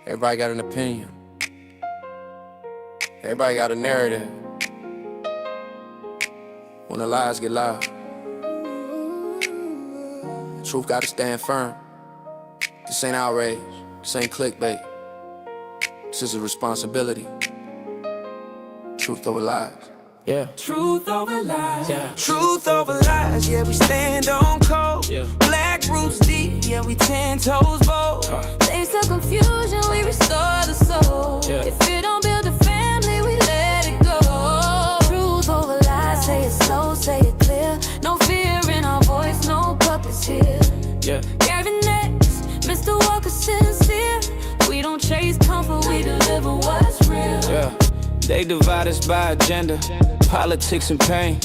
Everybody got an opinion. Everybody got a narrative. When the lies get loud, the truth gotta stand firm. This ain't outrage, this ain't clickbait. This is a responsibility. Truth over lies. Yeah. Truth over lies. Yeah. Truth over lies. Yeah, we stand on cold. Yeah. Black roots deep. Yeah, we 10 toes bold. Days of confusion, we restore the soul. Yeah. If it don't build a family, we let it go. Truth over lies. Say it slow, say it clear. No fear in our voice, no puppets here. Yeah. Gavin X Mr. Walker, sincere. We don't chase comfort, we deliver what's real. Yeah. They divide us by agenda, politics and pain.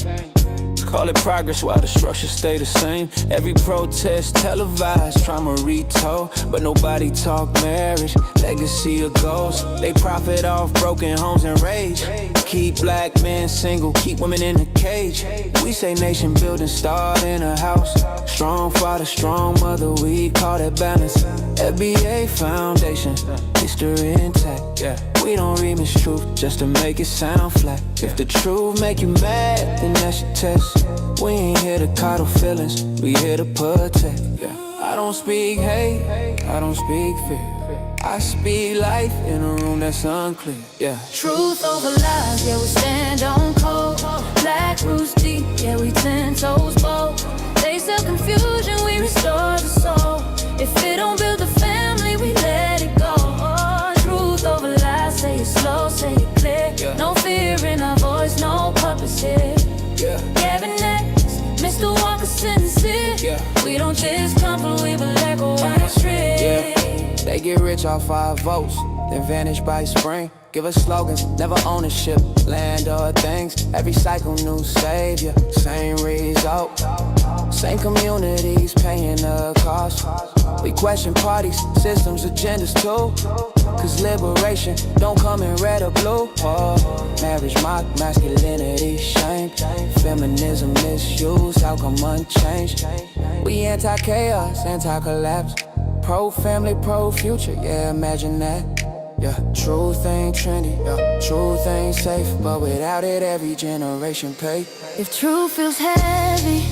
Call it progress while the structure stay the same. Every protest televised, trauma retold, but nobody talk marriage, legacy or goals. They profit off broken homes and rage. Keep black men single, keep women in a cage. We say nation building start in a house. Strong father, strong mother, we call that balance. FBA foundation, history intact. Yeah. We don't remix truth just to make it sound flat. If the truth make you mad, then that's your test. We ain't here to coddle feelings, we here to protect. Yeah. I don't speak hate, I don't speak fear. I speak life in a room that's unclear. Yeah. Truth over lies, yeah, we stand on cold. Black roots deep, yeah, we 10 toes bold. Days of confusion, we restore the soul. If it don't build a family, we let it go. Truth over lies, say it slow, say it clear. Yeah. No fear in our voice, no puppets here. Yeah. Gavin X Mr. Walker, sincere. Yeah. We don't chase comfort, we black or white straight. Yeah. They get rich off our votes, then vanish by spring. Give us slogans, never ownership, land or things. Every cycle, new savior, same result. Same communities paying the cost. We question parties, systems, agendas too. Cause liberation don't come in red or blue. Marriage mock, masculinity shame. Feminism misuse, outcome unchanged. We anti-chaos, anti-collapse. Pro-family, pro-future, yeah, imagine that. Yeah, truth ain't trendy, yeah, truth ain't safe. But without it, every generation pay. If truth feels heavy,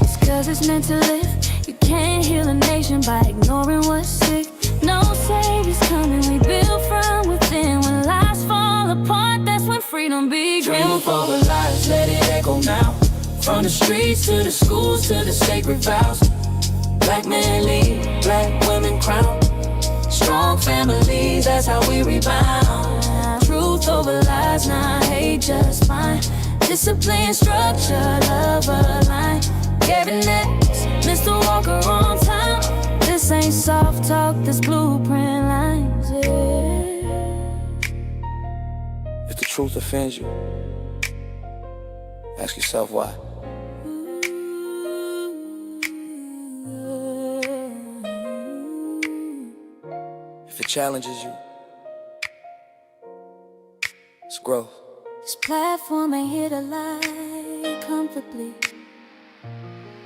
it's cause it's meant to live. You can't heal a nation by ignoring what's sick. No savior's coming, we build from within. When lies fall apart, that's when freedom begins. Truth over lies, let it echo now. From the streets to the schools to the sacred vows. Black men lead, black women crown. Strong families, that's how we rebound. Truth over lies, not hate, just fine. Discipline, structure, love align. Gavin X Mr. Walker on time. This ain't soft talk, this blueprint lines, yeah. If the truth offends you, ask yourself why. If it challenges you, it's growth. This platform ain't here to lie comfortably.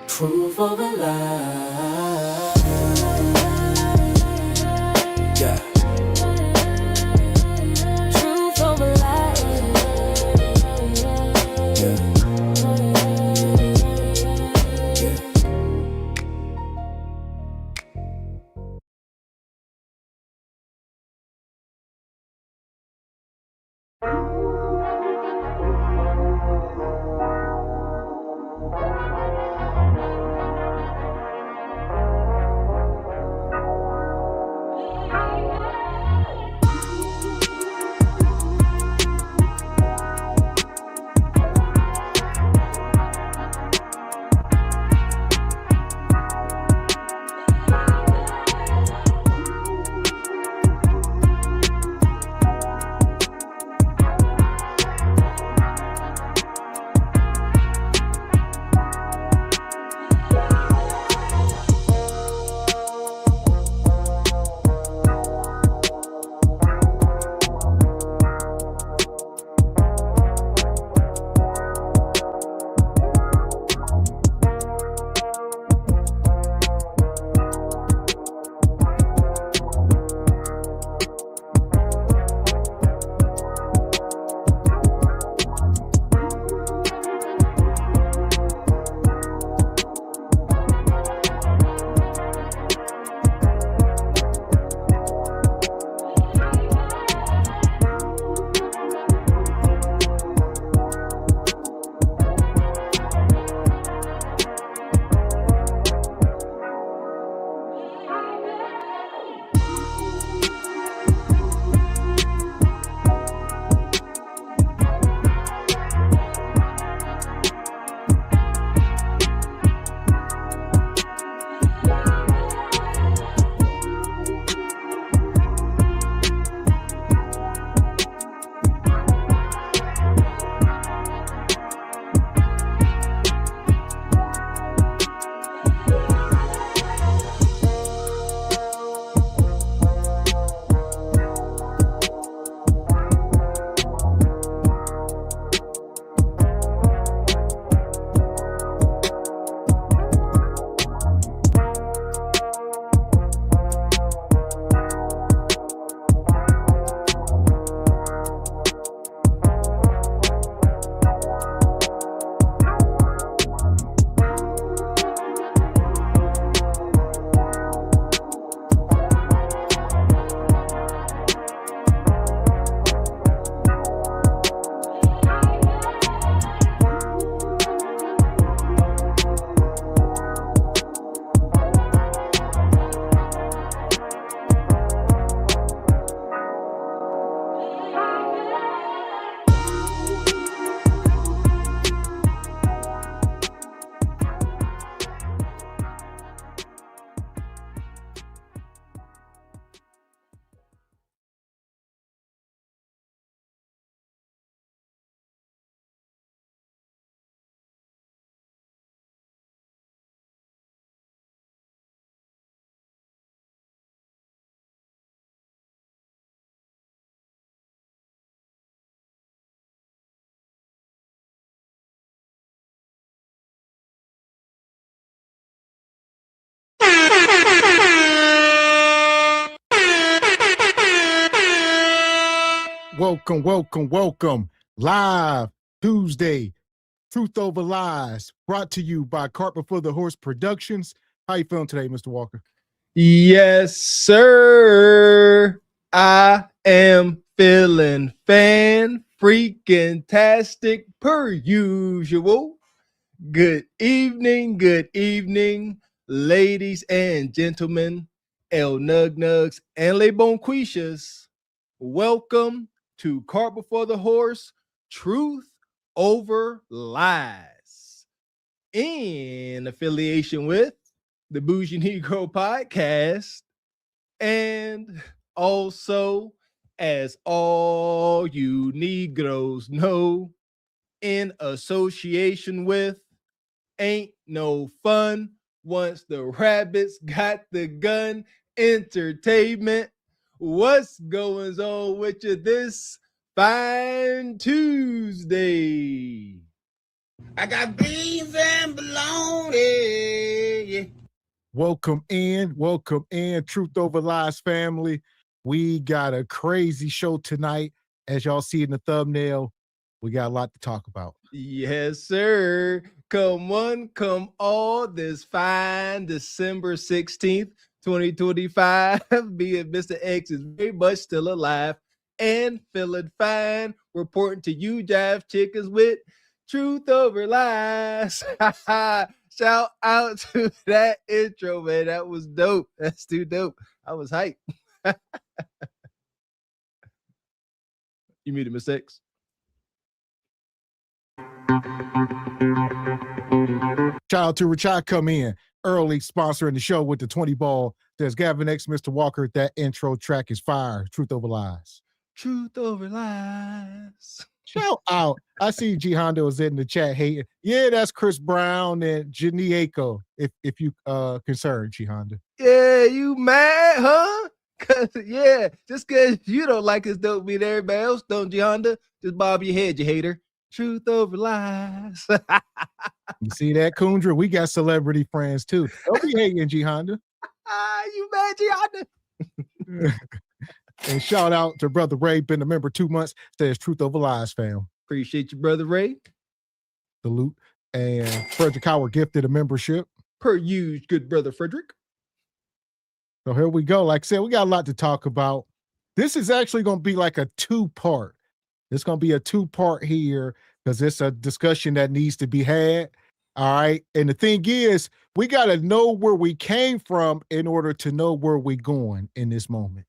Truth over lies. Yeah. Truth over lies. Yeah. Welcome. Live Tuesday, Truth Over Lies, brought to you by Cart Before the Horse Productions. How you feeling today, Mr. Walker? Yes, sir. I am feeling freaking-tastic per usual. Good evening, ladies and gentlemen, El Nug Nugs and Le Bonquishas. Welcome to Cart Before the Horse, Truth Over Lies, in affiliation with the Bougie Negro Podcast, and also, as all you Negroes know, in association with Ain't No Fun Once the Rabbits Got the Gun Entertainment. What's going on with you this fine Tuesday? I got beans and bologna. Yeah. Welcome in, Truth Over Lies family. We got a crazy show tonight. As y'all see in the thumbnail, we got a lot to talk about. Yes, sir. Come all this fine December 16th, 2025. Being Mr. X is very much still alive and feeling fine. Reporting to you, Jive Chickens, with Truth Over Lies. Shout out to that intro, man. That was dope. That's too dope. I was hyped. You muted, Mr. X. Shout out to Richard come in early, sponsoring the show with the 20 ball. There's Gavin X Mr. Walker. That intro track is fire. Truth Over Lies. Truth Over Lies. Shout out. I see G Honda was in the chat hating. Yeah, that's Chris Brown and Janieko, if you concerned, G Honda. Yeah, you mad, huh? Just cause you don't like his dope beat, everybody else don't, G Honda. Just bob your head, you hater. Truth Over Lies. You see that, Kundra? We got celebrity friends too. Don't be hating, G Honda. You mad, G Honda? And shout out to Brother Ray, been a member 2 months, says Truth Over Lies, fam. Appreciate you, Brother Ray. Salute. And Frederick Howard gifted a membership. Per use, good Brother Frederick. So here we go. Like I said, we got a lot to talk about. This is actually going to be like a two-part. It's going to be a two-part here because it's a discussion that needs to be had. All right. And the thing is, we got to know where we came from in order to know where we're going in this moment.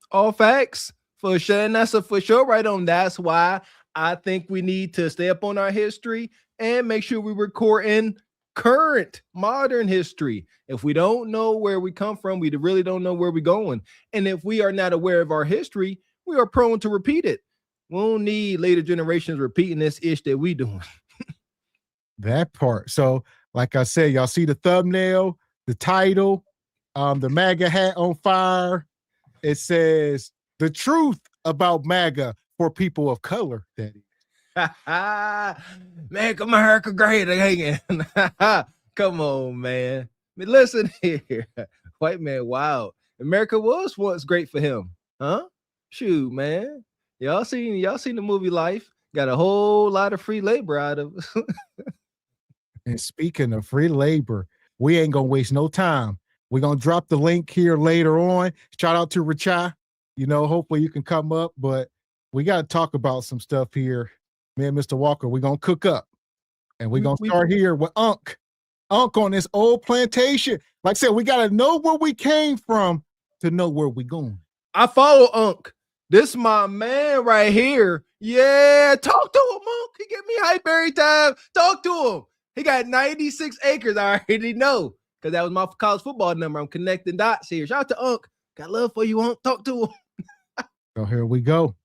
All facts, for sure. And that's a for sure right on. That's why I think we need to stay up on our history and make sure we record in current modern history. If we don't know where we come from, we really don't know where we're going. And if we are not aware of our history, we are prone to repeat it. We don't need later generations repeating this ish that we doing. That part. So, like I said, y'all see the thumbnail, the title, the MAGA hat on fire. It says the truth about MAGA for people of color, Daddy. Make America great again. Come on, man. I mean, listen here. White man, wow. America was once great for him. Huh? Shoot, man. Y'all seen the movie Life? Got a whole lot of free labor out of it. And speaking of free labor, we ain't gonna waste no time. We're going to drop the link here later on. Shout out to Richai. Hopefully you can come up, but we got to talk about some stuff here. Me and Mr. Walker, we're going to cook up. And we're going to start here with Unc. Unc on this old plantation. Like I said, we got to know where we came from to know where we're going. I follow Unc. This my man right here. Yeah, talk to him, Unc. He get me hype every time. Talk to him. He got 96 acres. I already know. Because that was my college football number. I'm connecting dots here. Shout out to Unc. Got love for you, Unc. Talk to him. So here we go.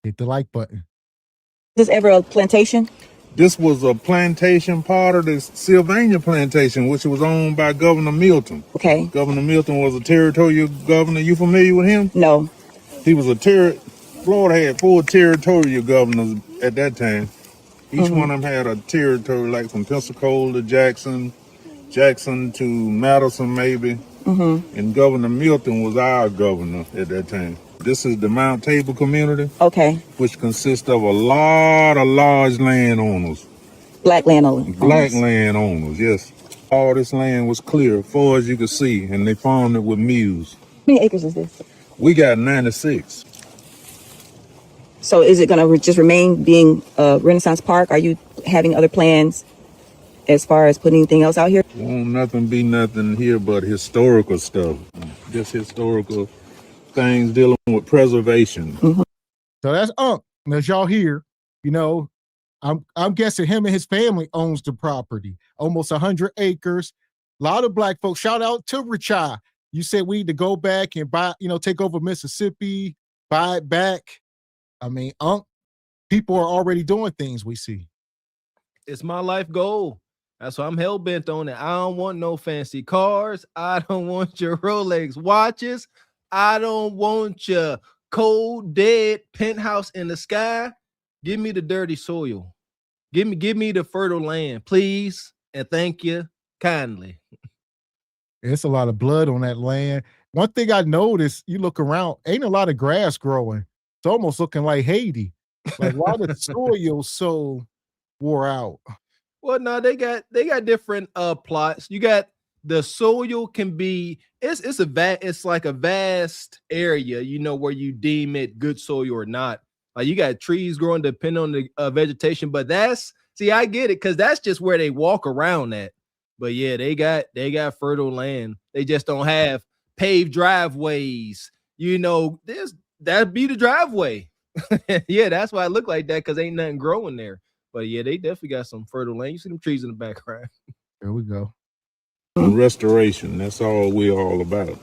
Hit the like button. Is this ever a plantation? This was a plantation, part of the Sylvania plantation, which was owned by Governor Milton. Okay. Governor Milton was a territorial governor. You familiar with him? No. He was Florida had 4 territorial governors at that time. Each one of them had a territory, like from Pensacola to Jackson to Madison, maybe. And Governor Milton was our governor at that time. This is the Mount Table community, Okay. which consists of a lot of large landowners. Black landowners. Black landowners, yes. All this land was clear, far as you could see, and they farmed it with mules. How many acres is this? We got 96. So is it going to just remain being a Renaissance Park? Are you having other plans as far as putting anything else out here? Won't nothing be nothing here but historical stuff. Just historical things dealing with preservation. So that's Unc. And as y'all hear, you know, I'm guessing him and his family owns the property, almost 100 acres. A lot of black folks. Shout out to Richai. You said we need to go back and buy, you know, take over Mississippi, buy it back. I mean, Unc, people are already doing things we see. It's my life goal. That's why I'm hell bent on it. I don't want no fancy cars. I don't want your Rolex watches. I don't want your cold, dead penthouse in the sky. Give me the dirty soil. Give me the fertile land, please, and thank you kindly. It's a lot of blood on that land. One thing I noticed, you look around, ain't a lot of grass growing. It's almost looking like Haiti. Like, why the soil so wore out? Well, no, they got different plots. You got the soil can be it's like a vast area, you know, where you deem it good soil or not. Like you got trees growing depending on the vegetation, but I get it because that's just where they walk around at. But yeah, they got fertile land. They just don't have paved driveways. You know, that'd be the driveway. Yeah, that's why it look like that, because ain't nothing growing there. But yeah, they definitely got some fertile land. You see them trees in the background. There we go. Restoration, that's all we're all about.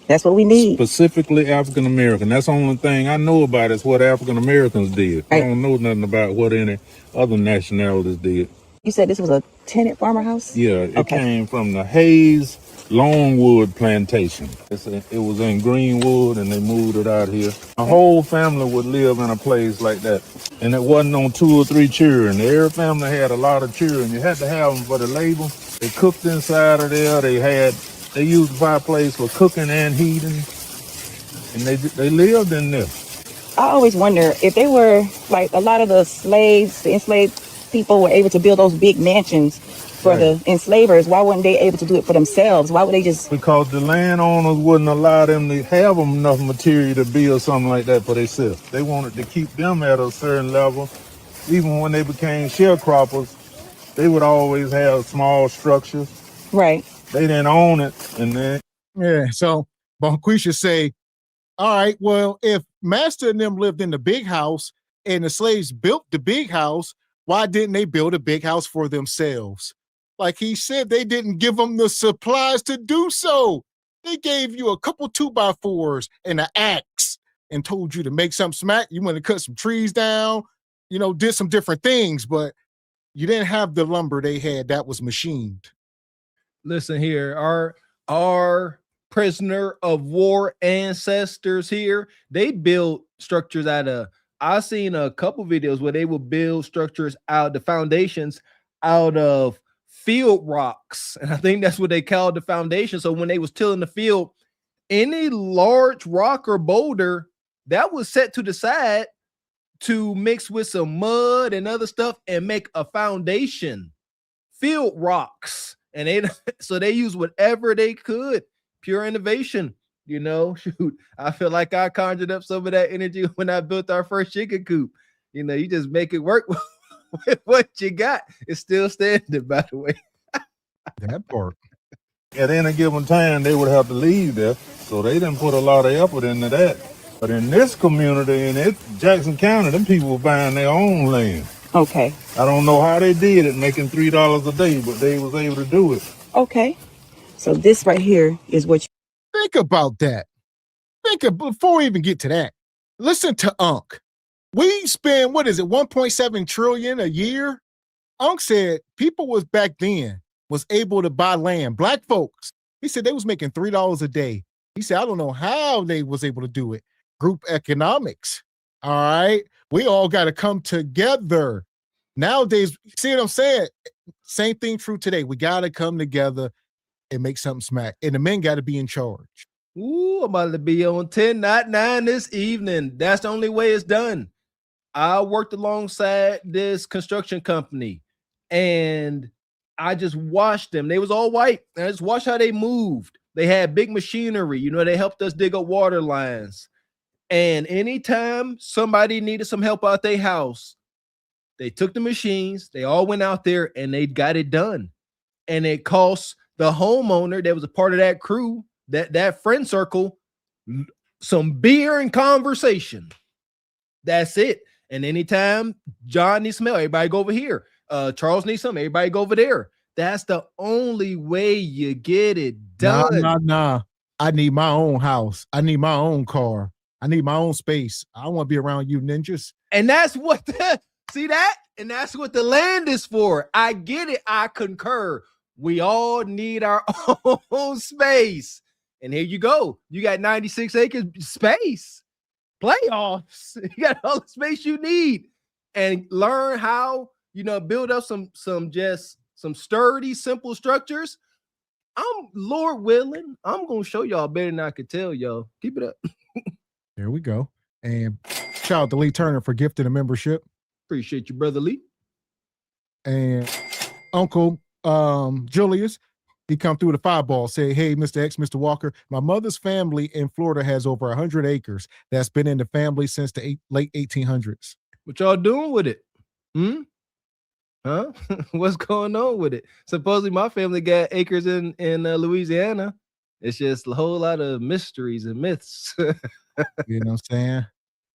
That's what we need. Specifically African American. That's the only thing I know about is what African Americans did. Right. I don't know nothing about what any other nationalities did. You said this was a tenant farmer house? Yeah, it came from the Hayes Longwood plantation. It was in Greenwood and they moved it out here. A whole family would live in a place like that. And it wasn't on 2 or 3 children. Every family had a lot of children. You had to have them for the labor. They cooked inside of there. They used the fireplace for cooking and heating. And they lived in there. I always wonder if they were like a lot of the enslaved people were able to build those big mansions for the enslavers. Why weren't they able to do it for themselves? Why would they just? Because the landowners wouldn't allow them to have enough material to build something like that for themselves. They wanted to keep them at a certain level. Even when they became sharecroppers, they would always have small structures. Right. They didn't own it. And then So Bonquisha say, all right, well, if Master and them lived in the big house and the slaves built the big house, why didn't they build a big house for themselves? Like he said, they didn't give them the supplies to do so. They gave you a couple 2x4s and an axe and told you to make something smack. You went to cut some trees down, you know, did some different things, but you didn't have the lumber they had that was machined. Listen here, our prisoner of war ancestors here, they built structures I've seen a couple videos where they will build structures the foundations out of field rocks. And I think that's what they called the foundation. So when they was tilling the field, any large rock or boulder that was set to the side to mix with some mud and other stuff and make a foundation. Field rocks. And they use whatever they could. Pure innovation. You know, shoot, I feel like I conjured up some of that energy when I built our first chicken coop. You know, you just make it work with what you got. It's still standing, by the way. That part. at any given time, they would have to leave there. So they didn't put a lot of effort into that. But in this community, in Jackson County, them people were buying their own land. Okay. I don't know how they did it, making $3 a day, but they was able to do it. Okay. So this right here is what you Think about that. Before we even get to that, listen to Unc. We spend, 1.7 trillion a year? Unc said people was back then was able to buy land. Black folks, he said they was making $3 a day. He said, I don't know how they was able to do it. Group economics. All right. We all got to come together. Nowadays, see what I'm saying? Same thing true today. We got to come together and make something smack. And the men got to be in charge. Ooh, I'm about to be on 10, not 9 this evening. That's the only way it's done. I worked alongside this construction company and I just watched them. They was all white. And I just watched how they moved. They had big machinery. You know, they helped us dig up water lines. And anytime somebody needed some help out their house, they took the machines, they all went out there and they got it done. And it cost the homeowner that was a part of that crew, that friend circle, some beer and conversation. That's it. And anytime John needs some help, everybody go over here. Charles needs some, everybody go over there. That's the only way you get it done. Nah. I need my own house. I need my own car. I need my own space. I don't want to be around you ninjas. And that's what see that? And that's what the land is for. I get it. I concur. We all need our own space. And here you go. You got 96 acres space. Playoffs. You got all the space you need. And learn how, build up some sturdy, simple structures. I'm Lord willing. I'm gonna show y'all better than I could tell y'all. Keep it up. There we go. And shout out to Lee Turner for gifting a membership. Appreciate you, brother Lee. And Uncle Julius, he come through the fireball, say, hey, Mr. X, Mr. Walker, my mother's family in Florida has over 100 acres that's been in the family since the late 1800s. What y'all doing with it? Huh? What's going on with it? Supposedly my family got acres in Louisiana. It's just a whole lot of mysteries and myths. You know what I'm saying?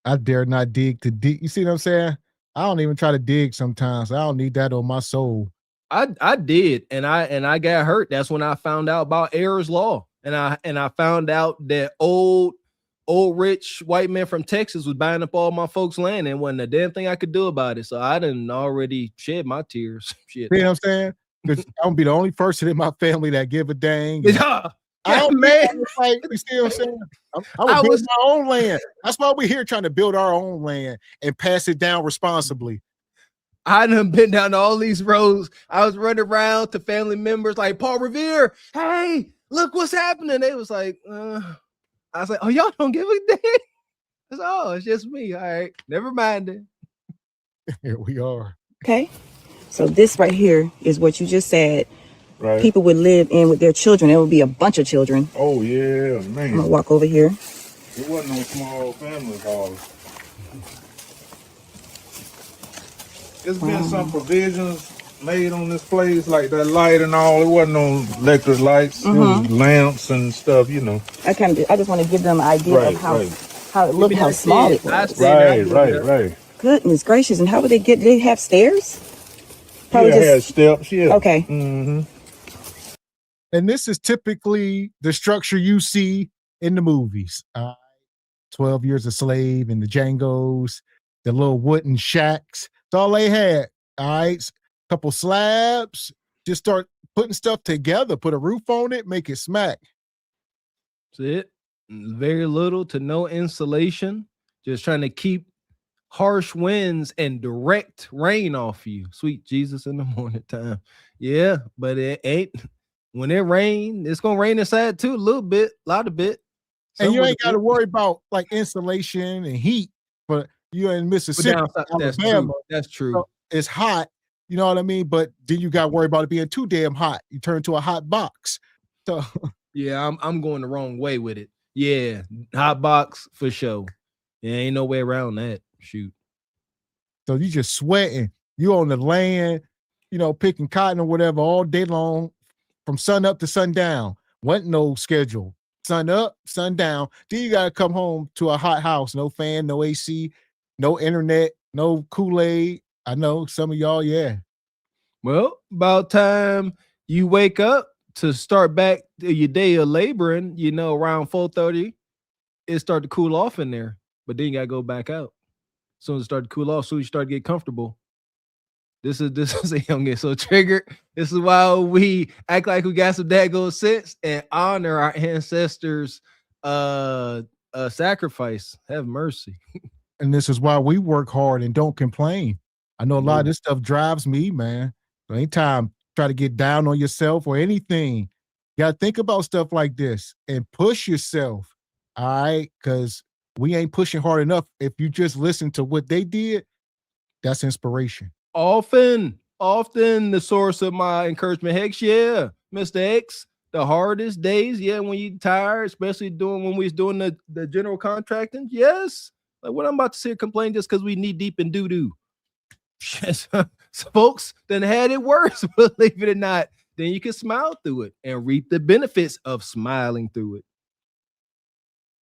I dare not dig to dig. You see what I'm saying? I don't even try to dig sometimes. I don't need that on my soul. I did, and I got hurt. That's when I found out about Ayers law, and I found out that old rich white man from Texas was buying up all my folks' land, and wasn't a damn thing I could do about it. So I didn't already shed my tears. Shit. You know what I'm saying? Because I don't be the only person in my family that give a dang. Yeah, I don't man. You see what I'm saying? I'm gonna build my own land. That's why we're here trying to build our own land and pass it down responsibly. I done been down all these roads. I was running around to family members like Paul Revere. Hey, look what's happening. They was like, I was like, oh, y'all don't give a damn. It's just me. All right, never mind it. Here we are. Okay, so this right here is what you just said. Right. People would live in with their children. There would be a bunch of children. Oh yeah, man. I'm gonna walk over here. It wasn't no small family hall. There's been some provisions made on this place, like that light and all. It wasn't no electric lights. It was lamps and stuff, I just want to give them an idea of how it looked, how small it was. Right. Goodness gracious! And how would they get? Did they have stairs? Probably had steps. Yeah. Okay. Mm-hmm. And this is typically the structure you see in the movies. 12 Years a Slave and the Django's, the little wooden shacks. That's all they had. All right. Couple slabs. Just start putting stuff together. Put a roof on it. Make it smack. That's it. Very little to no insulation. Just trying to keep harsh winds and direct rain off you. Sweet Jesus in the morning time. Yeah, but it ain't. When it rains, it's gonna rain inside too, a little bit, a lot of bit. And you ain't got to worry about like insulation and heat, but you're in Mississippi, Alabama. That's true. So it's hot, you know what I mean? But then you got to worry about it being too damn hot. You turn into a hot box. So yeah, I'm going the wrong way with it. Yeah, hot box for sure. Yeah, ain't no way around that. Shoot. So you just sweating. You on the land, picking cotton or whatever all day long. From sun up to sundown, wasn't no schedule. Sun up, sun down. Then you gotta come home to a hot house, no fan, no AC, no internet, no Kool-Aid. I know some of y'all, yeah. Well, about time you wake up to start back your day of laboring. Around 4:30, it start to cool off in there, but then you gotta go back out. As soon as it start to cool off, soon as you start to get comfortable. This is a young get so triggered. This is why we act like we got some daggone sense and honor our ancestors' sacrifice. Have mercy. And this is why we work hard and don't complain. I know a lot of this stuff drives me, man. So anytime try to get down on yourself or anything, You gotta think about stuff like this and push yourself. All right, because we ain't pushing hard enough. If you just listen to what they did, that's inspiration. Often the source of my encouragement. Hex, yeah, Mr. X. The hardest days, yeah, when you tired, especially when we was doing the general contracting. Yes, like what I'm about to say, complain just because we knee deep in doo doo. Folks then had it worse, believe it or not. Then you can smile through it and reap the benefits of smiling through it.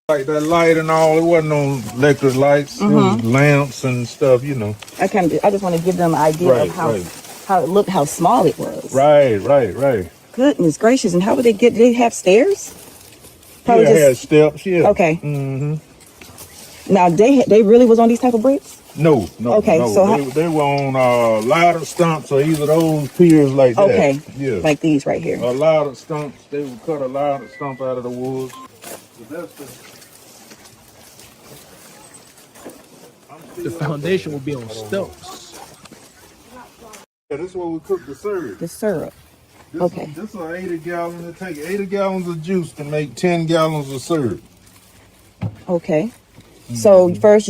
Like that light and all, it wasn't no electric lights. It was lamps and stuff, you know. I just want to give them an idea of how it looked, how small it was. Right. Goodness gracious! And how would they get? Did they have stairs? Probably had steps. Yeah. Okay. Now they really was on these type of bricks? No. Okay, no. so they were on ladder stumps or either those piers like that. Okay. Yeah. Like these right here. A ladder stumps. They would cut a ladder stump out of the woods. The foundation will be on stumps. Yeah, this is where we cook the syrup. The syrup. This is an 80 gallon. It takes 80 gallons of juice to make 10 gallons of syrup. Okay. So first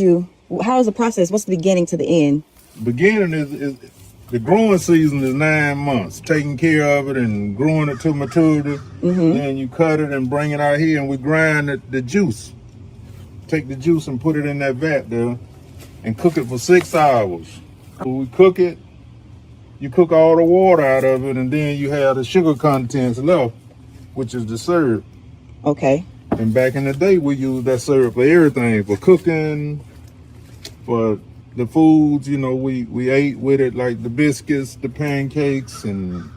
how is the process? What's the beginning to the end? Beginning is the growing season is 9 months, taking care of it and growing it to maturity. Then you cut it and bring it out here and we grind the juice. Take the juice and put it in that vat there and cook it for 6 hours. When we cook it, you cook all the water out of it and then you have the sugar contents left, which is the syrup. Okay. And back in the day, we used that syrup for everything, for cooking, for the foods, you know, we ate with it, like the biscuits, the pancakes, and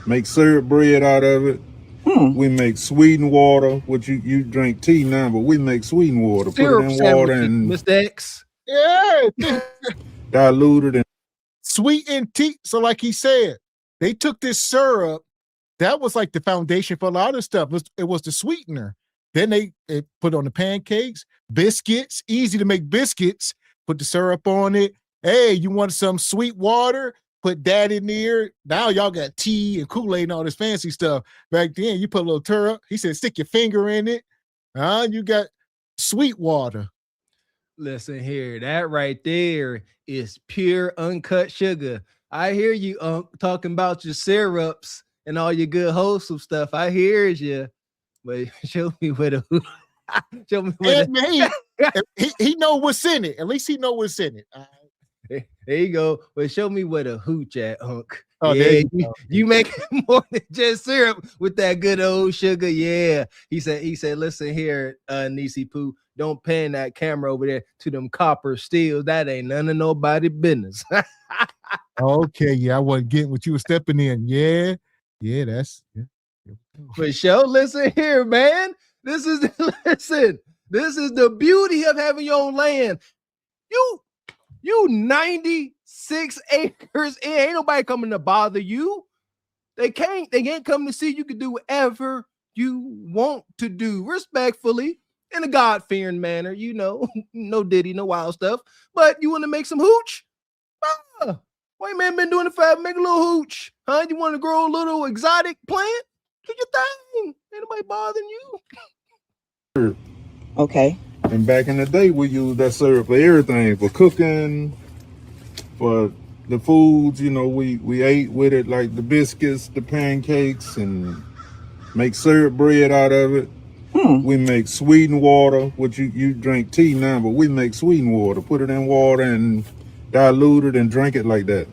make syrup bread out of it. We make sweetened water, which you drink tea now, but we make sweetened water. Syrup put it in water and Mr. X. Yeah. dilute it. And Sweetened tea. So like he said, they took this syrup. That was like the foundation for a lot of stuff. It was the sweetener. Then they put on the pancakes, biscuits, easy to make biscuits, put the syrup on it. Hey, you want some sweet water? Put that in there. Now y'all got tea and Kool-Aid and all this fancy stuff. Back then, you put a little syrup. He said, stick your finger in it. You got sweet water. Listen here, that right there is pure uncut sugar. I hear you talking about your syrups and all your good wholesome stuff. I hear you, but show me where the show me where he know what's in it. At least he know what's in it. There you go. But show me where the hooch at, Hunk. Oh, yeah, there you make more than just syrup with that good old sugar. Yeah. He said, listen here, Nisi Poo, don't pan that camera over there to them copper steels. That ain't none of nobody business. Okay, yeah, I wasn't getting what you were stepping in. Yeah, that's For sure. Listen here, man. This is the beauty of having your own land. You 96 acres in. Ain't nobody coming to bother you. They ain't coming to see you can do whatever you want to do respectfully in a God-fearing manner, you know, no diddy, no wild stuff. But you want to make some hooch? White man been doing it forever. Make a little hooch. Huh? You want to grow a little exotic plant? Do your thing. Ain't nobody bothering you. Okay. And back in the day, we used that syrup for everything, for cooking, for the foods, you know, we ate with it, like the biscuits, the pancakes, and make syrup bread out of it. We make sweetened water, which you drink tea now, but we make sweetened water. Put it in water and dilute it and drink it like that.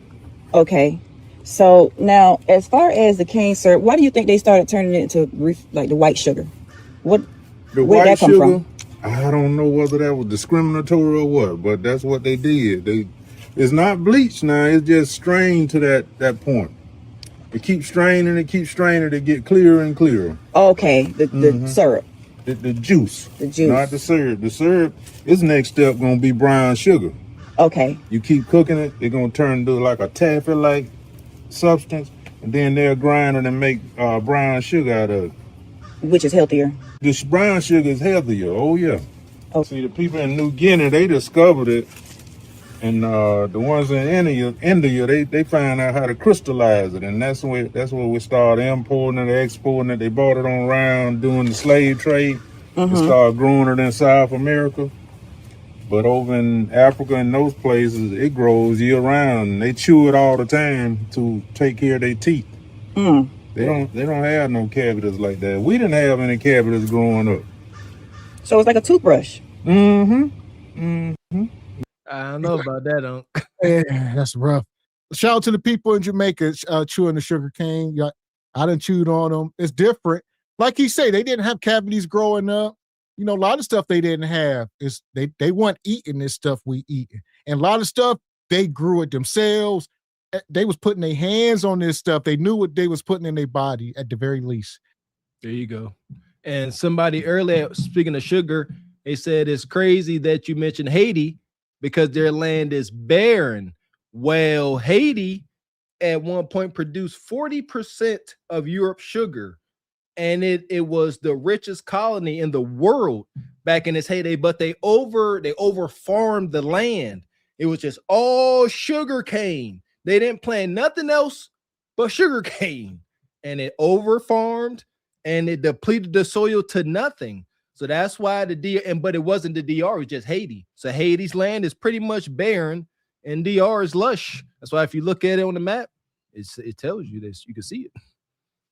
Okay. So now, as far as the cane syrup, why do you think they started turning it into like the white sugar? Where'd that come from? I don't know whether that was discriminatory or what, but that's what they did. It's not bleached now. It's just strained to that point. It keeps straining. To get clearer and clearer. Okay, the syrup. The juice. The juice. Not the syrup. The syrup, its next step going to be brown sugar. Okay. You keep cooking it, it's going to turn into like a taffy-like substance, and then they'll grind it and make brown sugar out of it. Which is healthier? This brown sugar is healthier. Oh, yeah. Oh. See, the people in New Guinea, they discovered it And the ones in India, they find out how to crystallize it, and that's where we started importing it, exporting it. They bought it on around doing the slave trade. They started growing it in South America, but over in Africa and those places, it grows year round. They chew it all the time to take care of their teeth. They don't have no cavities like that. We didn't have any cavities growing up. So it's like a toothbrush. I don't know about that, Unc. Yeah, that's rough. Shout out to the people in Jamaica chewing the sugar cane. I done chewed on them. It's different. Like he say, they didn't have cavities growing up. You know, a lot of stuff they didn't have is they weren't eating this stuff we eat. And a lot of stuff, they grew it themselves. They was putting their hands on this stuff. They knew what they was putting in their body at the very least. There you go. And somebody earlier, speaking of sugar, they said it's crazy that you mentioned Haiti because their land is barren. Well, Haiti at one point produced 40% of Europe's sugar, and it was the richest colony in the world back in its heyday, but they over farmed the land. It was just all sugar cane. They didn't plant nothing else but sugar cane, and it over farmed and it depleted the soil to nothing. So that's why but it wasn't the DR, it was just Haiti. So Haiti's land is pretty much barren and DR is lush. That's why if you look at it on the map, it tells you this. You can see it.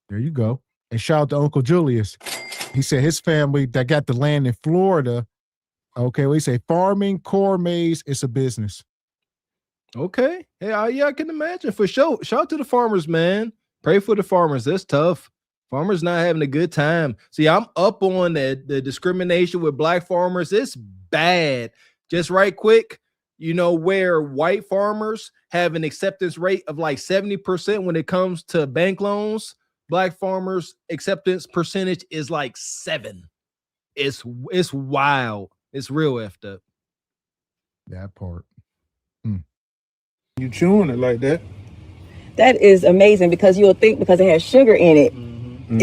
There you go. And shout out to Uncle Julius. He said his family that got the land in Florida. Okay, we say farming, corn, maize, it's a business. Okay. Hey, yeah, I can imagine for sure. Shout out to the farmers, man. Pray for the farmers. That's tough. Farmers not having a good time. See, I'm up on the discrimination with black farmers. It's bad. Just right quick, you know, where white farmers have an acceptance rate of like 70% when it comes to bank loans, black farmers acceptance percentage is like 7. It's wild. It's real effed up. That part. You chewing it like that? That is amazing because you'll think because it has sugar in it,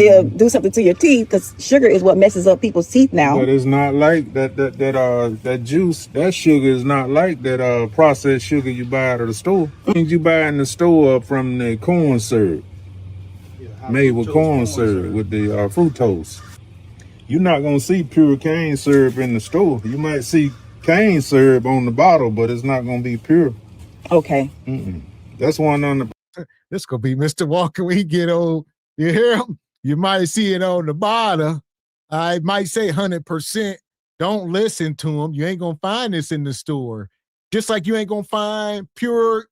it'll do something to your teeth because sugar is what messes up people's teeth now. But it's not like that juice, that sugar is not like that processed sugar you buy out of the store. Things you buy in the store from the corn syrup, made with corn syrup with the fructose. You're not gonna see pure cane syrup in the store. You might see cane syrup on the bottle, but it's not gonna be pure. Okay. That's one on the. This gonna be Mr. Walker when he get old. You hear him? You might see it on the bottle. I might say 100%. Don't listen to him. You ain't gonna find this in the store. Just like you ain't gonna find pure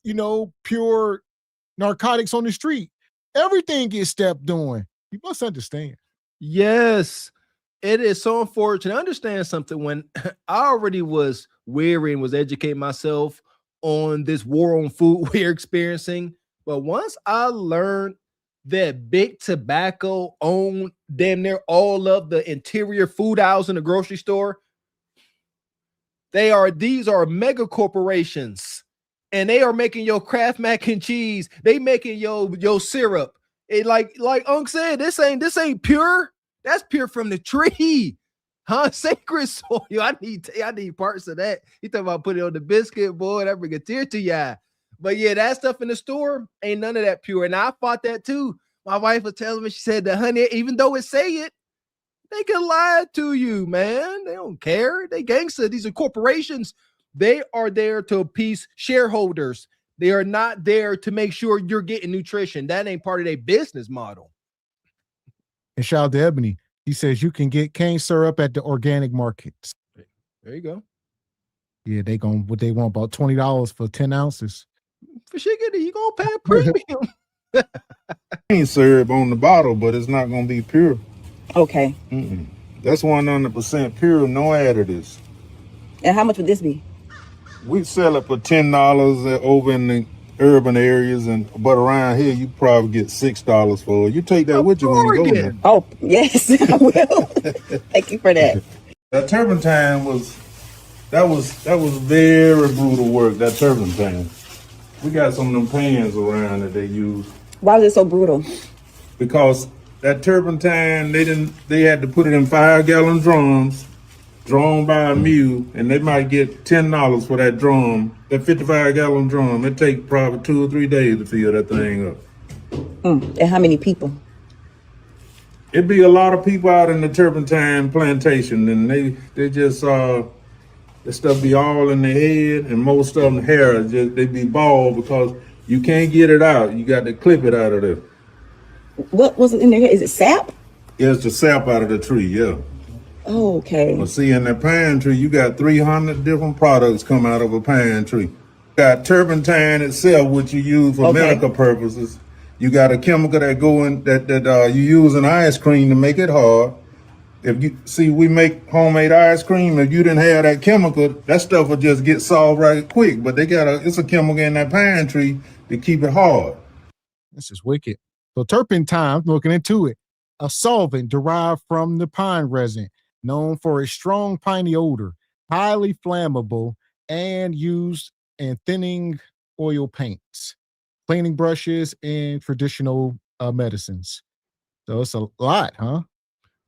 narcotics on the street. Everything gets stepped on. You must understand. Yes, it is so unfortunate. Understand something. When I already was weary and was educating myself on this war on food we're experiencing, but once I learned that big tobacco owned damn near all of the interior food aisles in the grocery store, these are mega corporations, and they are making your Kraft mac and cheese. They making your syrup. It like Unc said, this ain't pure. That's pure from the tree. Huh? Sacred soil. I need parts of that. You talking about putting it on the biscuit, boy, that bring a tear to your eye. But yeah, that stuff in the store ain't none of that pure. And I fought that too. My wife was telling me, she said the honey, even though it say it, they can lie to you, man. They don't care. They gangster. These are corporations. They are there to appease shareholders. They are not there to make sure you're getting nutrition. That ain't part of their business model. And shout out to Ebony. He says you can get cane syrup at the organic markets. There you go. Yeah, they want about $20 for 10 ounces. For sugar, you gonna pay a premium. Cane syrup on the bottle, but it's not gonna be pure. Okay. That's 100% pure, no additives. And how much would this be? We sell it for $10 over in the urban areas, but around here you probably get $6 for it. You take that with you when you go there. Oh yes, I will. Thank you for that. That turpentine was very brutal work. That turpentine. We got some of them pans around that they use. Why was it so brutal? Because that turpentine, they had to put it in 5-gallon drums, drawn by a mule, and they might get $10 for that drum, that 55-gallon drum. It take probably 2 or 3 days to fill that thing up. And how many people? It'd be a lot of people out in the turpentine plantation, and they just the stuff be all in their head, and most of them hair just they be bald because you can't get it out. You got to clip it out of there. What was it in there? Is it sap? Yeah, it's the sap out of the tree. Yeah. Oh, okay. Well, see, in that pine tree, you got 300 different products come out of a pine tree. You got turpentine itself, which you use for medical purposes. You got a chemical that go in that you use in ice cream to make it hard. If you see, we make homemade ice cream. If you didn't have that chemical, that stuff would just get solved right quick. But it's a chemical in that pine tree to keep it hard. This is wicked. So turpentine, looking into it, a solvent derived from the pine resin, known for its strong piney odor, highly flammable, and used in thinning oil paints, cleaning brushes, and traditional medicines. So it's a lot, huh?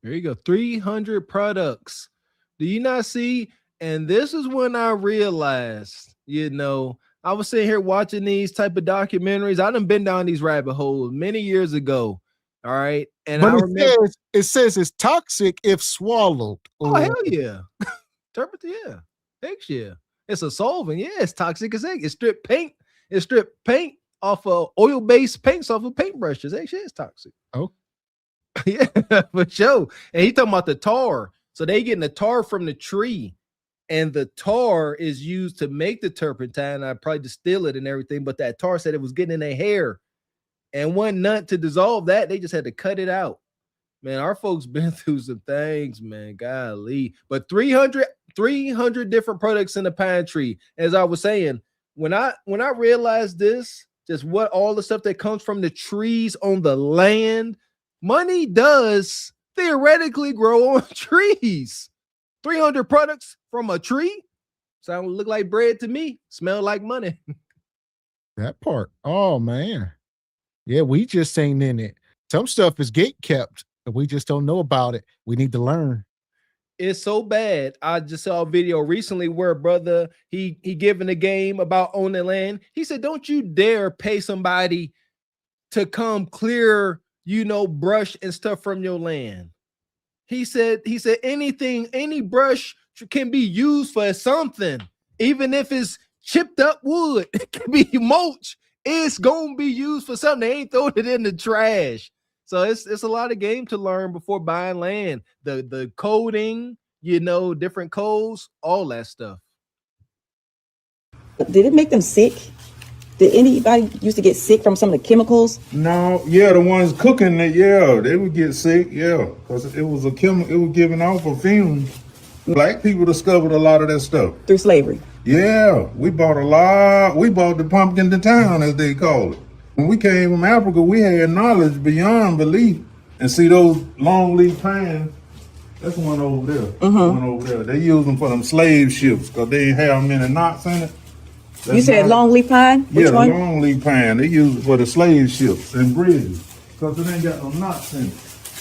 There you go. 300 products. Do you not see? And this is when I realized, I was sitting here watching these type of documentaries. I done been down these rabbit holes many years ago. All right. And but I remember it says it's toxic if swallowed. Oh, hell yeah. Yeah. Heck yeah. It's a solvent. Yeah, it's toxic as heck. It stripped paint. It stripped paint off of oil-based paints off of paintbrushes. Heck yeah, it's toxic. Oh. Yeah, for sure. And he talking about the tar. So they getting the tar from the tree. And the tar is used to make the turpentine. I probably distill it and everything, but that tar said it was getting in their hair. And one nut to dissolve that, they just had to cut it out. Man, our folks been through some things, man. Golly. But 300 different products in the pine tree. As I was saying, when I realized this, just what all the stuff that comes from the trees on the land, money does theoretically grow on trees. 300 products from a tree look like bread to me. Smell like money. That part. Oh man. Yeah, we just ain't in it. Some stuff is gate kept. We just don't know about it. We need to learn. It's so bad. I just saw a video recently where a brother, he giving a game about owning land. He said, don't you dare pay somebody to come clear, brush and stuff from your land. He said any brush can be used for something, even if it's chipped up wood, it can be mulch. It's gonna be used for something. They ain't throwing it in the trash. So it's a lot of game to learn before buying land. The coding, different codes, all that stuff. Did it make them sick? Did anybody used to get sick from some of the chemicals? No, yeah, the ones cooking it, yeah, they would get sick, yeah, because it was a chemical, it was giving off a fume. Black people discovered a lot of that stuff. Through slavery? Yeah, we bought a lot. We bought the pumpkin to town, as they call it. When we came from Africa, we had knowledge beyond belief. And see those long leaf pines, that's one over there. One over there. They use them for them slave ships because they ain't have many knots in it. That's you said long leaf pine? Which one? Long leaf pine. They use it for the slave ships and bridges because it ain't got no knots in it.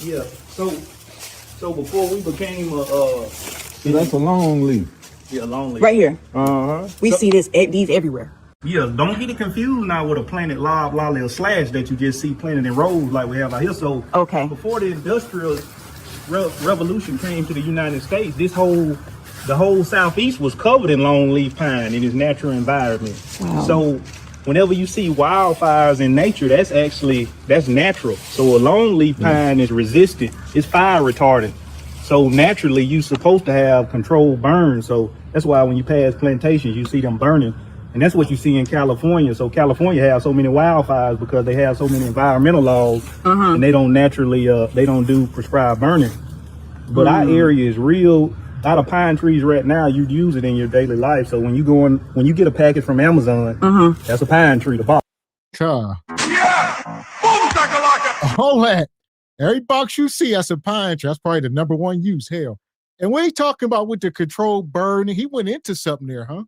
Yeah. So before we became see, that's a long leaf. Yeah, long leaf. Right here. We see these everywhere. Yeah, don't get it confused now with a planted lolly or slash that you just see planted in rows like we have out here. So before the industrial revolution came to the United States, the whole southeast was covered in longleaf pine in its natural environment. Wow. So whenever you see wildfires in nature, that's natural. So a longleaf pine is resistant, it's fire retardant. So naturally you're supposed to have controlled burns. So that's why when you pass plantations, you see them burning. And that's what you see in California. So California has so many wildfires because they have so many environmental laws and they don't naturally, they don't do prescribed burning. But our area is real. A lot of pine trees right now, you'd use it in your daily life. So when you get a package from Amazon, that's a pine tree to buy. Yeah! Boom, shakalaka! All that. Every box you see, that's a pine tree. That's probably the number one use, hell. And what he talking about with the controlled burning, he went into something there, huh?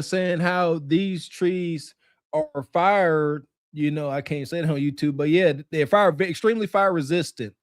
Saying how these trees are fired, I can't say it on YouTube, but yeah, they're extremely fire resistant,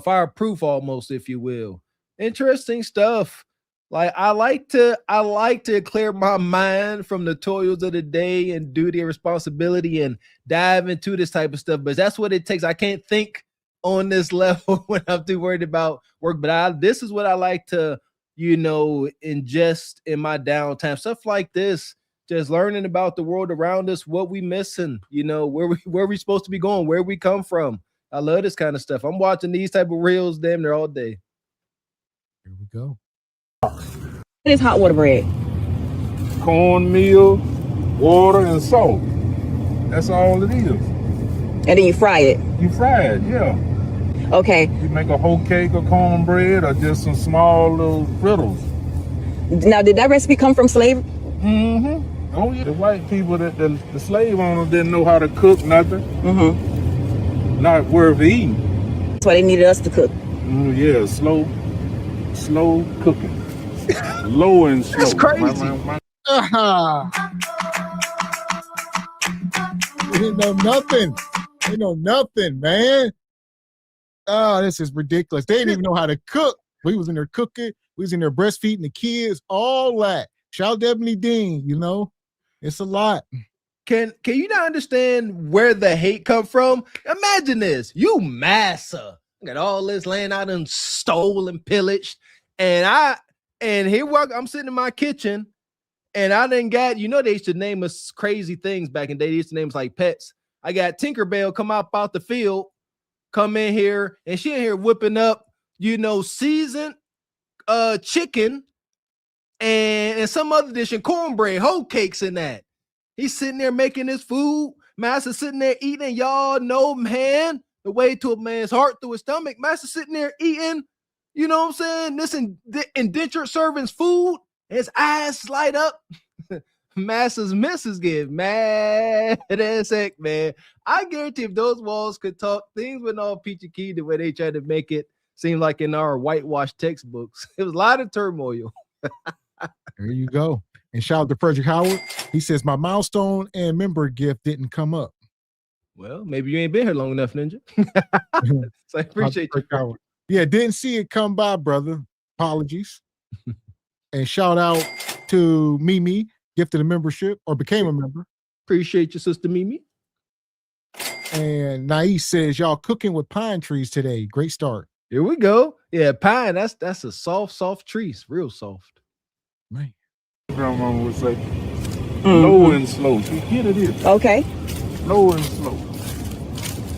fireproof almost, if you will. Interesting stuff. Like I like to clear my mind from the toils of the day and duty and responsibility and dive into this type of stuff. But that's what it takes. I can't think on this level when I'm too worried about work. But this is what I like to, ingest in my downtime. Stuff like this, just learning about the world around us, what we missing, where we supposed to be going, where we come from. I love this kind of stuff. I'm watching these type of reels damn near all day. Here we go. What is hot water bread? Cornmeal, water, and salt. That's all it is. And then you fry it? You fry it, yeah. Okay. You make a whole cake of cornbread or just some small little frittles. Now, did that recipe come from slavery? Mm-hmm. Oh, yeah. The white people, the slave owners didn't know how to cook nothing. Mm-hmm. Not worth eating. That's why they needed us to cook. Yeah, slow cooking. Low and slow. That's crazy. They know nothing. They know nothing, man. Oh, this is ridiculous. They didn't even know how to cook. We was in there cooking. We was in there breastfeeding the kids, all that. Shout out to Ebony Dean, it's a lot. Can you not understand where the hate come from? Imagine this. You massa. Got all this land I done stole and pillaged. And here I'm sitting in my kitchen and I done got, they used to name us crazy things back in the day. They used to name us like pets. I got Tinkerbell come out the field, come in here, and she in here whipping up, seasoned chicken and some other dish and cornbread, whole cakes in that. He's sitting there making his food. Master sitting there eating. Y'all know, man, the way to a man's heart through his stomach. Master sitting there eating, you know what I'm saying? This indentured servant's food. His eyes light up. Master's missus get mad as heck, man. I guarantee if those walls could talk, things wouldn't all peachy keen the way they tried to make it seem like in our whitewashed textbooks. It was a lot of turmoil. There you go. And shout out to Frederick Howard. He says, my milestone and member gift didn't come up. Well, maybe you ain't been here long enough, Ninja. So I appreciate you. Howard. Yeah, didn't see it come by, brother. Apologies. And shout out to Mimi, gifted a membership or became a member. Appreciate you, Sister Mimi. And Nais says, y'all cooking with pine trees today. Great start. Here we go. Yeah, pine, that's a soft tree. It's real soft. Man. Grandma would say, low and slow. See, here it is. Okay. Low and slow.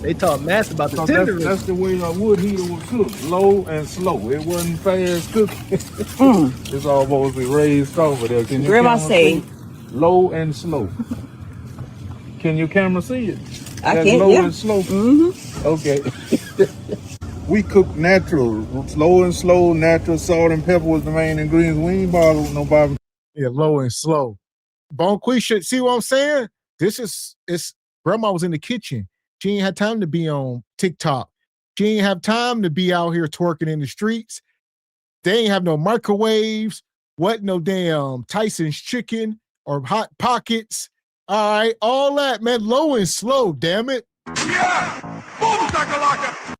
They taught Master about the tender. That's the way a wood heater was cooked. Low and slow. It wasn't fast cooking. It's almost raised over there. Can Grandma say low and slow. Can your camera see it? I That's can. Low Yeah. and slow. Mm-hmm. Okay. We cook natural, low and slow, natural. Salt and pepper was the main ingredients. We ain't bother with no barbecue. Yeah, low and slow. Bonquisha, see what I'm saying? It's grandma was in the kitchen. She ain't had time to be on TikTok. She ain't have time to be out here twerking in the streets. They ain't have no microwaves. What no damn Tyson's chicken or Hot Pockets. All right, all that, man. Low and slow, damn it. Yeah! Boom, shakalaka!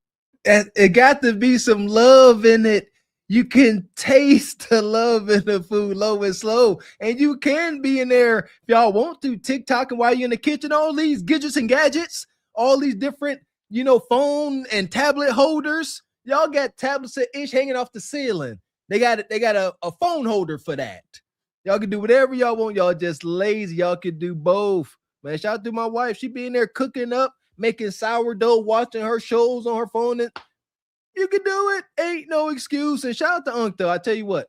It got to be some love in it. You can taste the love in the food, low and slow. And you can be in there if y'all want to, TikToking while you're in the kitchen, all these gadgets and gadgets, all these different, phone and tablet holders. Y'all got tablets an inch hanging off the ceiling. They got a phone holder for that. Y'all can do whatever y'all want. Y'all just lazy. Y'all can do both. Man, shout out to my wife. She be in there cooking up, making sourdough, watching her shows on her phone. And you can do it. Ain't no excuse. And shout out to Unc, though. I tell you what,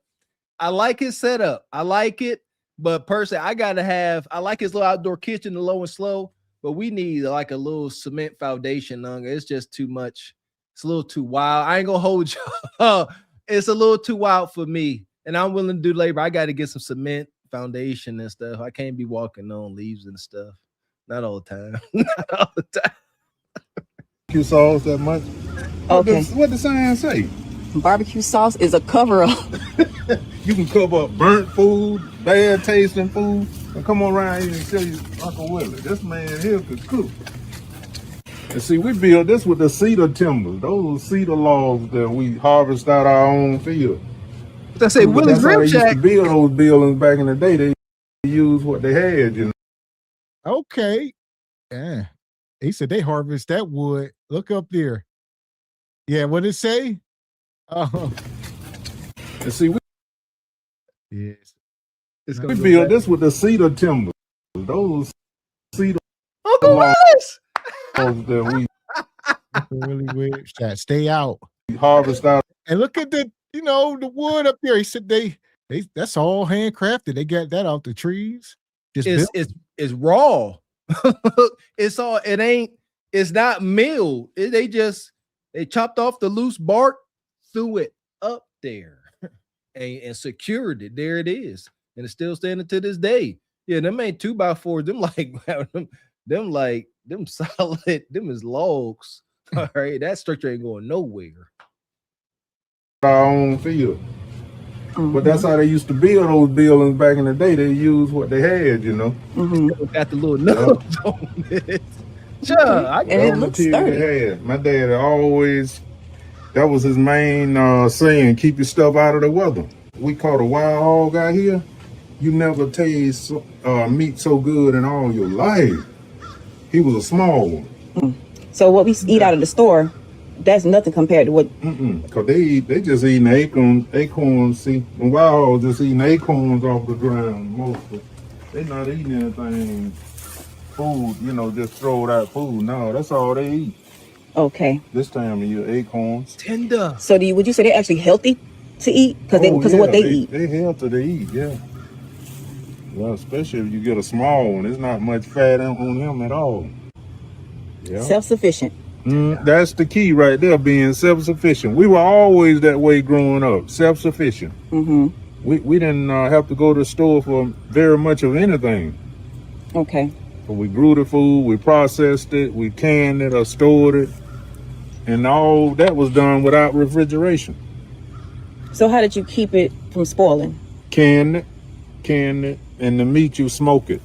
I like his setup. I like it. But personally, I like his little outdoor kitchen, the low and slow. But we need like a little cement foundation, Unc. It's just too much. It's a little too wild. I ain't going to hold you. It's a little too wild for me. And I'm willing to do labor. I got to get some cement foundation and stuff. I can't be walking on leaves and stuff. Not all the time. Not all the time. Barbecue sauce that much. Okay. What the sign say? Barbecue sauce is a cover-up. You can cover up burnt food, bad tasting food, and come around here and tell you Uncle Willie, this man here could cook. And see, we built this with the cedar timbers. Those are cedar logs that we harvest out our own field. I say But Willie's that's how Rib they used Shack. to build those buildings back in the day. They used what they had, you know. Okay. Yeah. He said they harvest that wood. Look up there. Yeah, what did it say? And see, yes. We built this with the cedar timbers. Those cedar Uncle logs Wes! that we really weird. Stay out. harvest out. And look at the the wood up there. He said they that's all handcrafted. They got that out the trees. It's raw. It's not milled. They chopped off the loose bark, threw it up there and secured it. There it is. And it's still standing to this day. Yeah, them ain't 2x4s. Them solid, them is logs. All right, that structure ain't going nowhere. Our own field. But that's how they used to build those buildings back in the day. They used what they had, you know. Got the little nubs on it. Sure, and it looks sturdy. My dad always, that was his main saying, keep your stuff out of the weather. We caught a wild hog out here. You never taste meat so good in all your life. He was a small one. So what we eat out of the store, that's nothing compared to what. Cause they just eating acorns. See, when wild hogs just eating acorns off the ground mostly. They not eating anything food, just throw out food. No, that's all they eat. Okay. This time of year, acorns. Tender. So would you say they're actually healthy to eat because of what they eat? They healthy to eat, yeah. Well, especially if you get a small one, there's not much fat on him at all. Yeah. Self-sufficient. That's the key right there, being self-sufficient. We were always that way growing up, self-sufficient. We didn't have to go to the store for very much of anything. Okay. But we grew the food, we processed it, we canned it or stored it, and all that was done without refrigeration. So how did you keep it from spoiling? Canned it, and the meat you smoke it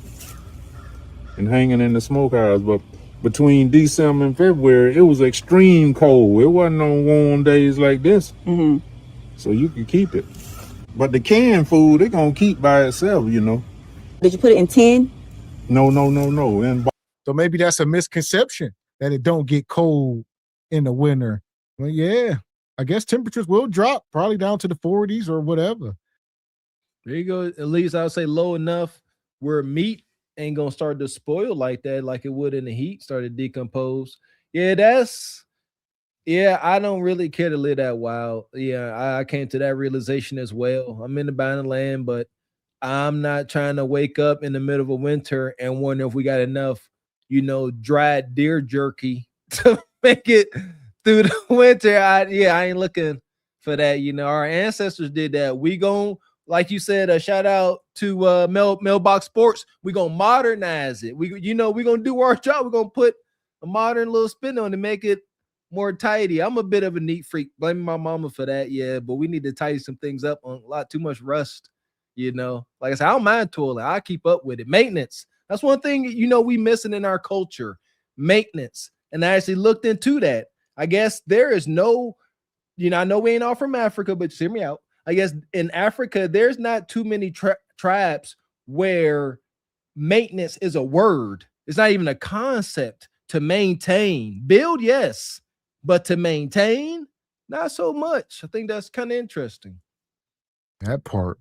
and hang it in the smokehouse. But between December and February, it was extreme cold. It wasn't on warm days like this. So you could keep it. But the canned food, it gonna keep by itself, Did you put it in tin? No. So maybe that's a misconception that it don't get cold in the winter. Well, yeah, I guess temperatures will drop probably down to the 40s or whatever. There you go. At least I would say low enough where meat ain't gonna start to spoil like that, like it would in the heat, start to decompose. Yeah, I don't really care to live that wild. Yeah, I came to that realization as well. I'm in the bound of land, but I'm not trying to wake up in the middle of a winter and wonder if we got enough, dried deer jerky to make it through the winter. I ain't looking for that. Our ancestors did that. We gon', like you said, a shout out to Mailbox Sports. We gonna modernize it. We gonna do our job. We're gonna put a modern little spin on it to make it more tidy. I'm a bit of a neat freak. Blaming my mama for that. Yeah, but we need to tidy some things up. On a lot too much rust. Like I said, I don't mind toiling. I keep up with it. Maintenance. That's one thing we missing in our culture. Maintenance. And I actually looked into that. I guess there is no, I know we ain't all from Africa, but hear me out. I guess in Africa, there's not too many tribes where maintenance is a word. It's not even a concept. To maintain. Build, yes. But to maintain, not so much. I think that's kind of interesting. That part.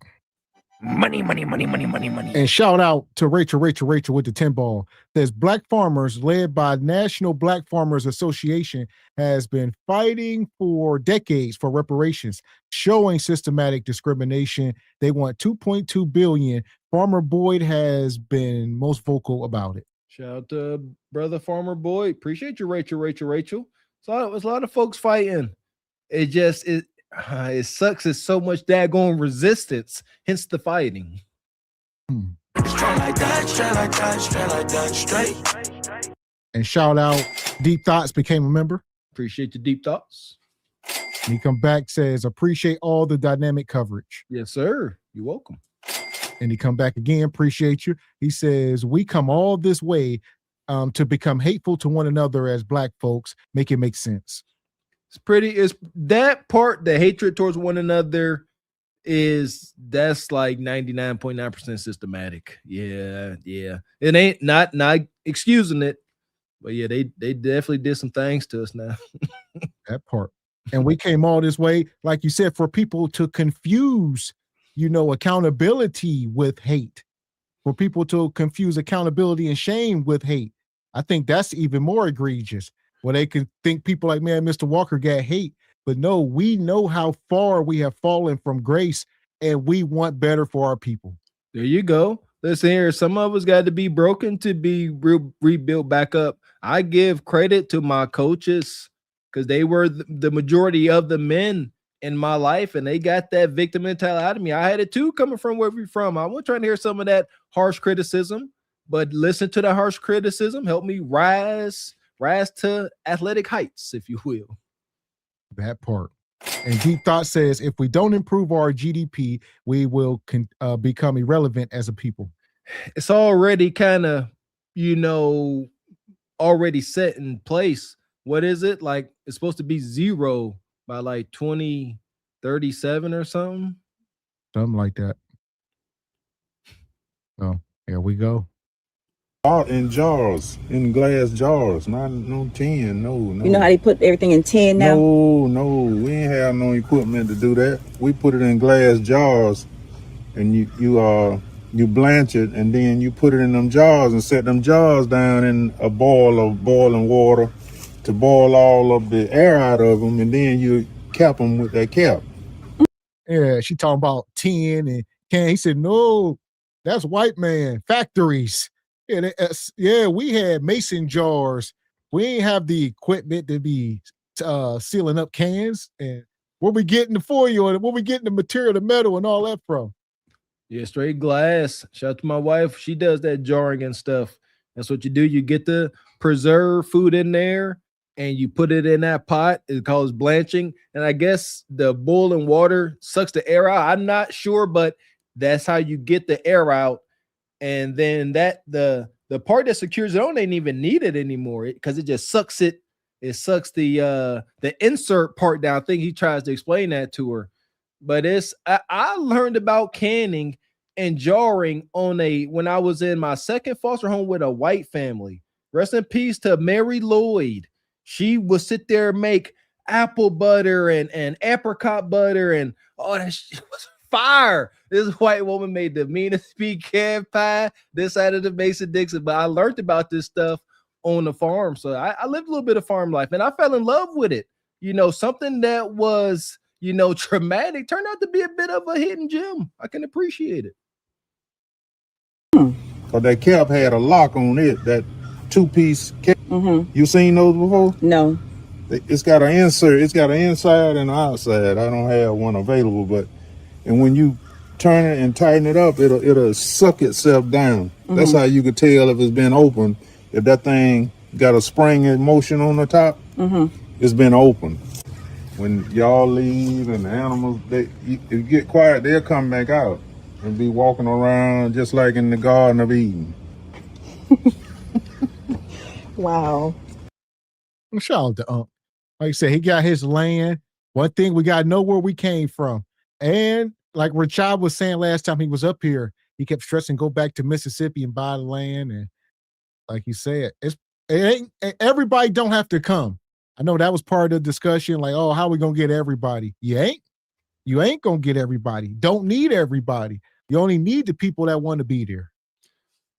Money. And shout out to Rachel with the 10 ball. Says Black farmers led by National Black Farmers Association has been fighting for decades for reparations, showing systematic discrimination. They want $2.2 billion. Farmer Boyd has been most vocal about it. Shout out to brother Farmer Boyd. Appreciate you, Rachel. So it was a lot of folks fighting. It sucks. It's so much daggone resistance, hence the fighting. Straight like that, straight. And shout out, Deep Thoughts became a member. Appreciate the Deep Thoughts. And he come back, says, appreciate all the dynamic coverage. Yes, sir. You're welcome. And he come back again, appreciate you. He says, we come all this way to become hateful to one another as Black folks. Make it make sense. It's that part, the hatred towards one another that's like 99.9% systematic. Yeah. It ain't not excusing it, but yeah, they definitely did some things to us now. That part. And we came all this way, like you said, for people to confuse, accountability with hate, for people to confuse accountability and shame with hate. I think that's even more egregious, where they can think people like, man, Mr. Walker got hate. But no, we know how far we have fallen from grace, and we want better for our people. There you go. Listen here, some of us got to be broken to be rebuilt back up. I give credit to my coaches because they were the majority of the men in my life, and they got that victim mentality out of me. I had it too, coming from where we're from. I wasn't trying to hear some of that harsh criticism, but listen to the harsh criticism, help me rise to athletic heights, if you will. That part. And Deep Thought says, if we don't improve our GDP, we will become irrelevant as a people. It's already kind of, already set in place. What is it? Like, it's supposed to be zero by like 2037 or something. Something like that. Oh, here we go. In jars, in glass jars, not no tin, no. You know how they put everything in tin now? No, we ain't have no equipment to do that. We put it in glass jars, and you blanch it, and then you put it in them jars and set them jars down in a boil of boiling water to boil all of the air out of them, and then you cap them with that cap. Yeah, she talking about tin and can. He said, no, that's white man factories. Yeah, we had mason jars. We ain't have the equipment to be sealing up cans. And where we getting the foil and where we getting the material, the metal and all that from? Yeah, straight glass. Shout out to my wife. She does that jarring and stuff. That's what you do. You get the preserved food in there and you put it in that pot. It calls blanching. And I guess the boiling water sucks the air out. I'm not sure, but that's how you get the air out. And then the part that secures it on ain't even needed anymore because it just sucks it. It sucks the insert part down. I think he tries to explain that to her. But I learned about canning and jarring when I was in my second foster home with a white family. Rest in peace to Mary Lloyd. She would sit there and make apple butter and apricot butter and that shit was fire. This white woman made the meanest pecan pie this side of the Mason-Dixon. But I learned about this stuff on the farm. So I lived a little bit of farm life and I fell in love with it. Something that was, traumatic turned out to be a bit of a hidden gem. I can appreciate it. Cause that cap had a lock on it, that 2-piece cap. Mm-hmm. You seen those before? No. It's got an insert. It's got an inside and an outside. I don't have one available, and when you turn it and tighten it up, it'll suck itself down. Mm-hmm. That's how you could tell if it's been open. If that thing got a spring in motion on the top, it's been open. When y'all leave and the animals, you get quiet, they'll come back out and be walking around just like in the Garden of Eden. Wow. Shout out to Unc. Like I said, he got his land. One thing, we got to know where we came from. And like Rashad was saying last time he was up here, he kept stressing, go back to Mississippi and buy the land. And like he said, everybody don't have to come. I know that was part of the discussion. Like, oh, how we going to get everybody? You ain't going to get everybody. Don't need everybody. You only need the people that want to be there.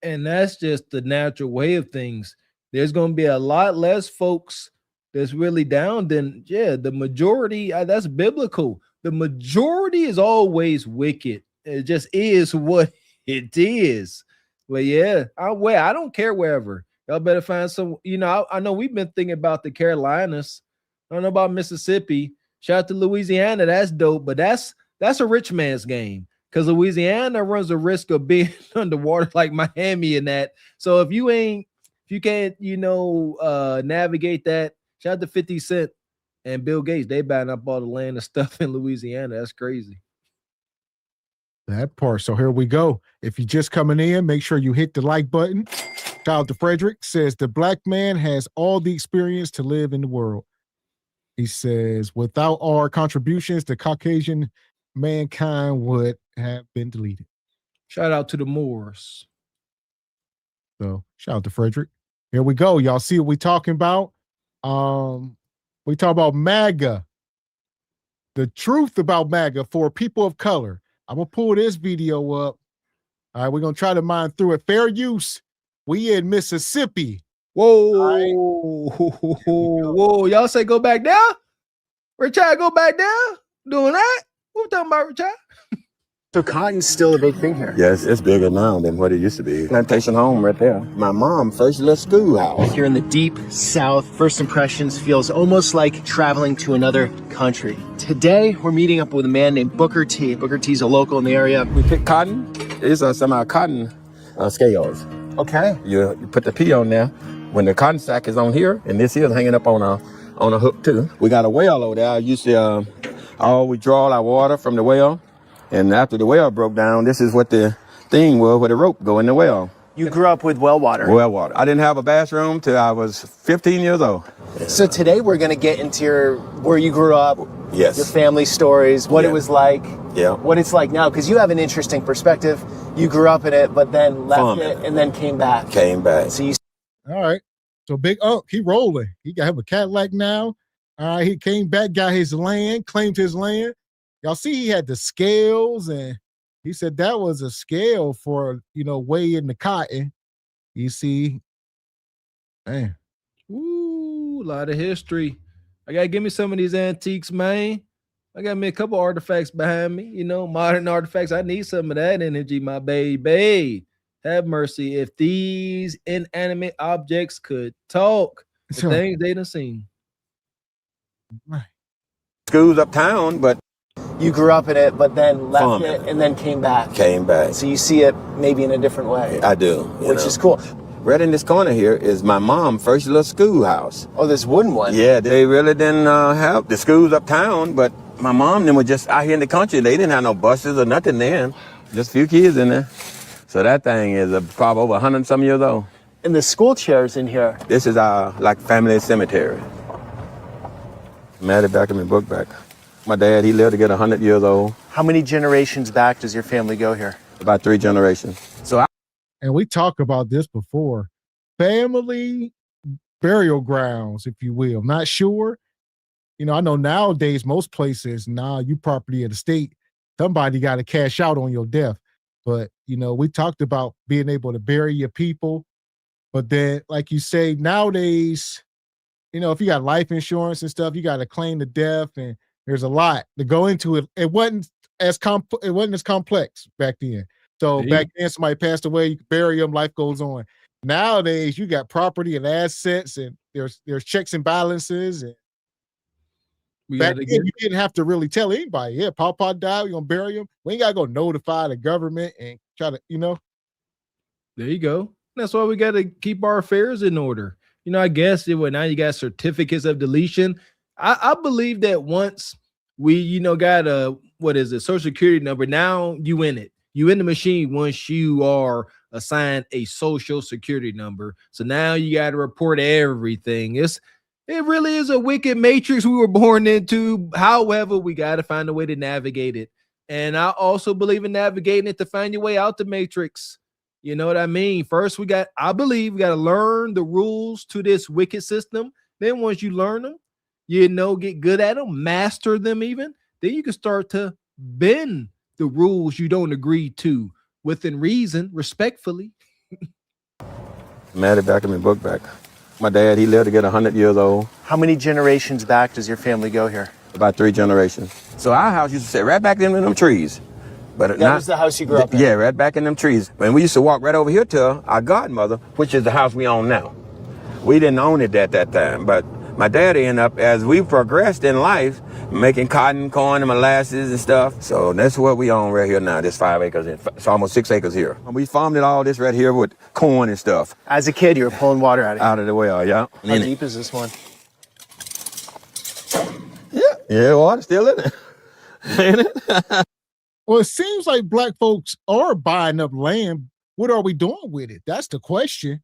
And that's just the natural way of things. There's going to be a lot less folks that's really down than, the majority. That's biblical. The majority is always wicked. It just is what it is. But I don't care wherever. Y'all better find some, I know we've been thinking about the Carolinas. I don't know about Mississippi. Shout out to Louisiana. That's dope. But that's a rich man's game because Louisiana runs the risk of being underwater like Miami and that. So if you can't, navigate that, shout out to 50 Cent and Bill Gates. They buying up all the land and stuff in Louisiana. That's crazy. That part. So here we go. If you're just coming in, make sure you hit the like button. Shout out to Frederick. Says the black man has all the experience to live in the world. He says, without our contributions, the Caucasian mankind would have been deleted. Shout out to the Moors. So shout out to Frederick. Here we go. Y'all see what we talking about? We talk about MAGA. The truth about MAGA for people of color. I'm gonna pull this video up. All right, we're gonna try to mine through it. Fair use. We in Mississippi. Whoa, whoa, y'all say go back down? Richard, go back down? Doing that? What we talking about, Richard? So cotton's still a big thing here. Yes, it's bigger now than what it used to be. Plantation home right there. My mom first little schoolhouse. Here in the deep South, first impressions feels almost like traveling to another country. Today, we're meeting up with a man named Booker T. Booker T's a local in the area. We pick cotton. It's some of our cotton scales. Okay. You put the pea on there. When the cotton sack is on here, and this here is hanging up on a hook too. We got a well over there. I used to we draw our water from the well. And after the well broke down, this is what the thing was where the rope go in the well. You grew up with well water. Well water. I didn't have a bathroom till I was 15 years old. So today we're going to get into where you grew up, yes, your family stories, what it was like, what it's like now, because you have an interesting perspective. You grew up in it, but then left it and then came back. So you. All right. So Big Unc, he rolling. He got him a Cadillac now. All right. He came back, got his land, claimed his land. Y'all see he had the scales, and he said that was a scale for, weighing the cotton. You see, man. Ooh, a lot of history. I gotta give me some of these antiques, man. I got me a couple artifacts behind me, modern artifacts. I need some of that energy, my baby. Have mercy. If these inanimate objects could talk, the things they done seen. Schools uptown, but you grew up in it, but then left it and then came back. So you see it maybe in a different way. I do. Which is cool. Right in this corner here is my mom's first little schoolhouse. Oh, this wooden one? Yeah, they really didn't have the schools uptown, but my mom and them were just out here in the country. They didn't have no buses or nothing then. Just a few kids in there. So that thing is probably over 100-some years old. And the school chairs in here. This is our family cemetery. Maddie back in my book back. My dad, he lived to get 100 years old. How many generations back does your family go here? About 3 generations. And we talked about this before. Family burial grounds, if you will. Not sure. I know nowadays most places, you property of the state, somebody got to cash out on your death. But, we talked about being able to bury your people. But then, like you say, nowadays, if you got life insurance and stuff, you got to claim the death, and there's a lot to go into it. It wasn't as complex back then. So back then, somebody passed away, you could bury them, life goes on. Nowadays, you got property and assets, and there's checks and balances. And back then, you didn't have to really tell anybody. Yeah, Papa died, we're gonna bury him. We ain't gotta go notify the government and try to, There you go. That's why we got to keep our affairs in order. I guess now you got certificates of deletion. I believe that once we, got a social security number, now you in it. You in the machine once you are assigned a social security number. So now you got to report everything. It really is a wicked matrix we were born into. However, we got to find a way to navigate it. And I also believe in navigating it to find your way out the matrix. You know what I mean? First, I believe we got to learn the rules to this wicked system. Then once you learn them, get good at them, master them even, then you can start to bend the rules you don't agree to within reason, respectfully. Maddie back in my book back. My dad, he lived to get 100 years old. How many generations back does your family go here? About 3 generations. So our house used to sit right back in them trees. But that was the house you grew up in? Yeah, right back in them trees. And we used to walk right over here to our godmother, which is the house we own now. We didn't own it at that time, but my daddy ended up, as we progressed in life, making cotton, corn, and molasses and stuff. So that's what we own right here now, this 5 acres. It's almost 6 acres here. We farmed it all this right here with corn and stuff. As a kid, you were pulling water out of it? Out of the well, yeah. How deep is this one? Yeah, water still in it. Ain't it? Well, it seems like black folks are buying up land. What are we doing with it? That's the question.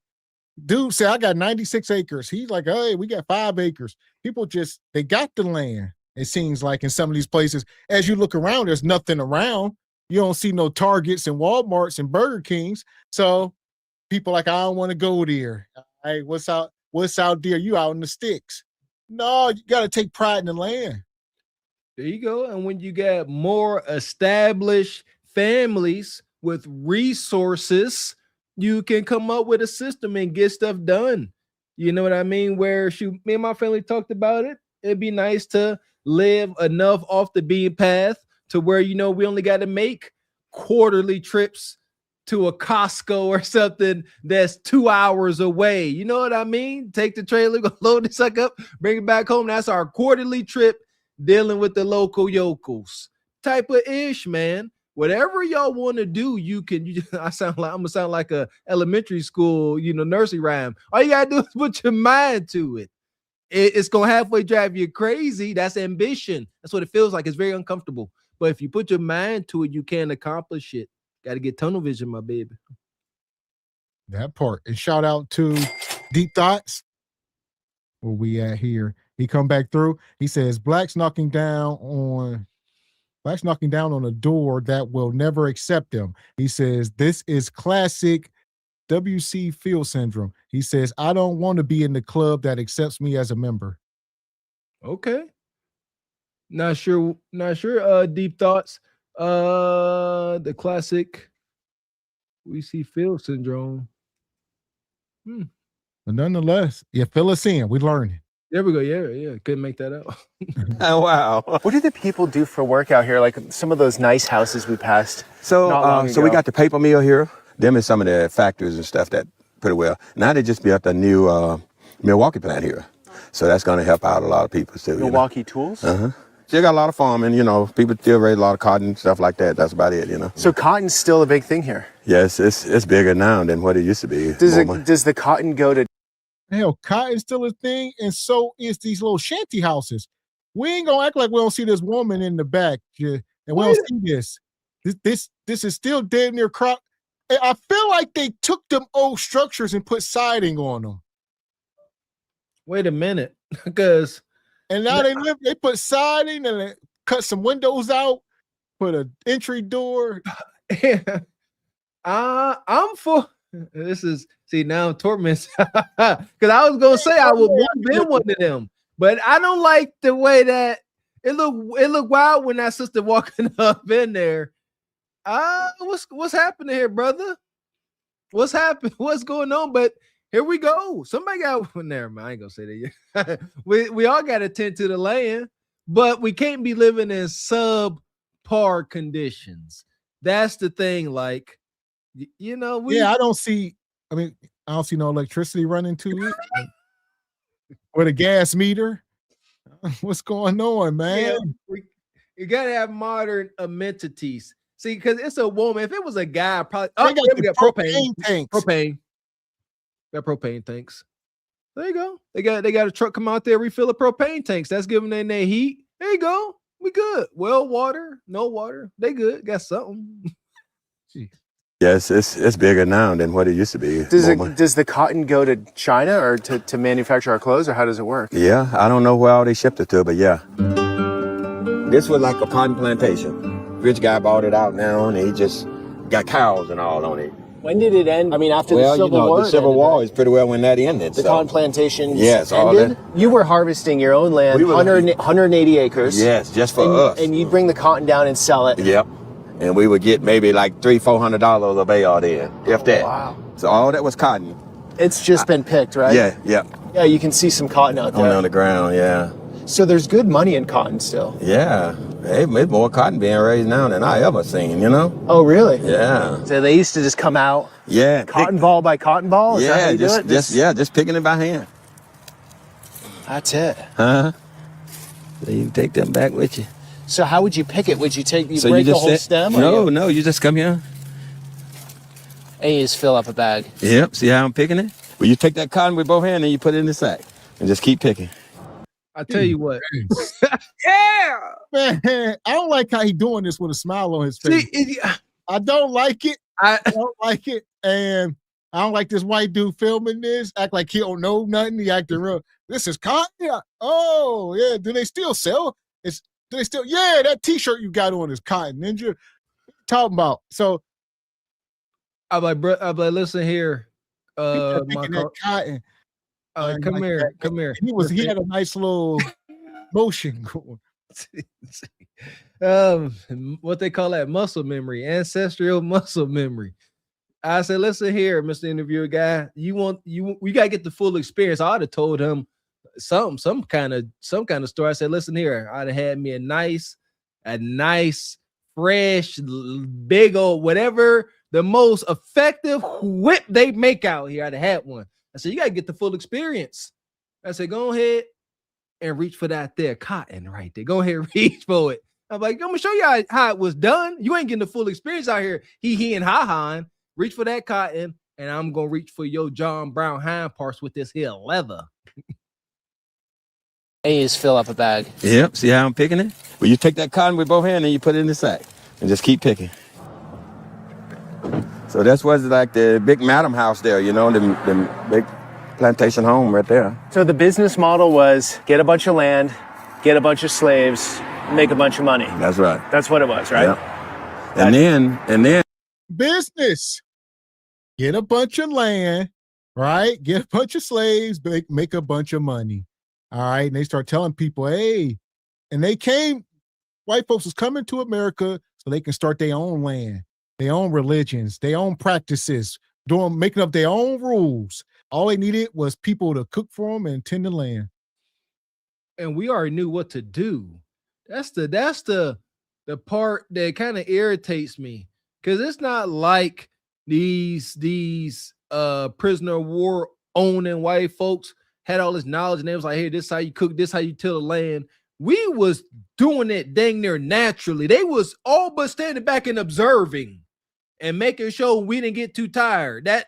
Dude said, I got 96 acres. He's like, hey, we got 5 acres. People just, they got the land. It seems like in some of these places, as you look around, there's nothing around. You don't see no Targets and Walmarts and Burger Kings. So people like, I don't want to go there. Hey, what's out there? You out in the sticks. No, you got to take pride in the land. There you go. And when you got more established families with resources, you can come up with a system and get stuff done. You know what I mean? Where me and my family talked about it. It'd be nice to live enough off the beaten path to where, you know, we only got to make quarterly trips to a Costco or something that's 2 hours away. You know what I mean? Take the trailer, go load the suck up, bring it back home. That's our quarterly trip dealing with the local yokels type of ish, man. Whatever y'all want to do, you can. I'm gonna sound like a elementary school, nursery rhyme. All you gotta do is put your mind to it. It's gonna halfway drive you crazy. That's ambition. That's what it feels like. It's very uncomfortable. But if you put your mind to it, you can accomplish it. Got to get tunnel vision, my baby. That part. And shout out to Deep Thoughts. Where we at here? He come back through. He says, blacks knocking down on a door that will never accept them. He says, this is classic WC Field syndrome. He says, I don't want to be in the club that accepts me as a member. Okay. Not sure. Deep Thoughts. The classic we see Field syndrome. But nonetheless, fill us in. We learning. There we go. Yeah. Couldn't make that out. Oh, wow. What do the people do for work out here? Like some of those nice houses we passed. So we got the paper mill here. Them is some of the factories and stuff that pretty well. Now they just built a new Milwaukee plant here. So that's going to help out a lot of people too. Milwaukee tools? Uh-huh. Still got a lot of farming, people still raise a lot of cotton and stuff like that. That's about it, So cotton's still a big thing here? Yes, it's bigger now than what it used to be. Does the cotton go to... Hell, cotton's still a thing, and so is these little shanty houses. We ain't gonna act like we don't see this woman in the back, and we don't see this. This is still damn near crop. I feel like they took them old structures and put siding on them. Wait a minute, because... And now they put siding and they cut some windows out, put an entry door. I'm for this is now torment because I was gonna say I would move in one of them, but I don't like the way that it looked wild when that sister walking up in there. What's happening here, brother? What's happening? What's going on? But here we go. Somebody got there, man. I ain't gonna say that yet. we all got to tend to the land, but we can't be living in subpar conditions. That's the thing. Like, I don't see no electricity running to it or the gas meter. What's going on, man? Yeah, you gotta have modern amenities. See, because it's a woman. If it was a guy, probably we got propane tanks. Got propane tanks. There you go. They got a truck come out there, refill the propane tanks. That's giving them their heat. There you go. We good. Well, water, no water. They good. Got something. Jeez. Yes, it's bigger now than what it used to be. Does the cotton go to China or to manufacture our clothes, or how does it work? Yeah, I don't know where all they shipped it to, but yeah. This was like a cotton plantation. Rich guy bought it out now, and he just got cows and all on it. When did it end? I mean, after the Civil War? The Civil War is pretty well when that ended. The cotton plantations ended? All that. You were harvesting your own land, 180 acres. Yes, just for us. And you'd bring the cotton down and sell it. Yep. And we would get maybe like $300-400 a bale then, if that. Wow. So all that was cotton. It's just been picked, right? Yeah. Yeah, you can see some cotton out there. On the ground, yeah. So there's good money in cotton still. Yeah. Hey, there's more cotton being raised now than I ever seen, Oh, really? Yeah. So they used to just come out. Yeah. Cotton ball by cotton ball? Is that how you do it? Just picking it by hand. That's it. So you can take them back with you. So how would you pick it? Would you break the whole stem? No, you just come here. And you just fill up a bag. Yep, see how I'm picking it? Well, you take that cotton with both hands and you put it in the sack and just keep picking. I tell you what. Yeah. Man, I don't like how he doing this with a smile on his face. I don't like it. I don't like it. And I don't like this white dude filming this. Act like he don't know nothing. He acting real. This is cotton. Oh yeah. Do they still sell? Do they still? Yeah, that T-shirt you got on is Cotton Ninja. Talking about. So I'm like, listen here. that cotton. Come here. He had a nice little motion going. What they call that muscle memory, ancestral muscle memory. I said, listen here, Mr. Interviewer guy, we gotta get the full experience. I'd have told him some kind of story. I said, listen here, I'd have had me a nice, fresh, big old whatever the most effective whip they make out here. I'd have had one. I said, you gotta get the full experience. I said, go ahead and reach for that there cotton right there. Go ahead and reach for it. I'm like, I'm gonna show you how it was done. You ain't getting the full experience out here. He and ha-ha. Reach for that cotton, and I'm gonna reach for your John Brown hind parts with this here leather. A is fill up a bag. Yep. See how I'm picking it? Well, you take that cotton with both hands and you put it in the sack and just keep picking. So that's what's like the big Madam house there, you know, the big plantation home right there. So the business model was get a bunch of land, get a bunch of slaves, make a bunch of money. That's right. That's what it was, right? Yep. And then business. Get a bunch of land, right? Get a bunch of slaves, make a bunch of money. All right. And they start telling people, hey, and white folks was coming to America so they can start their own land, their own religions, their own practices, making up their own rules. All they needed was people to cook for them and tend the land. And we already knew what to do. That's the part that kind of irritates me. Because it's not like these prisoner of war owning white folks had all this knowledge and they was like, hey, this is how you cook, this is how you till the land. We was doing it dang near naturally. They was all but standing back and observing and making sure we didn't get too tired. That,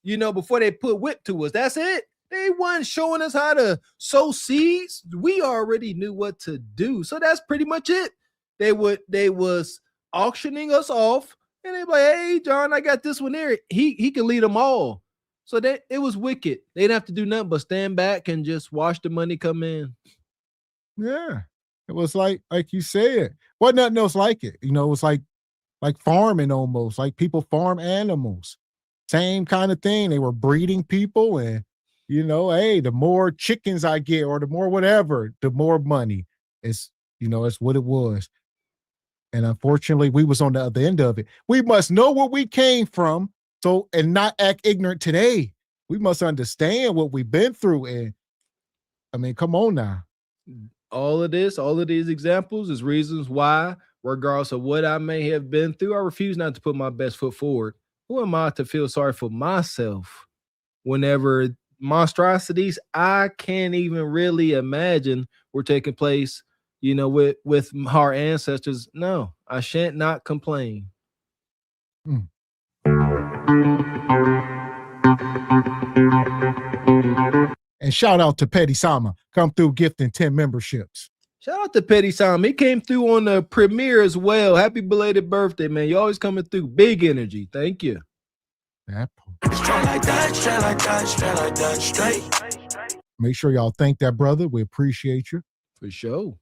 you know, before they put whip to us, that's it. They weren't showing us how to sow seeds. We already knew what to do. So that's pretty much it. They was auctioning us off. And they be like, hey, John, I got this one there. He can lead them all. So it was wicked. They didn't have to do nothing but stand back and just watch the money come in. Yeah. It was like you said. Wasn't nothing else like it. You know, it was like farming almost, like people farm animals. Same kind of thing. They were breeding people and, you know, hey, the more chickens I get or the more whatever, the more money. It's what it was. And unfortunately, we was on the other end of it. We must know where we came from, and not act ignorant today. We must understand what we've been through. And I mean, come on now. All of these examples is reasons why, regardless of what I may have been through, I refuse not to put my best foot forward. Who am I to feel sorry for myself whenever monstrosities I can't even really imagine were taking place, you know, with our ancestors? No, I shan't not complain. And shout out to Petty Sama. Come through gifting 10 memberships. Shout out to Petty Sama. He came through on the premiere as well. Happy belated birthday, man. You always coming through. Big energy. Thank you. Straight like that, straight like that, straight like that, straight. Make sure y'all thank that brother. We appreciate you. For sure.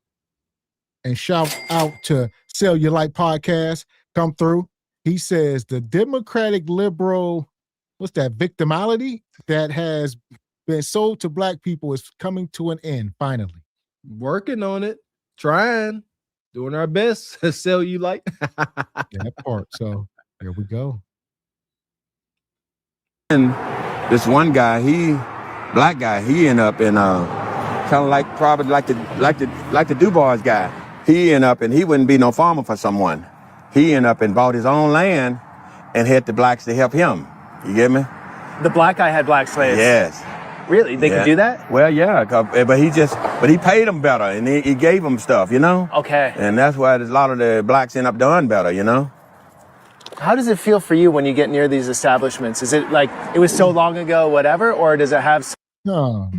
And shout out to Sell Your Light Podcast. Come through. He says the Democratic liberal, what's that, victimality that has been sold to black people is coming to an end, finally. Working on it. Trying. Doing our best. Sell you light. That part. So there we go. And this one guy, black guy, he ended up in kind of like probably like the DuBois guy. He ended up and he wouldn't be no farmer for someone. He ended up and bought his own land and had the blacks to help him. You get me? The black guy had black slaves. Yes. Really? They could do that? Well, yeah, but he paid them better and he gave them stuff, you know? Okay. And that's why a lot of the blacks end up doing better, you know? How does it feel for you when you get near these establishments? Is it like it was so long ago, whatever, or does it have? No.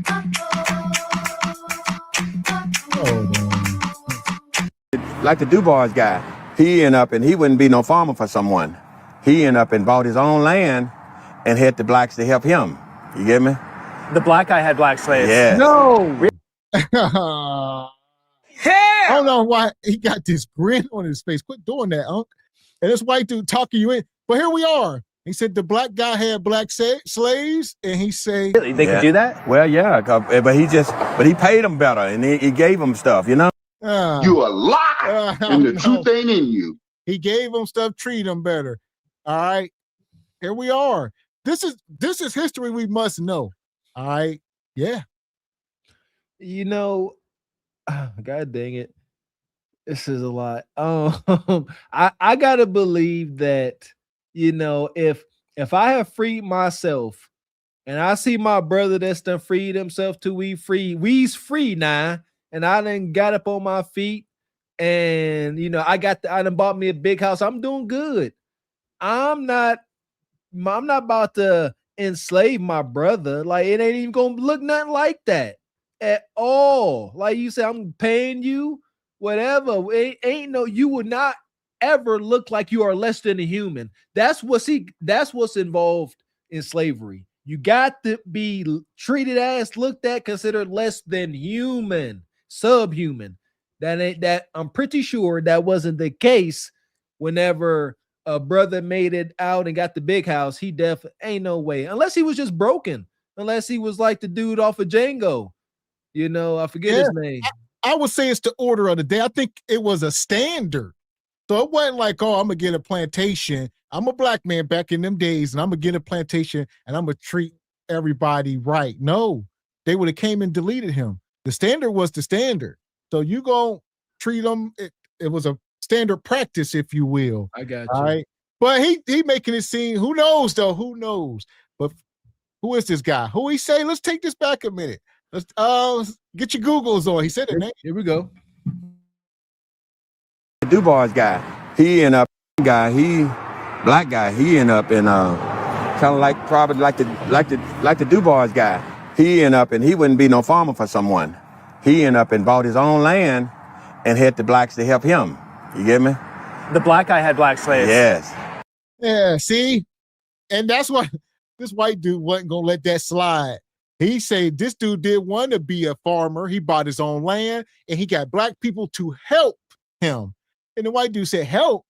Like the DuBois guy, he ended up and he wouldn't be no farmer for someone. He ended up and bought his own land and had the blacks to help him. You get me? The black guy had black slaves. Yes. No. I don't know why he got this grin on his face. Quit doing that, Unc. And this white dude talking you in. But here we are. He said the black guy had black slaves, and he said, Really? They could do that? Well, yeah, but he paid them better, and he gave them stuff, you know? You a lie, and the truth ain't in you. He gave them stuff, treat them better. All right. Here we are. This is history we must know. All right. Yeah. You know, God dang it. This is a lot. I gotta believe that, you know, if I have freed myself and I see my brother that's done freed himself to we's free now, and I done got up on my feet, and you know, I done bought me a big house. I'm doing good. I'm not about to enslave my brother. Like, it ain't even gonna look nothing like that at all. Like you said, I'm paying you whatever. Ain't no, you would not ever look like you are less than a human. That's what's involved in slavery. You got to be treated as, looked at, considered less than human, subhuman. That I'm pretty sure that wasn't the case whenever a brother made it out and got the big house. He ain't no way, unless he was just broken, unless he was like the dude off of Django. You know, I forget his name. I would say it's the order of the day. I think it was a standard. So it wasn't like, oh, I'm going to get a plantation. I'm a black man back in them days, and I'm going to get a plantation, and I'm going to treat everybody right. No, they would have came and deleted him. The standard was the standard. So you going to treat them. It was a standard practice, if you will. I got you. All right. But he making it seem, who knows, though? Who knows? But who is this guy? Who he say? Let's take this back a minute. Let's get your Googles on. He said it, man. Here we go. The DuBois guy, he ended up black guy, he ended up in kind of like probably like the DuBois guy. He ended up and he wouldn't be no farmer for someone. He ended up and bought his own land and had the blacks to help him. You get me? The black guy had black slaves. Yes. Yeah, see? And that's why this white dude wasn't gonna let that slide. He said this dude did want to be a farmer. He bought his own land and he got black people to help him. And the white dude said, help?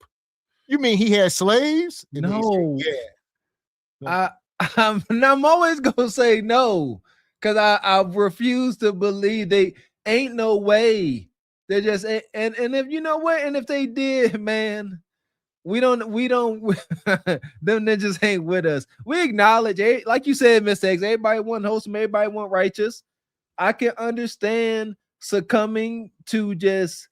You mean he had slaves? And no. Said, yeah. I'm always gonna say no, because I refuse to believe they ain't no way. They're just and if you know what, and if they did, man, we don't them just ain't with us. We acknowledge, like you said, Mr. X, everybody want wholesome, everybody want righteous. I can understand succumbing to just,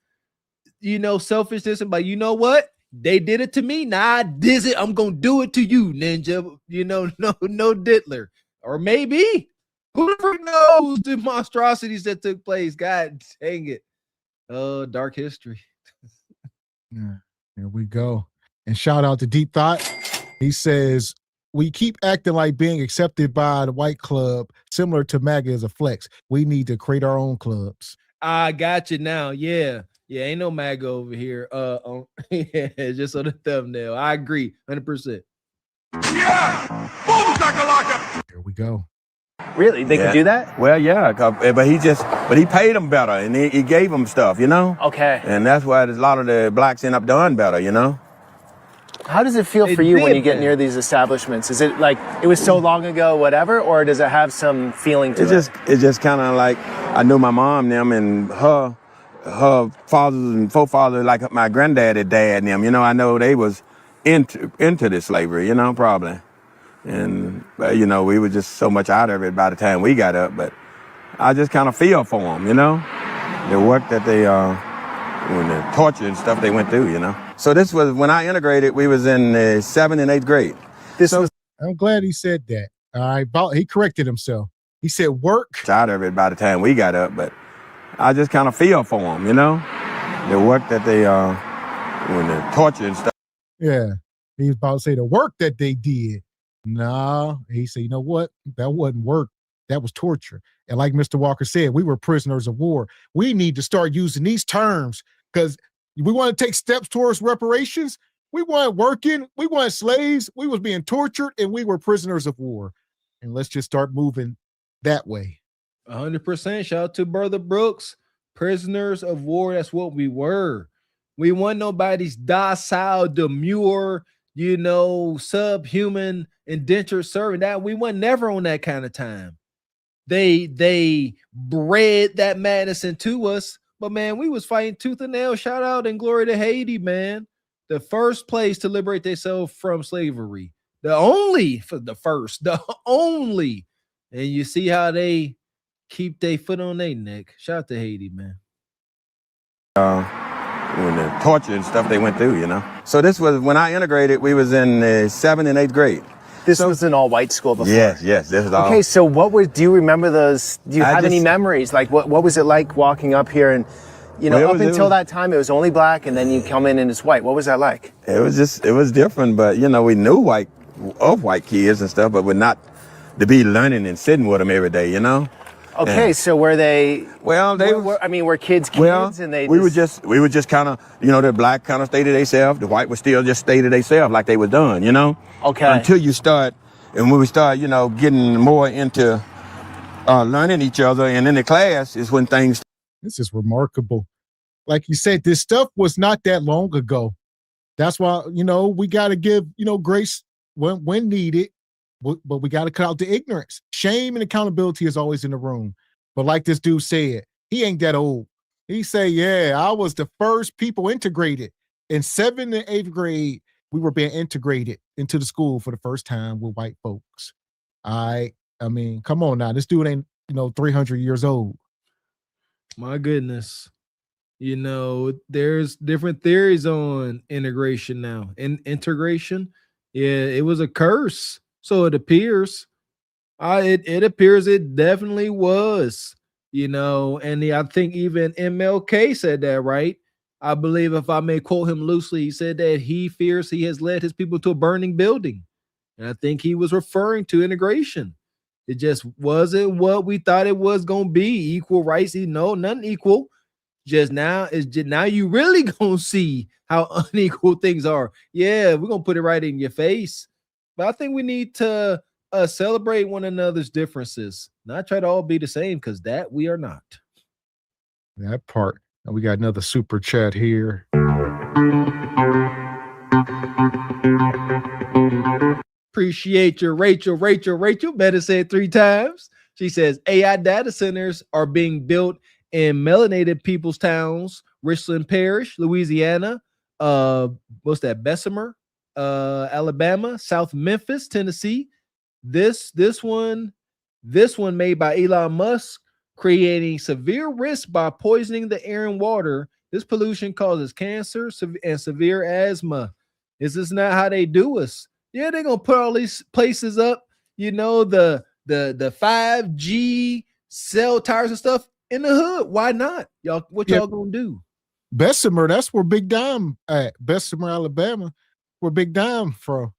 you know, selfishness, and but you know what? They did it to me. Nah, I'm gonna do it to you, ninja. You know, no diddler. Or maybe who knows the monstrosities that took place. God dang it. Oh, dark history. Yeah, here we go. And shout out to Deep Thought. He says, we keep acting like being accepted by the white club, similar to MAGA, is a flex. We need to create our own clubs. I got you now. Yeah. Yeah, ain't no MAGA over here. Yeah, just on the thumbnail. I agree, 100%. Yeah! Boom shakalaka! Here we go. Really? They could do that? Well, yeah, but he paid them better, and he gave them stuff, you know? Okay. And that's why a lot of the blacks end up doing better, you know? How does it feel for you when you get near these establishments? Is it like it was so long ago, whatever, or does it have some feeling to it? It's just kind of like I knew my mom, them, and her fathers and forefathers, like my granddaddy, dad, and them. You know, I know they was into this slavery, you know, probably. And, you know, we were just so much out of it by the time we got up. But I just kind of feel for them, you know, the work that they, when the torture and stuff they went through, you know. So this was, when I integrated, we was in 7th and 8th grade. I'm glad he said that. All right, he corrected himself. He said work. Out of it by the time we got up, but I just kind of feel for them, you know, the work that they, when the torture and stuff. Yeah, he was about to say the work that they did. No, he said, you know what? That wasn't work. That was torture. And like Mr. Walker said, we were prisoners of war. We need to start using these terms because we want to take steps towards reparations. We weren't working. We weren't slaves. We was being tortured, and we were prisoners of war. And let's just start moving that way. 100%. Shout out to Brother Brooks. Prisoners of war. That's what we were. We weren't nobody's docile, demure, subhuman, indentured servant. That we weren't never on that kind of time. They bred that madness into us. But man, we was fighting tooth and nail. Shout out and glory to Haiti, man. The first place to liberate themselves from slavery. The only. And you see how they keep their foot on their neck. Shout out to Haiti, man. When the torture and stuff they went through, So this was when I integrated. We was in 7th and 8th grade. This was an all-white school before. Yes. This is all. Okay, so do you remember those? Do you have any memories? Like what was it like walking up here and, up until that time it was only black and then you come in and it's white. What was that like? It was different, but we knew white kids and stuff, but we're not to be learning and sitting with them every day, Okay, so were they? Well, were kids, and they. We were just kind of, the black kind of stay to themselves. The white was still just stay to themselves like they were done, Okay. Until you start, and when we start, getting more into learning each other, and in the class is when things. This is remarkable. Like you said, this stuff was not that long ago. That's why we got to give grace when needed. But we got to cut out the ignorance. Shame and accountability is always in the room. But like this dude said, he ain't that old. He say, I was the first people integrated. In 7th and 8th grade, we were being integrated into the school for the first time with white folks. I mean, come on now. This dude ain't, 300 years old. My goodness. There's different theories on integration now. Integration, it was a curse. So it appears, it appears it definitely was, and I think even MLK said that, right? I believe if I may quote him loosely, he said that he fears he has led his people to a burning building. And I think he was referring to integration. It just wasn't what we thought it was going to be. Equal rights, nothing equal. Now you really going to see how unequal things are. Yeah, we're going to put it right in your face. But I think we need to celebrate one another's differences, not try to all be the same, because that we are not. That part. And we got another super chat here. Appreciate you, Rachel. Better say it 3 times. She says AI data centers are being built in melanated people's towns, Richland Parish, Louisiana. What's that? Bessemer. Alabama, South Memphis, Tennessee. This one made by Elon Musk, creating severe risk by poisoning the air and water. This pollution causes cancer and severe asthma. Is this not how they do us? Yeah, they're gonna put all these places up, the 5G cell towers and stuff in the hood. Why not? Y'all, what y'all gonna do? Bessemer, that's where Big Dime at. Bessemer, Alabama. Where Big Dime from.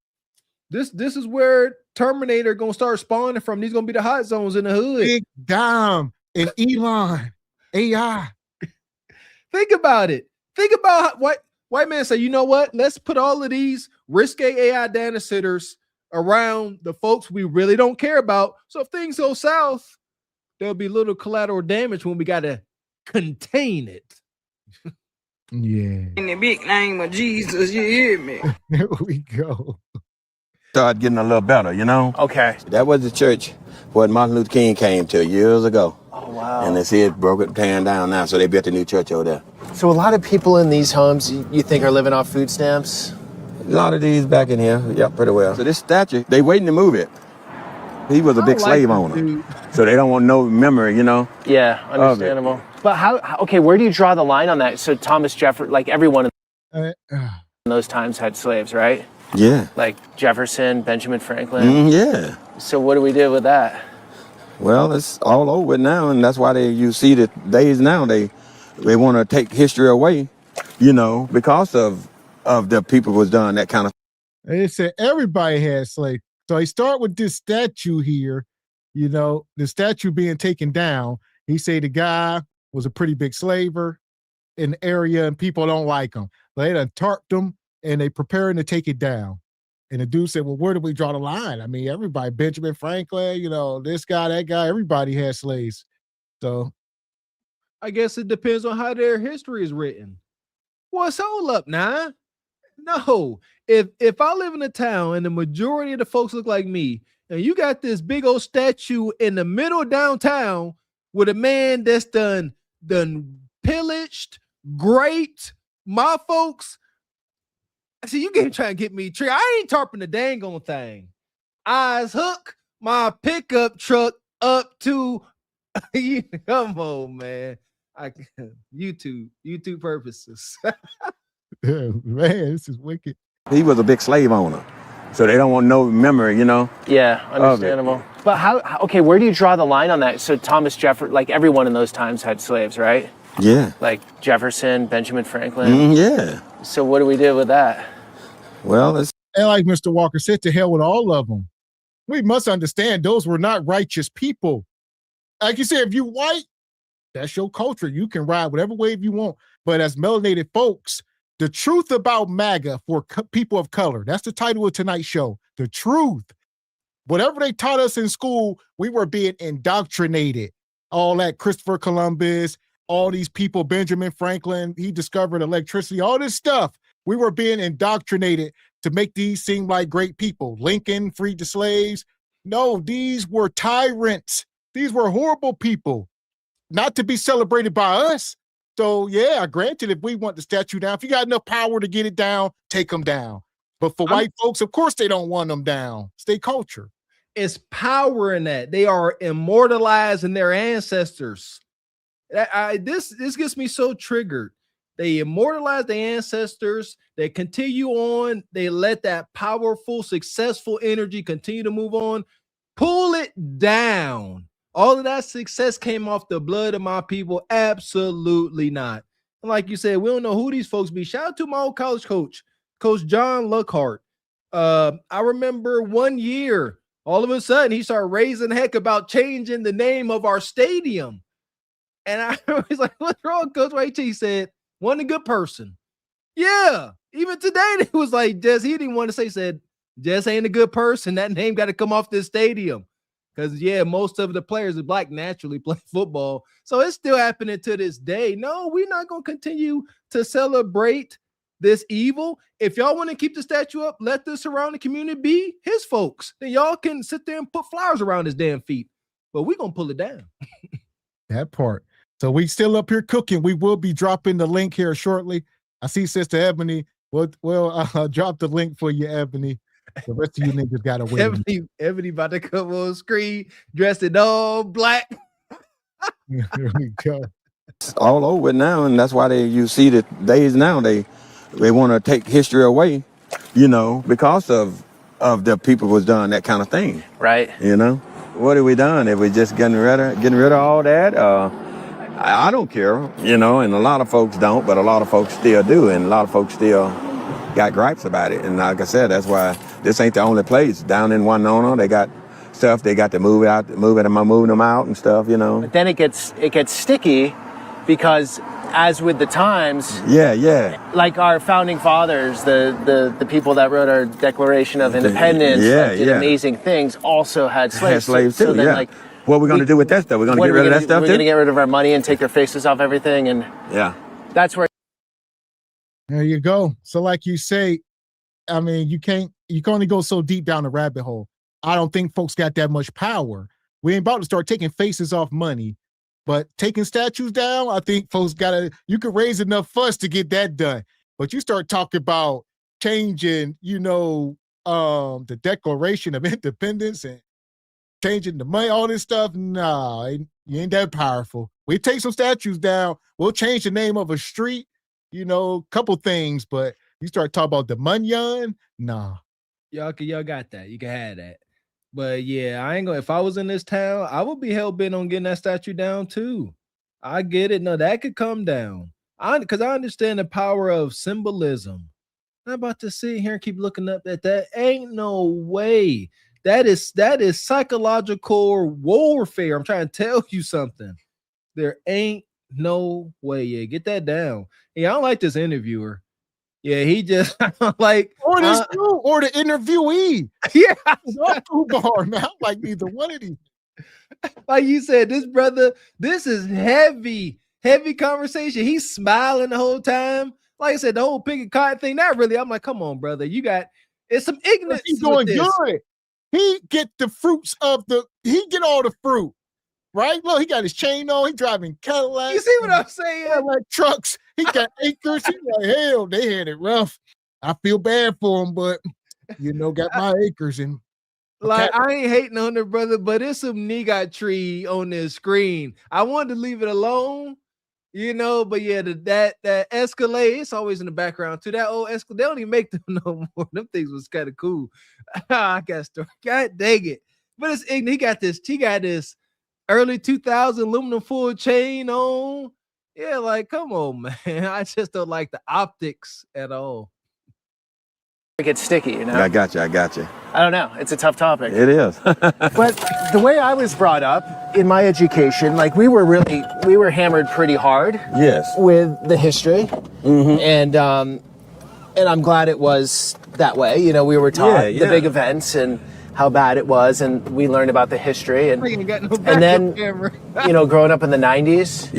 This is where Terminator gonna start spawning from. These gonna be the hot zones in the hood. Big Dime and Elon AI. Think about it. Think about how white man say, you know what? Let's put all of these risque AI data centers around the folks we really don't care about. So if things go south, there'll be little collateral damage when we gotta contain it. Yeah. In the big name of Jesus, you hear me? There we go. Started getting a little better, Okay. That was the church where Martin Luther King came to years ago. Oh, wow. And they see it broke it, tearing down now, so they built a new church over there. So a lot of people in these homes, you think, are living off food stamps? A lot of these back in here, yep, pretty well. So this statue, they waiting to move it. He was a big slave owner, so they don't want no memory, Yeah, understandable. But where do you draw the line on that? So Thomas Jefferson, like everyone in those times had slaves, right? Yeah. Like Jefferson, Benjamin Franklin. Yeah. So what do we do with that? Well, it's all over now, and that's why you see the days now, they want to take history away, because of the people who was done that kind of. They said everybody had slaves. So they start with this statue here, the statue being taken down. He say the guy was a pretty big slaver in the area and people don't like him. They done tarped him and they preparing to take it down. And the dude said, well, where do we draw the line? I mean, everybody, Benjamin Franklin, this guy, that guy, everybody had slaves. So I guess it depends on how their history is written. What's hold up now? No. If I live in a town and the majority of the folks look like me, and you got this big old statue in the middle of downtown with a man that's done pillaged, raped my folks. See, you can't try and get me triggered. I ain't tarping the dang on thing. Eyes hook my pickup truck up to come on, man. YouTube purposes. Yeah, man, this is wicked. He was a big slave owner, so they don't want no memory, Yeah, understandable. But okay, where do you draw the line on that? So Thomas Jefferson, like everyone in those times had slaves, right? Yeah. Like Jefferson, Benjamin Franklin. Yeah. So what do we do with that? Well, it's And like Mr. Walker said, to hell with all of them. We must understand those were not righteous people. Like you said, if you white, that's your culture. You can ride whatever wave you want. But as melanated folks, the truth about MAGA for people of color, that's the title of tonight's show. The truth. Whatever they taught us in school, we were being indoctrinated. All that Christopher Columbus, all these people, Benjamin Franklin, he discovered electricity, all this stuff. We were being indoctrinated to make these seem like great people. Lincoln freed the slaves. No, these were tyrants. These were horrible people, not to be celebrated by us. So yeah, granted, if we want the statue down, if you got enough power to get it down, take them down. But for white folks, of course, they don't want them down. It's their culture. It's power in that. They are immortalized in their ancestors. This gets me so triggered. They immortalize their ancestors. They continue on. They let that powerful, successful energy continue to move on. Pull it down. All of that success came off the blood of my people. Absolutely not. And like you said, we don't know who these folks be. Shout out to my old college coach, Coach John Luckhart. I remember one year, all of a sudden, he started raising heck about changing the name of our stadium. And I was like, what's wrong, Coach? Wait till he said, wasn't a good person. Yeah. Even today, it was like, Jess, he didn't want to say, said, Jess ain't a good person. That name got to come off this stadium. Because, yeah, most of the players are black naturally play football. So it's still happening to this day. No, we're not going to continue to celebrate this evil. If y'all want to keep the statue up, let the surrounding community be his folks. Then y'all can sit there and put flowers around his damn feet. But we're going to pull it down. That part. So we still up here cooking. We will be dropping the link here shortly. I see Sister Ebony. I'll drop the link for you, Ebony. The rest of you niggas got to wait. Ebony about to come on screen dressed in all black. Here we go. It's all over now, and that's why you see the days now, they want to take history away, because of the people was doing that kind of thing. Right. What have we done? Have we just getting rid of all that? I don't care, and a lot of folks don't, but a lot of folks still do, and a lot of folks still got gripes about it. And like I said, that's why this ain't the only place. Down in Winona, they got stuff they got to moving them out and stuff, But then it gets sticky because as with the times, like our founding fathers, the people that wrote our Declaration of Independence, did amazing things, also had slaves. So then, what are we going to do with that stuff? We're going to get rid of that stuff too? We're going to get rid of our money and take their faces off everything, and that's where. There you go. So like you say, I mean, you can only go so deep down the rabbit hole. I don't think folks got that much power. We ain't about to start taking faces off money, but taking statues down, I think folks you could raise enough fuss to get that done. But you start talking about changing, the Declaration of Independence and changing the money, all this stuff. Nah, you ain't that powerful. We take some statues down. We'll change the name of a street, couple things, but you start talking about the Munyon, nah. Y'all got that. You can have that. But yeah, I ain't gonna. If I was in this town, I would be hell bent on getting that statue down too. I get it. No, that could come down. Because I understand the power of symbolism. I'm about to sit here and keep looking up at that. Ain't no way. That is psychological warfare. I'm trying to tell you something. There ain't no way. Yeah, get that down. Yeah, I don't like this interviewer. Yeah, he just like or this dude or the interviewee. Yeah, bar, man. I'm like neither one of these. Like you said, this brother, this is heavy conversation. He's smiling the whole time. Like I said, the whole pig and cotton thing. Not really. I'm like, come on, brother. It's some ignorance. He's doing good. He get the fruits of he get all the fruit. Right? Look, he got his chain on. He driving Cadillac. You see what I'm saying? Cadillac trucks. He got acres. He's like, hell, they had it rough. I feel bad for him, but got my acres and like I ain't hating on the brother, but it's some nigga tree on this screen. I wanted to leave it alone, but yeah, that Escalade, it's always in the background too. That old Escalade, they don't even make them no more. Them things was kind of cool. I got story. God dang it. But it's ignorant. He got this early 2000 aluminum full chain on. Yeah, like, come on, man. I just don't like the optics at all. It gets sticky, I got you. I don't know. It's a tough topic. It is. But the way I was brought up in my education, like we were hammered pretty hard. Yes. With the history. Mm-hmm. And I'm glad it was that way. We were taught the big events and how bad it was, and we learned about the history, and then growing up in the 90s,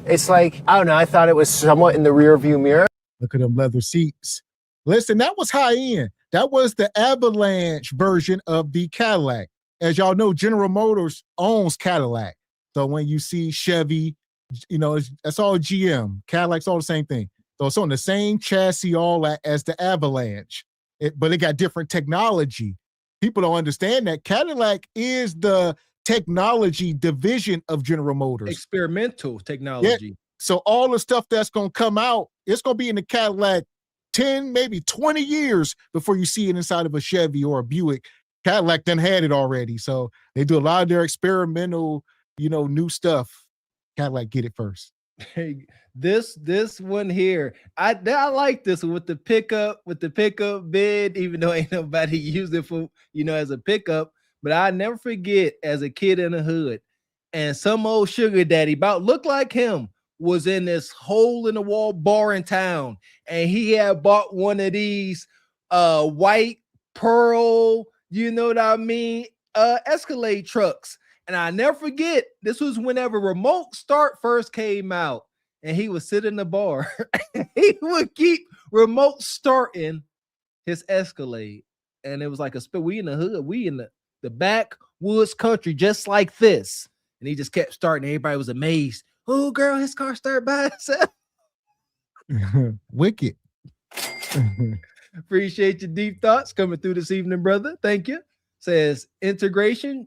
it's like, I don't know, I thought it was somewhat in the rear view mirror. Look at them leather seats. Listen, that was high end. That was the Avalanche version of the Cadillac. As y'all know, General Motors owns Cadillac. So when you see Chevy, that's all GM. Cadillac's all the same thing. So it's on the same chassis as the Avalanche, but it got different technology. People don't understand that Cadillac is the technology division of General Motors. Experimental technology. Yeah. So all the stuff that's going to come out, it's going to be in the Cadillac 10, maybe 20 years before you see it inside of a Chevy or a Buick. Cadillac done had it already. So they do a lot of their experimental, new stuff. Cadillac get it first. Hey, this one here, I like this one with the pickup bed, even though ain't nobody used it for as a pickup. But I never forget, as a kid in the hood, and some old sugar daddy about looked like him was in this hole in the wall bar in town, and he had bought one of these white pearl, Escalade trucks. And I never forget, this was whenever remote start first came out, and he would sit in the bar. He would keep remote starting his Escalade. And it was like we in the hood, we in the backwoods country, just like this. And he just kept starting. Everybody was amazed. Oh, girl, his car started by itself. Wicked. Appreciate your deep thoughts coming through this evening, brother. Thank you. Says integration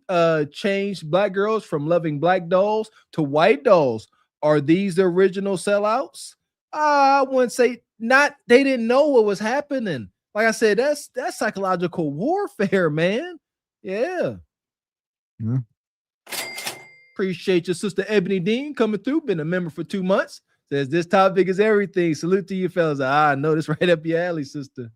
changed black girls from loving black dolls to white dolls. Are these the original sellouts? I wouldn't say not. They didn't know what was happening. Like I said, that's psychological warfare, man. Yeah. Appreciate your sister Ebony Dean coming through. Been a member for 2 months. Says this topic is everything. Salute to you fellas. I know this right up your alley, sister.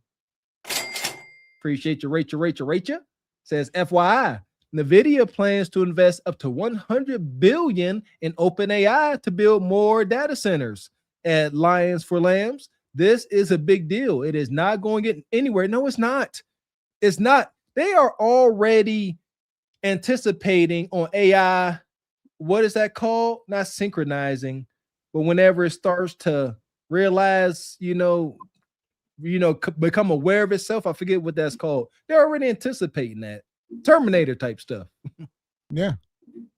Appreciate you, Rachel. Says FYI, NVIDIA plans to invest up to $100 billion in OpenAI to build more data centers at Lions for Lambs. This is a big deal. It is not going to get anywhere. No, it's not. It's not. They are already anticipating on AI. What is that called? Not synchronizing, but whenever it starts to realize, become aware of itself. I forget what that's called. They're already anticipating that. Terminator type stuff. Yeah.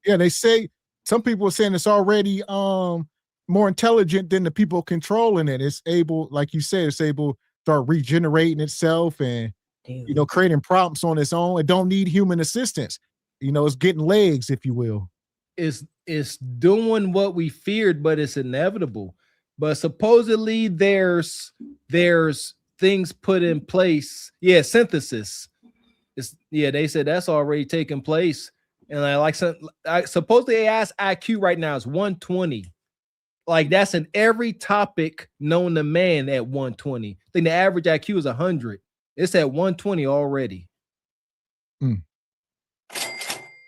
They say some people are saying it's already more intelligent than the people controlling it. It's able, like you said, it's able to start regenerating itself and creating prompts on its own. It don't need human assistance. It's getting legs, if you will. It's doing what we feared, but it's inevitable. But supposedly there's things put in place. Yeah, synthesis. They said that's already taking place. And supposedly AI's IQ right now is 120. Like that's in every topic known to man at 120. I think the average IQ is 100. It's at 120 already.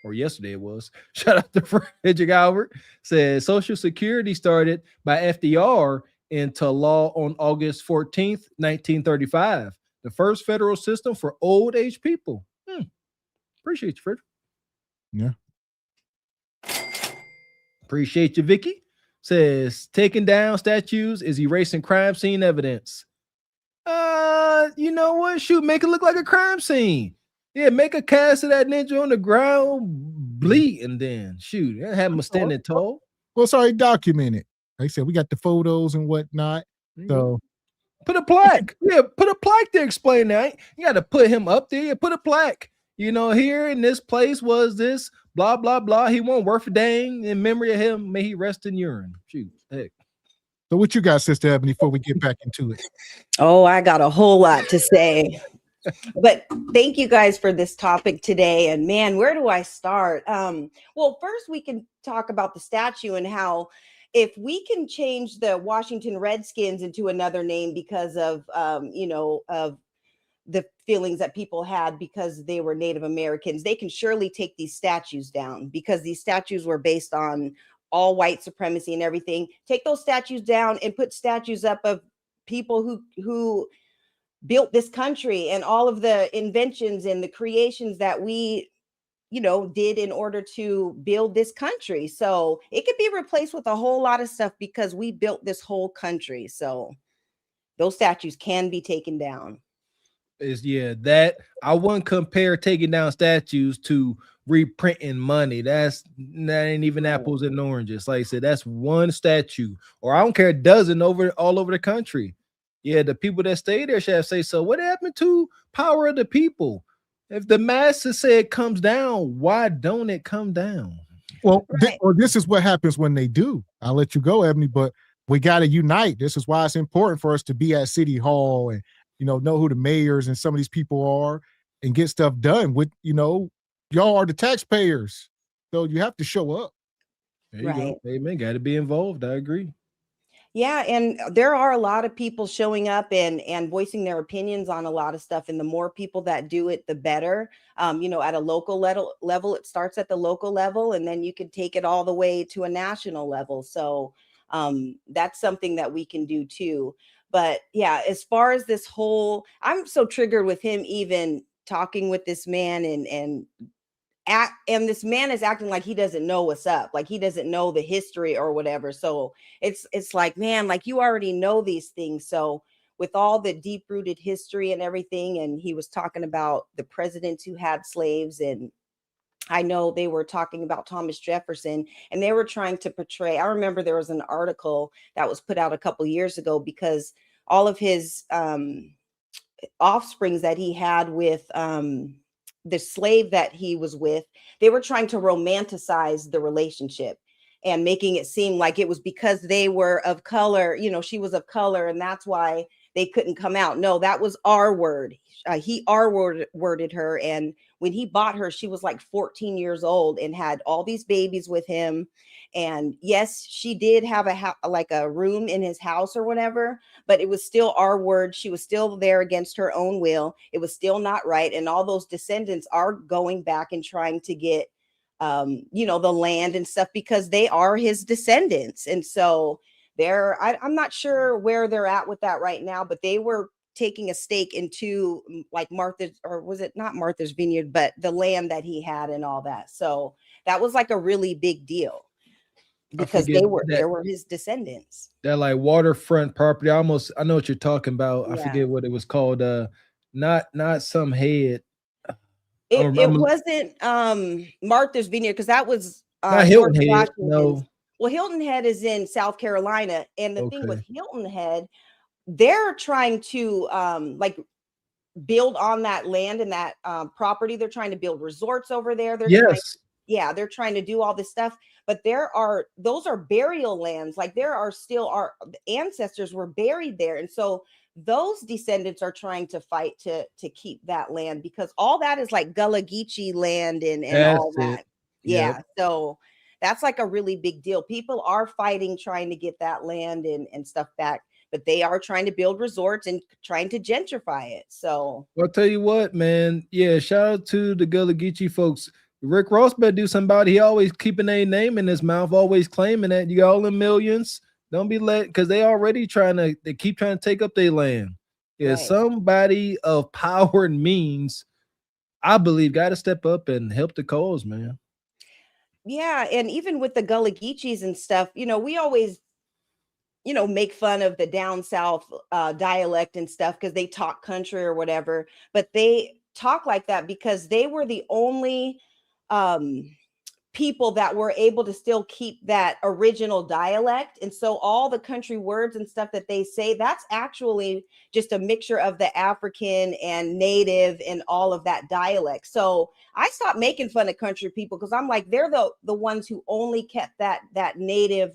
Or yesterday it was. Shout out to Frederick Albert. Says Social Security started by FDR into law on August 14th, 1935. The first federal system for old age people. Appreciate you, Fred. Yeah. Appreciate you, Vicky. Says taking down statues is erasing crime scene evidence. You know what? Shoot, make it look like a crime scene. Yeah, make a cast of that ninja on the ground, bleed, and then shoot, have him standing tall. Well, it's already documented. Like I said, we got the photos and whatnot. So put a plaque. Yeah, put a plaque to explain that. You got to put him up there. Yeah, put a plaque. You know, here in this place was this, blah, blah, blah. He won't worth a dang. In memory of him, may he rest in urine. Shoot, heck. So what you got, Sister Ebony, before we get back into it? Oh, I got a whole lot to say. But thank you guys for this topic today. And man, where do I start? Well, first we can talk about the statue and how if we can change the Washington Redskins into another name because of, of the feelings that people had because they were Native Americans, they can surely take these statues down because these statues were based on all white supremacy and everything. Take those statues down and put statues up of people who built this country and all of the inventions and the creations that we, did in order to build this country. So it could be replaced with a whole lot of stuff because we built this whole country. So those statues can be taken down. That I wouldn't compare taking down statues to reprinting money. That ain't even apples and oranges. Like I said, that's one statue, or I don't care, a dozen all over the country. Yeah, the people that stay there should have say so. What happened to power of the people? If the masses say it comes down, why don't it come down? Well, this is what happens when they do. I'll let you go, Ebony, but we got to unite. This is why it's important for us to be at City Hall and, know who the mayors and some of these people are and get stuff done with, y'all are the taxpayers. So you have to show up. There you go. Amen. Got to be involved. I agree. Yeah, and there are a lot of people showing up and voicing their opinions on a lot of stuff. And the more people that do it, the better. At a local level, it starts at the local level, and then you can take it all the way to a national level. So that's something that we can do too. But yeah, as far as this whole, I'm so triggered with him even talking with this man and this man is acting like he doesn't know what's up, like he doesn't know the history or whatever. So it's like, man, like you already know these things. So with all the deep-rooted history and everything, and he was talking about the presidents who had slaves, and I know they were talking about Thomas Jefferson, and they were trying to portray, I remember there was an article that was put out a couple years ago because all of his offsprings that he had with the slave that he was with, they were trying to romanticize the relationship and making it seem like it was because they were of color, she was of color, and that's why they couldn't come out. No, that was R word. He R-worded her. And when he bought her, she was like 14 years old and had all these babies with him. And yes, she did have a room in his house or whatever, but it was still R word. She was still there against her own will. It was still not right. And all those descendants are going back and trying to get, the land and stuff because they are his descendants. And so I'm not sure where they're at with that right now, but they were taking a stake into like Martha's, or was it not Martha's Vineyard, but the land that he had and all that. So that was like a really big deal because they were his descendants. That like waterfront property. I know what you're talking about. Yeah. I forget what it was called. Not some head. It wasn't Martha's Vineyard because that was not Hilton Head. No. Well, Hilton Head is in South Carolina, and the thing with Hilton Head, they're trying to build on that land and that property. They're trying to build resorts over there. They're trying to do all this stuff, but those are burial lands. Like there are still our ancestors were buried there, and so those descendants are trying to fight to keep that land because all that is like Gullah Geechee land and all that. Yeah, so that's like a really big deal. People are fighting, trying to get that land and stuff back, but they are trying to build resorts and trying to gentrify it. So I'll tell you what, man. Yeah, shout out to the Gullah Geechee folks. Rick Ross better do something about it. He always keeping a name in his mouth, always claiming that you got all the millions. Don't be let, because they already they keep trying to take up their land. Yeah, Right. somebody of power and means, I believe, got to step up and help the cause, man. Yeah, and even with the Gullah Geechees and stuff, we always, make fun of the down south dialect and stuff because they talk country or whatever, but they talk like that because they were the only people that were able to still keep that original dialect. And so all the country words and stuff that they say, that's actually just a mixture of the African and native and all of that dialect. So I stopped making fun of country people because I'm like, they're the ones who only kept that native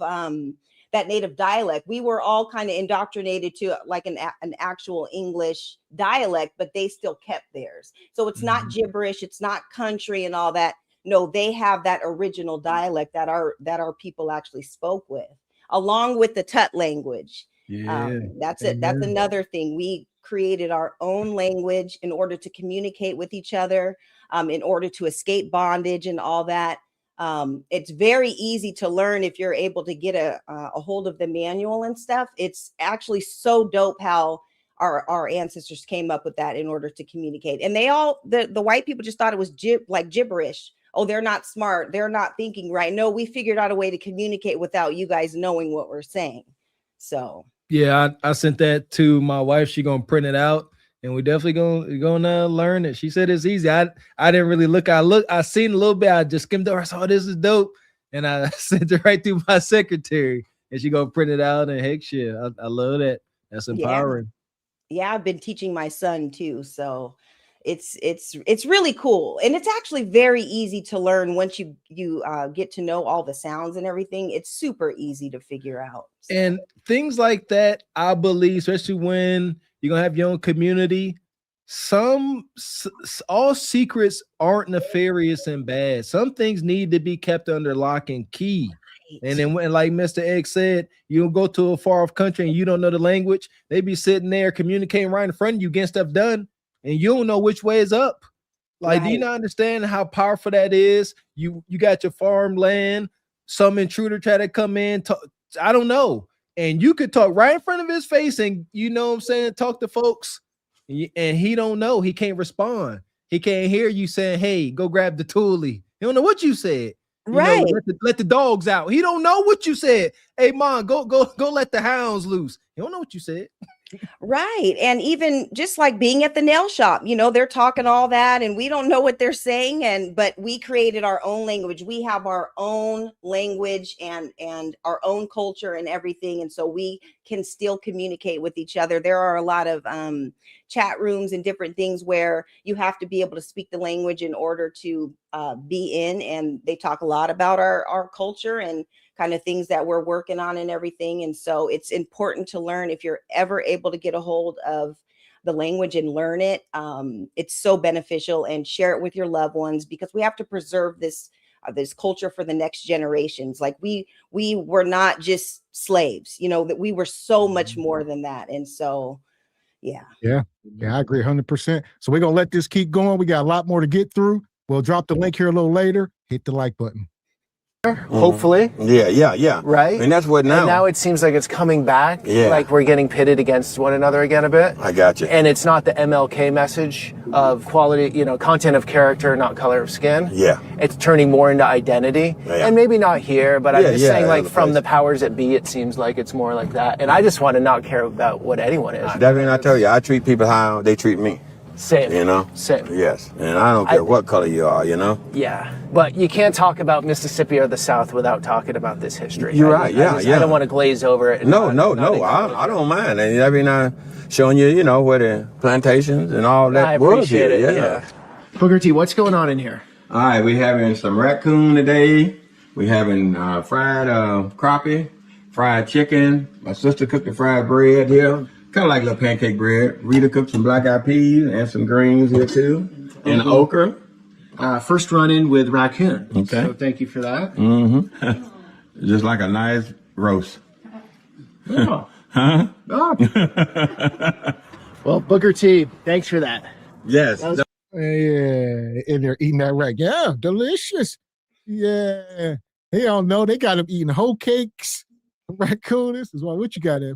dialect. We were all kind of indoctrinated to like an actual English dialect, but they still kept theirs. So it's not gibberish, it's not country and all that. No, they have that original dialect that our people actually spoke with, along with the Tut language. That's it. That's another thing. We created our own language in order to communicate with each other, in order to escape bondage and all that. It's very easy to learn if you're able to get a hold of the manual and stuff. It's actually so dope how our ancestors came up with that in order to communicate. And the white people just thought it was gibberish. Oh, they're not smart. They're not thinking right. No, we figured out a way to communicate without you guys knowing what we're saying. So yeah, I sent that to my wife. She gonna print it out, and we definitely gonna learn it. She said it's easy. I didn't really look. I seen a little bit. I just skimmed over. I saw this is dope, and I sent it right through my secretary, and she gonna print it out. And heck, shit, I love that. That's empowering. Yeah, I've been teaching my son too, so it's really cool, and it's actually very easy to learn once you get to know all the sounds and everything. It's super easy to figure out. So. And things like that, I believe, especially when you're gonna have your own community, all secrets aren't nefarious and bad. Some things need to be kept under lock and key. And then when, like Mr. X said, you go to a far off country and you don't know the language, they be sitting there communicating right in front of you, getting stuff done, and you don't know which way is up. Like, do you not understand how powerful that is? You got your farmland, some intruder try to come in, I don't know. And you could talk right in front of his face and, you know what I'm saying, talk to folks, and he don't know. He can't respond. He can't hear you saying, hey, go grab the toolie. He don't know what you said. Right. Let the dogs out. He don't know what you said. Hey, mom, go let the hounds loose. He don't know what you said. Right. And even just like being at the nail shop, they're talking all that and we don't know what they're saying. But we created our own language. We have our own language and our own culture and everything. And so we can still communicate with each other. There are a lot of chat rooms and different things where you have to be able to speak the language in order to be in. And they talk a lot about our culture and kind of things that we're working on and everything. And so it's important to learn. If you're ever able to get a hold of the language and learn it, it's so beneficial, and share it with your loved ones, because we have to preserve this culture for the next generations. Like we were not just slaves, that we were so much more than that. And so, yeah, I agree 100%. So we're going to let this keep going. We got a lot more to get through. We'll drop the link here a little later. Hit the like button. Hopefully. Yeah. Right? And that's what now. And now it seems like it's coming back. Yeah. Like we're getting pitted against one another again a bit. I got you. And it's not the MLK message of quality, content of character, not color of skin. Yeah. It's turning more into identity. Yeah. And maybe not here, but I'm just saying, like, from place. the powers that be, it seems like it's more like that. And I just want to not care about what anyone is. Definitely, I tell you, I treat people how they treat me. Same. Same. Same. Yes. And I don't care what color you are, Yeah. But you can't talk about Mississippi or the South without talking about this history. You're right. Yeah. I don't want to glaze over it. No. I don't mind. And every now showing you, where the plantations and all that. I appreciate it. Yeah. Booker T, what's going on in here? All right. We having some raccoon today. We having fried crappie, fried chicken. My sister cooked the fried bread here. Kind of like little pancake bread. Rita cooked some black-eyed peas and some greens here too. And okra. First run in with raccoon. Okay. So thank you for that. Mm-hmm. Just like a nice roast. Oh. Huh? Oh. Well, Booker T, thanks for that. Yes. Yeah, and they're eating that rack. Yeah, delicious. Yeah. They don't know. They got them eating whole cakes. Raccoon, this is what you got there.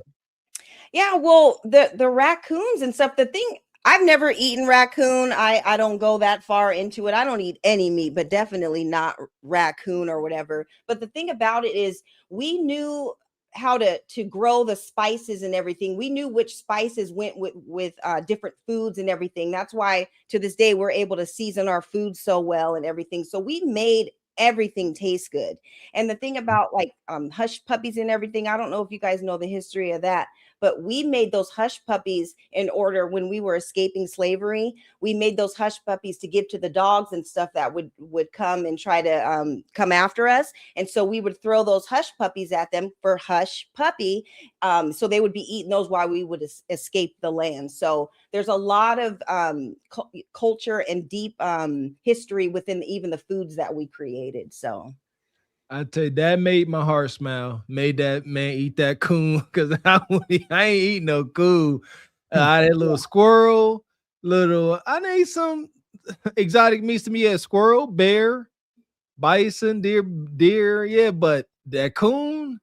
Yeah, well, the raccoons and stuff. The thing, I've never eaten raccoon. I don't go that far into it. I don't eat any meat, but definitely not raccoon or whatever. But the thing about it is, we knew how to grow the spices and everything. We knew which spices went with different foods and everything. That's why to this day we're able to season our food so well and everything. So we made everything taste good. And the thing about like hush puppies and everything, I don't know if you guys know the history of that, but we made those hush puppies in order when we were escaping slavery. We made those hush puppies to give to the dogs and stuff that would come and try to come after us. And so we would throw those hush puppies at them for hush puppy. So they would be eating those while we would escape the land. So there's a lot of culture and deep history within even the foods that we created. So I tell you, that made my heart smile. Made that man eat that coon because I ain't eating no coon. I had a little squirrel, I ate some exotic meats to me. Yeah, squirrel, bear, bison, deer. Yeah, but that coon,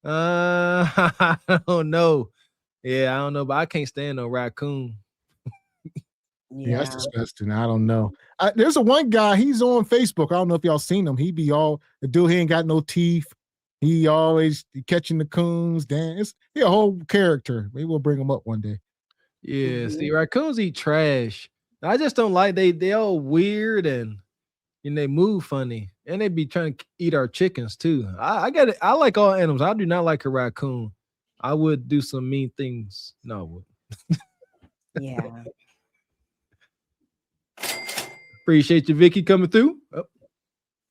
I don't know. Yeah, I don't know, but I can't stand no raccoon. Yeah, that's disgusting. I don't know. There's a one guy, he's on Facebook. I don't know if y'all seen him. He be all the dude, he ain't got no teeth. He always catching the coons. Damn, he a whole character. Maybe we'll bring him up one day. Yeah, see, raccoons eat trash. I just don't like they all weird and they move funny. And they be trying to eat our chickens too. I get it. I like all animals. I do not like a raccoon. I would do some mean things. No, I wouldn't. Yeah. Appreciate you, Vicky, coming through. Oh.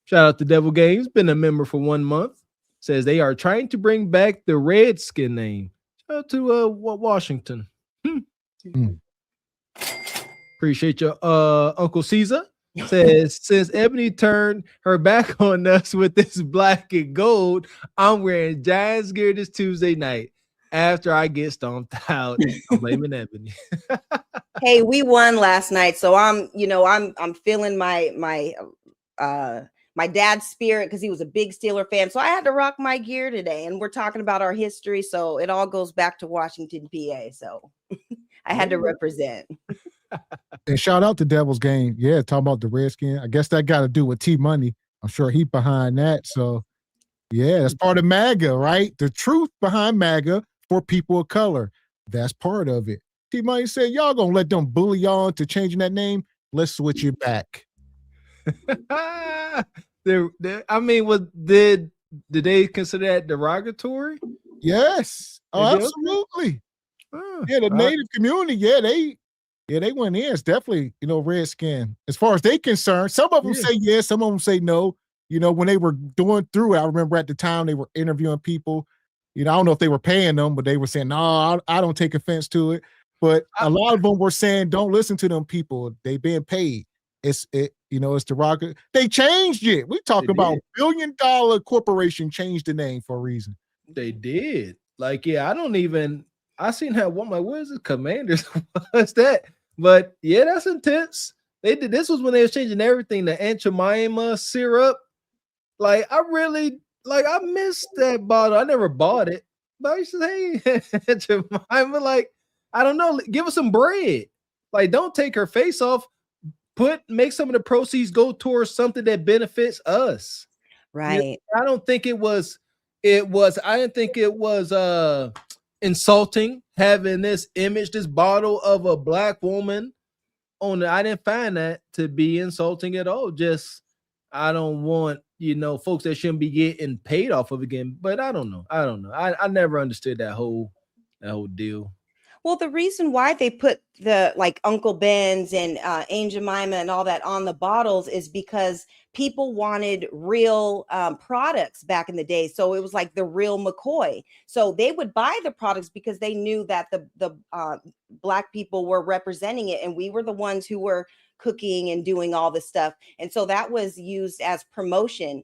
Shout out to Devil Games. Been a member for 1 month. Says they are trying to bring back the Redskin name. Shout out to Washington. Appreciate you, Uncle Caesar. Says since Ebony turned her back on us with this black and gold, I'm wearing Giants gear this Tuesday night. After I get stomped out, I'm blaming Ebony. Hey, we won last night, so I'm feeling my dad's spirit because he was a big Steeler fan. So I had to rock my gear today, and we're talking about our history, so it all goes back to Washington, PA. So I had to represent. And shout out to Devil's Game. Yeah, talking about the Redskin. I guess that got to do with T Money. I'm sure he behind that. So yeah, that's part of MAGA, right? The truth behind MAGA for people of color. That's part of it. T Money said, y'all gonna let them bully y'all into changing that name? Let's switch it back. I mean, did they consider that derogatory? Yes. Oh, absolutely. Yeah, the Native community, they went in. It's definitely, Redskin. As far as they concerned, some of them say yes, some of them say no. When they were doing through it, I remember at the time they were interviewing people. I don't know if they were paying them, but they were saying, no, I don't take offense to it. But a lot of them were saying, don't listen to them people. They being paid. It's derogatory. They changed it. We talk about $1 billion corporation changed the name for a reason. They did. Like, yeah, I seen that one. Like, what is it? Commanders? What's that? But yeah, that's intense. They did. This was when they was changing everything. The Aunt Jemima syrup. Like, I missed that bottle. I never bought it. But I used to say, hey, Aunt Jemima, like, I don't know. Give us some bread. Like, don't take her face off. Make some of the proceeds go towards something that benefits us. Right. I don't think it was insulting having this image, this bottle of a black woman on it. I didn't find that to be insulting at all. Just, I don't want, folks that shouldn't be getting paid off of again. But I don't know. I never understood that whole deal. Well, the reason why they put the Uncle Ben's and Aunt Jemima and all that on the bottles is because people wanted real products back in the day. So it was like the real McCoy. So they would buy the products because they knew that the black people were representing it, and we were the ones who were cooking and doing all this stuff. And so that was used as promotion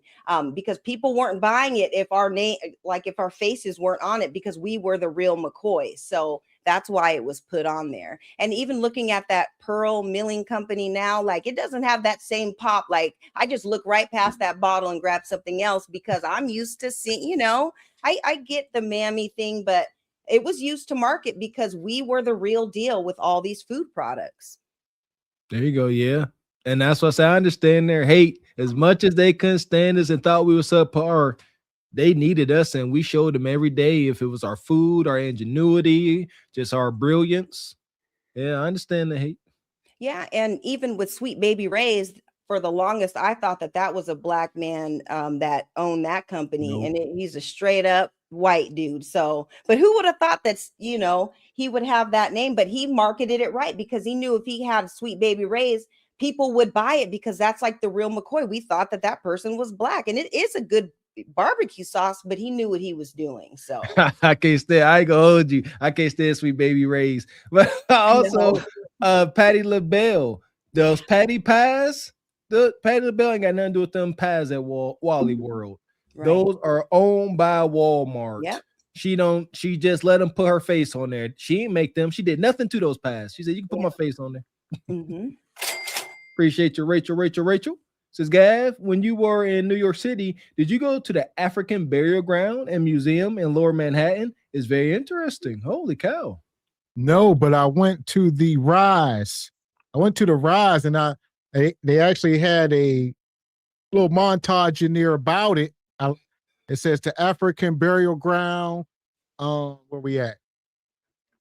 because people weren't buying it if our name, if our faces weren't on it, because we were the real McCoy. So that's why it was put on there. And even looking at that Pearl Milling Company now, it doesn't have that same pop. Like, I just look right past that bottle and grab something else because I'm used to seeing, I get the mammy thing, but it was used to market because we were the real deal with all these food products. There you go. Yeah. And that's what I understand their hate. As much as they couldn't stand us and thought we were subpar, they needed us, and we showed them every day, if it was our food, our ingenuity, just our brilliance. Yeah, I understand the hate. Yeah, and even with Sweet Baby Ray's, for the longest, I thought that that was a black man that owned that company, Nope. and he's a straight up white dude. So, but who would have thought that's, he would have that name, but he marketed it right because he knew if he had Sweet Baby Ray's, people would buy it because that's like the real McCoy. We thought that that person was black, and it is a good barbecue sauce, but he knew what he was doing. So I can't stand. I ain't gonna hold you. I can't stand Sweet Baby Ray's. But also, Patty LaBelle, those patty pies. The Patty LaBelle ain't got nothing to do with them pies at Wally World. Right. Those are owned by Walmart. Yep. She just let them put her face on there. She ain't make them. She did nothing to those pies. She said, you can put my face on there. Mm-hmm. Appreciate you, Rachel. Says, Gav, when you were in New York City, did you go to the African Burial Ground and Museum in Lower Manhattan? It's very interesting. Holy cow. No, but I went to the Rise. And they actually had a little montage in there about it. It says the African Burial Ground. Where we at?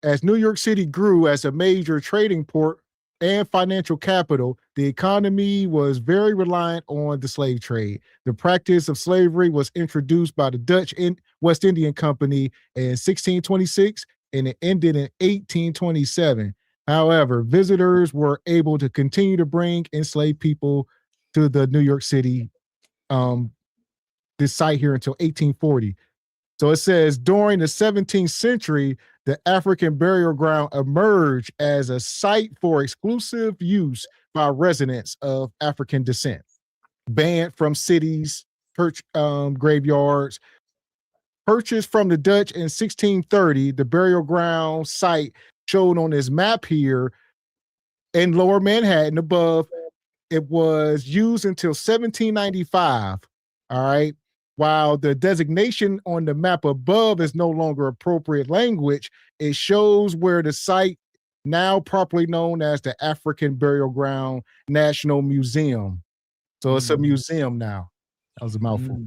As New York City grew as a major trading port and financial capital, the economy was very reliant on the slave trade. The practice of slavery was introduced by the Dutch West Indian Company in 1626, and it ended in 1827. However, visitors were able to continue to bring enslaved people to the New York City, this site here, until 1840. So it says during the 17th century, the African Burial Ground emerged as a site for exclusive use by residents of African descent, banned from cities, graveyards. Purchased from the Dutch in 1630, the burial ground site shown on this map here in Lower Manhattan above, it was used until 1795. All right. While the designation on the map above is no longer appropriate language, it shows where the site, now properly known as the African Burial Ground National Museum. So it's a museum now. That was a mouthful.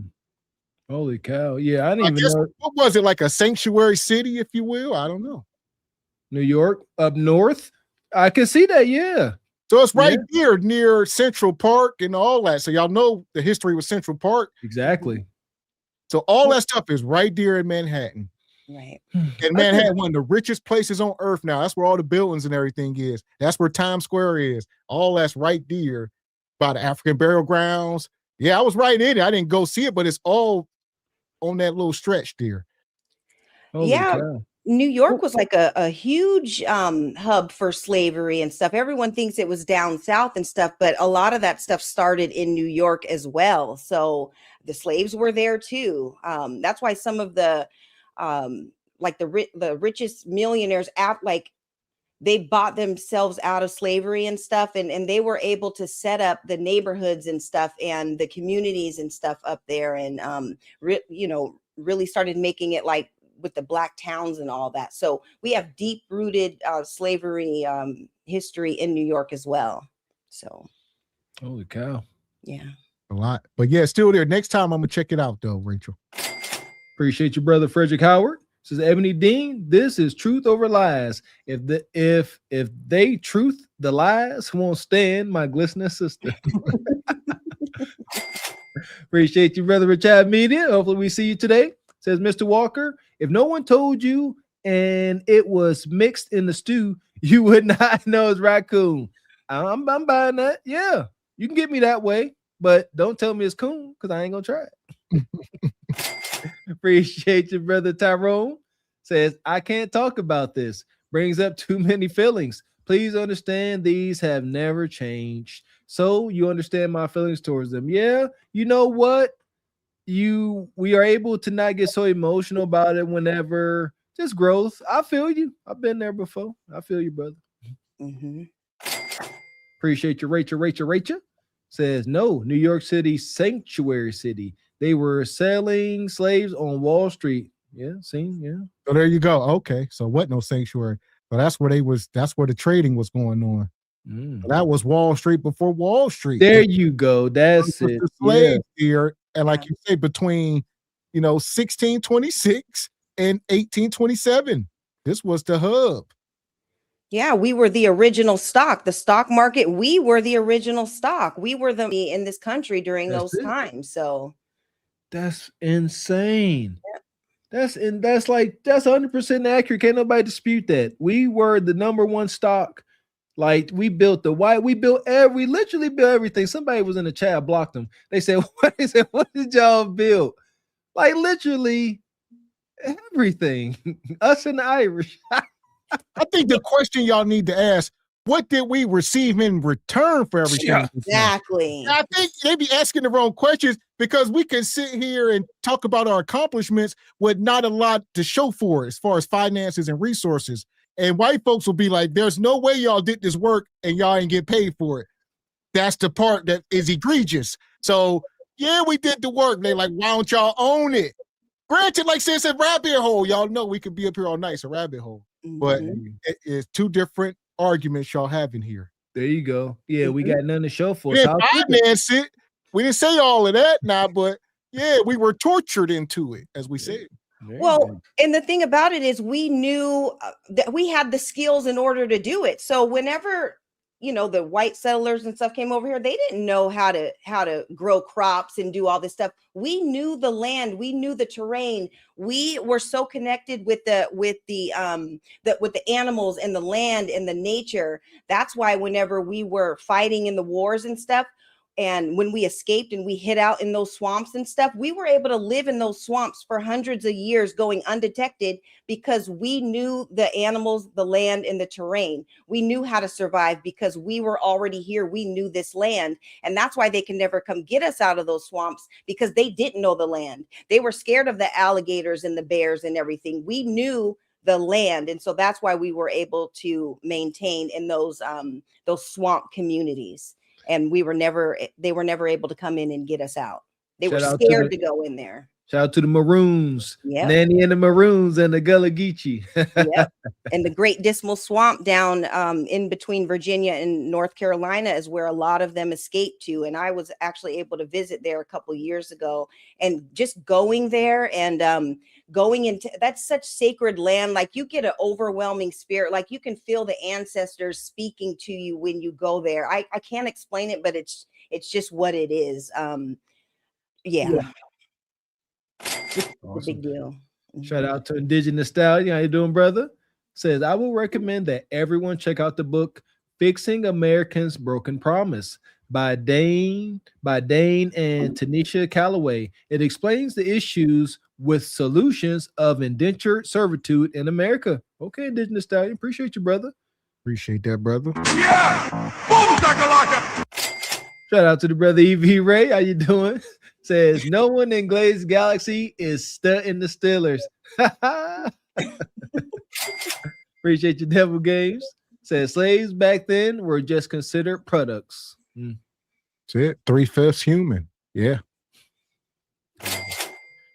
Holy cow. Yeah, I didn't even know. What was it, like a sanctuary city, if you will? I don't know. New York, up north? I can see that, yeah. So it's right here near Central Park and all that. So y'all know the history with Central Park. Exactly. So all that stuff is right there in Manhattan. Right. And Manhattan, one of the richest places on earth now. That's where all the buildings and everything is. That's where Times Square is. All that's right there by the African Burial Grounds. Yeah, I was right in it. I didn't go see it, but it's all on that little stretch there. Holy cow. New York was like a huge hub for slavery and stuff. Everyone thinks it was down south and stuff, but a lot of that stuff started in New York as well. So the slaves were there too. That's why some of the like the richest millionaires they bought themselves out of slavery and stuff, and they were able to set up the neighborhoods and stuff and the communities and stuff up there, and really started making it like with the black towns and all that. So we have deep rooted slavery history in New York as well. So holy cow. Yeah. A lot. But yeah, still there. Next time I'm gonna check it out though, Rachel. Appreciate you, brother Frederick Howard. Says Ebony Dean, this is truth over lies. If they truth, the lies won't stand, my glistening sister. Appreciate you, brother Richard Media. Hopefully we see you today. Says Mr. Walker, if no one told you and it was mixed in the stew, you would not know it's raccoon. I'm buying that. Yeah, you can get me that way, but don't tell me it's coon because I ain't gonna try it. Appreciate you, brother Tyrone. Says, I can't talk about this. Brings up too many feelings. Please understand these have never changed. So you understand my feelings towards them. Yeah, you know what? We are able to not get so emotional about it whenever just growth. I feel you. I've been there before. I feel you, brother. Mm-hmm. Appreciate you, Rachel. Says, no, New York City, sanctuary city. They were selling slaves on Wall Street. Yeah, see, yeah. So there you go. Okay, so what? No sanctuary. So that's where that's where the trading was going on. So that was Wall Street before Wall Street. There you go. That's it. The slaves here, and like you say, between 1626 and 1827, this was the hub. Yeah, we were the original stock. The stock market, we were the original stock. We were in this country during those times. So that's insane. Yeah. That's 100% accurate. Can't nobody dispute that. We were the number one stock. Like we literally built everything. Somebody was in the chat, I blocked them. They said, what did y'all build? Like literally everything. Us and the Irish. I think the question y'all need to ask, what did we receive in return for everything? Yeah, exactly. I think they be asking the wrong questions because we can sit here and talk about our accomplishments with not a lot to show for it as far as finances and resources. And white folks will be like, there's no way y'all did this work and y'all ain't get paid for it. That's the part that is egregious. So, yeah, we did the work. They like, why don't y'all own it? Granted, like since a rabbit hole, y'all know we could be up here all night. It's a rabbit hole. But it is two different arguments y'all having here. There you go. Yeah, we got nothing to show for. We didn't finance it. We didn't say all of that now, but yeah, we were tortured into it, as we said. Well, and the thing about it is we knew that we had the skills in order to do it. So whenever, the white settlers and stuff came over here, they didn't know how to grow crops and do all this stuff. We knew the land, we knew the terrain. We were so connected with the animals and the land and the nature. That's why whenever we were fighting in the wars and stuff, and when we escaped and we hid out in those swamps and stuff, we were able to live in those swamps for hundreds of years going undetected because we knew the animals, the land, and the terrain. We knew how to survive because we were already here. We knew this land. And that's why they can never come get us out of those swamps, because they didn't know the land. They were scared of the alligators and the bears and everything. We knew the land. And so that's why we were able to maintain in those swamp communities. And they were never able to come in and get us out. They were scared to go in there. Shout out to the Maroons. Yeah, Nanny and the Maroons and the Gullah Geechee. Yep. And the Great Dismal Swamp down in between Virginia and North Carolina is where a lot of them escaped to. And I was actually able to visit there a couple of years ago, and just going there and going into that's such sacred land. Like you get an overwhelming spirit, like you can feel the ancestors speaking to you when you go there. I can't explain it, but it's just what it is. Yeah. It's a big deal. Shout out to Indigenous Stallion. How you doing, brother? Says, I will recommend that everyone check out the book Fixing Americans' Broken Promise by Dane and Tanisha Calloway. It explains the issues with solutions of indentured servitude in America. Okay, Indigenous Stallion. Appreciate you, brother. Appreciate that, brother. Yeah! Boom, shakalaka! Shout out to the brother E.V. Ray. How you doing? Says, no one in Glazed Galaxy is stunting the Steelers. Appreciate your devil games. Says, slaves back then were just considered products. That's it. 3/5 human. Yeah.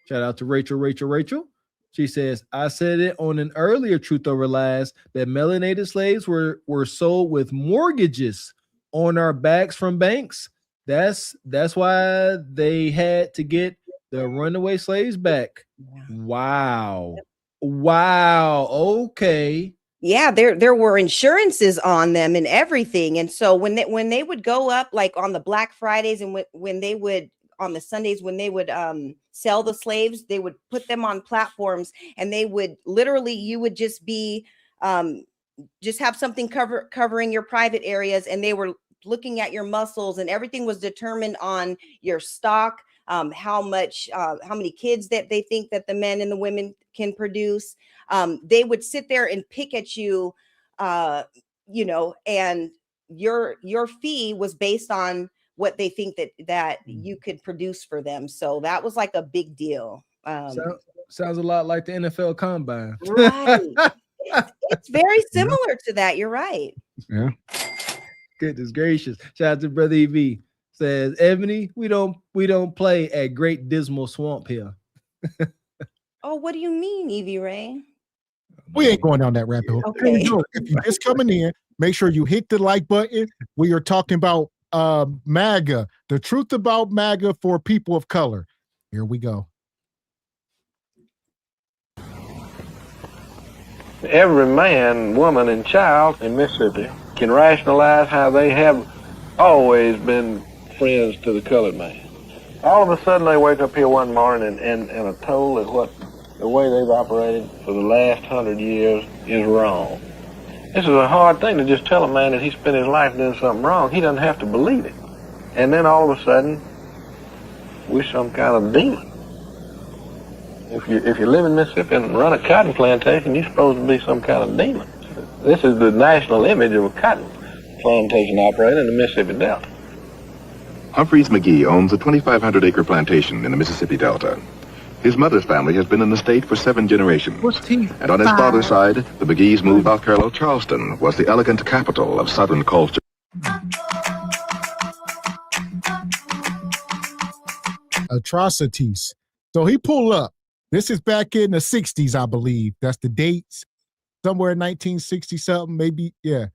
Shout out to Rachel. She says, I said it on an earlier Truth Over Lies that melanated slaves were sold with mortgages on our backs from banks. That's why they had to get the runaway slaves back. Wow. Okay. Yeah, there were insurances on them and everything. And so when they would go up, like on the Black Fridays and when they would on the Sundays, when they would sell the slaves, they would put them on platforms, and they would literally, you would just be just have something covering your private areas, and they were looking at your muscles, and everything was determined on your stock, how many kids that they think that the men and the women can produce. They would sit there and pick at you, and your fee was based on what they think that you could produce for them. So that was like a big deal. Sounds a lot like the NFL Combine. Right. It's very similar to that. You're right. Yeah. Goodness gracious. Shout out to Brother EV. Says Ebony, we don't play at Great Dismal Swamp here. Oh, what do you mean, Evie Ray? We ain't going down that rabbit hole. Okay. If you're just coming in, make sure you hit the like button. We are talking about MAGA, the truth about MAGA for people of color. Here we go. Every man, woman, and child in Mississippi can rationalize how they have always been friends to the colored man. All of a sudden they wake up here one morning and are told that what the way they've operated for the last 100 years is wrong. This is a hard thing to just tell a man that he spent his life doing something wrong. He doesn't have to believe it. And then all of a sudden, we're some kind of demon. If you live in Mississippi and run a cotton plantation, you're supposed to be some kind of demon. This is the national image of a cotton plantation operator in the Mississippi Delta. Humphreys McGee owns a 2,500-acre plantation in the Mississippi Delta. His mother's family has been in the state for 7 generations. And on his father's side, the McGees moved out parallel. Charleston was the elegant capital of Southern culture. Atrocities. So he pulled up. This is back in the 60s, I believe. That's the dates. Somewhere in 1960 something, maybe. Yeah.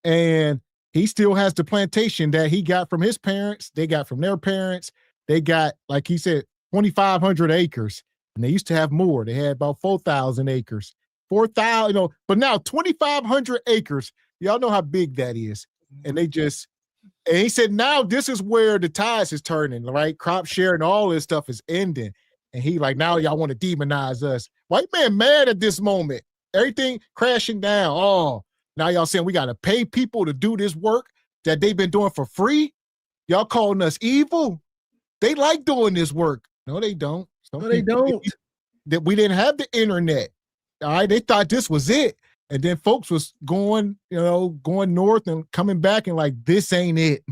And he still has the plantation that he got from his parents. They got from their parents. They got, like he said, 2,500 acres. And they used to have more. They had about 4,000 acres. 4,000, but now 2,500 acres. Y'all know how big that is. And and he said, now this is where the tides is turning, right? Crop share and all this stuff is ending. And he like, now y'all want to demonize us. White man mad at this moment. Everything crashing down. Oh, now y'all saying we got to pay people to do this work that they've been doing for free? Y'all calling us evil? They like doing this work. No, they don't. No, they don't. That we didn't have the internet. All right. They thought this was it. And then folks was going north and coming back and like, this ain't it.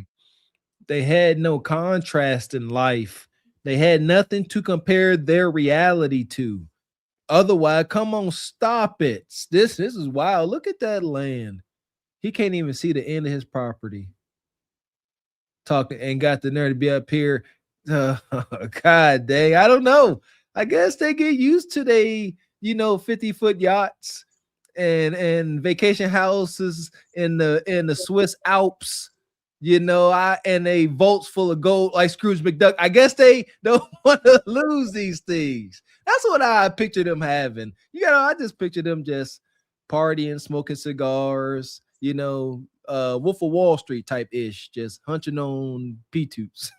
They had no contrast in life. They had nothing to compare their reality to. Otherwise, come on, stop it. This is wild. Look at that land. He can't even see the end of his property. Talking and got the nerve to be up here. God dang, I don't know. I guess they get used to 50-foot yachts and vacation houses in the Swiss Alps. And a vaults full of gold like Scrooge McDuck. I guess they don't want to lose these things. That's what I picture them having. I just picture them just partying, smoking cigars, Wolf of Wall Street type ish, just hunching on P2s.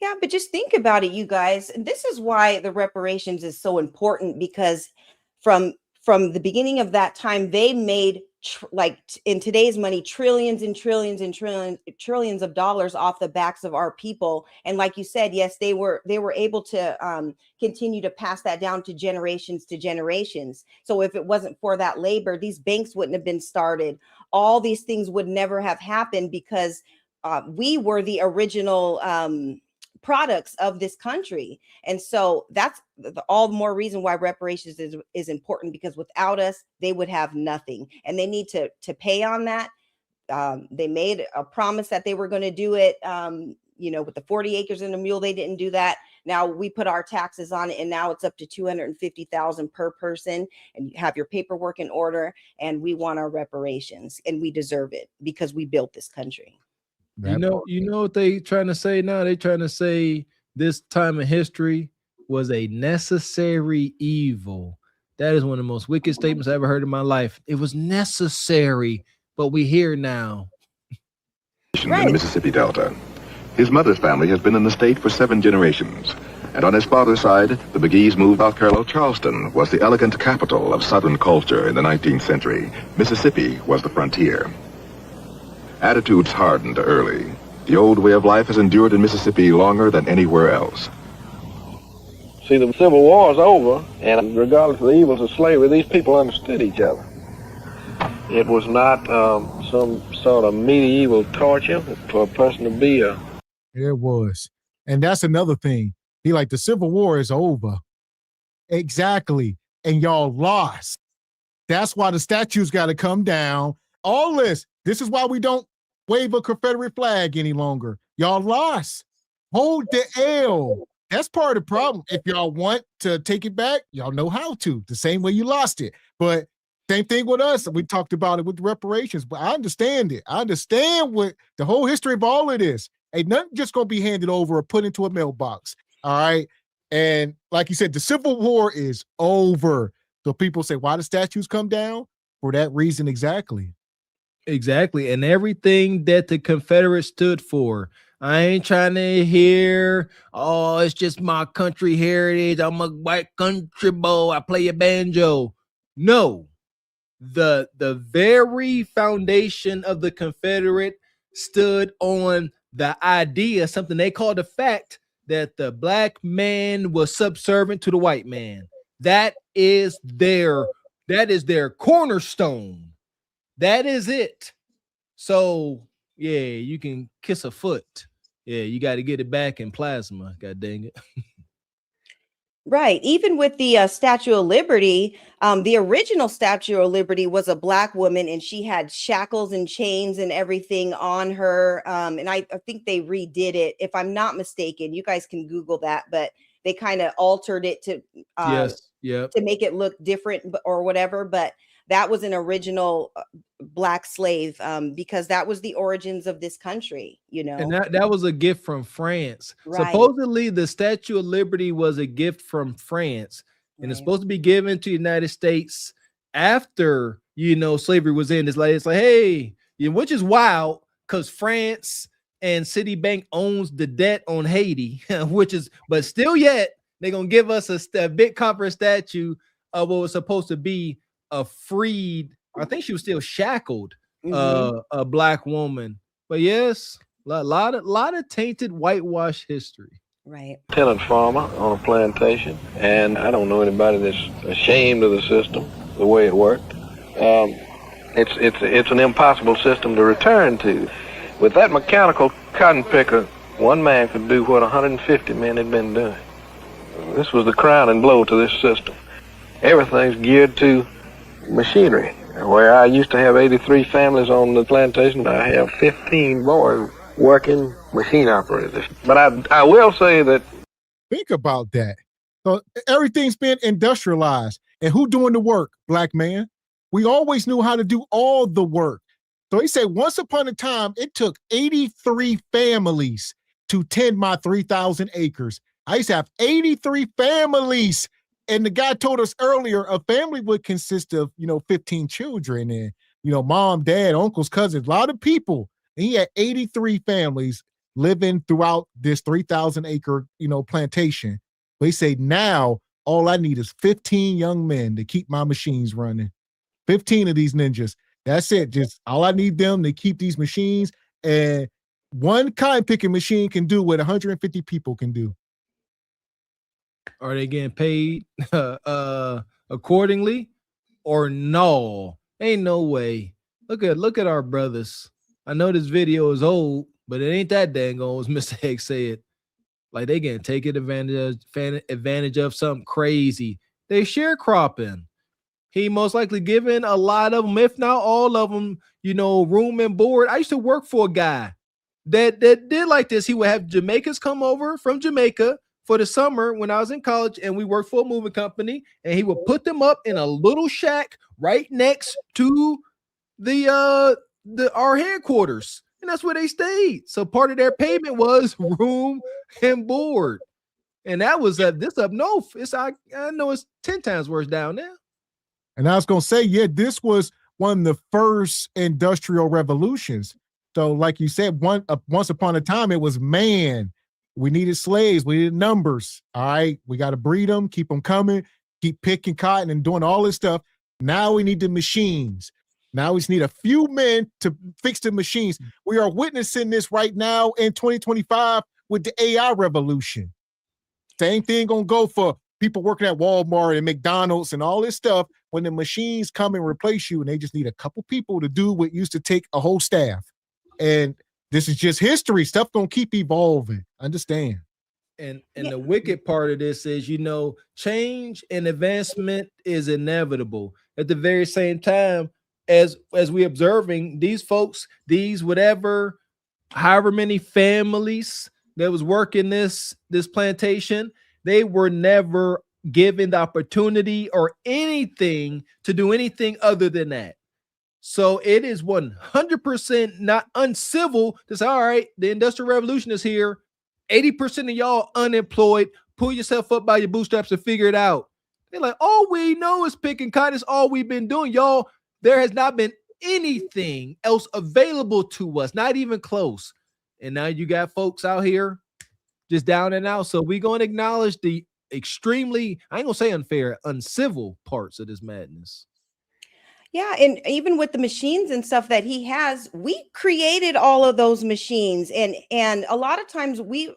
Yeah, but just think about it, you guys. This is why the reparations is so important, because from the beginning of that time, they made in today's money, trillions and trillions and trillions of dollars off the backs of our people. And like you said, yes, they were able to continue to pass that down to generations. So if it wasn't for that labor, these banks wouldn't have been started. All these things would never have happened because we were the original products of this country. And so that's all the more reason why reparations is important, because without us, they would have nothing. And they need to pay on that. They made a promise that they were going to do it, with the 40 acres and a mule. They didn't do that. Now we put our taxes on it, and now it's up to $250,000 per person, and you have your paperwork in order, and we want our reparations, and we deserve it because we built this country. You know what they trying to say now? They trying to say this time in history was a necessary evil. That is one of the most wicked statements I ever heard in my life. It was necessary, but we here now. In the Mississippi Delta. His mother's family has been in the state for 7 generations. And on his father's side, the McGees moved out parallel. Charleston was the elegant capital of Southern culture in the 19th century. Mississippi was the frontier. Attitudes hardened early. The old way of life has endured in Mississippi longer than anywhere else. See, the Civil War is over, and regardless of the evils of slavery, these people understood each other. It was not some sort of medieval torture for a person to be a... It was. And that's another thing. He like, the Civil War is over. Exactly. And y'all lost. That's why the statues got to come down. All this is why we don't wave a Confederate flag any longer. Y'all lost. Hold the L. That's part of the problem. If y'all want to take it back, y'all know how to, the same way you lost it. But same thing with us. We talked about it with reparations, but I understand it. I understand what the whole history of all of this. Ain't nothing just going to be handed over or put into a mailbox. All right. And like you said, the Civil War is over. So people say, why the statues come down? For that reason exactly. Exactly. And everything that the Confederates stood for. I ain't trying to hear, oh, it's just my country heritage. I'm a white country boy. I play a banjo. No. The very foundation of the Confederate stood on the idea, something they called the fact, that the black man was subservient to the white man. That is their cornerstone. That is it. So yeah, you can kiss a foot. Yeah, you got to get it back in plasma. God dang it. Right. Even with the Statue of Liberty, the original Statue of Liberty was a black woman, and she had shackles and chains and everything on her. And I think they redid it, if I'm not mistaken. You guys can Google that, but they kind of altered it to to make it look different or whatever. But that was an original black slave, because that was the origins of this country, you know. And that was a gift from France. Right. Supposedly the Statue of Liberty was a gift from France, and it's supposed to be given to the United States after, you know, slavery was in. It's like, hey, which is wild because France and Citibank owns the debt on Haiti, but still yet they're gonna give us a big copper statue of what was supposed to be a freed, I think she was still shackled, a black woman. But yes, a lot of tainted whitewash history. Right. Tenant farmer on a plantation, and I don't know anybody that's ashamed of the system, the way it worked. It's an impossible system to return to. With that mechanical cotton picker, one man could do what 150 men had been doing. This was the crowning blow to this system. Everything's geared to machinery. Where I used to have 83 families on the plantation, I have 15 boys working machine operators. But I will say that. Think about that. So everything's been industrialized. And who doing the work? Black man. We always knew how to do all the work. So he said, once upon a time, it took 83 families to tend my 3,000 acres. I used to have 83 families. And the guy told us earlier, a family would consist of, 15 children and, mom, dad, uncles, cousins, a lot of people. And he had 83 families living throughout this 3,000 acre, plantation. But he said, now all I need is 15 young men to keep my machines running. 15 of these ninjas. That's it. Just all I need them to keep these machines. And one cotton picking machine can do what 150 people can do. Are they getting paid accordingly or no? Ain't no way. Look at our brothers. I know this video is old, but it ain't that dang old, as Mr. X said. Like they getting taken advantage of something crazy. They sharecropping. He most likely giving a lot of them, if not all of them, room and board. I used to work for a guy that did like this. He would have Jamaicans come over from Jamaica for the summer when I was in college, and we worked for a moving company, and he would put them up in a little shack right next to our headquarters, and that's where they stayed. So part of their payment was room and board, and that was this up north. I know it's 10 times worse down there. And I was gonna say, yeah, this was one of the first industrial revolutions. So, like you said, once upon a time, it was man. We needed slaves. We needed numbers. All right. We got to breed them, keep them coming, keep picking cotton and doing all this stuff. Now we need the machines. Now we just need a few men to fix the machines. We are witnessing this right now in 2025 with the AI revolution. Same thing going to go for people working at Walmart and McDonald's and all this stuff when the machines come and replace you and they just need a couple people to do what used to take a whole staff. And this is just history. Stuff gonna keep evolving. Understand? And the wicked part of this is, change and advancement is inevitable. At the very same time, as we observing these folks, these whatever however many families that was working this plantation, they were never given the opportunity or anything to do anything other than that. So it is 100% not uncivil to say, all right, the Industrial Revolution is here. 80% of y'all unemployed. Pull yourself up by your bootstraps and figure it out. They're like, all we know is picking cotton. Is all we've been doing. Y'all, there has not been anything else available to us, not even close. And now you got folks out here just down and out. So we're going to acknowledge the extremely, I ain't going to say unfair, uncivil parts of this madness. Yeah, and even with the machines and stuff that he has, we created all of those machines, and a lot of times we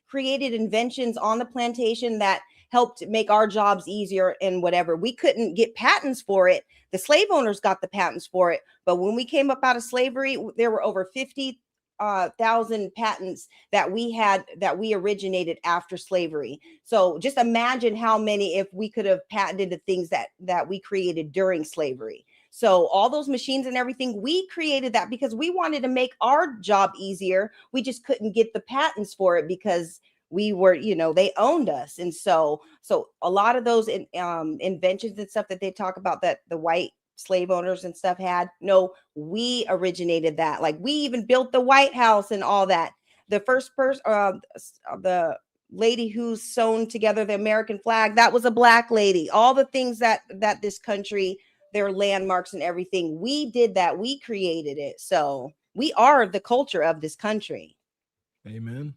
created inventions on the plantation that helped make our jobs easier and whatever. We couldn't get patents for it. The slave owners got the patents for it, but when we came up out of slavery, there were over 50,000 patents that we originated after slavery. So just imagine how many if we could have patented the things that we created during slavery. So all those machines and everything, we created that because we wanted to make our job easier. We just couldn't get the patents for it because we were, they owned us. And so a lot of those inventions and stuff that they talk about that the white slave owners and stuff had, no, we originated that. Like we even built the White House and all that. The first person, the lady who's sewn together the American flag, that was a Black lady. All the things that this country, their landmarks and everything, we did that. We created it. So we are the culture of this country. Amen.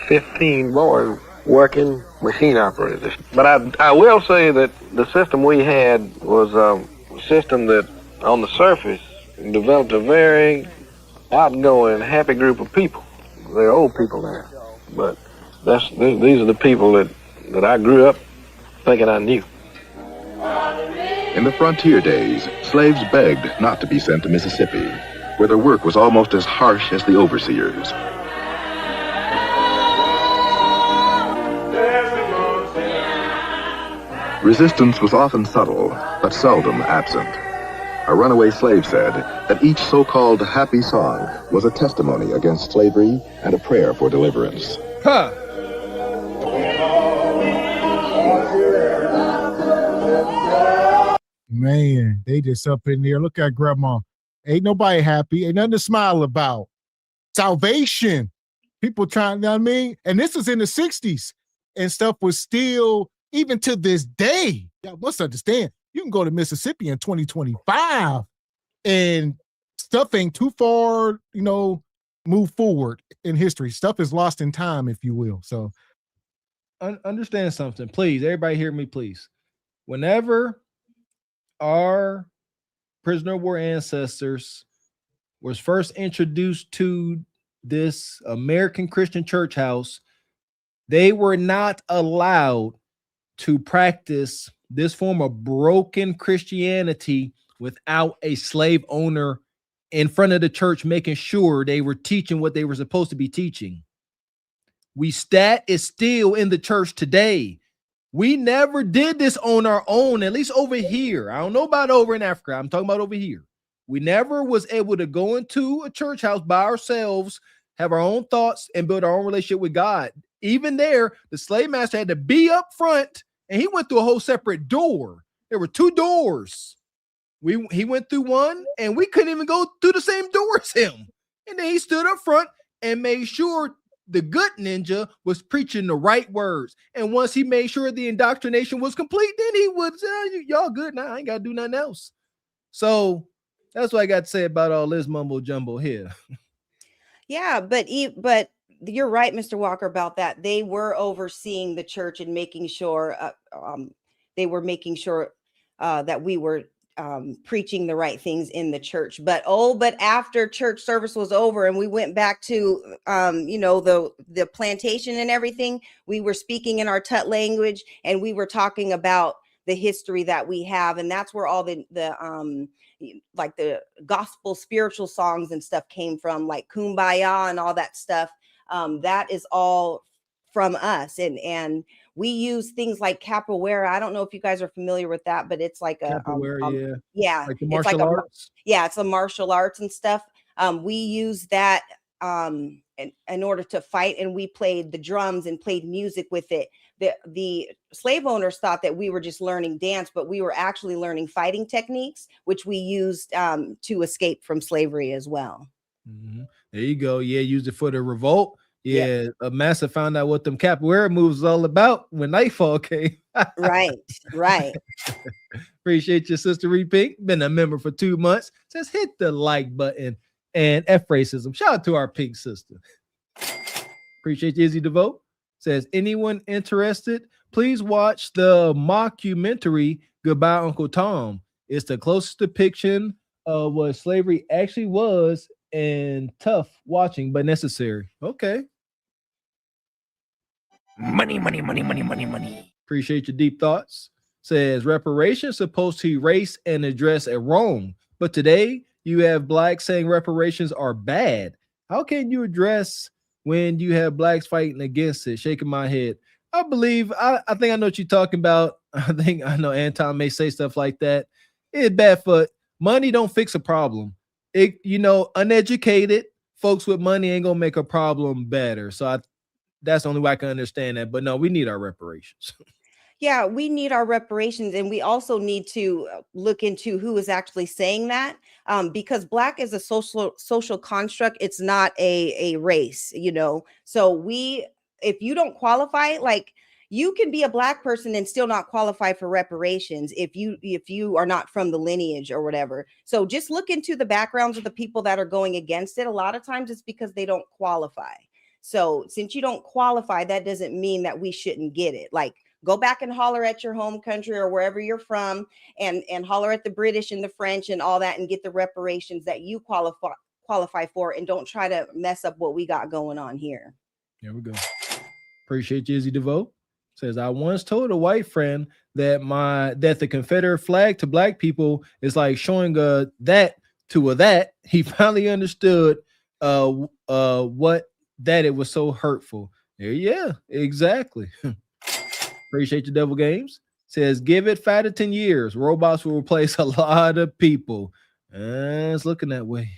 15 boys working machine operators. But I will say that the system we had was a system that on the surface developed a very outgoing, happy group of people. They're old people now, but these are the people that I grew up thinking I knew. In the frontier days, slaves begged not to be sent to Mississippi, where their work was almost as harsh as the overseers. Resistance was often subtle, but seldom absent. A runaway slave said that each so-called happy song was a testimony against slavery and a prayer for deliverance. Huh. Man, they just up in there. Look at grandma. Ain't nobody happy. Ain't nothing to smile about. Salvation. People trying, you know what I mean? And this was in the 60s. And stuff was still, even to this day, y'all must understand, you can go to Mississippi in 2025 and stuff ain't too far, move forward in history. Stuff is lost in time, if you will. So understand something, please. Everybody hear me, please. Whenever our prisoner of war ancestors was first introduced to this American Christian church house, they were not allowed to practice this form of broken Christianity without a slave owner in front of the church making sure they were teaching what they were supposed to be teaching. That is still in the church today. We never did this on our own, at least over here. I don't know about over in Africa. I'm talking about over here. We never was able to go into a church house by ourselves, have our own thoughts, and build our own relationship with God. Even there, the slave master had to be up front, and he went through a whole separate door. There were two doors. He went through one, and we couldn't even go through the same door as him. And then he stood up front and made sure the good ninja was preaching the right words. And once he made sure the indoctrination was complete, then he would say, y'all good now. I ain't got to do nothing else. So that's what I got to say about all this mumbo jumbo here. Yeah, but you're right, Mr. Walker, about that. They were overseeing the church and making sure that we were preaching the right things in the church. But after church service was over and we went back to the plantation and everything, we were speaking in our Tut language and we were talking about the history that we have, and that's where all the like the gospel spiritual songs and stuff came from, like Kumbaya and all that stuff. That is all from us, and we use things like capoeira. I don't know if you guys are familiar with that, but it's like a capoeira, yeah, like the martial arts. Yeah, it's a martial arts and stuff. We used that in order to fight, and we played the drums and played music with it. The slave owners thought that we were just learning dance, but we were actually learning fighting techniques, which we used to escape from slavery as well. There you go. Yeah, used it for the revolt. Yeah, Massa found out what them capoeira moves was all about when nightfall came. Right. Appreciate your sister Pink. Been a member for 2 months. Says hit the like button and F racism. Shout out to our pink sister. Appreciate you, Izzy DeVoe. Says anyone interested, please watch the mockumentary Goodbye Uncle Tom. It's the closest depiction of what slavery actually was, and tough watching but necessary. Okay. Money. Appreciate your deep thoughts. Says reparations supposed to erase and address a wrong, but today you have blacks saying reparations are bad. How can you address when you have blacks fighting against it? Shaking my head. I think I know what you're talking about. I think I know Anton may say stuff like that. It's bad for money. Don't fix a problem. Uneducated folks with money ain't gonna make a problem better. So that's the only way I can understand that. But no, we need our reparations. Yeah, we need our reparations, and we also need to look into who is actually saying that, because black is a social construct. It's not a race, So if you don't qualify, like you can be a black person and still not qualify for reparations if you are not from the lineage or whatever. So just look into the backgrounds of the people that are going against it. A lot of times it's because they don't qualify. So since you don't qualify, that doesn't mean that we shouldn't get it. Like, go back and holler at your home country or wherever you're from, and holler at the British and the French and all that, and get the reparations that you qualify for, and don't try to mess up what we got going on here. There we go. Appreciate you, Izzy DeVoe. Says, I once told a white friend that the Confederate flag to black people is like showing that to a that. He finally understood what that it was so hurtful. Yeah, exactly. Appreciate your Devil Games. Says, give it 5 to 10 years. Robots will replace a lot of people. It's looking that way.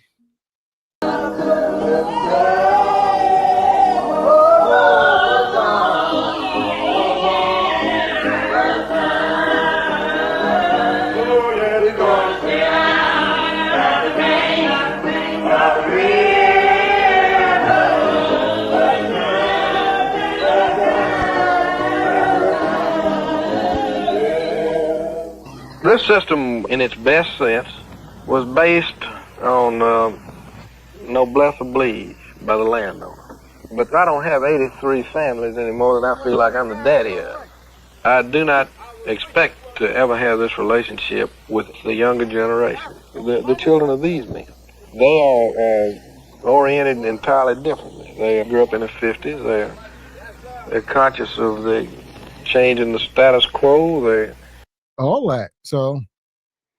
This system, in its best sense, was based on noblesse oblige by the landowner. But I don't have 83 families anymore that I feel like I'm the daddy of. I do not expect to ever have this relationship with the younger generation, the children of these men. They are oriented entirely differently. They grew up in the 50s. They're conscious of the change in the status quo. All that. So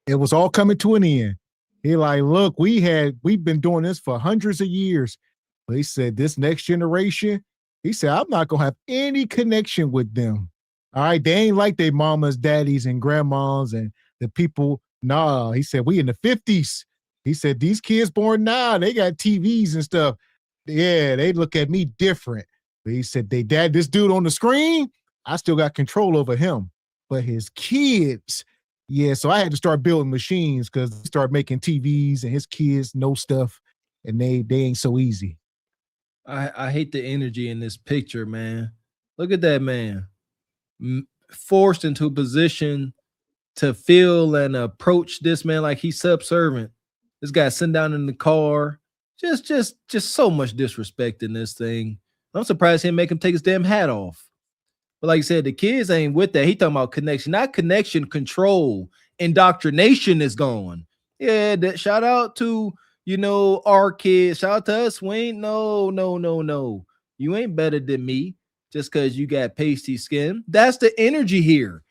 it was all coming to an end. He like, look, we've been doing this for hundreds of years. But he said, this next generation, he said, I'm not going to have any connection with them. All right. They ain't like their mamas, daddies, and grandmas and the people. Nah, he said, we in the 50s. He said, these kids born now, they got TVs and stuff. Yeah, they look at me different. But he said, this dude on the screen, I still got control over him. But his kids, yeah, so I had to start building machines because they start making TVs and his kids know stuff, and they ain't so easy. I hate the energy in this picture, man. Look at that man. Forced into a position to feel and approach this man like he's subservient. This guy sitting down in the car. Just so much disrespect in this thing. I'm surprised he didn't make him take his damn hat off. But like I said, the kids ain't with that. He talking about connection, not connection, control. Indoctrination is gone. Yeah, shout out to, our kids. Shout out to us. We ain't, no. You ain't better than me just because you got pasty skin. That's the energy here.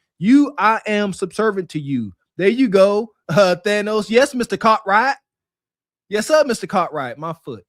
I am subservient to you. There you go, Thanos. Yes, Mr. Cartwright. Yes, sir, Mr. Cartwright. My foot.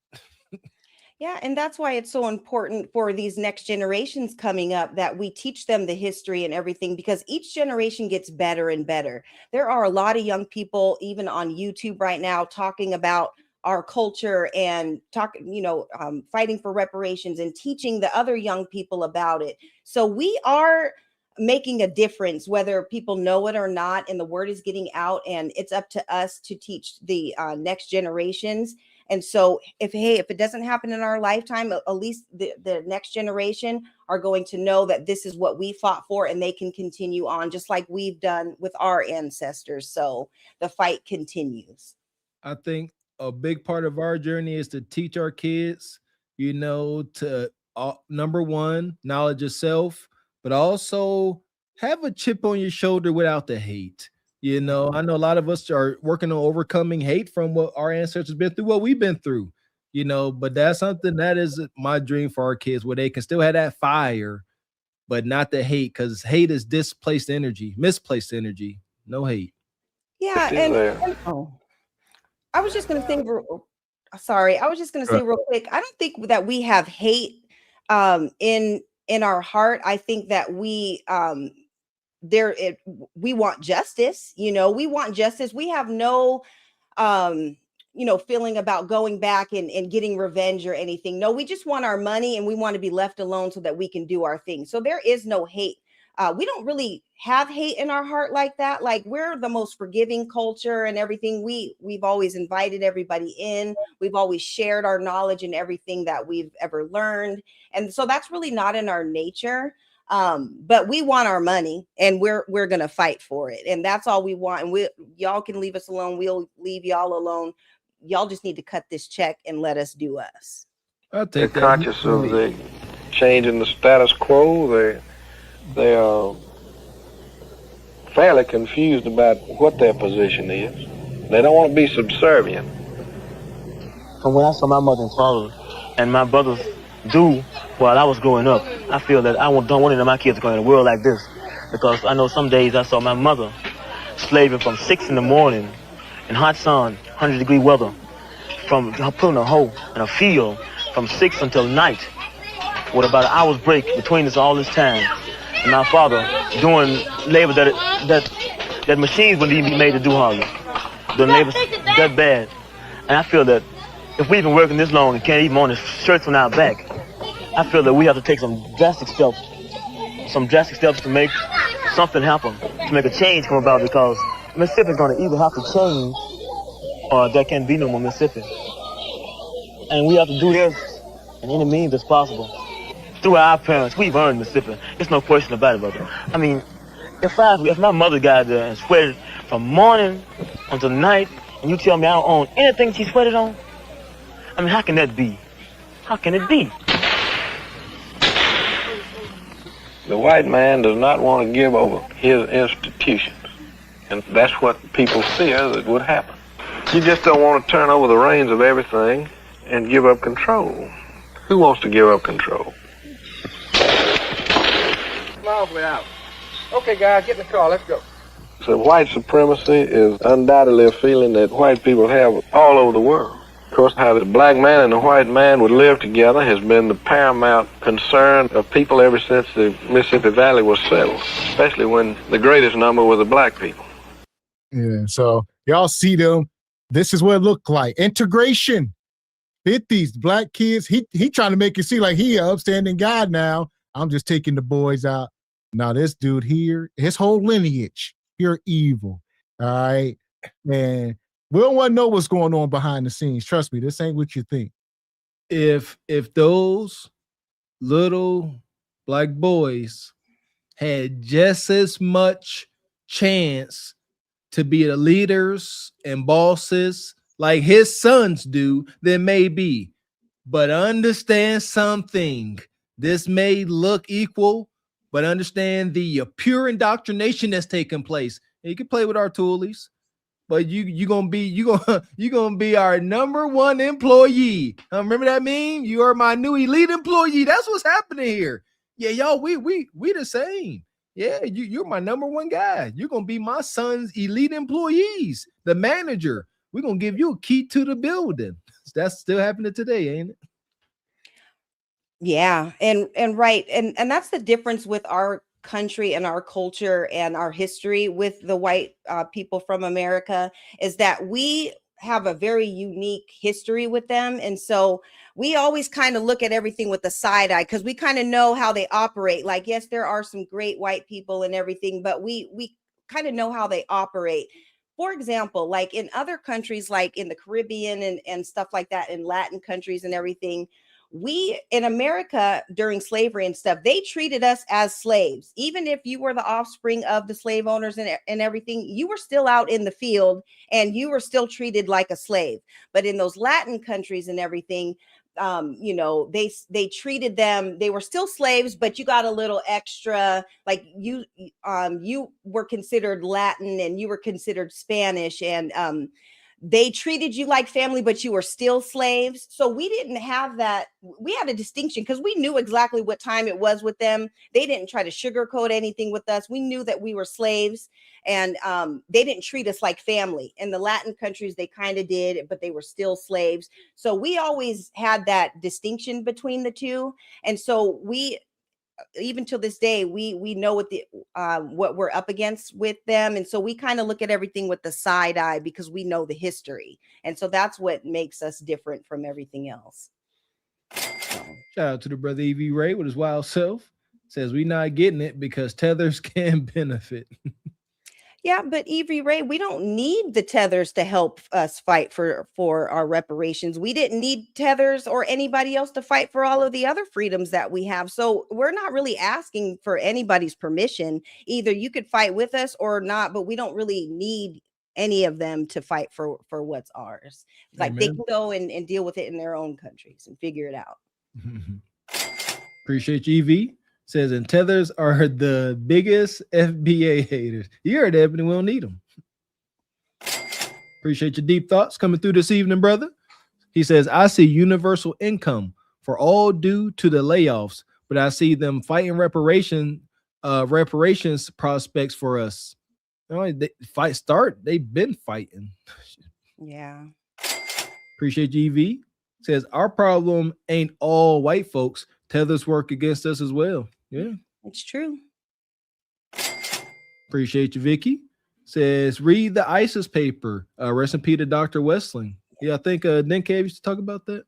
Yeah, and that's why it's so important for these next generations coming up that we teach them the history and everything, because each generation gets better and better. There are a lot of young people, even on YouTube right now, talking about our culture and fighting for reparations and teaching the other young people about it. So we are making a difference, whether people know it or not, and the word is getting out, and it's up to us to teach the next generations. And so if it doesn't happen in our lifetime, at least the next generation are going to know that this is what we fought for, and they can continue on just like we've done with our ancestors. So the fight continues. I think a big part of our journey is to teach our kids, to number one, knowledge of self, but also have a chip on your shoulder without the hate. I know a lot of us are working on overcoming hate from what our ancestors been through, what we've been through, but that's something that is my dream for our kids, where they can still have that fire, but not the hate, because hate is misplaced energy. No hate. Yeah. I was just going to say, sorry, I was just going to say real quick, I don't think that we have hate in our heart. I think that we want justice. We want justice. We have no feeling about going back and getting revenge or anything. No, we just want our money, and we want to be left alone so that we can do our thing. So there is no hate. We don't really have hate in our heart like that. Like, we're the most forgiving culture and everything. We've always invited everybody in. We've always shared our knowledge and everything that we've ever learned. And so that's really not in our nature. But we want our money, and we're going to fight for it. And that's all we want. And y'all can leave us alone. We'll leave y'all alone. Y'all just need to cut this check and let us do us. They're conscious of the change in the status quo. They are fairly confused about what their position is. They don't want to be subservient. From when I saw my mother and father and my brothers do while I was growing up, I feel that I don't want any of my kids to go in a world like this, because I know some days I saw my mother slaving from 6 in the morning in hot sun, 100-degree weather, from pulling a hoe in a field from 6 until night, with about an hour's break between us all this time. And my father doing labor that machines wouldn't even be made to do hardly. Doing labor that bad. And I feel that if we've been working this long and can't even own the shirts on our back, I feel that we have to take some drastic steps to make something happen, to make a change come about, because Mississippi is going to either have to change or there can't be no more Mississippi. And we have to do this in any means that's possible. Through our parents, we've earned Mississippi. There's no question about it, brother. I mean, if my mother got there and sweated from morning until night, and you tell me I don't own anything she sweated on, I mean, how can that be? How can it be? The white man does not want to give over his institutions, and that's what people fear that would happen. You just don't want to turn over the reins of everything and give up control. Who wants to give up control? Way out. Okay, guys, get in the car. Let's go. So white supremacy is undoubtedly a feeling that white people have all over the world. Of course, how the black man and the white man would live together has been the paramount concern of people ever since the Mississippi Valley was settled, especially when the greatest number were the black people. Yeah, so y'all see them. This is what it looked like. Integration. 50s, black kids. He trying to make it seem like he an upstanding guy now. I'm just taking the boys out. Now this dude here, his whole lineage, pure evil. All right. And we don't want to know what's going on behind the scenes. Trust me, this ain't what you think. If those little black boys had just as much chance to be the leaders and bosses like his sons do, then maybe. But understand something. This may look equal, but understand the pure indoctrination that's taking place. And you can play with our toolies, but you're gonna be our number one employee. Remember that meme? You are my new elite employee. That's what's happening here. Yeah, y'all, we the same. Yeah, you're my number one guy. You're gonna be my son's elite employees, the manager. We're gonna give you a key to the building. That's still happening today, ain't it? Yeah, and right, and that's the difference with our country and our culture and our history with the white people from America, is that we have a very unique history with them. And so we always kind of look at everything with the side eye because we kind of know how they operate. Like, yes, there are some great white people and everything, but we kind of know how they operate. For example, like in other countries, like in the Caribbean and stuff like that, in Latin countries and everything, we in America during slavery and stuff, they treated us as slaves. Even if you were the offspring of the slave owners and everything, you were still out in the field and you were still treated like a slave. But in those Latin countries and everything, you know, they treated them, they were still slaves, but you got a little extra, like you were considered Latin and you were considered Spanish, and they treated you like family, but you were still slaves. So we didn't have that. We had a distinction because we knew exactly what time it was with them. They didn't try to sugarcoat anything with us. We knew that we were slaves, and they didn't treat us like family. In the Latin countries, they kind of did, but they were still slaves. So we always had that distinction between the two. And so we, even to this day, we know what we're up against with them, and so we kind of look at everything with the side eye because we know the history, and so that's what makes us different from everything else. Shout out to the brother EV Ray with his wild self. Says we not getting it because tethers can benefit. Yeah, but Evie Ray, we don't need the tethers to help us fight for our reparations. We didn't need tethers or anybody else to fight for all of the other freedoms that we have. So we're not really asking for anybody's permission. Either you could fight with us or not, but we don't really need any of them to fight for what's ours. Like, Amen. they can go and deal with it in their own countries and figure it out. Appreciate you, EV. Says, and tethers are the biggest FBA haters. You heard Ebony, we don't need them. Appreciate your deep thoughts coming through this evening, brother. He says, I see universal income for all due to the layoffs, but I see them fighting reparations prospects for us. You know, they've been fighting. Yeah. Appreciate you, EV. Says, our problem ain't all white folks. Tethers work against us as well. Yeah, it's true. Appreciate you, Vicky. Says, read the ISIS paper. Rest in peace to Dr. Westling. Yeah, I think Nick Cave used to talk about that.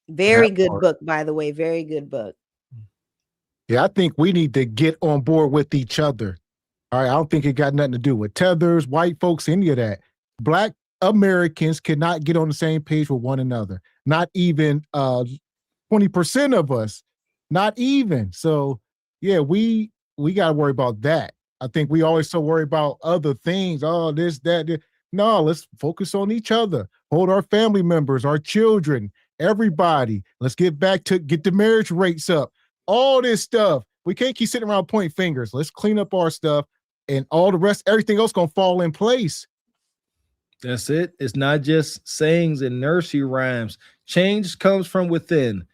Very good book, by the way. Very good book. Yeah, I think we need to get on board with each other. All right, I don't think it got nothing to do with tethers, white folks, any of that. Black Americans cannot get on the same page with one another. Not even 20% of us. Not even. So yeah, we got to worry about that. I think we always so worry about other things. Oh, this, that. No, let's focus on each other. Hold our family members, our children, everybody. Let's get back to get the marriage rates up. All this stuff. We can't keep sitting around pointing fingers. Let's clean up our stuff, and all the rest, everything else gonna fall in place. That's it. It's not just sayings and nursery rhymes. Change comes from within.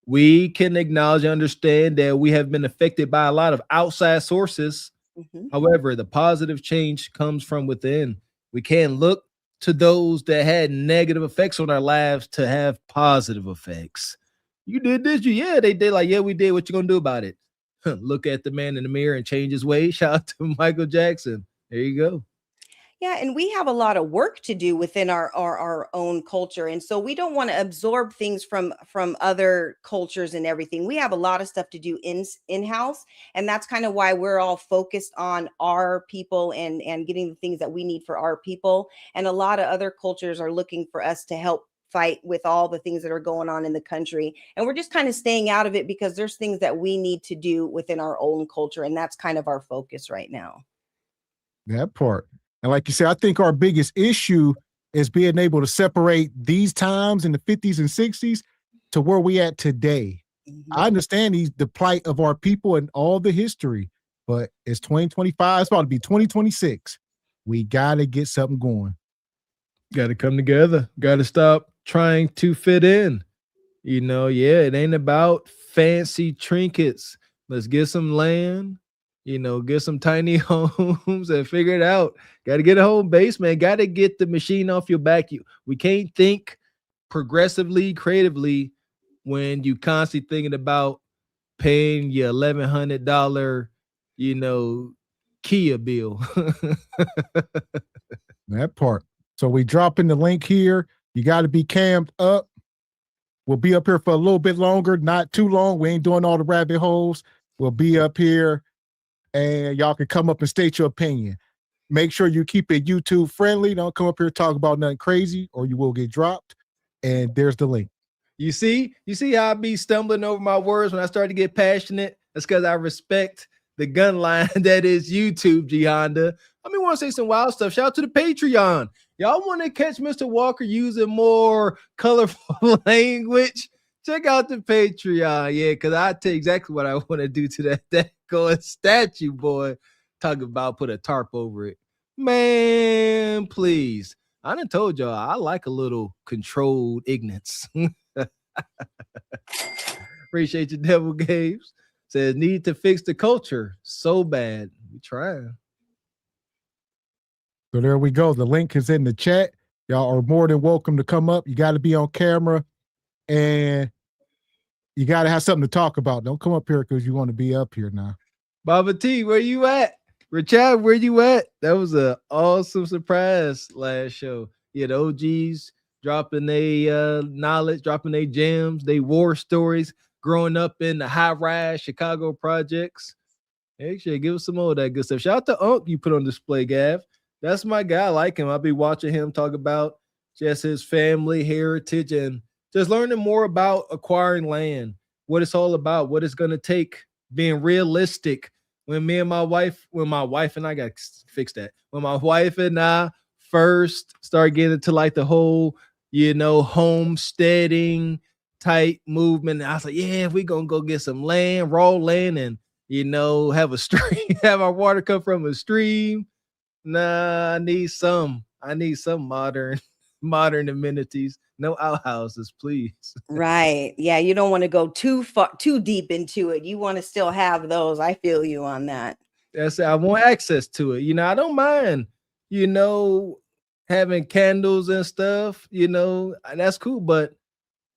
We can acknowledge and understand that we have been affected by a lot of outside sources. However, the positive change comes from within. We can't look to those that had negative effects on our lives to have positive effects. You did this? Yeah, they did. Like, yeah, we did. What you gonna do about it? Look at the man in the mirror and change his ways. Shout out to Michael Jackson. There you go. Yeah, and we have a lot of work to do within our own culture, and so we don't want to absorb things from other cultures and everything. We have a lot of stuff to do in-house, and that's kind of why we're all focused on our people and getting the things that we need for our people. And a lot of other cultures are looking for us to help fight with all the things that are going on in the country, and we're just kind of staying out of it because there's things that we need to do within our own culture, and that's kind of our focus right now. That part. And like you said, I think our biggest issue is being able to separate these times in the 50s and 60s to where we at today. I understand the plight of our people and all the history, but it's 2025. It's about to be 2026. We got to get something going. Got to come together. Got to stop trying to fit in. You know, yeah, it ain't about fancy trinkets. Let's get some land. You know, get some tiny homes and figure it out. Got to get a home base, man. Got to get the machine off your back. We can't think progressively, creatively when you constantly thinking about paying your $1,100, you know, Kia bill. That part. So we dropping the link here. You got to be cammed up. We'll be up here for a little bit longer, not too long. We ain't doing all the rabbit holes. We'll be up here and y'all can come up and state your opinion. Make sure you keep it YouTube friendly. Don't come up here and talk about nothing crazy or you will get dropped. And there's the link. You see how I be stumbling over my words when I start to get passionate? That's because I respect the gun line that is YouTube, G Honda. I mean, want to say some wild stuff. Shout out to the Patreon. Y'all want to catch Mr. Walker using more colorful language? Check out the Patreon. Yeah, because I tell you exactly what I want to do to that going statue, boy. Talking about put a tarp over it. Man, please. I done told y'all I like a little controlled ignorance. Appreciate your Devil Games. Says need to fix the culture so bad. We trying. So there we go. The link is in the chat. Y'all are more than welcome to come up. You got to be on camera and you got to have something to talk about. Don't come up here because you want to be up here now. Baba T, where you at? Richard, where you at? That was an awesome surprise last show. Yeah, the OGs dropping their knowledge, dropping their gems, they war stories, growing up in the high-rise Chicago projects. Actually, give us some more of that good stuff. Shout out to Unc you put on display, Gav. That's my guy. I like him. I'll be watching him talk about just his family, heritage, and just learning more about acquiring land, what it's all about, what it's going to take, being realistic. When my wife and I got to fix that. When my wife and I first started getting into like the whole, homesteading type movement, I was like, yeah, we're going to go get some land, raw land, and, have a stream, have our water come from a stream. Nah, I need some modern amenities. No outhouses, please. Right. Yeah, you don't want to go too deep into it. You want to still have those. I feel you on that. I want access to it. I don't mind, having candles and stuff, that's cool, but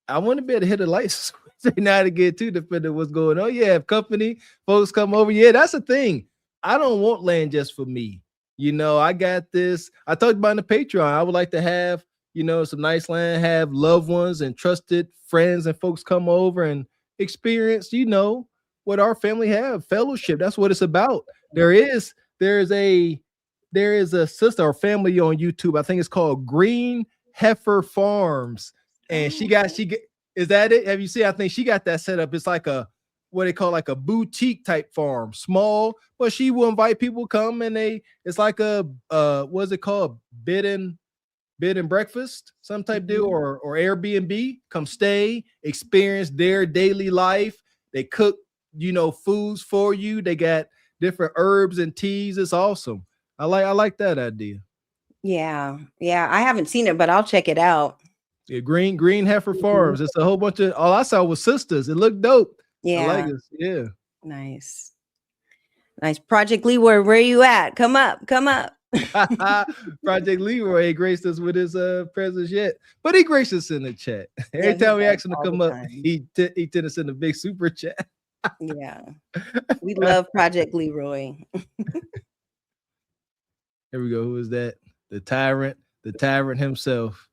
I want to be able to hit a light switch not to get too dependent on what's going on. Yeah, if company folks come over, yeah, that's the thing. I don't want land just for me. I got this. I talked about in the Patreon. I would like to have, some nice land, have loved ones and trusted friends and folks come over and experience, what our family have, fellowship. That's what it's about. There is a sister or family on YouTube. I think it's called Green Heifer Farms. And is that it? Have you seen? I think she got that set up. It's like what they call like a boutique type farm, small, but she will invite people come and it's like a what's it called? Bed and breakfast, some type deal, or Airbnb. Come stay, experience their daily life. They cook, foods for you. They got different herbs and teas. It's awesome. I like that idea. Yeah. I haven't seen it, but I'll check it out. Yeah, Green Heifer Farms. It's a whole bunch of. All I saw was sisters. It looked dope. Yeah. I like it. Yeah. Nice. Project Leroy, where are you at? Come up. Project Leroy graced us with his presence yet, but he graced us in the chat. Every time we ask him to come up, he tend to send a big super chat. Yeah. We love Project Leroy. Here we go. Who is that? The tyrant himself.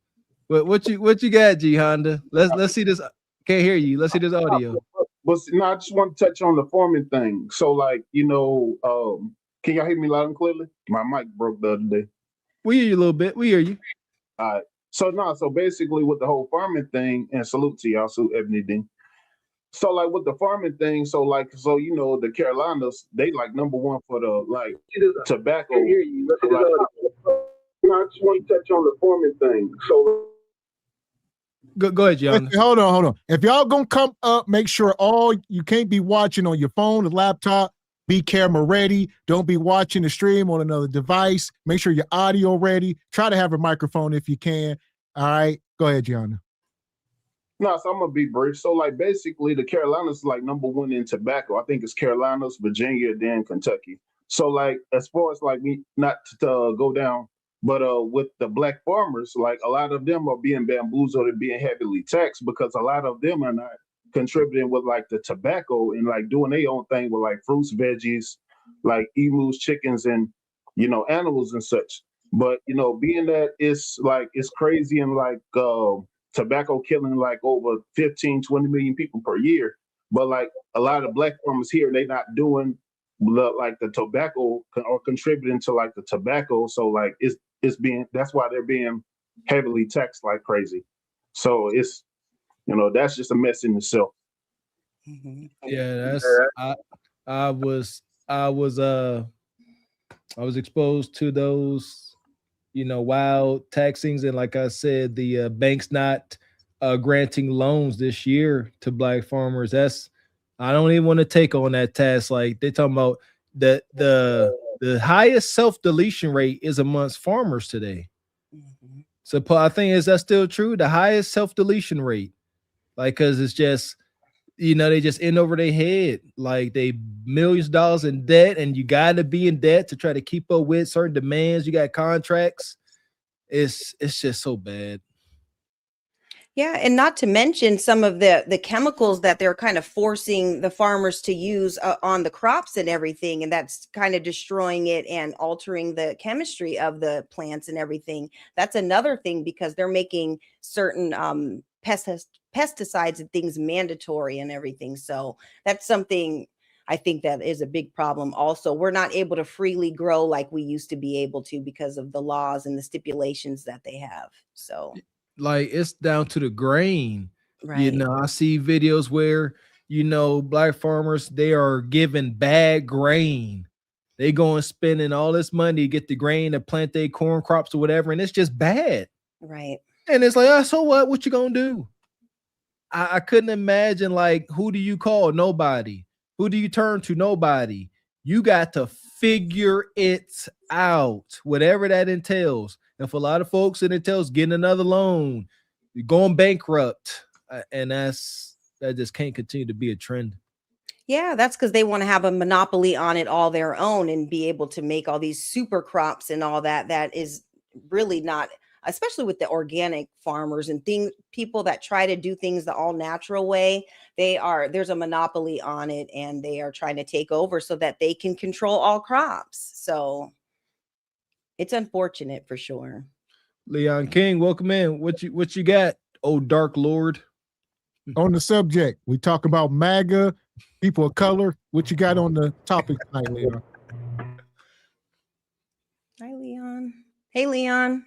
What you got, G Honda? Let's see this. Can't hear you. Let's see this audio. But no, I just want to touch on the farming thing. So, like, can y'all hear me loud and clearly? My mic broke the other day. We hear you a little bit. We hear you. All right. So basically with the whole farming thing, and salute to y'all, salute Ebony D. So like with the farming thing, the Carolinas, they like number one for the tobacco. I hear you. I just want to touch on the farming thing. So Go ahead, John. Hold on. If y'all gonna come up, make sure you can't be watching on your phone, the laptop. Be camera ready. Don't be watching the stream on another device. Make sure your audio ready. Try to have a microphone if you can. All right, go ahead, Gianna. No, so I'm gonna be brief. So like basically the Carolinas is like number one in tobacco. I think it's Carolinas, Virginia, then Kentucky. So like as far as like me not to go down, but with the black farmers, like a lot of them are being bamboozled and being heavily taxed because a lot of them are not contributing with like the tobacco and like doing their own thing with like fruits, veggies, like emus, chickens, and animals and such. But being that it's crazy and like tobacco killing like over 15, 20 million people per year. But like a lot of black farmers here, they not doing like the tobacco or contributing to like the tobacco. So like that's why they're being heavily taxed like crazy. So it's that's just a mess in itself. Yeah, that's I was I was I was exposed to those, wild taxings, and like I said, the banks not granting loans this year to black farmers. I don't even want to take on that task. Like they talking about the highest self deletion rate is amongst farmers today. So I think is that still true? The highest self deletion rate, like because it's just they just in over their head, like they millions of dollars in debt, and you got to be in debt to try to keep up with certain demands. You got contracts. It's just so bad. Yeah, and not to mention some of the chemicals that they're kind of forcing the farmers to use on the crops and everything, and that's kind of destroying it and altering the chemistry of the plants and everything. That's another thing because they're making certain pesticides and things mandatory and everything. So that's something I think that is a big problem. Also, we're not able to freely grow like we used to be able to because of the laws and the stipulations that they have. So Like it's down to the grain. right. I see videos where black farmers, they are given bad grain. They going spending all this money to get the grain to plant their corn crops or whatever, and it's just bad. Right. And it's like, so what you gonna do? I couldn't imagine, like, who do you call? Nobody. Who do you turn to? Nobody. You got to figure it out, whatever that entails. And for a lot of folks, it entails getting another loan, going bankrupt, and that just can't continue to be a trend. Yeah, that's because they want to have a monopoly on it all their own and be able to make all these super crops and all that. That is really not, especially with the organic farmers and people that try to do things the all natural way. There's a monopoly on it, and they are trying to take over so that they can control all crops. So it's unfortunate for sure. Leon King, welcome in. What you got? Oh, Dark Lord. On the subject, we talk about MAGA, people of color. What you got on the topic tonight, Leon? Hi, Leon. Hey, Leon.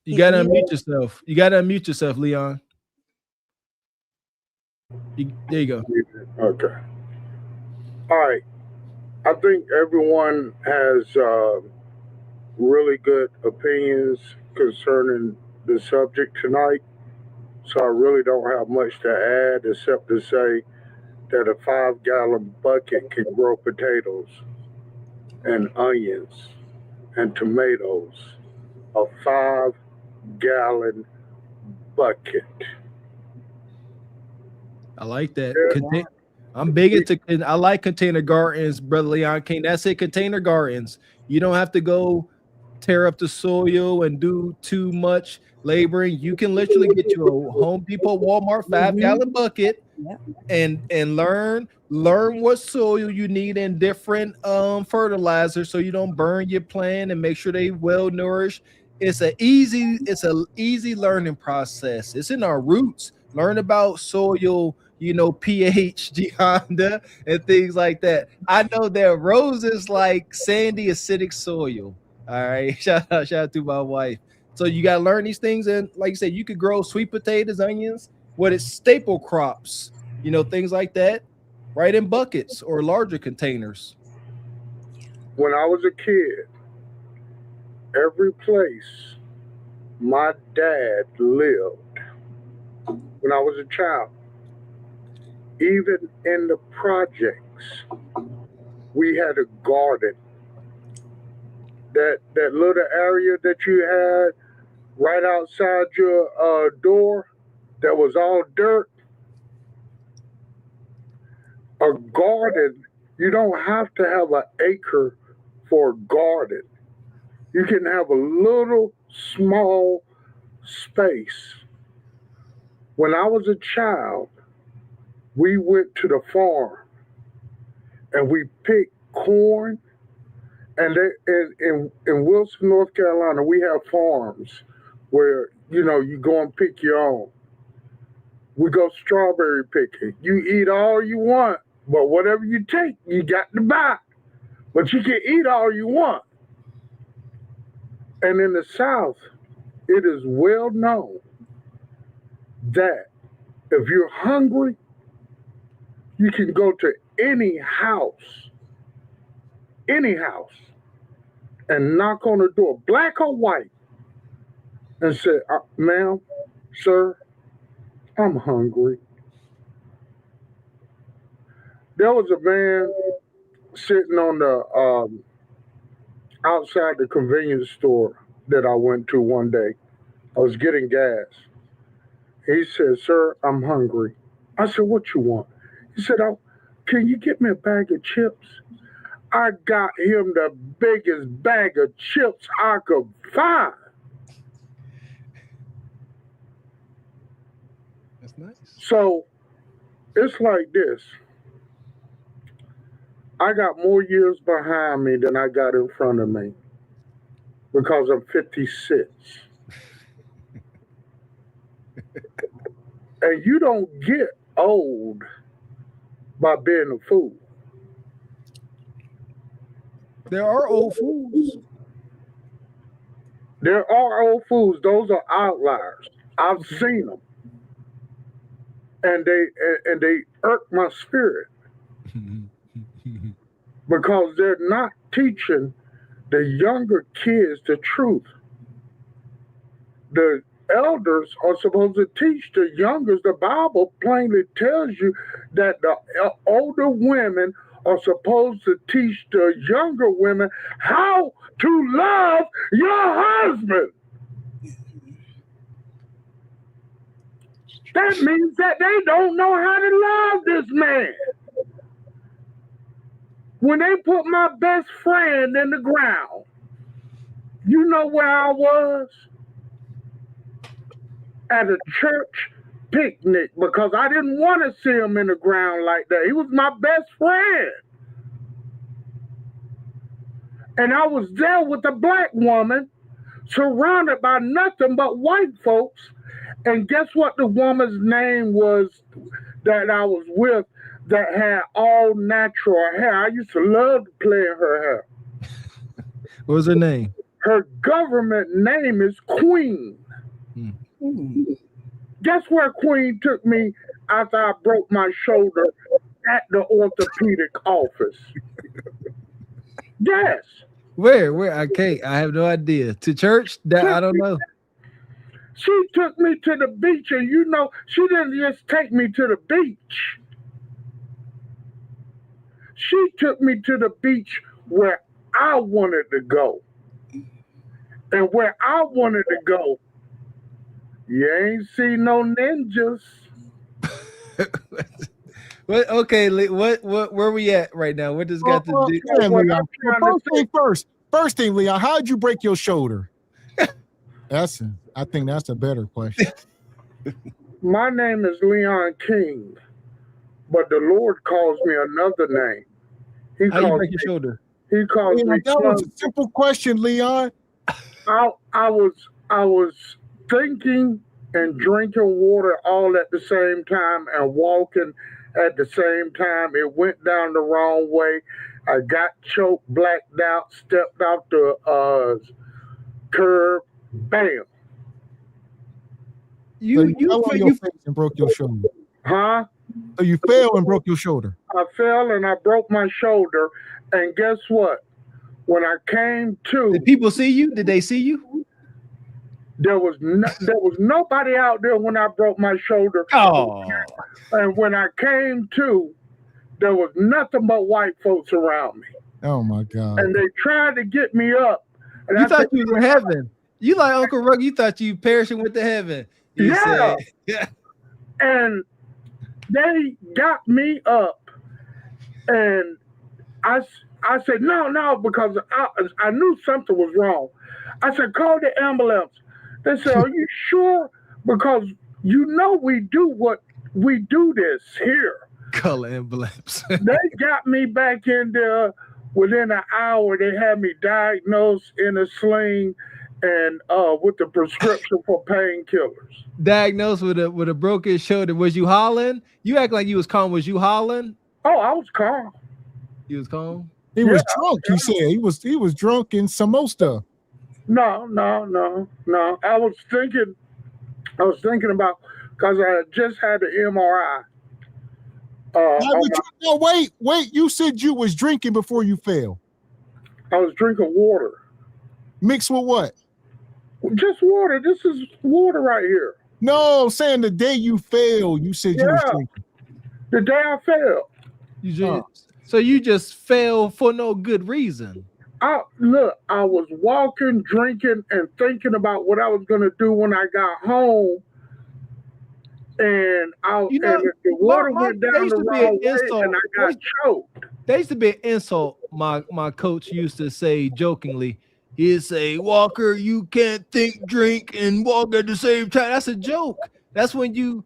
You got to unmute yourself. You got to unmute yourself, Leon. There you go. Okay. All right. I think everyone has really good opinions concerning the subject tonight. So I really don't have much to add except to say that a 5-gallon bucket can grow potatoes and onions and tomatoes. A 5-gallon bucket. I like that. I'm big into. I like container gardens, brother Leon King. That's it. Container gardens. You don't have to go tear up the soil and do too much laboring. You can literally get you a Home Depot, Walmart 5-gallon bucket and learn what soil you need in different fertilizers so you don't burn your plant, and make sure they well nourished. It's a easy learning process. It's in our roots. Learn about soil, pH, Honda, and things like that. I know that roses like sandy, acidic soil. All right. Shout out to my wife. So you got to learn these things. And like you said, you could grow sweet potatoes, onions, what is staple crops, things like that, right in buckets or larger containers. When I was a kid, every place my dad lived, when I was a child, even in the projects, we had a garden. That little area that you had right outside your door that was all dirt, a garden, you don't have to have an acre for a garden. You can have a little small space. When I was a child, we went to the farm and we pick corn. And in Wilson, North Carolina, we have farms where, you go and pick your own. We go strawberry picking. You eat all you want, but whatever you take, you got to buy. But you can eat all you want. And in the South, it is well known that if you're hungry, you can go to any house, and knock on the door, black or white, and say, ma'am, sir, I'm hungry. There was a man sitting on the outside the convenience store that I went to one day. I was getting gas. He said, sir, I'm hungry. I said, what you want? He said, can you get me a bag of chips? I got him the biggest bag of chips I could find. That's nice. So it's like this. I got more years behind me than I got in front of me because I'm 56. And you don't get old by being a fool. There are old fools. There are old fools. Those are outliers. I've seen them. And they irk my spirit. Because they're not teaching the younger kids the truth. The elders are supposed to teach the youngers. The Bible plainly tells you that the older women are supposed to teach the younger women how to love your husband. That means that they don't know how to love this man. When they put my best friend in the ground, you know where I was? At a church picnic, because I didn't want to see him in the ground like that. He was my best friend. And I was there with a black woman, surrounded by nothing but white folks. And guess what the woman's name was that I was with that had all natural hair? I used to love to play in her hair. What was her name? Her government name is Queen. Guess where Queen took me after I broke my shoulder at the orthopedic office? Yes. Where? I can't. I have no idea. To church? I don't know. She took me to the beach, and she didn't just take me to the beach. She took me to the beach where I wanted to go. And where I wanted to go, you ain't see no ninjas. What? Okay, where we at right now? What does got to do? First thing, Leon, how'd you break your shoulder? I think that's a better question. My name is Leon King, but the Lord calls me another name. How you break your shoulder? He calls me. That was a simple question, Leon. I was thinking and drinking water all at the same time and walking at the same time. It went down the wrong way. I got choked, blacked out, stepped out the curb, bam. You fell on your face and broke your shoulder. Huh? So you fell and broke your shoulder. I fell and I broke my shoulder. And guess what? When I came to, did people see you? Did they see you? There was nobody out there when I broke my shoulder. Oh. And when I came to, there was nothing but white folks around me. Oh my God. And they tried to get me up. And you thought you were in heaven. You like Uncle Rugg, you thought you perishing with the heaven. Yeah. And they got me up, and I said, no, because I knew something was wrong. I said, call the ambulance. They said, are you sure? Because we do this here. color emblems. They got me back in there within an hour. They had me diagnosed in a sling and with the prescription for painkillers. Diagnosed with a broken shoulder. Was you hollering? You act like you was calm. Was you hollering? Oh, I was calm. You was calm? He was drunk. You said he was drunk in some more stuff. No. I was thinking about, because I had just had the MRI. Wait. You said you was drinking before you fell. I was drinking water. Mixed with what? Just water. This is water right here. No, I'm saying the day you fell, you said you was drinking. The day I fell. So you just fell for no good reason. I was walking, drinking, and thinking about what I was going to do when I got home. And the water went down the wrong way, and I got choked. There used to be an insult my coach used to say jokingly. He'd say, Walker, you can't think, drink, and walk at the same time. That's a joke. That's when you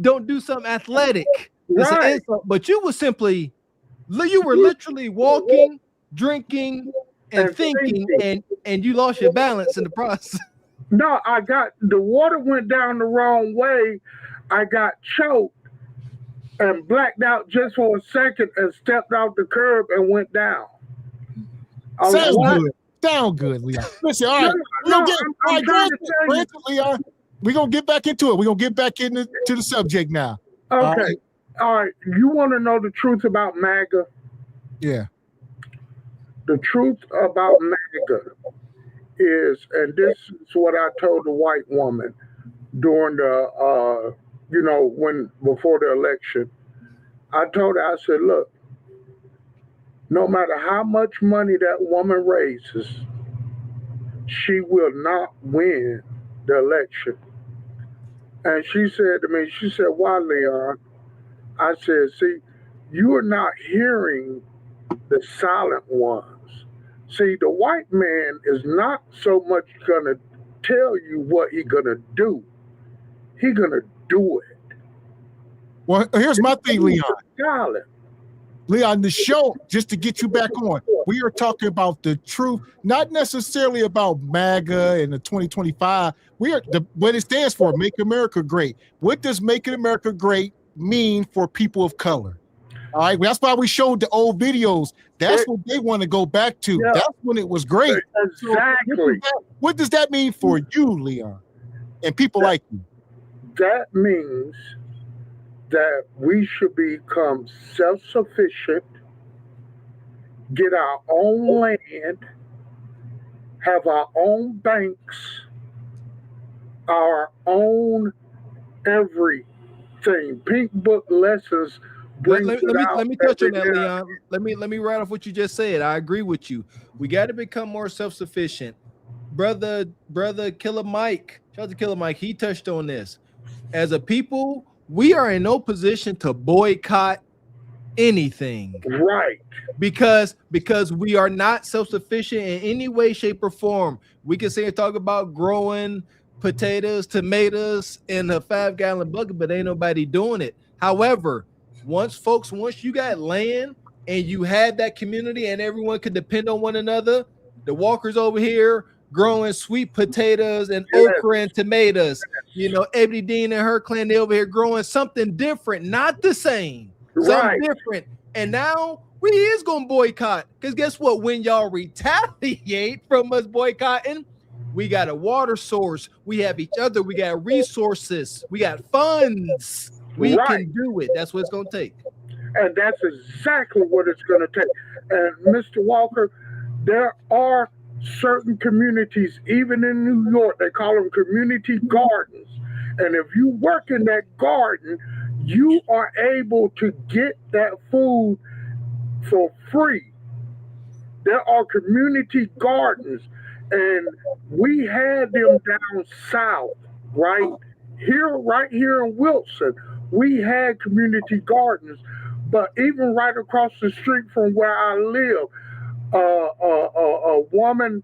don't do something athletic. That's an insult. But you were literally walking, drinking, and thinking, and you lost your balance in the process. No, the water went down the wrong way. I got choked and blacked out just for a second and stepped off the curb and went down. Sound good, Leon. Listen, all right. Leon, we're going to get back into it. We're going to get back into the subject now. Okay. All right. You want to know the truth about MAGA? Yeah. The truth about MAGA is, and this is what I told the white woman during the, before the election. I told her, I said, look, no matter how much money that woman raises, she will not win the election. And she said to me, why, Leon? I said, see, you are not hearing the silent ones. See, the white man is not so much going to tell you what he's going to do. He's going to do it. Well, here's my thing, Leon. Silent. Leon, the show, just to get you back on, we are talking about the truth, not necessarily about MAGA and the 2025. What it stands for, Make America Great. What does Make America Great mean for people of color? All right, that's why we showed the old videos. That's what they want to go back to. Yeah. That's when it was great. Exactly. So what does that mean for you, Leon, and people like you? That means that we should become self-sufficient, get our own land, have our own banks, our own everything. Pink Book lessons. Let me touch on that, Leon. Let me write off what you just said. I agree with you. We got to become more self-sufficient. Brother Killer Mike, shout out to Killer Mike. He touched on this. As a people, we are in no position to boycott anything, right? Because we are not self-sufficient in any way, shape, or form. We can say and talk about growing potatoes, tomatoes in a 5-gallon bucket, but ain't nobody doing it. However, once you got land and you had that community and everyone could depend on one another, the Walkers over here growing sweet potatoes and okra and tomatoes. Ebony Dean and her clan, they over here growing something different, not the same, something different. And now we is gonna boycott, because guess what? When y'all retaliate from us boycotting, we got a water source, we have each other, we got resources, we got funds. We can do it. That's what it's gonna take. And that's exactly what it's gonna take. And Mr. Walker, there are certain communities, even in New York, they call them community gardens. And if you work in that garden, you are able to get that food for free. There are community gardens, and we had them down south, right here in Wilson. We had community gardens, but even right across the street from where I live, a woman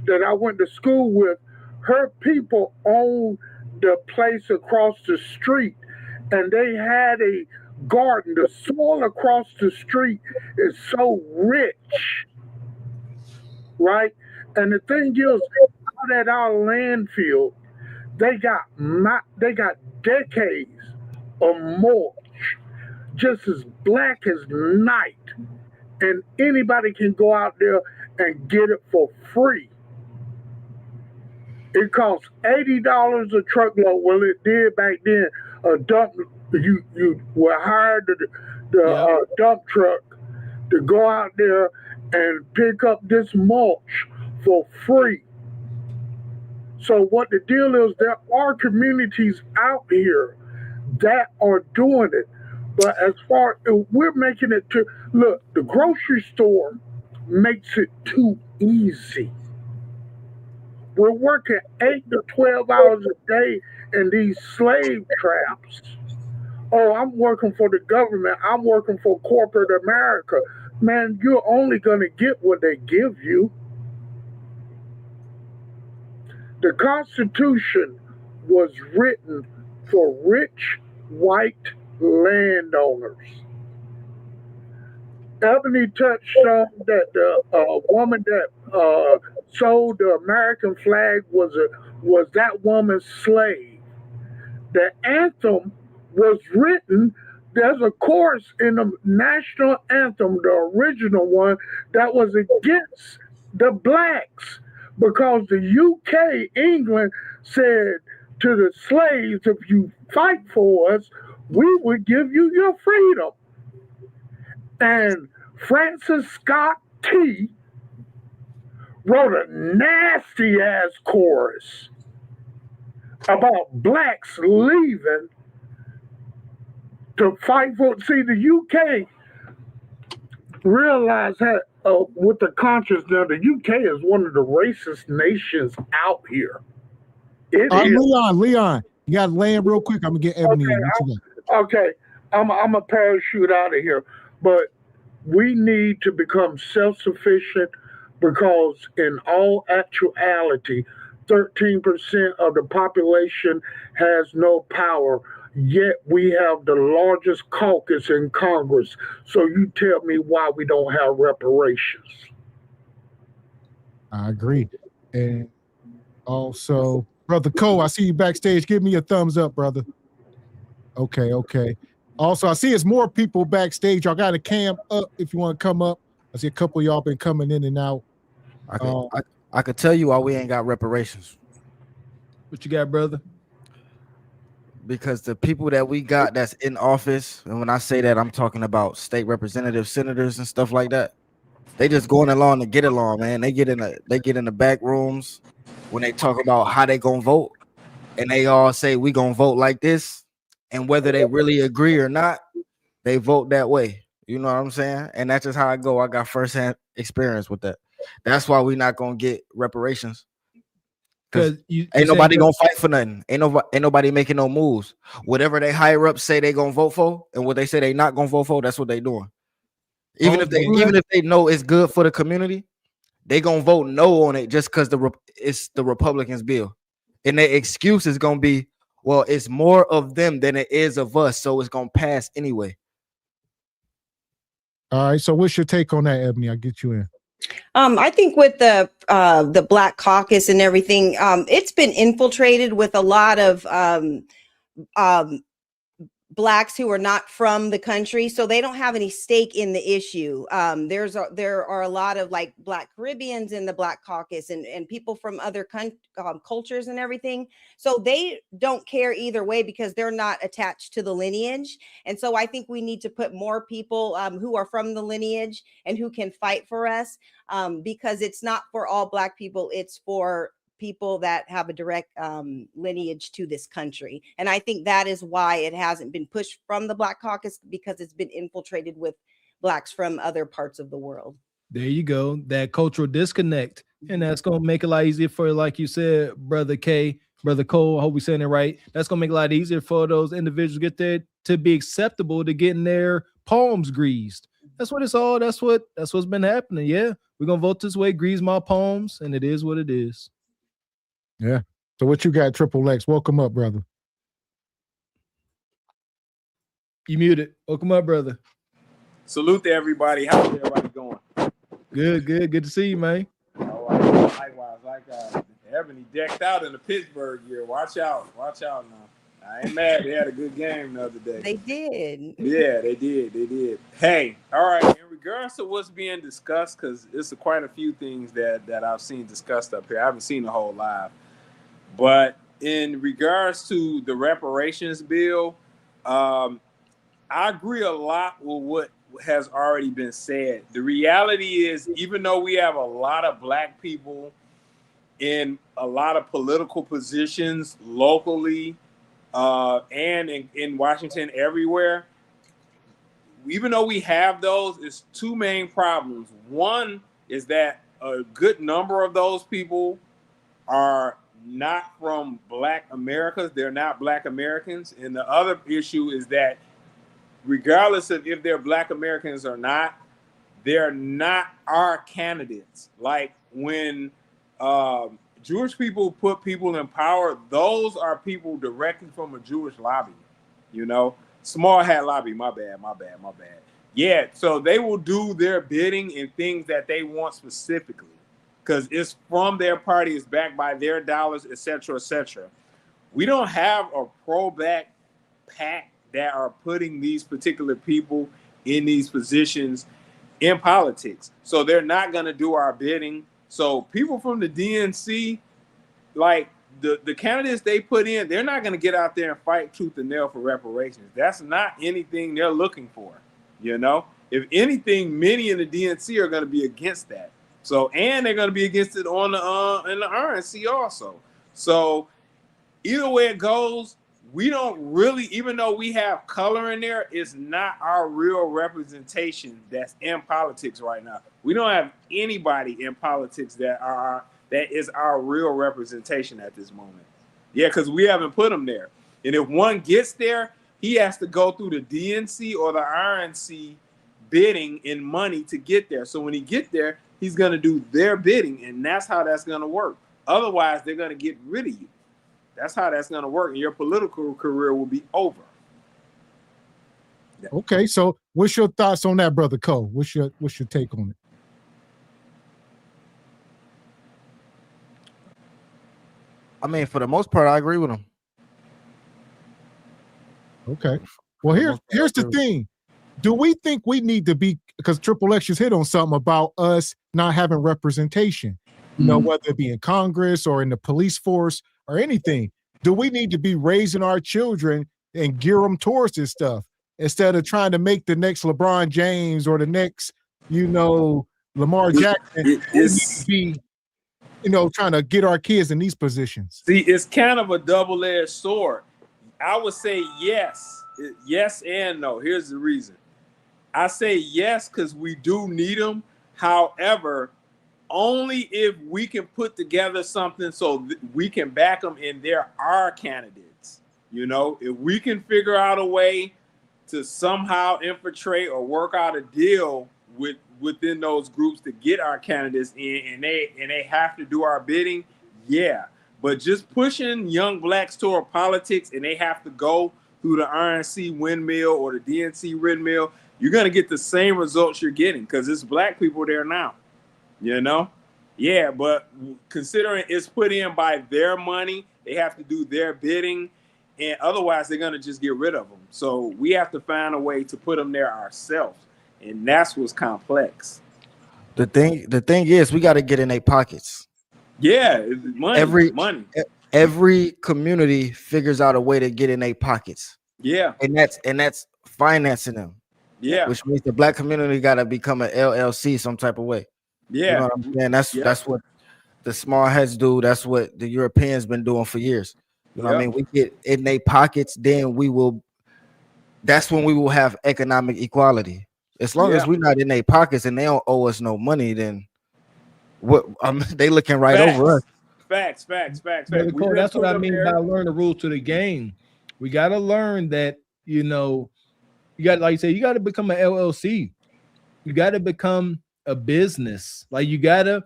that I went to school with, her people owned the place across the street, and they had a garden, the soil across the street is so rich, right? And the thing is, out at our landfill, they got decades of mulch, just as black as night, and anybody can go out there and get it for free. It costs $80 a truckload. Well, it did back then. A dump, you were hired the dump truck to go out there and pick up this mulch for free. So what the deal is, there are communities out here that are doing it. But as far as we're making it to look, the grocery store makes it too easy. We're working 8 to 12 hours a day in these slave traps. Oh, I'm working for the government. I'm working for corporate America. Man, you're only going to get what they give you. The Constitution was written for rich white landowners. Ebony touched on that the woman that sold the American flag was that woman's slave. The anthem was written. There's a chorus in the national anthem, the original one, that was against the blacks because the UK, England, said to the slaves, if you fight for us, we would give you your freedom. And Francis Scott Key wrote a nasty ass chorus about blacks leaving to fight for. See, the UK realized that with the conscience now, the UK is one of the racist nations out here. It is. Leon, you got to land real quick. I'm gonna get Ebony. Okay, I'm a parachute out of here, but we need to become self-sufficient because in all actuality, 13% of the population has no power, yet we have the largest caucus in Congress. So you tell me why we don't have reparations. I agree. And also, Brother Cole, I see you backstage. Give me a thumbs up, brother. Okay. Also, I see it's more people backstage. Y'all got a cam up if you want to come up. I see a couple of y'all been coming in and out. I could tell you why we ain't got reparations. What you got, brother? Because the people that we got that's in office, and when I say that, I'm talking about state representatives, senators, and stuff like that. They just going along to get along, man. They get in the back rooms when they talk about how they gonna vote, and they all say we gonna vote like this. And whether they really agree or not, they vote that way. You know what I'm saying? And that's just how I go. I got firsthand experience with that. That's why we not gonna get reparations. Because ain't nobody gonna fight for nothing. Ain't nobody making no moves. Whatever they higher up say they gonna vote for, and what they say they not gonna vote for, that's what they doing. Even if they know it's good for the community, they gonna vote no on it just because it's the Republicans' bill, and their excuse is gonna be, well, it's more of them than it is of us, so it's gonna pass anyway. All right. So what's your take on that, Ebony? I'll get you in. I think with the Black Caucus and everything, it's been infiltrated with a lot of blacks who are not from the country, so they don't have any stake in the issue. There are a lot of like Black Caribbeans in the Black Caucus and people from other cultures and everything. So they don't care either way because they're not attached to the lineage. And so I think we need to put more people who are from the lineage and who can fight for us, because it's not for all Black people. It's for people that have a direct lineage to this country. And I think that is why it hasn't been pushed from the Black Caucus, because it's been infiltrated with blacks from other parts of the world. There you go. That cultural disconnect. And that's going to make it a lot easier for, like you said, Brother Cole, I hope we're saying it right. That's going to make it a lot easier for those individuals to get there to be acceptable to getting their palms greased. That's what it's all. That's what's been happening. Yeah. We're going to vote this way, grease my palms, and it is what it is. Yeah. So what you got, Triple X? Welcome up, brother. You muted. Welcome up, brother. Salute to everybody. How's everybody going? Good, good. Good to see you, man. All right. Likewise. Ebony decked out in the Pittsburgh year. Watch out now. I ain't mad. They had a good game the other day. They did. Yeah, they did. Hey, all right. In regards to what's being discussed, because it's quite a few things that I've seen discussed up here. I haven't seen the whole live. But in regards to the reparations bill, I agree a lot with what has already been said. The reality is, even though we have a lot of black people in a lot of political positions locally and in Washington, everywhere, even though we have those, it's two main problems. One is that a good number of those people are not from Black Americas. They're not Black Americans. And the other issue is that regardless of if they're Black Americans or not, they're not our candidates. Like when Jewish people put people in power, those are people directly from a Jewish lobby, you know? Small hat lobby, my bad. Yeah, so they will do their bidding in things that they want specifically because it's from their party, it's backed by their dollars, etc., etc. We don't have a pro-black pack that are putting these particular people in these positions in politics. So they're not going to do our bidding. So people from the DNC, like the candidates they put in, they're not going to get out there and fight tooth and nail for reparations. That's not anything they're looking for, you know? If anything, many in the DNC are going to be against that. So, and they're going to be against it on the in the RNC also. So either way it goes, we don't really, even though we have color in there, it's not our real representation that's in politics right now. We don't have anybody in politics that is our real representation at this moment. Yeah, because we haven't put them there. And if one gets there, he has to go through the DNC or the RNC bidding in money to get there. So when he get there, he's going to do their bidding, and that's how that's going to work. Otherwise, they're going to get rid of you. That's how that's going to work, and your political career will be over. Yeah. Okay, so what's your thoughts on that, Brother Cole? What's your take on it? I mean, for the most part, I agree with him. Okay. Well, here's the thing. Do we think we need to be, because Triple X just hit on something about us not having representation, you know, whether it be in Congress or in the police force or anything. Do we need to be raising our children and gear them towards this stuff instead of trying to make the next LeBron James or the next, you know, Lamar Jackson? Be, you know, trying to get our kids in these positions. See, it's kind of a double-edged sword. I would say yes and no. Here's the reason. I say yes because we do need them. However, only if we can put together something so we can back them and they're our candidates. You know, if we can figure out a way to somehow infiltrate or work out a deal within those groups to get our candidates in, and they have to do our bidding, yeah. But just pushing young blacks toward politics and they have to go through the RNC windmill or the DNC windmill, you're gonna get the same results you're getting because it's black people there now. You know? Yeah, but considering it's put in by their money, they have to do their bidding, and otherwise they're gonna just get rid of them. So we have to find a way to put them there ourselves, and that's what's complex. The thing is, we got to get in their pockets. Yeah, money. Every community figures out a way to get in their pockets. Yeah, and that's financing them. Yeah, which means the black community got to become an LLC some type of way. Yeah, you know what I'm saying? That's what the small heads do. That's what the Europeans been doing for years. You know what I mean? We get in their pockets, then that's when we will have economic equality. As long as we're not in their pockets and they don't owe us no money, then what? They looking right over us. Facts. Cole, that's what I mean by learn the rules to the game. We got to learn that, you know, you got, like you say, you got to become an LLC. You got to become a business. Like you got to,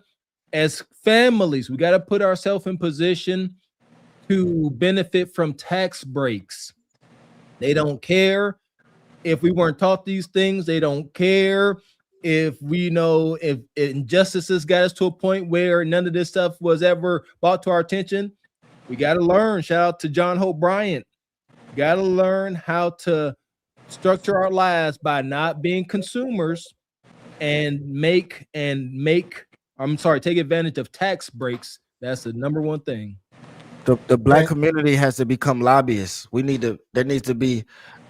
as families, we got to put ourselves in position to benefit from tax breaks. They don't care If we weren't taught these things, they don't care. If we know if injustices got us to a point where none of this stuff was ever brought to our attention, we got to learn. Shout out to John Hope Bryant. Got to learn how to structure our lives by not being consumers and take advantage of tax breaks. That's the number one thing. The black community has to become lobbyists. There needs to be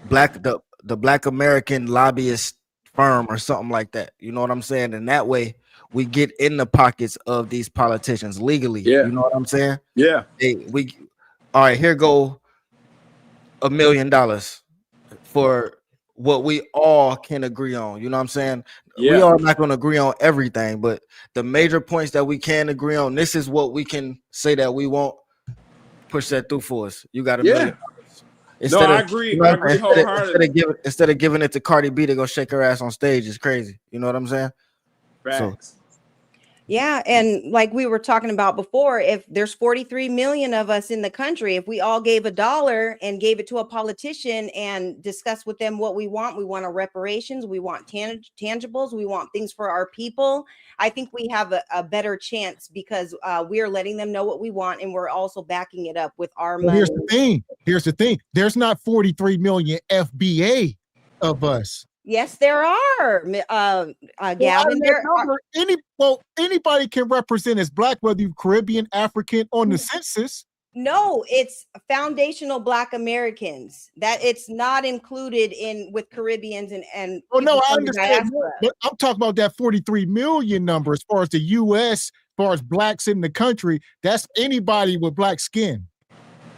the Black American lobbyist firm or something like that. You know what I'm saying? And that way we get in the pockets of these politicians legally. Yeah. You know what I'm saying? Yeah. All right, here go $1 million for what we all can agree on. You know what I'm saying? Yeah. We are not going to agree on everything, but the major points that we can agree on, this is what we can say that we won't push that through for us. You got $1 million. I agree. I agree wholeheartedly. Instead of giving it to Cardi B to go shake her ass on stage, it's crazy. You know what I'm saying? Facts. Yeah, and like we were talking about before, if there's 43 million of us in the country, if we all gave $1 and gave it to a politician and discussed with them what we want our reparations, we want tangibles, we want things for our people. I think we have a better chance because we are letting them know what we want, and we're also backing it up with our money. Here's the thing. There's not 43 million FBA of us. Yes, there are. Gavin, anybody can represent as Black, whether you're Caribbean, African, on the census. No, it's foundational Black Americans. That it's not included in with Caribbeans and. Oh no, I understand, but I'm talking about that 43 million number as far as the U.S., as far as Blacks in the country. That's anybody with Black skin.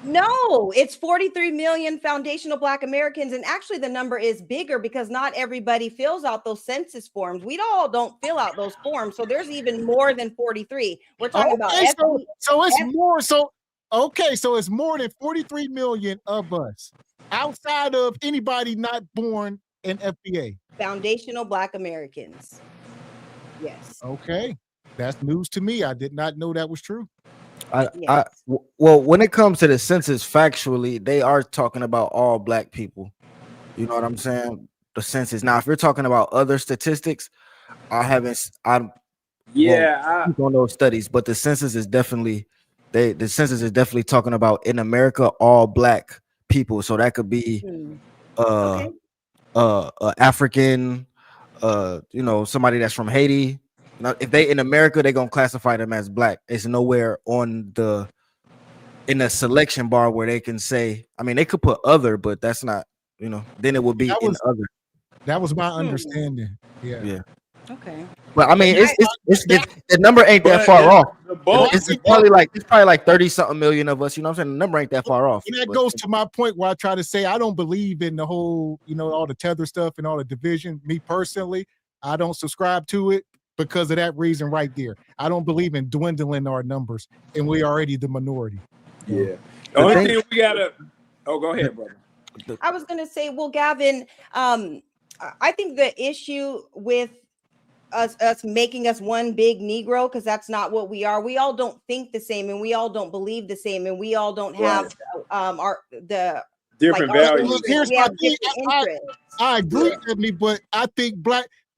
No, it's 43 million foundational Black Americans. And actually the number is bigger because not everybody fills out those census forms. We all don't fill out those forms. So there's even more than 43. We're talking about so it's more. So it's more than 43 million of us outside of anybody not born in FBA. Foundational Black Americans. Yes. Okay. That's news to me. I did not know that was true. Well, when it comes to the census, factually, they are talking about all Black people. You know what I'm saying? The census. Now, if you're talking about other statistics, I don't know those studies, but the census is definitely talking about in America all Black people. So that could be African, somebody that's from Haiti. Now, if they in America, they're gonna classify them as Black. It's nowhere in the selection bar where they can say. I mean, they could put other, but that's not. Then it would be in other. That was my understanding. Yeah. Okay. But I mean, the number ain't that far off. It's probably like 30 something million of us. You know what I'm saying? The number ain't that far off. And that goes to my point where I try to say I don't believe in the whole, all the tether stuff and all the division. Me personally, I don't subscribe to it. Because of that reason right there. I don't believe in dwindling our numbers, and we're already the minority. Yeah. The only thing we gotta go ahead, brother. I was gonna say, well, Gavin, I think the issue with us making us one big Negro, because that's not what we are. We all don't think the same, and we all don't believe the same, and we all don't have the different values. Here's my thing. I agree, Ebony, but I think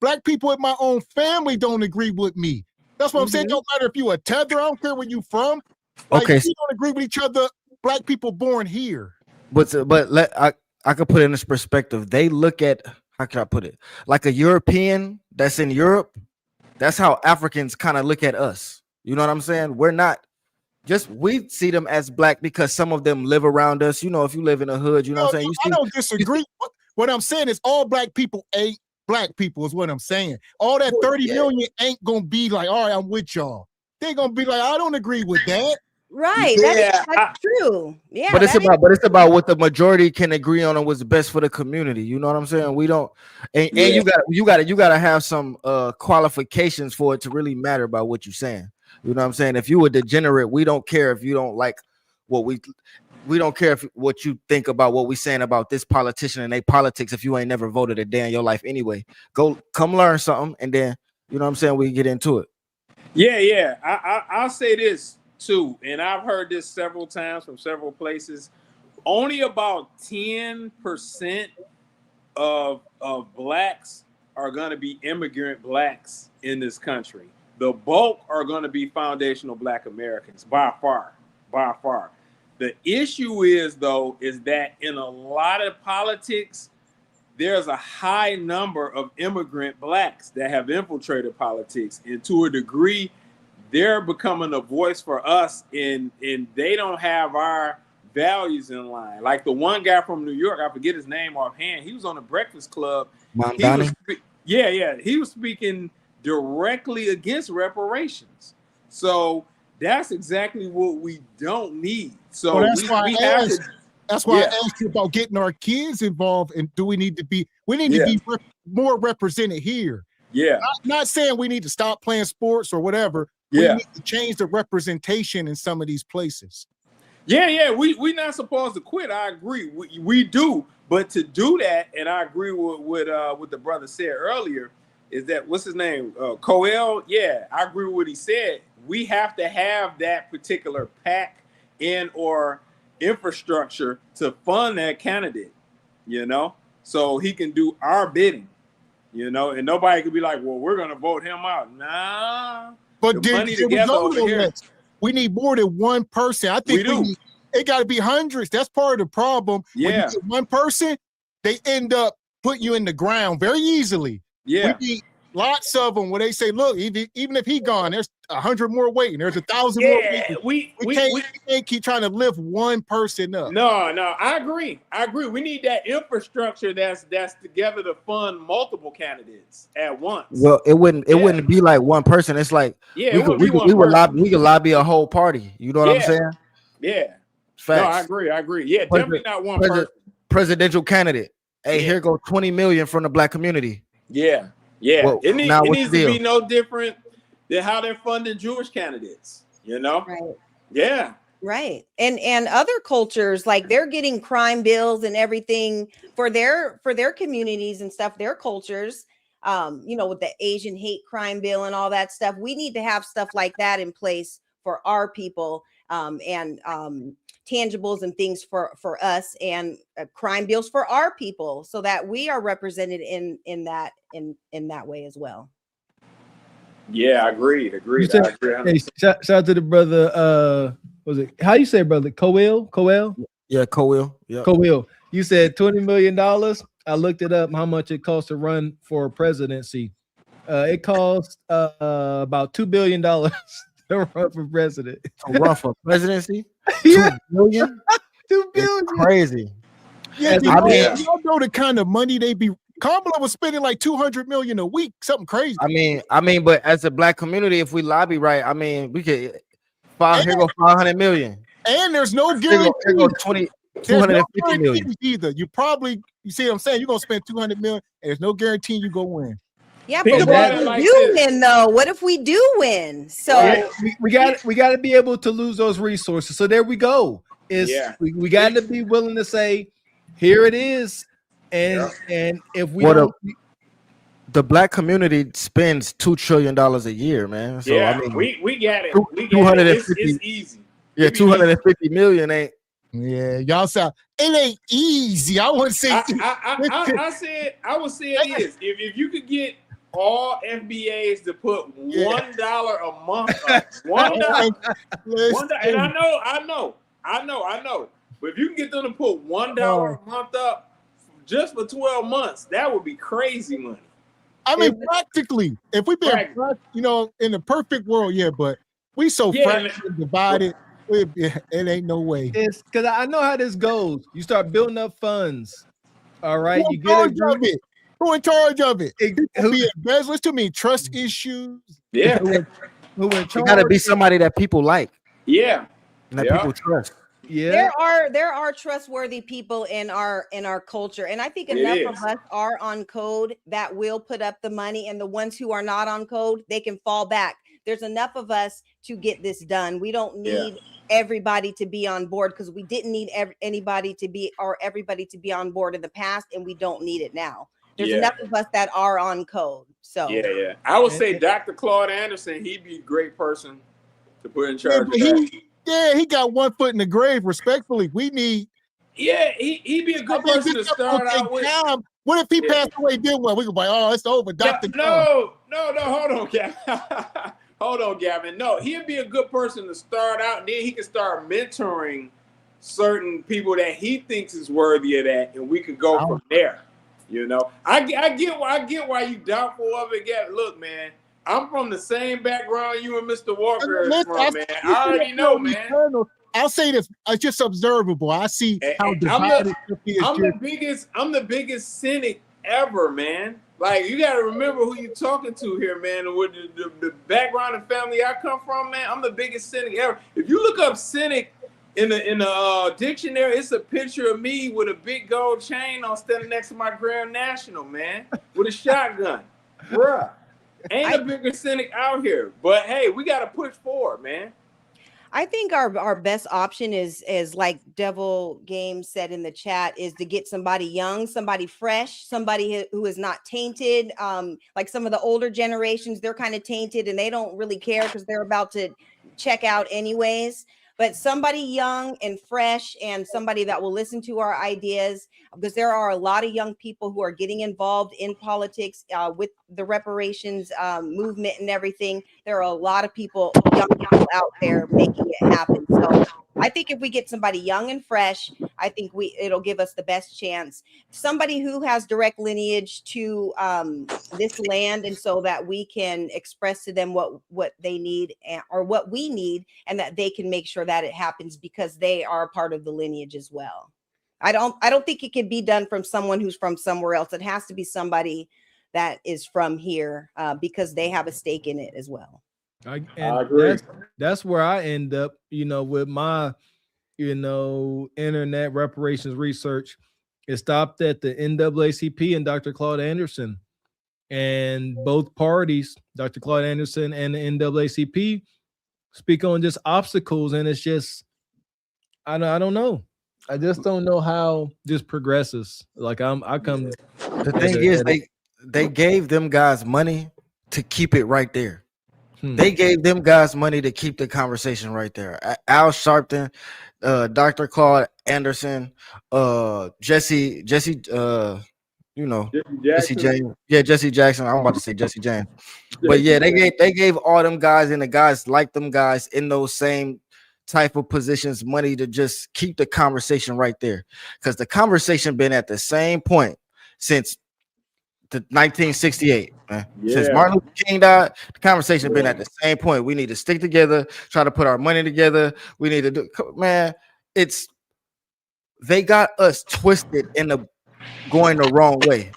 Black people in my own family don't agree with me. That's what I'm saying. Don't matter if you a tether. I don't care where you from. Like, we don't agree with each other. Black people born here. But I could put it in this perspective. They look at, how can I put it? Like a European that's in Europe. That's how Africans kind of look at us. You know what I'm saying? We're not we see them as Black because some of them live around us. If you live in a hood, you know what I'm saying? I don't disagree. What I'm saying is all Black people ain't Black people is what I'm saying. All that 30 million ain't gonna be like, all right, I'm with y'all. They're gonna be like, I don't agree with that. Right. That's true. Yeah. But it's about what the majority can agree on and what's best for the community. You know what I'm saying? We don't, and you gotta have some qualifications for it to really matter about what you're saying. You know what I'm saying? If you a degenerate, we don't care if you don't like what we don't care what you think about what we saying about this politician and they politics if you ain't never voted a day in your life anyway. Come learn something, and then you know what I'm saying, we get into it. Yeah. I'll say this too, and I've heard this several times from several places. Only about 10% of blacks are going to be immigrant blacks in this country. The bulk are going to be foundational black Americans by far. The issue is, though, is that in a lot of politics, there's a high number of immigrant blacks that have infiltrated politics, and to a degree, they're becoming a voice for us, and they don't have our values in line. Like the one guy from New York, I forget his name offhand. He was on the Breakfast Club. He was speaking directly against reparations. So that's exactly what we don't need. So that's why I asked you about getting our kids involved, and do we need to be? We need to be more represented here. Yeah, not saying we need to stop playing sports or whatever. We need to change the representation in some of these places. Yeah, we're not supposed to quit. I agree. We do, but to do that, and I agree with what the brother said earlier, is that what's his name? Coel. Yeah, I agree with what he said. We have to have that particular PAC and or infrastructure to fund that candidate, so he can do our bidding, and nobody could be like, well, we're gonna vote him out. Nah, but we need more than one person. I think it got to be hundreds. That's part of the problem. Yeah, when you get one person, they end up putting you in the ground very easily. Yeah, we need lots of them where they say, look, even if he gone, there's 100 more waiting. There's 1,000 more waiting. We can't keep trying to lift one person up. No, I agree. We need that infrastructure that's together to fund multiple candidates at once. Well, it wouldn't be like one person. It's like we could lobby a whole party. You know what I'm saying? Yeah. Facts. No, I agree. Yeah, definitely not one person. Presidential candidate. Hey, here go 20 million from the black community. Yeah. Well, it needs to be no different than how they're funding Jewish candidates, Right. Yeah. Right. And other cultures, like they're getting crime bills and everything for their communities and stuff, their cultures, with the Asian hate crime bill and all that stuff. We need to have stuff like that in place for our people, and tangibles and things for us, and crime bills for our people, so that we are represented in that way as well. Yeah, agreed. Hey, shout out to the brother. Was it how you say, brother? Coel? Yeah, Coel. Yeah, Coel. You said $20 million. I looked it up. How much it costs to run for presidency? It costs about $2 billion to run for president. To run for presidency? $2 billion? $2 billion. Crazy. Yeah, y'all know the kind of money they be. Kamala was spending like $200 million a week, something crazy. I mean, but as a black community, if we lobby right, I mean, we could here go 500 million. And there's no guarantee. Here go 250 million either. You see what I'm saying? You're gonna spend 200 million, and there's no guarantee you go win. Yeah, but what if we do win though? What if we do win? So we got to be able to lose those resources. So there we go. We got to be willing to say, here it is. And if we the black community spends $2 trillion a year, man. So yeah, I mean, we get it. 250. It's easy. Yeah, 250 million ain't. Yeah, y'all sound. It ain't easy. I would say. I would say it is. If you could get all FBAs to put $1 a month up, $1, and I know. But if you can get them to put $1 a month up just for 12 months, that would be crazy money. I mean, practically, if we been, in the perfect world, but we so fractured, divided, it ain't no way. It's because I know how this goes. You start building up funds. All right, Who in charge of it? Who be embezzlers? Too many trust issues. Yeah, who in charge? It gotta be somebody that people like. Yeah, and that people trust. Yeah, there are trustworthy people in our culture, and I think enough of us are on code that will put up the money, and the ones who are not on code, they can fall back. There's enough of us to get this done. We don't need everybody to be on board, because we didn't need everybody to be on board in the past, and we don't need it now. There's enough of us that are on code. So I would say Dr. Claude Anderson, he'd be a great person to put in charge of that. He got one foot in the grave, respectfully. We need. Yeah, he'd be a good person to start out with. What if he passed away? Then what? We could be like, oh, it's over. Dr. No, hold on, Gavin. Hold on, Gavin. No, he'd be a good person to start out, and then he can start mentoring certain people that he thinks is worthy of that, and we could go from there. You know, I get why you doubtful of it. Gavin, look, man, I'm from the same background you and Mr. Walker is from, man. I already know, man. I'll say this: it's just observable. I see how divided I'm the biggest cynic ever, man. Like, you got to remember who you're talking to here, man. And with the background and family I come from, man, I'm the biggest cynic ever. If you look up cynic in the dictionary, it's a picture of me with a big gold chain on, standing next to my Grand National, man, with a shotgun. Bruh, ain't a bigger cynic out here. But hey, we got to push forward, man. I think our best option is like Devil Game said in the chat, is to get somebody young, somebody fresh, somebody who is not tainted. Like some of the older generations, they're kind of tainted and they don't really care because they're about to check out anyways. But somebody young and fresh, and somebody that will listen to our ideas, because there are a lot of young people who are getting involved in politics with the reparations movement and everything. There are a lot of people, young people out there making it happen. So I think if we get somebody young and fresh, I think it'll give us the best chance. Somebody who has direct lineage to this land, and so that we can express to them what they need or what we need, and that they can make sure that it happens because they are a part of the lineage as well. I don't think it can be done from someone who's from somewhere else. It has to be somebody that is from here because they have a stake in it as well. I agree. That's where I end up, with my, internet reparations research. It stopped at the NAACP and Dr. Claude Anderson. And both parties, Dr. Claude Anderson and the NAACP, speak on just obstacles. And it's just, I don't know. I just don't know how this progresses. Like the thing is, they gave them guys money to keep it right there. They gave them guys money to keep the conversation right there. Al Sharpton, Dr. Claude Anderson, Jesse James. Yeah, Jesse Jackson. I'm about to say Jesse James. But yeah, they gave all them guys and the guys like them guys in those same type of positions money to just keep the conversation right there. Because the conversation been at the same point since the 1968, man. Yeah. Since Martin Luther King died, the conversation been at the same point. We need to stick together, try to put our money together. We need to do, man. They got us twisted in going the wrong way.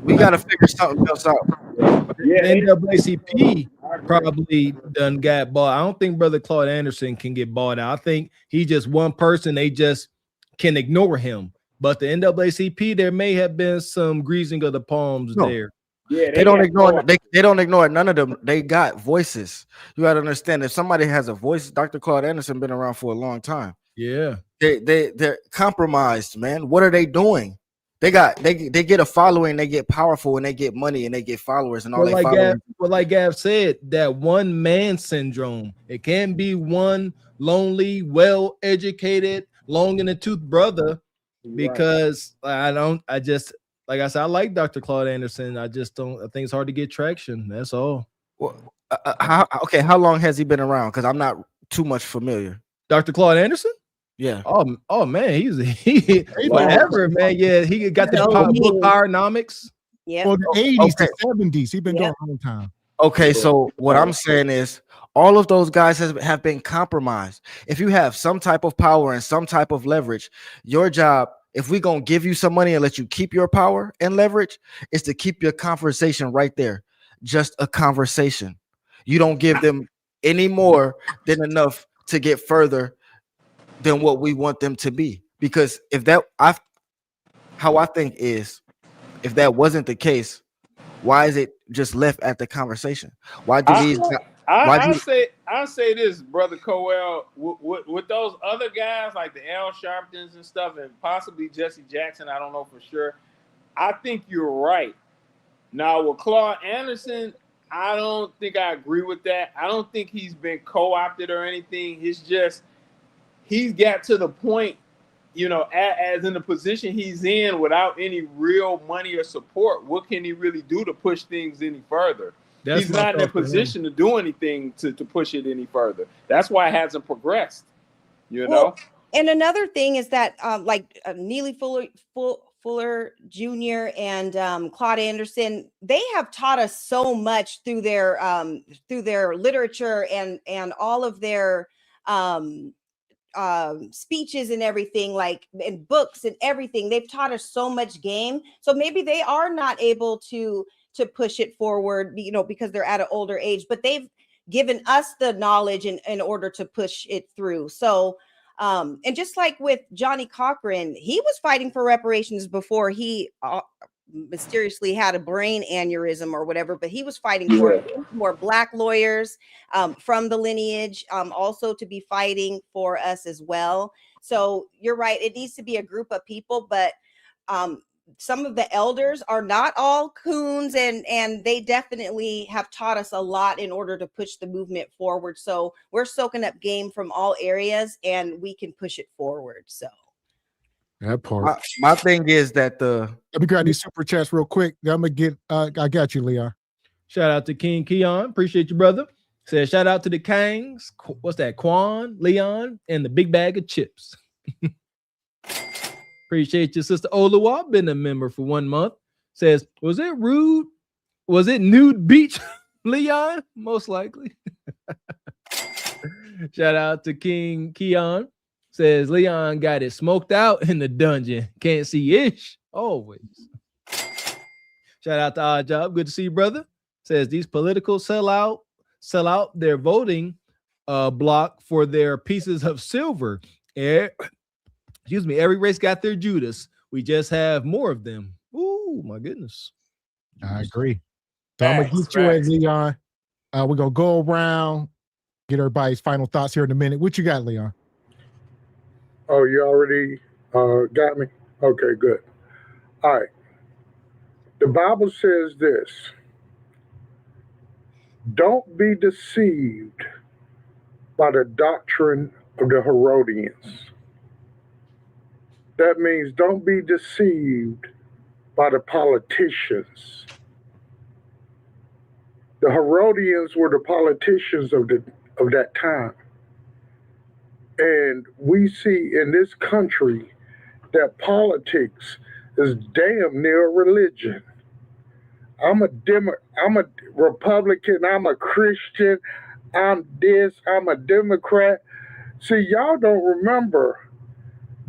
We got to figure something else out. Yeah, NAACP probably done got bought. I don't think Brother Claude Anderson can get bought out. I think he's just one person. They just can ignore him. But the NAACP, there may have been some greasing of the palms there. Yeah, they don't ignore it. They don't ignore it. None of them. They got voices. You got to understand, if somebody has a voice, Dr. Claude Anderson been around for a long time. Yeah, they're compromised, man. What are they doing? They get a following, they get powerful, and they get money, and they get followers, and all they followers. Like Gav said, that one man syndrome. It can't be one lonely, well-educated, long in the tooth brother. Because I just, like I said, I like Dr. Claude Anderson. I just don't. I think it's hard to get traction. That's all. Well, how long has he been around? Because I'm not too much familiar. Dr. Claude Anderson? Yeah. Oh man, he whatever, man. Yeah, he got the book Powernomics. Yeah. For the 80s to 70s, he's been doing a long time. Okay, so what I'm saying is, all of those guys have been compromised. If you have some type of power and some type of leverage, your job, if we're going to give you some money and let you keep your power and leverage, is to keep your conversation right there. Just a conversation. You don't give them any more than enough to get further than what we want them to be. Because how I think is, if that wasn't the case, why is it just left at the conversation? Why do these? I say this, Brother Coel, with those other guys like the Al Sharptons and stuff, and possibly Jesse Jackson, I don't know for sure. I think you're right. Now with Claude Anderson, I don't think I agree with that. I don't think he's been co-opted or anything. It's just he's got to the point. you know, as in the position he's in, without any real money or support, what can he really do to push things any further? He's not in a position to do anything to push it any further. That's why it hasn't progressed. You know. And another thing is that like Neely Fuller Jr. and Claude Anderson, they have taught us so much through their literature and all of their speeches and everything, like in books and everything. They've taught us so much game. So maybe they are not able to push it forward, you know, because they're at an older age, but they've given us the knowledge in order to push it through. So and just like with Johnny Cochran, he was fighting for reparations before he mysteriously had a brain aneurysm or whatever, but he was fighting for more Black lawyers from the lineage, also to be fighting for us as well. So you're right, it needs to be a group of people, but some of the elders are not all coons, and they definitely have taught us a lot in order to push the movement forward. So we're soaking up game from all areas, and we can push it forward. So that part. My thing is that let me grab these super chats real quick. I'm gonna get. I got you, Leon. Shout out to King Keon. Appreciate you, brother. Says shout out to the Kangs. What's that? Quan, Leon, and the big bag of chips. Appreciate you, Sister Oluwa. Been a member for 1 month. Says, was it rude? Was it nude beach, Leon? Most likely. Shout out to King Keon. Says, Leon got it smoked out in the dungeon. Can't see ish. Always. Shout out to Odd Job. Good to see you, brother. Says, these political sell out their voting block for their pieces of silver. Excuse me, every race got their Judas. We just have more of them. Ooh, my goodness. I agree. So I'm gonna get you at Leon. We're gonna go around, get everybody's final thoughts here in a minute. What you got, Leon? Oh, you already got me? Okay, good. All right. The Bible says this: don't be deceived by the doctrine of the Herodians. That means don't be deceived by the politicians. The Herodians were the politicians of that time. And we see in this country that politics is damn near religion. I'm a Republican, I'm a Christian, I'm this, I'm a Democrat. See, y'all don't remember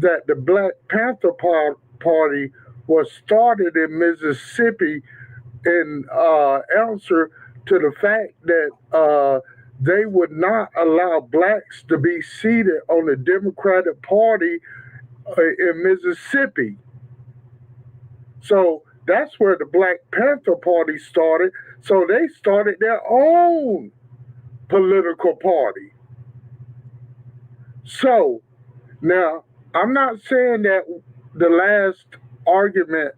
that the Black Panther Party was started in Mississippi in answer to the fact that they would not allow blacks to be seated on the Democratic Party in Mississippi. So that's where the Black Panther Party started. So they started their own political party. So now, I'm not saying that the last argument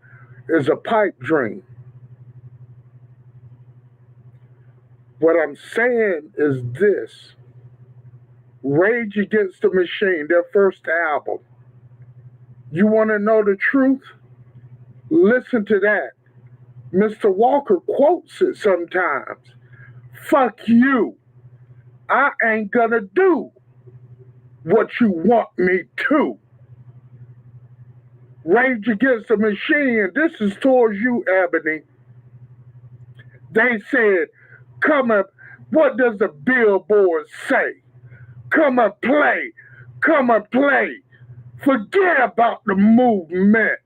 is a pipe dream. What I'm saying is this: Rage Against the Machine, their first album. You want to know the truth? Listen to that. Mr. Walker quotes it sometimes. Fuck you. I ain't gonna do what you want me to. Rage Against the Machine, and this is towards you, Ebony. They said, come up, what does the billboard say? Come and play, come and play. Forget about the movement.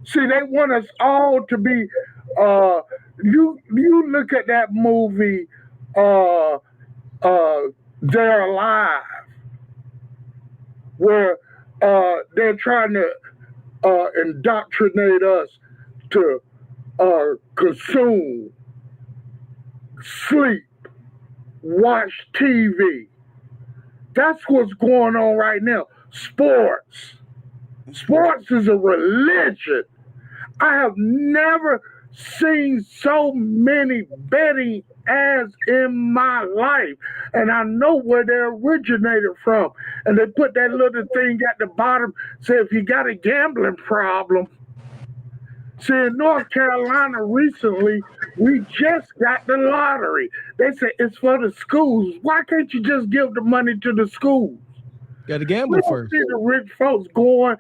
See, they want us all to be, you look at that movie, They're Alive, where they're trying to indoctrinate us to consume, sleep, watch TV. That's what's going on right now. Sports. Sports is a religion. I have never seen so many betting ass in my life. And I know where they originated from. And they put that little thing at the bottom, say if you got a gambling problem. See, in North Carolina recently, we just got the lottery. They say it's for the schools. Why can't you just give the money to the schools? Got to gamble We don't first. see the rich folks going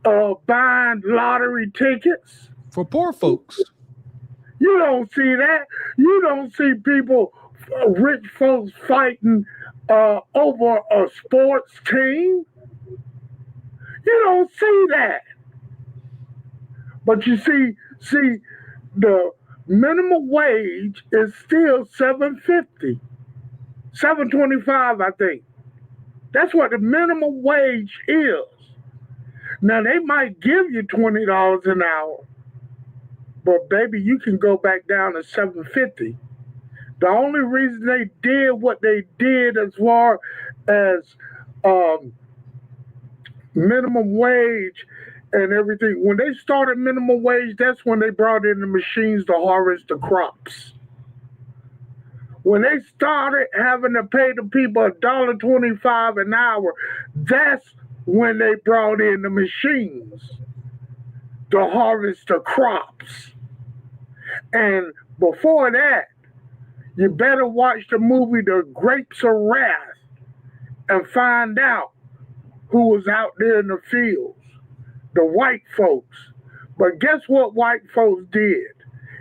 buying lottery tickets. For poor folks. You don't see that. You don't see people, rich folks fighting over a sports team. You don't see that. But you see, the minimum wage is still $7.50, $7.25, I think. That's what the minimum wage is. Now they might give you $20 an hour, but baby, you can go back down to $7.50. The only reason they did what they did as far as minimum wage and everything, when they started minimum wage, that's when they brought in the machines to harvest the crops. When they started having to pay the people $1.25 an hour, that's when they brought in the machines to harvest the crops. And before that, you better watch the movie The Grapes of Wrath and find out who was out there in the fields, the white folks. But guess what white folks did?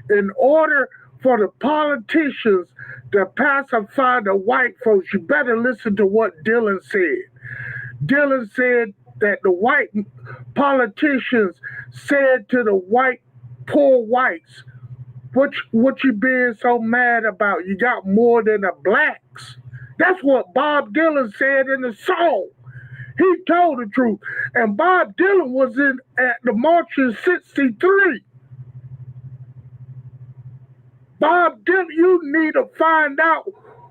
In order for the politicians to pacify the white folks, you better listen to what Dylan said. Dylan said that the white politicians said to the white, poor whites, what you being so mad about? You got more than the blacks. That's what Bob Dylan said in the song. He told the truth. And Bob Dylan was at the march in '63. Bob Dylan, you need to find out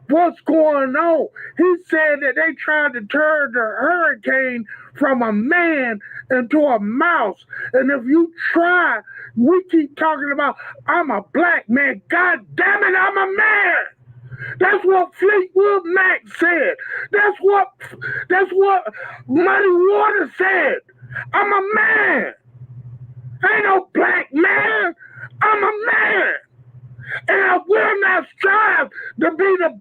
what's going on. He said that they tried to turn the hurricane from a man into a mouse. And if you try, we keep talking about, I'm a black man. God damn it, I'm a man. That's what Fleetwood Mac said. That's what Muddy Water said. I'm a man. I ain't no black man. I'm a man. And I will not strive to be the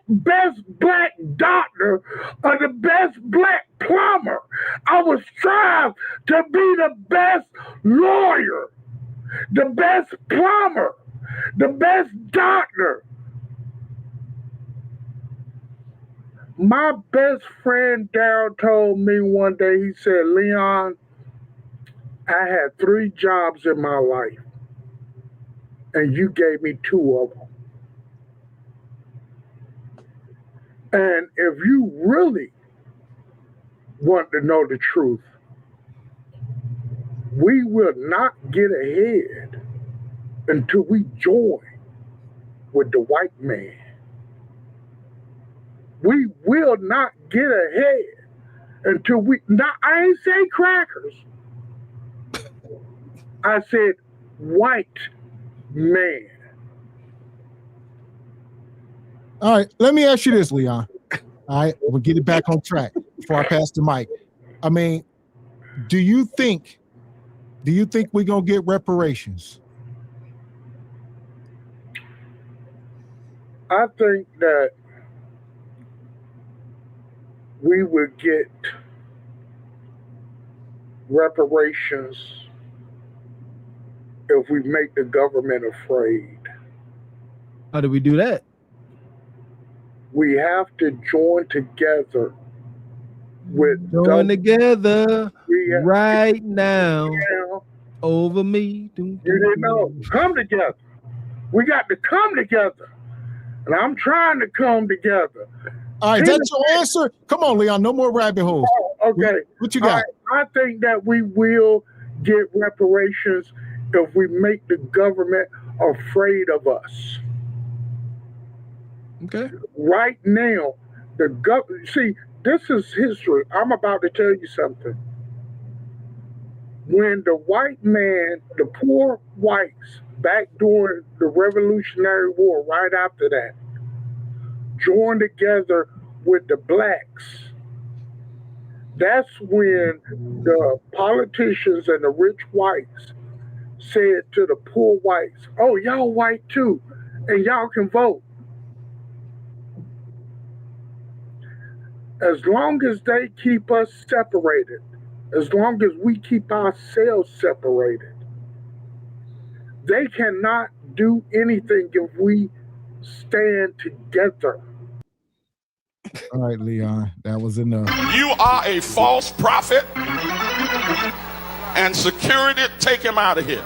best black doctor or the best black plumber. I will strive to be the best lawyer, the best plumber, the best doctor. My best friend Daryl told me one day, he said, Leon, I had 3 jobs in my life, and you gave me 2 of them. And if you really want to know the truth, we will not get ahead until we join with the white man. We will not get ahead until I ain't say crackers. I said white man. All right, let me ask you this, Leon. All right, we'll get it back on track before I pass the mic. I mean, do you think we're gonna get reparations? I think that we would get reparations if we make the government afraid. How do we do that? We have to join together with together right now over me. You didn't know. Come together. We got to come together. And I'm trying to come together. All right, that's your answer? Come on, Leon. No more rabbit holes. Oh, okay. What you got? I think that we will get reparations if we make the government afraid of us. Okay. Right now, see, this is history. I'm about to tell you something. When the white man, the poor whites, back during the Revolutionary War, right after that, join together with the blacks, that's when the politicians and the rich whites said to the poor whites, oh, y'all white too, and y'all can vote. As long as they keep us separated, as long as we keep ourselves separated, they cannot do anything if we stand together. All right, Leon, that was enough. You are a false prophet, and security, take him out of here.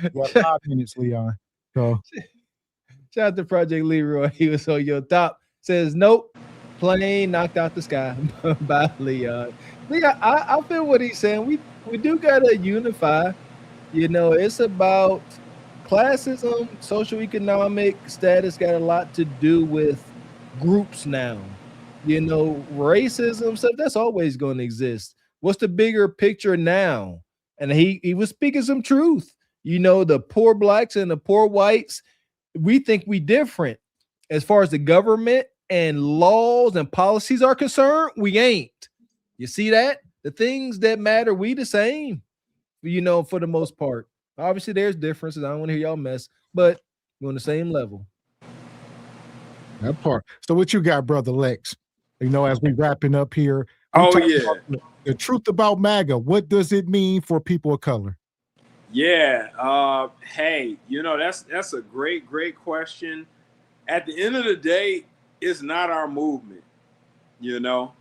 You got 5 minutes, Leon. So shout out to Project Leroy. He was on your top. Says nope. Plane knocked out the sky by Leon. Leon, I feel what he's saying. We do gotta unify. You know, it's about classism, socioeconomic status got a lot to do with groups now. You know, racism stuff that's always going to exist. What's the bigger picture now? And he was speaking some truth. You know, the poor blacks and the poor whites, we think we different. As far as the government and laws and policies are concerned, we ain't. You see that? The things that matter, we the same, you know, for the most part. Obviously, there's differences. I don't want to hear y'all mess, but we're on the same level. That part. So what you got, Brother Lex? You know, as we wrapping up here. The truth about MAGA. What does it mean for people of color? Yeah. Hey, you know, that's a great question. At the end of the day, it's not our movement. You know,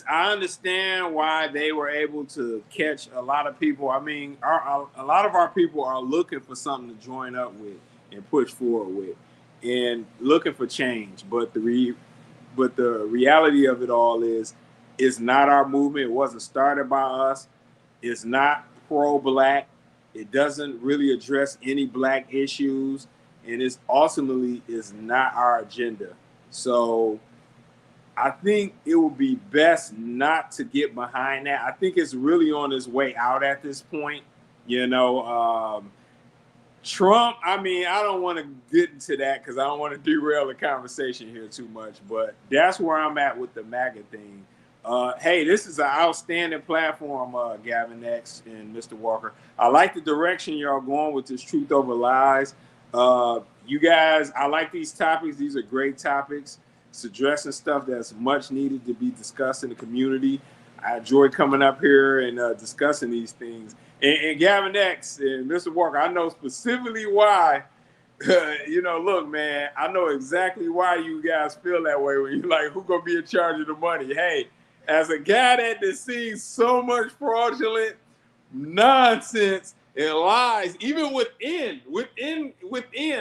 I understand why they were able to catch a lot of people. I mean, a lot of our people are looking for something to join up with and push forward with, and looking for change. But the reality of it all is, it's not our movement. It wasn't started by us. It's not pro-black. It doesn't really address any black issues, and it's ultimately is not our agenda. So I think it would be best not to get behind that. I think it's really on its way out at this point. You know, Trump, I mean, I don't want to get into that because I don't want to derail the conversation here too much, but that's where I'm at with the MAGA thing. Hey, this is an outstanding platform, Gavin X and Mr. Walker. I like the direction y'all going with this Truth Over Lies. You guys, I like these topics. These are great topics. It's addressing stuff that's much needed to be discussed in the community. I enjoy coming up here and discussing these things. And Gavin X and Mr. Walker, I know specifically why. You know, look, man, I know exactly why you guys feel that way when you're like, who gonna be in charge of the money? Hey, as a guy that has seen so much fraudulent nonsense and lies, even within,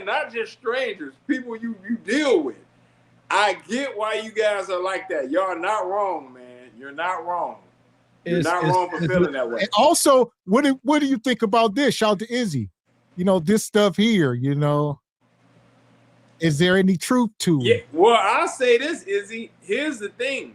not just strangers, people you deal with, I get why you guys are like that. Y'all not wrong, man. You're not wrong. You're not wrong for feeling that way. And also, what do you think about this? Shout out to Izzy. You know, this stuff here, you know, is there any truth to it? Yeah, well, I'll say this, Izzy. Here's the thing.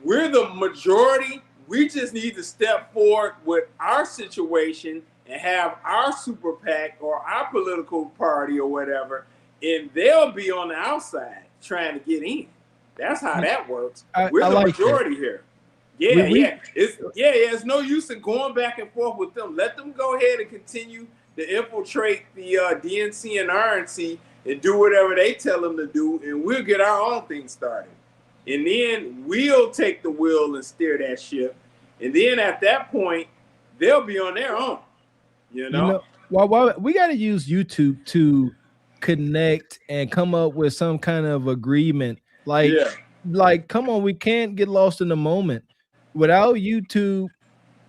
We're the majority. We just need to step forward with our situation and have our super PAC or our political party or whatever, and they'll be on the outside trying to get in. That's how that works. We're the majority here. Yeah. It's no use in going back and forth with them. Let them go ahead and continue to infiltrate the DNC and RNC and do whatever they tell them to do, and we'll get our own thing started. And then we'll take the wheel and steer that ship. And then at that point, they'll be on their own. You know? Well, we got to use YouTube to connect and come up with some kind of agreement. Like, come on, we can't get lost in the moment. Without YouTube,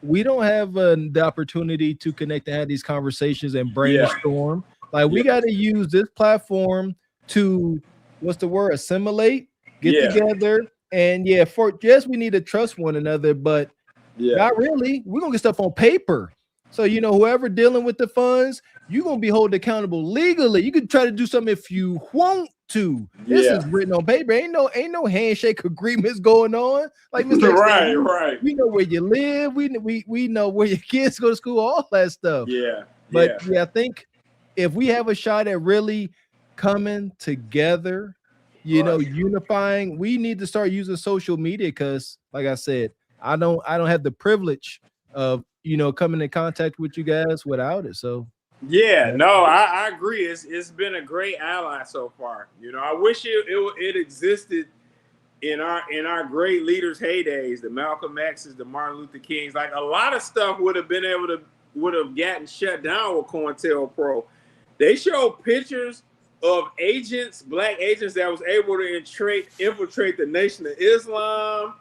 we don't have the opportunity to connect and have these conversations and brainstorm. We got to use this platform to, assimilate, get together. And we need to trust one another, but not really. We're going to get stuff on paper. So, you know, whoever dealing with the funds, you're going to be held accountable legally. You can try to do something if you want, to. This is written on paper. Ain't no handshake agreements going on. Like Mr. X said, right. We know where you live. We know where your kids go to school. All that stuff. But yeah, I think if we have a shot at really coming together, unifying, we need to start using social media because, like I said, I don't have the privilege of coming in contact with you guys without it. So I agree. It's been a great ally so far. I wish it existed in our great leaders' heydays, the Malcolm X's, the Martin Luther Kings. Like a lot of stuff would have gotten shut down with COINTELPRO. They showed pictures of black agents that was able to infiltrate the Nation of Islam,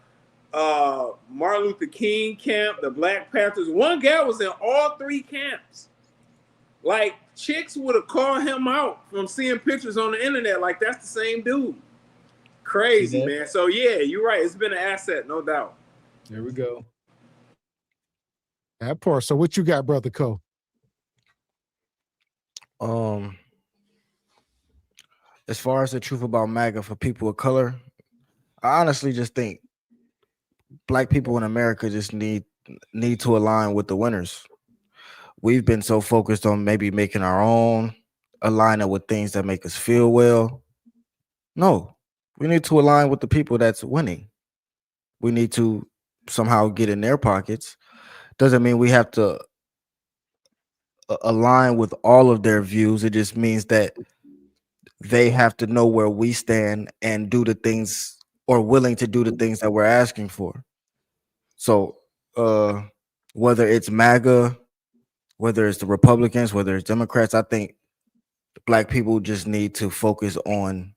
Martin Luther King camp, the Black Panthers. One guy was in all three camps. Like chicks would have called him out from seeing pictures on the internet. Like that's the same dude. Crazy, man. So yeah, you're right. It's been an asset, no doubt. There we go. That part. So what you got, Brother Cole? As far as the truth about MAGA for people of color, I honestly just think black people in America just need to align with the winners. We've been so focused on maybe making our own, aligning with things that make us feel well. No, we need to align with the people that's winning. We need to somehow get in their pockets. Doesn't mean we have to align with all of their views. It just means that they have to know where we stand and do the things, or willing to do the things that we're asking for. So whether it's MAGA, whether it's the Republicans, whether it's Democrats, I think black people just need to focus on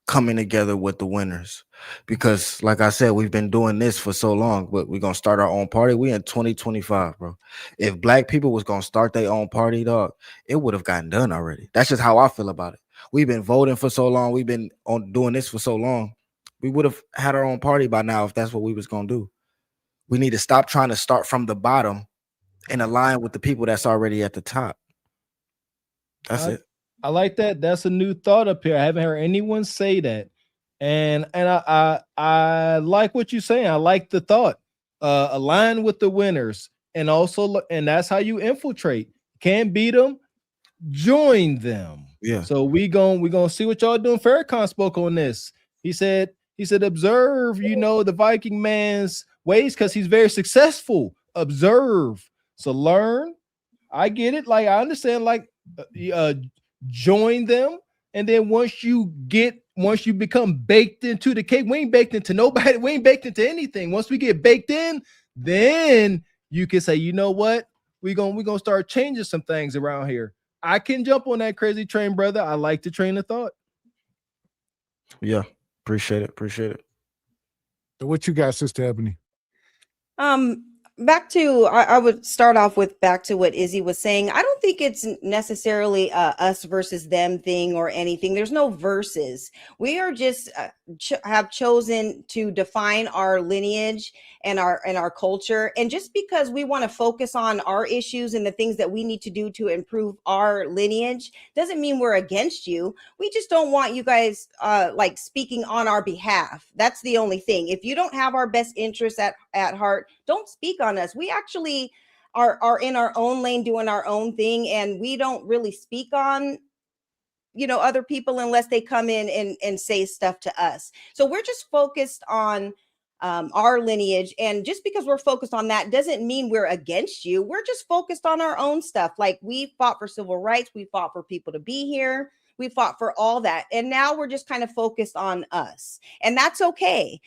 coming together with the winners. Because like I said, we've been doing this for so long, but we're going to start our own party. We in 2025, bro. If black people was going to start their own party, dog, it would have gotten done already. That's just how I feel about it. We've been voting for so long. We've been doing this for so long. We would have had our own party by now if that's what we was going to do. We need to stop trying to start from the bottom and align with the people that's already at the top. That's it. I like that. That's a new thought up here. I haven't heard anyone say that. And I like what you're saying. I like the thought. Align with the winners. And also, and that's how you infiltrate. Can't beat them, join them. Yeah. So we gonna see what y'all doing. Farrakhan spoke on this. He said, observe, the Viking man's ways because he's very successful. Observe. So learn. I get it. Like I understand, like join them. And then once you become baked into the cake, we ain't baked into nobody, we ain't baked into anything. Once we get baked in, then you can say, you know what? We're gonna start changing some things around here. I can jump on that crazy train, brother. I like the train of thought. Yeah, appreciate it. So what you got, Sister Ebony? Back to, I would start off with back to what Izzy was saying. I don't think it's necessarily us versus them thing or anything. There's no verses. We are just have chosen to define our lineage and our culture. And just because we want to focus on our issues and the things that we need to do to improve our lineage doesn't mean we're against you. We just don't want you guys like speaking on our behalf. That's the only thing. If you don't have our best interests at heart, don't speak on us. We actually are in our own lane doing our own thing, and we don't really speak on other people unless they come in and say stuff to us. So we're just focused on our lineage, and just because we're focused on that doesn't mean we're against you. We're just focused on our own stuff. Like we fought for civil rights, we fought for people to be here, we fought for all that, and now we're just kind of focused on us, and that's okay.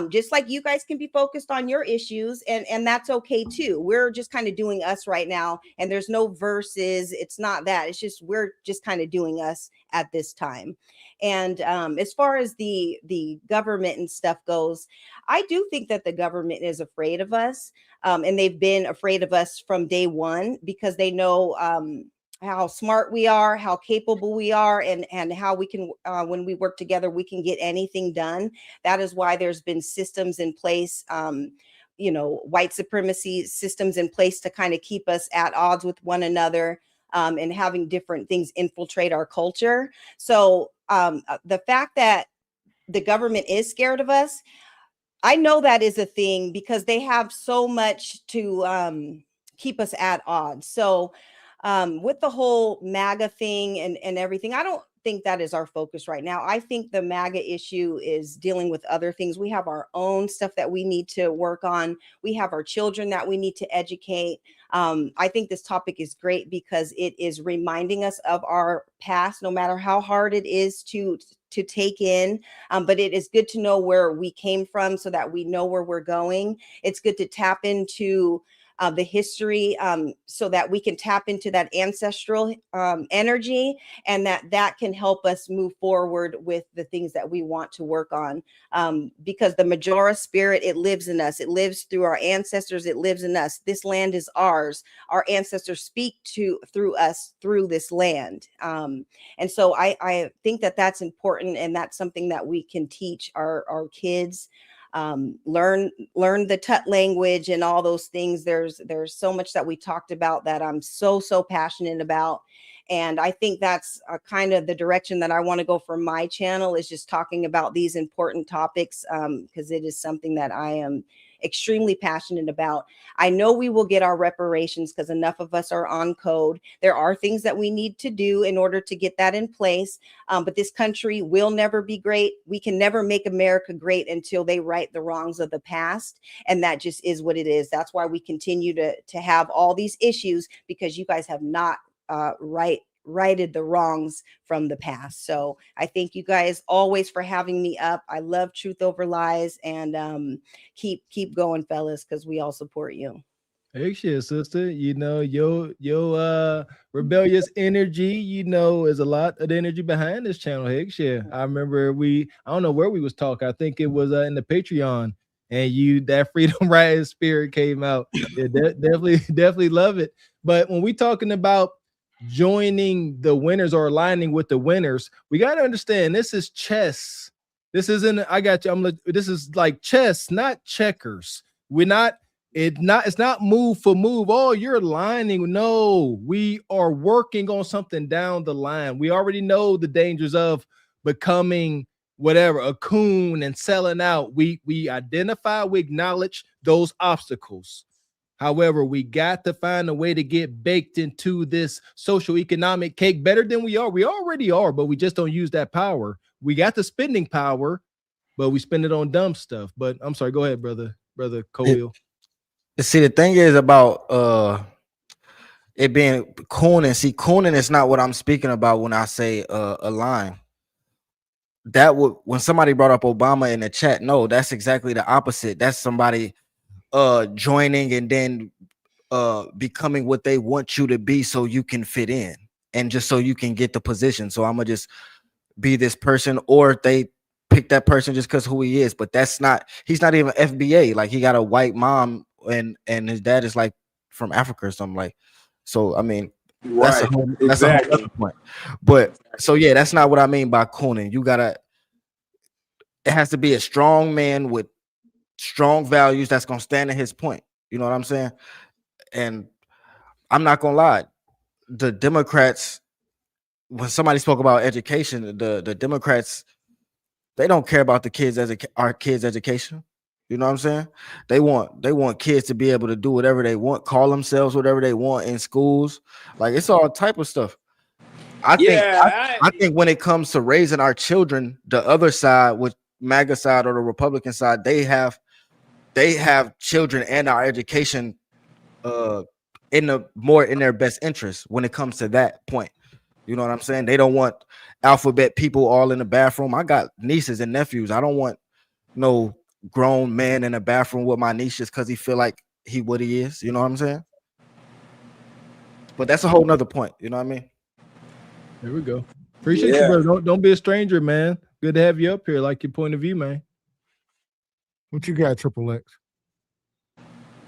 Just like you guys can be focused on your issues, and that's okay too. We're just kind of doing us right now, and there's no verses. It's not that. It's just we're just kind of doing us at this time. And as far as the government and stuff goes, I do think that the government is afraid of us, and they've been afraid of us from day one because they know how smart we are, how capable we are, and how we can, when we work together, we can get anything done. That is why there's been systems in place, white supremacy systems in place to kind of keep us at odds with one another. and having different things infiltrate our culture. So the fact that the government is scared of us, I know that is a thing because they have so much to keep us at odds. So with the whole MAGA thing and everything, I don't think that is our focus right now. I think the MAGA issue is dealing with other things. We have our own stuff that we need to work on. We have our children that we need to educate. I think this topic is great because it is reminding us of our past, no matter how hard it is to take in. But it is good to know where we came from so that we know where we're going. It's good to tap into the history so that we can tap into that ancestral energy, and that can help us move forward with the things that we want to work on, because the Majora spirit, it lives in us. It lives through our ancestors. It lives in us. This land is ours. Our ancestors speak through us through this land, and so I think that that's important, and that's something that we can teach our kids. Learn the Tut language and all those things. There's so much that we talked about that I'm so passionate about, and I think that's kind of the direction that I want to go for my channel, is just talking about these important topics, because it is something that I am extremely passionate about. I know we will get our reparations because enough of us are on code. There are things that we need to do in order to get that in place, but this country will never be great. We can never make America great until they right the wrongs of the past, and that just is what it is. That's why we continue to have all these issues, because you guys have not righted the wrongs from the past. So I thank you guys always for having me up. I love Truth Over Lies, and keep going, fellas, because we all support you. Hey, shit, sister. You know, your rebellious energy, you know, is a lot of the energy behind this channel. Hey, shit. I remember I don't know where we was talking. I think it was in the Patreon, and that freedom riot spirit came out. Yeah, definitely love it. But when we talking about joining the winners or aligning with the winners, we got to understand this is chess. This isn't, I got you. This is like chess, not checkers. It's not move for move. Oh, you're aligning. No, we are working on something down the line. We already know the dangers of becoming whatever, a coon and selling out. We identify, we acknowledge those obstacles. However, we got to find a way to get baked into this social economic cake better than we are. We already are, but we just don't use that power. We got the spending power, but we spend it on dumb stuff. But I'm sorry, go ahead, brother Cole. See, the thing is about it being cooning. See, cooning is not what I'm speaking about when I say align. That would, when somebody brought up Obama in the chat, no, that's exactly the opposite. That's somebody joining and then becoming what they want you to be so you can fit in and just so you can get the position. So I'm gonna just be this person, or they pick that person just because who he is. But he's not even FBA. Like, he got a white mom and his dad is like from Africa or something. Like, so I mean, that's a whole other point. But so yeah, that's not what I mean by cooning. It has to be a strong man with strong values that's gonna stand in his point. You know what I'm saying? And I'm not gonna lie, the Democrats, when somebody spoke about education, the Democrats, they don't care about our kids' education. You know what I'm saying? They want kids to be able to do whatever they want, call themselves whatever they want in schools. Like, it's all type of stuff. I think when it comes to raising our children, the other side, with MAGA side or the Republican side, they have children and our education in their best interest when it comes to that point. You know what I'm saying? They don't want alphabet people all in the bathroom. I got nieces and nephews. I don't want no grown man in a bathroom with my niece just because he feel like what he is. You know what I'm saying? But that's a whole nother point. You know what I mean? There we go. Appreciate you, brother. Don't be a stranger, man. Good to have you up here. Like your point of view, man. What you got, Triple X?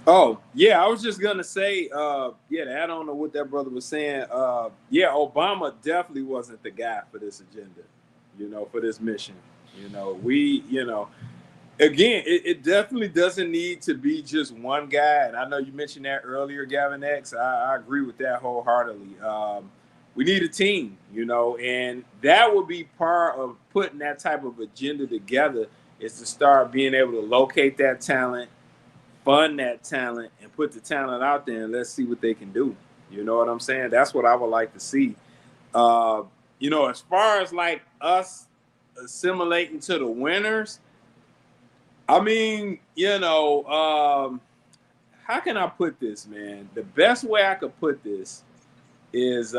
Oh, yeah, I was just gonna say, to add on to what that brother was saying, Obama definitely wasn't the guy for this agenda, for this mission. again, it definitely doesn't need to be just one guy. And I know you mentioned that earlier, Gavin X. I agree with that wholeheartedly. We need a team, and that would be part of putting that type of agenda together, is to start being able to locate that talent, fund that talent, and put the talent out there, and let's see what they can do. You know what I'm saying? That's what I would like to see. As far as like us assimilating to the winners, I mean, how can I put this, man? The best way I could put this is,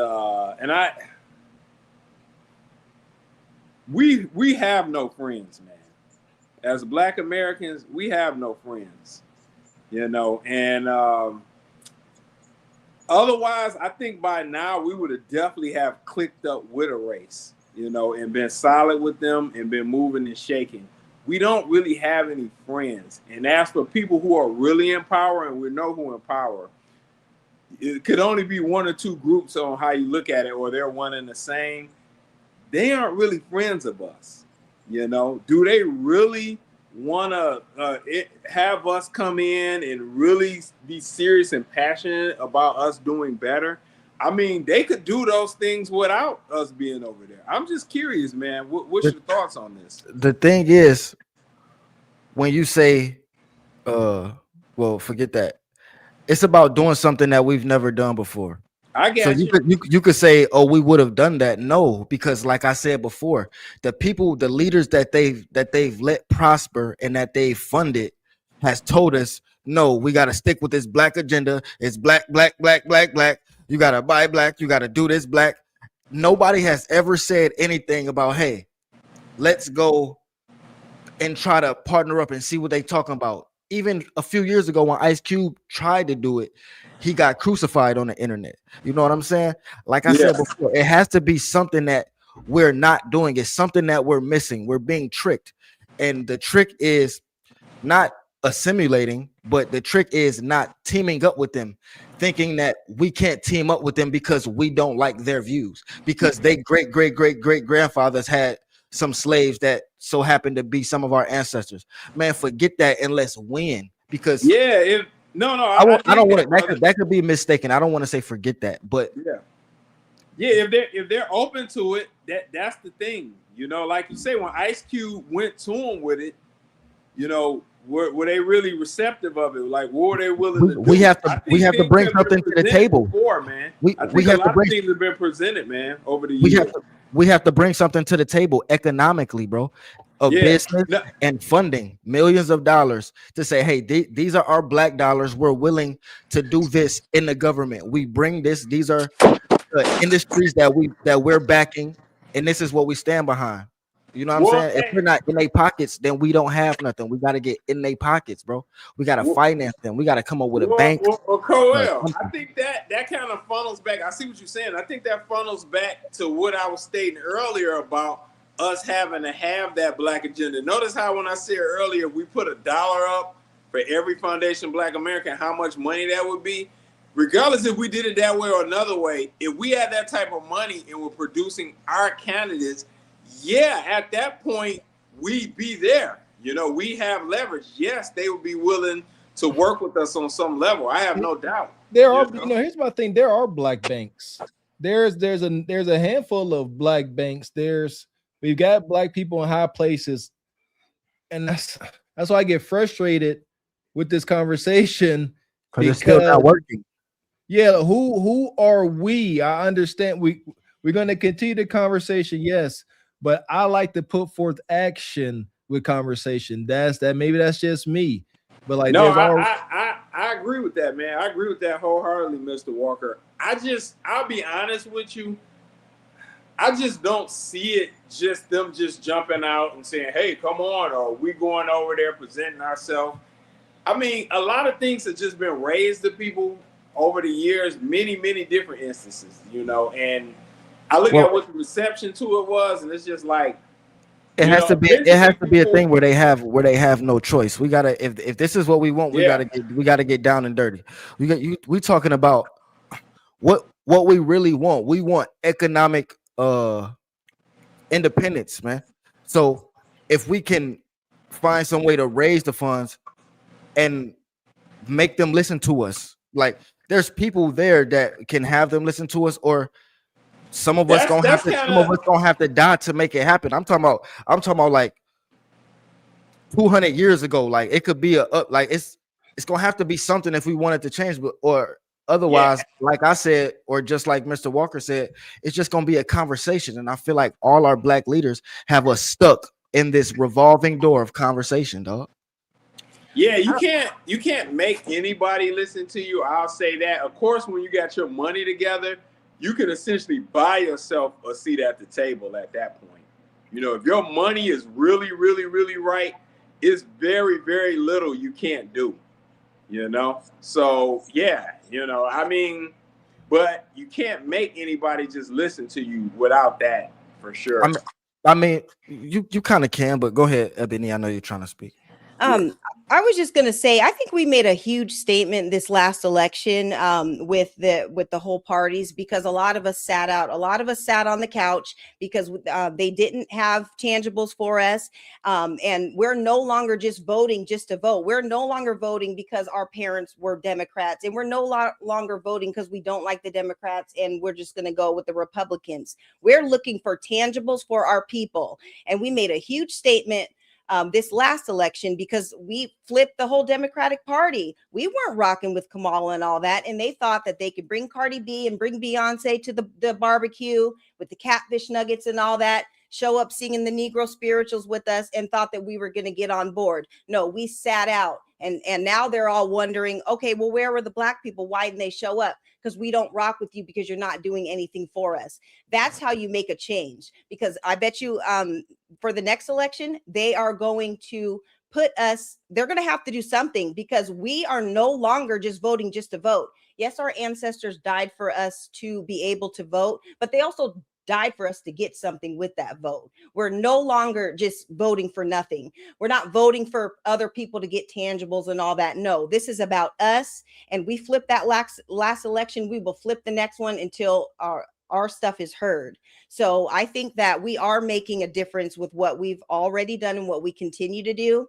we have no friends, man. As Black Americans, we have no friends, and otherwise, I think by now we would have definitely have clicked up with a race, and been solid with them and been moving and shaking. We don't really have any friends. And as for people who are really in power, and we know who in power, it could only be one or two groups on how you look at it, or they're one and the same. They aren't really friends of us. Do they really want to have us come in and really be serious and passionate about us doing better? I mean, they could do those things without us being over there. I'm just curious, man. What's your thoughts on this? The thing is, when you say, well, forget that. It's about doing something that we've never done before. I guess so you could say, oh, we would have done that. No, because like I said before, the leaders that they've let prosper and that they've funded has told us, no, we got to stick with this black agenda. It's black, black, black, black, black. You got to buy black. You got to do this black. Nobody has ever said anything about, hey, let's go and try to partner up and see what they talking about. Even a few years ago when Ice Cube tried to do it, he got crucified on the internet. You know what I'm saying? Like I said before, it has to be something that we're not doing. It's something that we're missing. We're being tricked. And the trick is not assimilating, but the trick is not teaming up with them, thinking that we can't team up with them because we don't like their views, because they great grandfathers had some slaves that so happened to be some of our ancestors. Man, forget that and let's win. Because I don't want to. That could be mistaken. I don't want to say forget that, but if they're open to it, that's the thing. Like you say, when Ice Cube went to him with it, were they really receptive of it? Like, what were they willing to do? We have to bring something to the table. Before, man. We have to bring things have been presented, man, over the years. We have to bring something to the table economically, bro, of business and funding millions of dollars to say, hey, these are our black dollars. We're willing to do this in the government. We bring this. These are industries that we're backing, and this is what we stand behind. You know what I'm saying? If we're not in their pockets, then we don't have nothing. We got to get in their pockets, bro. We got to finance them. We got to come up with a bank. Coel, I think that kind of funnels back. I see what you're saying. I think that funnels back to what I was stating earlier about us having to have that black agenda. Notice how when I said earlier, we put $1 up for every Foundation Black American, how much money that would be. Regardless if we did it that way or another way, if we had that type of money and we're producing our candidates, at that point, we'd be there. We have leverage. Yes, they would be willing to work with us on some level. I have no doubt. There are, here's my thing. There are black banks. There's a handful of black banks. We've got black people in high places. And that's why I get frustrated with this conversation. Because it's still not working. Yeah, who are we? I understand we're going to continue the conversation, yes. But I like to put forth action with conversation. Maybe that's just me. But like, no, I agree with that, man. I agree with that wholeheartedly, Mr. Walker. I'll be honest with you. I just don't see it just them just jumping out and saying, hey, come on, or we going over there presenting ourselves. I mean, a lot of things have just been raised to people over the years, many, many different instances, and I look at what the reception to it was, and it's just like it has to be a thing where they have no choice. We gotta if this is what we want, we gotta get down and dirty. We talking about what we really want. We want economic independence, man. So if we can find some way to raise the funds and make them listen to us. Like there's people there that can have them listen to us, or some of us gonna have to die to make it happen. I'm talking about like 200 years ago. Like it could be like it's gonna have to be something if we want it to change, but or otherwise, like I said, or just like Mr. Walker said, it's just gonna be a conversation. And I feel like all our black leaders have us stuck in this revolving door of conversation, dog. Yeah, you can't make anybody listen to you. I'll say that. Of course, when you got your money together, you can essentially buy yourself a seat at the table at that point. You know, if your money is really, really, really right, it's very, very little you can't do. You know? So yeah, you know, I mean, but you can't make anybody just listen to you without that, for sure. I mean, you kind of can, but go ahead, Ebony. I know you're trying to speak. I was just going to say, I think we made a huge statement this last election with the whole parties, because a lot of us sat out. A lot of us sat on the couch because they didn't have tangibles for us. And we're no longer just voting just to vote. We're no longer voting because our parents were Democrats, and we're no longer voting because we don't like the Democrats and we're just going to go with the Republicans. We're looking for tangibles for our people. And we made a huge statement this last election because we flipped the whole Democratic Party. We weren't rocking with Kamala and all that, and they thought that they could bring Cardi B and bring Beyonce to the barbecue with the catfish nuggets and all that, show up singing the Negro spirituals with us, and thought that we were going to get on board. No, we sat out, and now they're all wondering, okay, well, where were the black people? Why didn't they show up? Because we don't rock with you because you're not doing anything for us. That's how you make a change. Because I bet you for the next election, they are going to they're going to have to do something, because we are no longer just voting just to vote. Yes, our ancestors died for us to be able to vote, but they also died for us to get something with that vote. We're no longer just voting for nothing. We're not voting for other people to get tangibles and all that. No, this is about us. And we flipped that last election. We will flip the next one until our stuff is heard. So I think that we are making a difference with what we've already done and what we continue to do.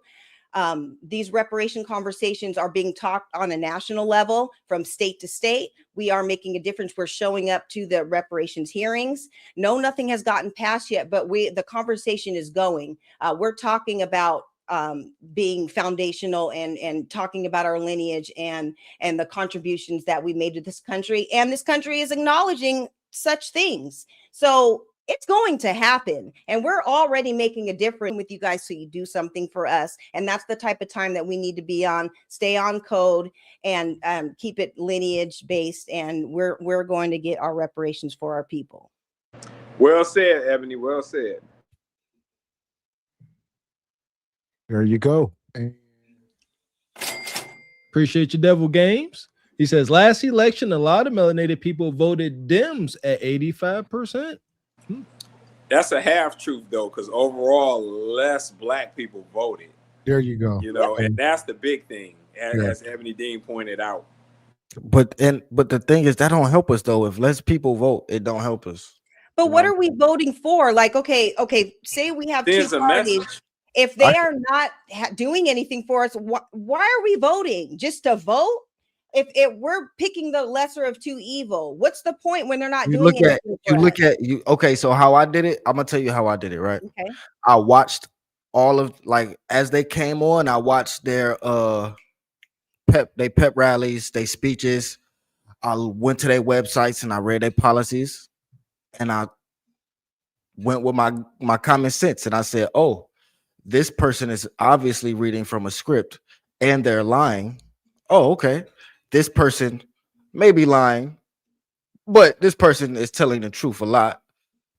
These reparation conversations are being talked on a national level from state to state. We are making a difference. We're showing up to the reparations hearings. No, nothing has gotten passed yet, but the conversation is going. We're talking about being foundational and talking about our lineage and the contributions that we made to this country. And this country is acknowledging such things. So it's going to happen, and we're already making a difference with you guys. So you do something for us, and that's the type of time that we need to be on. Stay on code and keep it lineage based, and we're going to get our reparations for our people. Well said, Ebony. Well said. There you go. Appreciate your devil games. He says last election, a lot of melanated people voted Dems at 85%. That's a half truth though, because overall less black people voted. There you go. You know, and that's the big thing, as Ebony Dean pointed out. But the thing is, that don't help us though. If less people vote, it don't help us. But what are we voting for? Like, okay, say we have two parties. If they are not doing anything for us, why are we voting? Just to vote? If we're picking the lesser of two evil, what's the point when they're not doing anything? Okay, so how I did it, I'm gonna tell you how I did it, right? Okay. I watched all of, like, as they came on, I watched their pep rallies, their speeches. I went to their websites and I read their policies, and I went with my common sense, and I said, oh, this person is obviously reading from a script and they're lying. Oh, okay. This person may be lying, but this person is telling the truth a lot,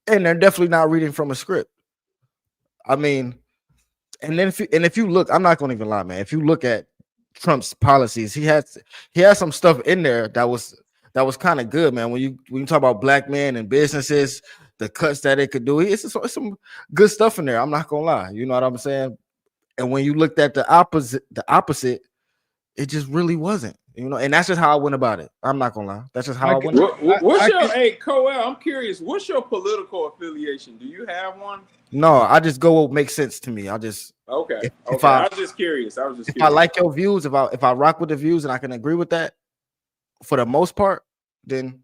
and they're definitely not reading from a script. I mean, and then if you look, I'm not gonna even lie, man. If you look at Trump's policies, he has some stuff in there that was kind of good, man. When you talk about black men and businesses, the cuts that it could do, it's some good stuff in there. I'm not gonna lie, you know what I'm saying? And when you looked at the opposite, it just really wasn't, you know. And that's just how I went about it. I'm not gonna lie. That's just how I went. Hey, Coel, I'm curious. What's your political affiliation? Do you have one? No, I just go what makes sense to me. I just Okay. If I was just curious. If I like your views, if I rock with the views and I can agree with that for the most part, then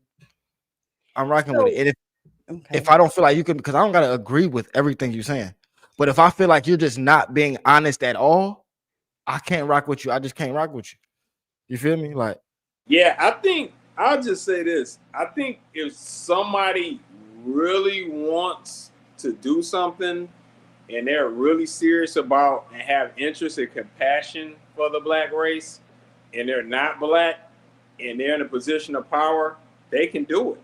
I'm rocking with it. And if I don't feel like you can, because I don't gotta agree with everything you're saying, but if I feel like you're just not being honest at all, I can't rock with you. I just can't rock with you. You feel me? Like, yeah, I think I'll just say this. I think if somebody really wants to do something and they're really serious about and have interest and compassion for the black race, and they're not black and they're in a position of power, they can do it.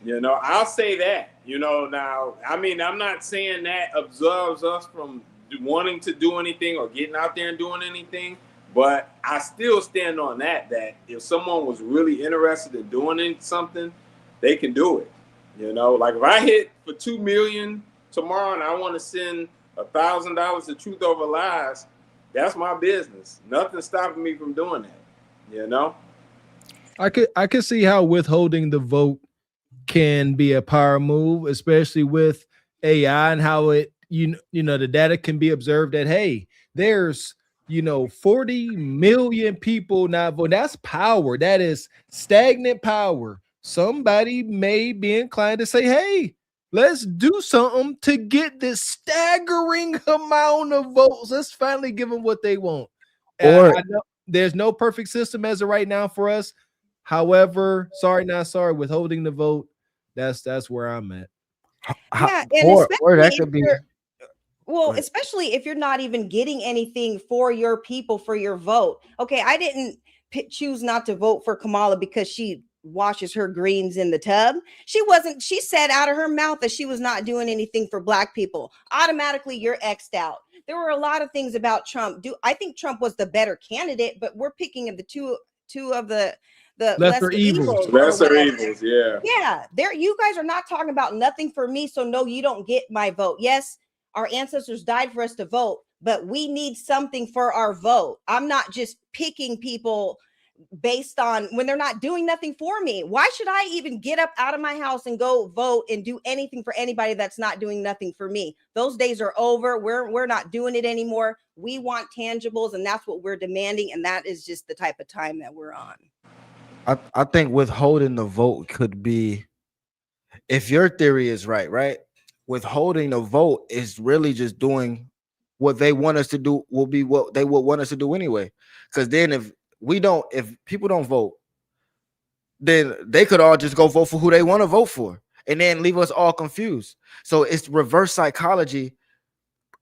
You know, I'll say that. You know, now, I mean, I'm not saying that absolves us from wanting to do anything or getting out there and doing anything, but I still stand on that if someone was really interested in doing something, they can do it. You know, like if I hit for 2 million tomorrow and I want to send $1,000 to Truth Over Lies, that's my business. Nothing's stopping me from doing that. You know, I could see how withholding the vote can be a power move, especially with AI and how it you know the data can be observed that hey, there's 40 million people not voting. That's power. That is stagnant power. Somebody may be inclined to say, hey, let's do something to get this staggering amount of votes. Let's finally give them what they want. Or I know there's no perfect system as of right now for us. However, sorry, not sorry, withholding the vote, that's where I'm at. Yeah, and or that especially could be. especially if you're not even getting anything for your people for your vote. Okay, I didn't choose not to vote for Kamala because she washes her greens in the tub. She said out of her mouth that she was not doing anything for black people. Automatically you're X'd out. There were a lot of things about Trump. I think Trump was the better candidate, but we're picking of the two of the lesser evils. Lesser evils, yeah. Yeah, you guys are not talking about nothing for me, so no, you don't get my vote. Yes, our ancestors died for us to vote, but we need something for our vote. I'm not just picking people based on when they're not doing nothing for me. Why should I even get up out of my house and go vote and do anything for anybody that's not doing nothing for me? Those days are over. We're not doing it anymore. We want tangibles, and that's what we're demanding, and that is just the type of time that we're on. I think withholding the vote could be, if your theory is right? Withholding the vote is really just doing what they want us to do, will be what they would want us to do anyway. Because then if people don't vote, then they could all just go vote for who they want to vote for and then leave us all confused. So it's reverse psychology.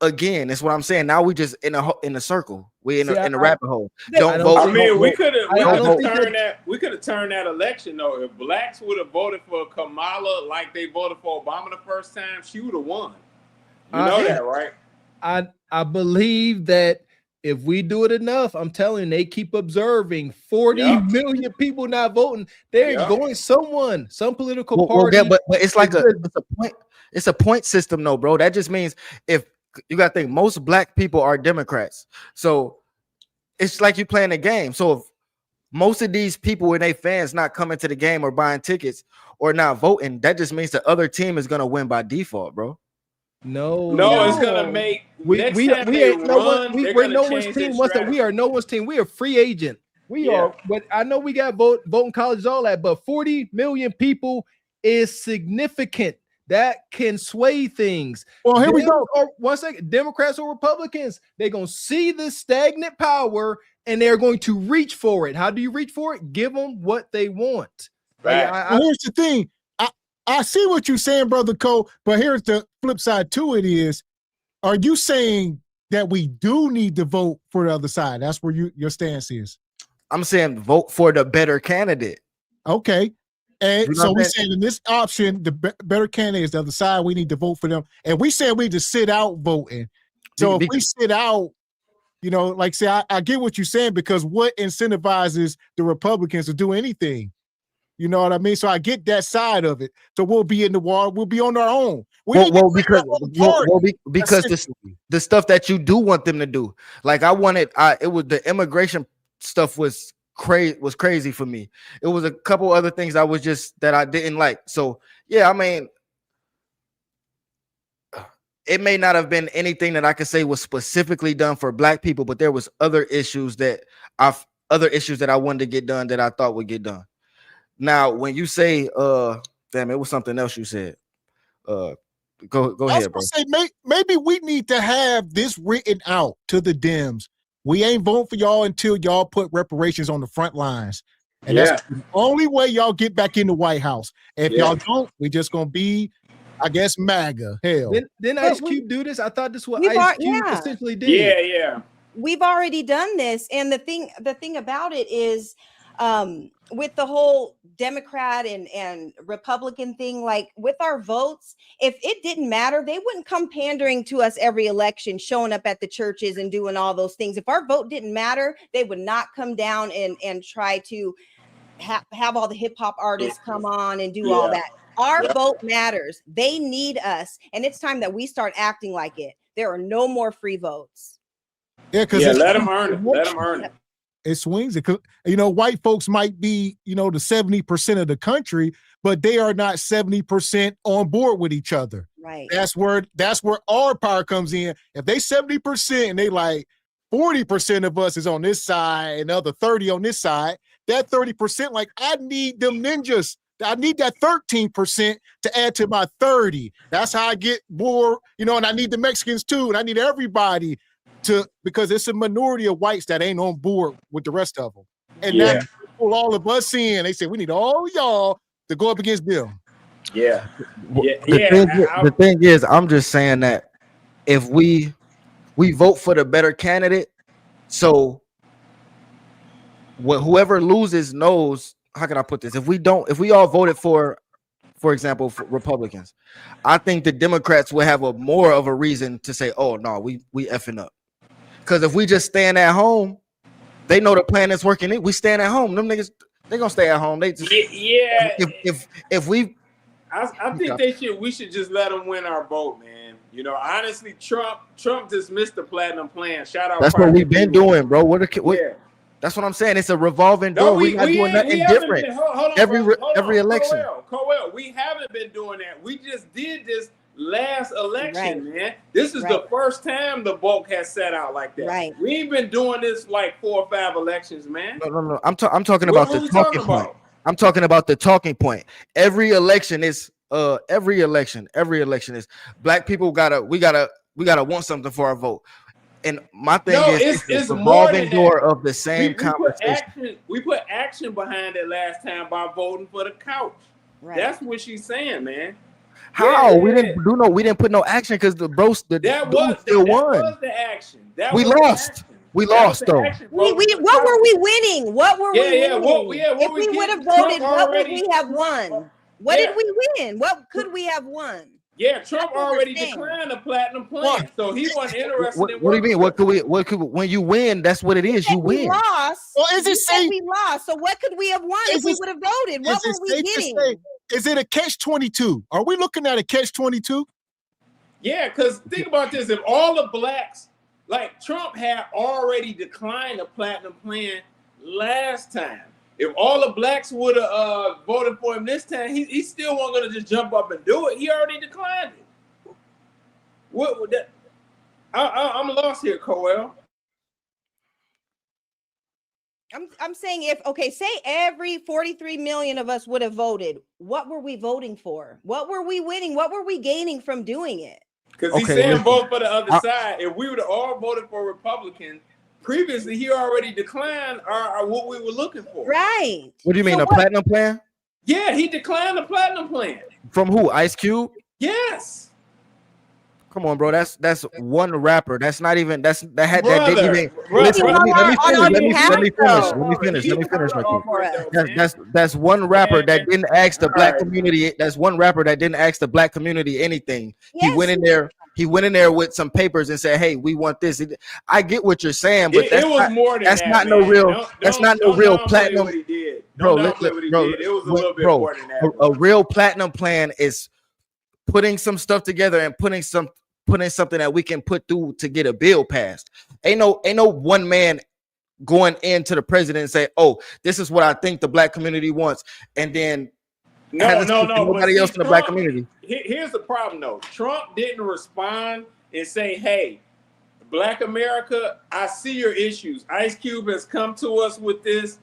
Again, that's what I'm saying. Now we just in a circle. We in a rabbit hole. Don't vote. I mean, we could have turned that election though. If blacks would have voted for Kamala like they voted for Obama the first time, she would have won. You know that, right? I believe that if we do it enough, I'm telling you, they keep observing 40 million people not voting. They're going some political party. But it's like it's a point system, though, bro. That just means if you got to think most black people are Democrats, so it's like you playing a game. So if most of these people and their fans not coming to the game or buying tickets or not voting, that just means the other team is gonna win by default, bro. No, it's gonna make we are no one's team. We are no one's team. We are free agent. We are, but I know we got voting colleges, all that, but 40 million people is significant. That can sway things. Well, here we go. One second, Democrats or Republicans, they're gonna see this stagnant power and they're going to reach for it. How do you reach for it? Give them what they want. Well, here's the thing. I see what you're saying, Brother Cole, but here's the flip side to it is, are you saying that we do need to vote for the other side? That's where your stance is. I'm saying vote for the better candidate. Okay. And so we're saying in this option, the better candidate is the other side. We need to vote for them. And we said we need to sit out voting. So if we sit out, like say, I get what you're saying, because what incentivizes the Republicans to do anything? You know what I mean? So I get that side of it. So we'll be in the war. We'll be on our own. Because the stuff that you do want them to do. Like it was the immigration stuff was crazy for me. It was a couple other things that I didn't like. So yeah, I mean, it may not have been anything that I could say was specifically done for black people, but there was other issues that I wanted to get done that I thought would get done. Now, when you say, damn, it was something else you said. Go ahead, bro. Say, maybe we need to have this written out to the Dems. We ain't voting for y'all until y'all put reparations on the front lines. And that's the only way y'all get back in the White House. If y'all don't, we just gonna be, I guess, MAGA. Hell. Didn't Ice Cube do this? I thought this was what Ice Cube essentially did. Yeah. We've already done this. And the thing about it is, with the whole Democrat and Republican thing, like with our votes, if it didn't matter, they wouldn't come pandering to us every election, showing up at the churches and doing all those things. If our vote didn't matter, they would not come down and try to have all the hip hop artists come on and do all that. Our vote matters. They need us. And it's time that we start acting like it. There are no more free votes. Let them earn it. Let them earn it. It swings. You know, white folks might be, you know, the 70% of the country, but they are not 70% on board with each other. Right. That's where our power comes in. If they 70% and they like 40% of us is on this side and the other 30 on this side, that 30%, like, I need them ninjas. I need that 13% to add to my 30. That's how I get more, you know, and I need the Mexicans too. And I need everybody because it's a minority of whites that ain't on board with the rest of them. And that pull all of us in. They say, we need all y'all to go up against them. The thing is, I'm just saying that if we vote for the better candidate, so whoever loses knows, how can I put this? If we all voted for example, for Republicans, I think the Democrats will have more of a reason to say, oh no, we effing up. Because if we just stand at home, they know the plan is working. We stand at home. Them niggas, they gonna stay at home. They just if we, I think we should just let them win our vote, man. You know, honestly, Trump dismissed the platinum plan. Shout out. That's what we've been doing, bro. That's what I'm saying. It's a revolving door. We're not doing nothing different. Every election. Coel, we haven't been doing that. We just did this last election, man. This is the first time the vote has set out like that. Right. We ain't been doing this like 4 or 5 elections, man. No. I'm talking about the talking point. I'm talking about the talking point. Every election is black people we gotta want something for our vote. And my thing it's the revolving door of the same conversation. We put action behind it last time by voting for the couch. Right. That's what she's saying, man. How we didn't put no action because the dude still won. That was the action. We lost. We lost though. What were we winning? What were we winning? If we would have voted, what would we have won? What did we win? What could we have won? Yeah, Trump already declined the platinum plan, so he wasn't interested in. What do you mean? What could when you win? That's what it is. You win. We lost. Well, is it safe? We lost. So what could we have won if we would have voted? What were we getting? Is it a catch-22? Are we looking at a catch-22? Yeah, because think about this: if all the blacks, like Trump, had already declined the platinum plan last time. If all the blacks would have voted for him this time, he still wasn't going to just jump up and do it. He already declined it. What would that? I'm lost here, Coel. I'm saying say every 43 million of us would have voted. What were we voting for? What were we winning? What were we gaining from doing it? Because he's saying vote for the other side. If we would have all voted for Republicans, previously, he already declined what we were looking for. Right. What do you mean, platinum plan? Yeah, he declined the platinum plan. From who? Ice Cube? Yes. Come on, bro. That's one rapper. That's not even that didn't even. Listen, let me finish. That's one rapper that didn't ask the black community. That's one rapper that didn't ask the black community anything. Yes. He went in there with some papers and said, "Hey, we want this." I get what you're saying, but that's not no real platinum. Bro, it was a little bit more than that. A real platinum plan is putting some stuff together and putting something that we can put through to get a bill passed. Ain't no one man going into the president and say, "Oh, this is what I think the black community wants," and then No. Nobody else in the black community. Here's the problem, though. Trump didn't respond and say, "Hey, Black America, I see your issues. Ice Cube has come to us with this.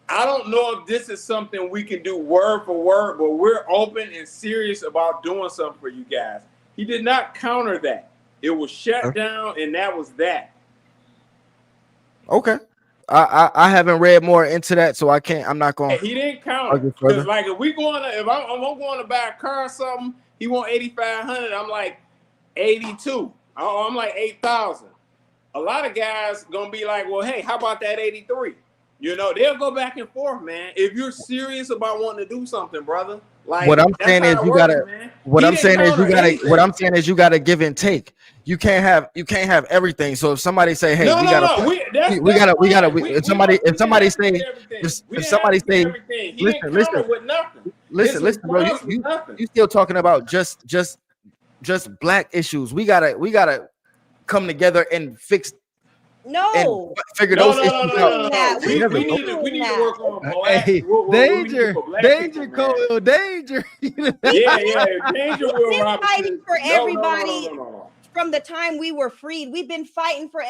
I don't know if this is something we can do word for word, but we're open and serious about doing something for you guys." He did not counter that. It was shut down, and that was that. Okay. I haven't read more into that, so I can't. I'm not going. He didn't counter because, like, if I'm going to buy a car or something, he want 8,500. I'm like 82. I'm like 8,000. A lot of guys gonna be like, well, hey, how about that 83? You know, they'll go back and forth, man. If you're serious about wanting to do something, brother, like what I'm saying is you gotta. What I'm saying is you gotta give and take. You can't have everything. So if somebody say, hey, if somebody say, listen, bro, you still talking about just black issues. We gotta come together and fix. No, and figure those issues out. We need to work on black. Danger, Cole, danger. Danger. We've been fighting for everybody from the time we were freed. We've been fighting for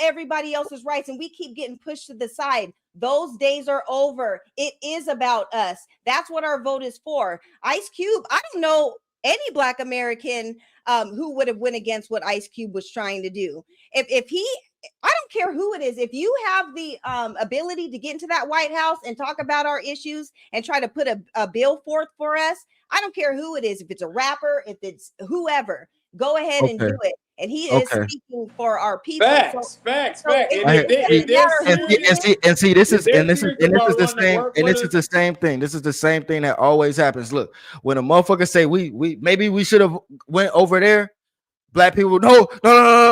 everybody else's rights, and we keep getting pushed to the side. Those days are over. It is about us. That's what our vote is for. Ice Cube, I don't know any Black American who would have went against what Ice Cube was trying to do. If he, I don't care who it is. If you have the ability to get into that White House and talk about our issues and try to put a bill forth for us, I don't care who it is. If it's a rapper, if it's whoever, go ahead and do it. And he is speaking for our people. Facts. And see, this is the same thing. This is the same thing that always happens. Look, when a motherfucker say we maybe we should have went over there, black people no,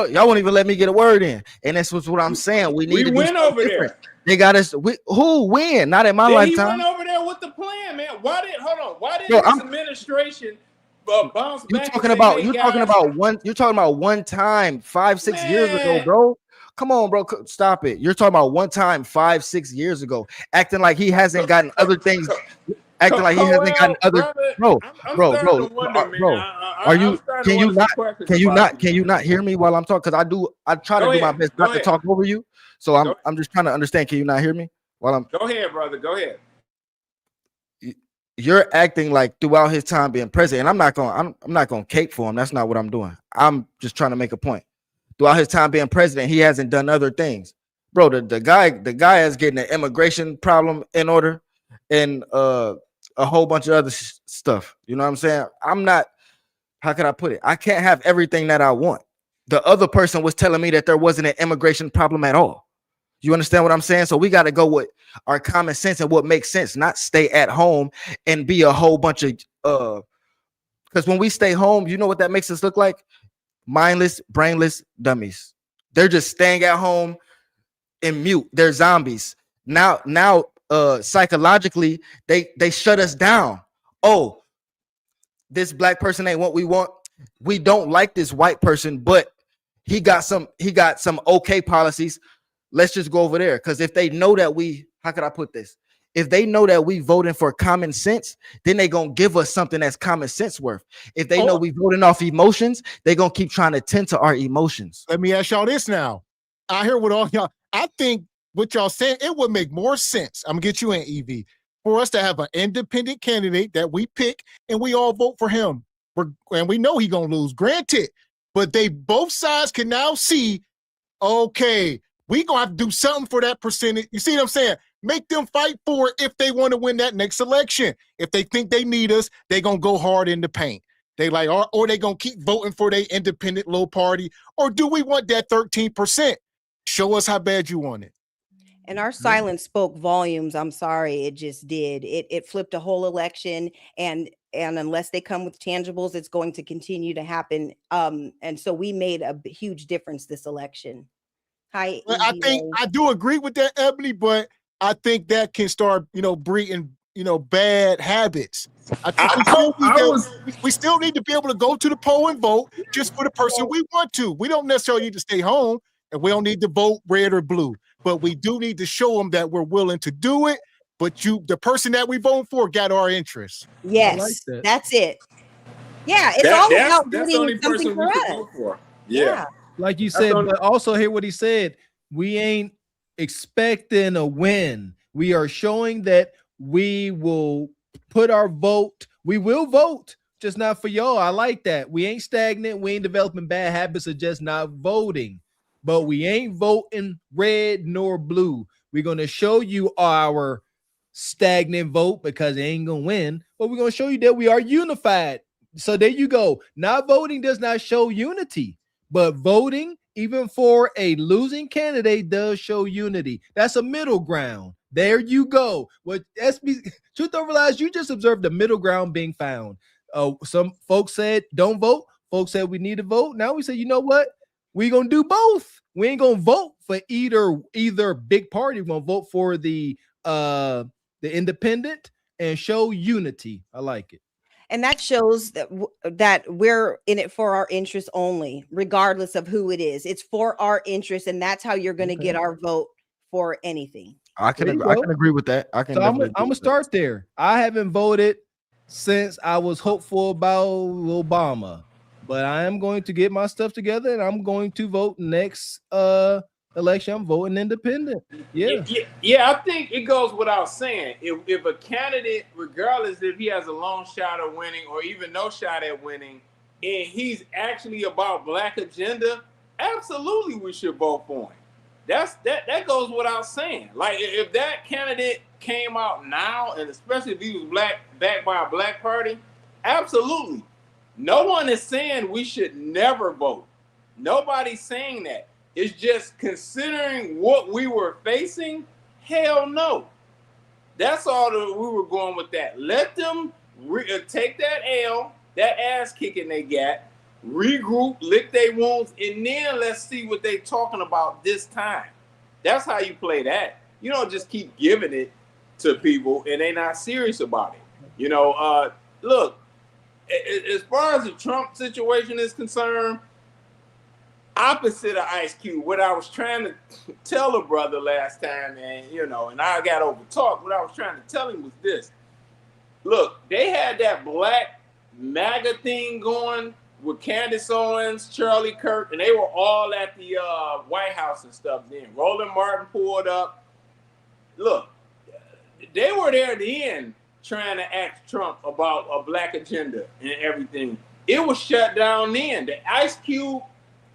y'all won't even let me get a word in. And that's what I'm saying. We need to win over different. There. They got us. Who win? Not in my lifetime. He went over there with the plan, man. Why did this administration? You're talking about one time 5-6 years ago, bro. Come on, bro. Stop it. You're talking about one time 5-6 years ago, acting like he hasn't gotten other things. Acting like he hasn't gotten other. Bro. Are you? Can you not hear me while I'm talking? Because I try to do my best not to talk over you. So I'm just trying to understand. Can you not hear me while I'm? Go ahead, brother. Go ahead. You're acting like throughout his time being president, and I'm not gonna cape for him. That's not what I'm doing. I'm just trying to make a point. Throughout his time being president, he hasn't done other things, bro. The guy is getting an immigration problem in order, and a whole bunch of other stuff. You know what I'm saying? I'm not. How can I put it? I can't have everything that I want. The other person was telling me that there wasn't an immigration problem at all. You understand what I'm saying? So we got to go with our common sense and what makes sense, not stay at home and be a whole bunch of because when we stay home, you know what that makes us look like? Mindless, brainless dummies. They're just staying at home and mute. They're zombies. Now psychologically, they shut us down. Oh, this black person ain't what we want. We don't like this white person, but he got some okay policies. Let's just go over there. Because if they know that how could I put this? If they know that we voting for common sense, then they gonna give us something that's common sense worth. If they know we voting off emotions, they gonna keep trying to tend to our emotions. Let me ask y'all this now. I hear what all y'all. I think what y'all saying, it would make more sense. I'm gonna get you an EV for us to have an independent candidate that we pick and we all vote for him. And we know he gonna lose. Granted, but they both sides can now see. Okay. We gonna have to do something for that percentage. You see what I'm saying? Make them fight for it if they want to win that next election. If they think they need us, they gonna go hard in the paint. They like, or they gonna keep voting for their independent low party. Or do we want that 13%? Show us how bad you want it. And our silence spoke volumes. I'm sorry, it just did. It flipped a whole election, and unless they come with tangibles, it's going to continue to happen. And so we made a huge difference this election. I do agree with that, Ebony, but I think that can start, breeding, bad habits. We still need to be able to go to the poll and vote just for the person we want to. We don't necessarily need to stay home, and we don't need to vote red or blue, but we do need to show them that we're willing to do it but the person that we vote for got our interests. Yes, like that. that's it. Yeah, it's all about That's the getting only something person for we should us. vote for. Yeah. Like you That's said, the only- but also hear what he said. We ain't expecting a win. We are showing that we will put our vote. We will vote, just not for y'all. I like that. We ain't stagnant. We ain't developing bad habits of just not voting. But we ain't voting red nor blue. We're going to show you our stagnant vote because it ain't going to win. But we're going to show you that we are unified. So there you go. Not voting does not show unity. But voting, even for a losing candidate, does show unity. That's a middle ground. There you go. What SB Truth Over Lies, you just observed the middle ground being found. Some folks said don't vote. Folks said we need to vote. Now we say, you know what? We're gonna do both. We ain't gonna vote for either big party. We're gonna vote for the independent and show unity. I like it. And that shows that we're in it for our interests only, regardless of who it is. It's for our interests, and that's how you're going to get our vote for anything. I can agree with that. I'm gonna start there. I haven't voted since I was hopeful about Obama, but I am going to get my stuff together, and I'm going to vote next election. I'm voting independent. Yeah, I think it goes without saying. If a candidate, regardless if he has a long shot of winning or even no shot at winning, and he's actually about Black agenda, absolutely we should vote for him. That goes without saying. Like if that candidate came out now, and especially if he was backed by a Black party, absolutely. No one is saying we should never vote. Nobody's saying that. It's just considering what we were facing. Hell no. That's all that we were going with that. Let them take that L, that ass kicking they got, regroup, lick their wounds, and then let's see what they talking about this time. That's how you play that. You don't just keep giving it to people and they not serious about it. Look, as far as the Trump situation is concerned, opposite of Ice Cube, what I was trying to tell a brother last time, and I got over talk. What I was trying to tell him was this: look, they had that Black MAGA thing going with Candace Owens, Charlie Kirk, and they were all at the White House and stuff. Then Roland Martin pulled up. Look, they were there at the end trying to ask Trump about a Black agenda and everything. It was shut down then. The Ice Cube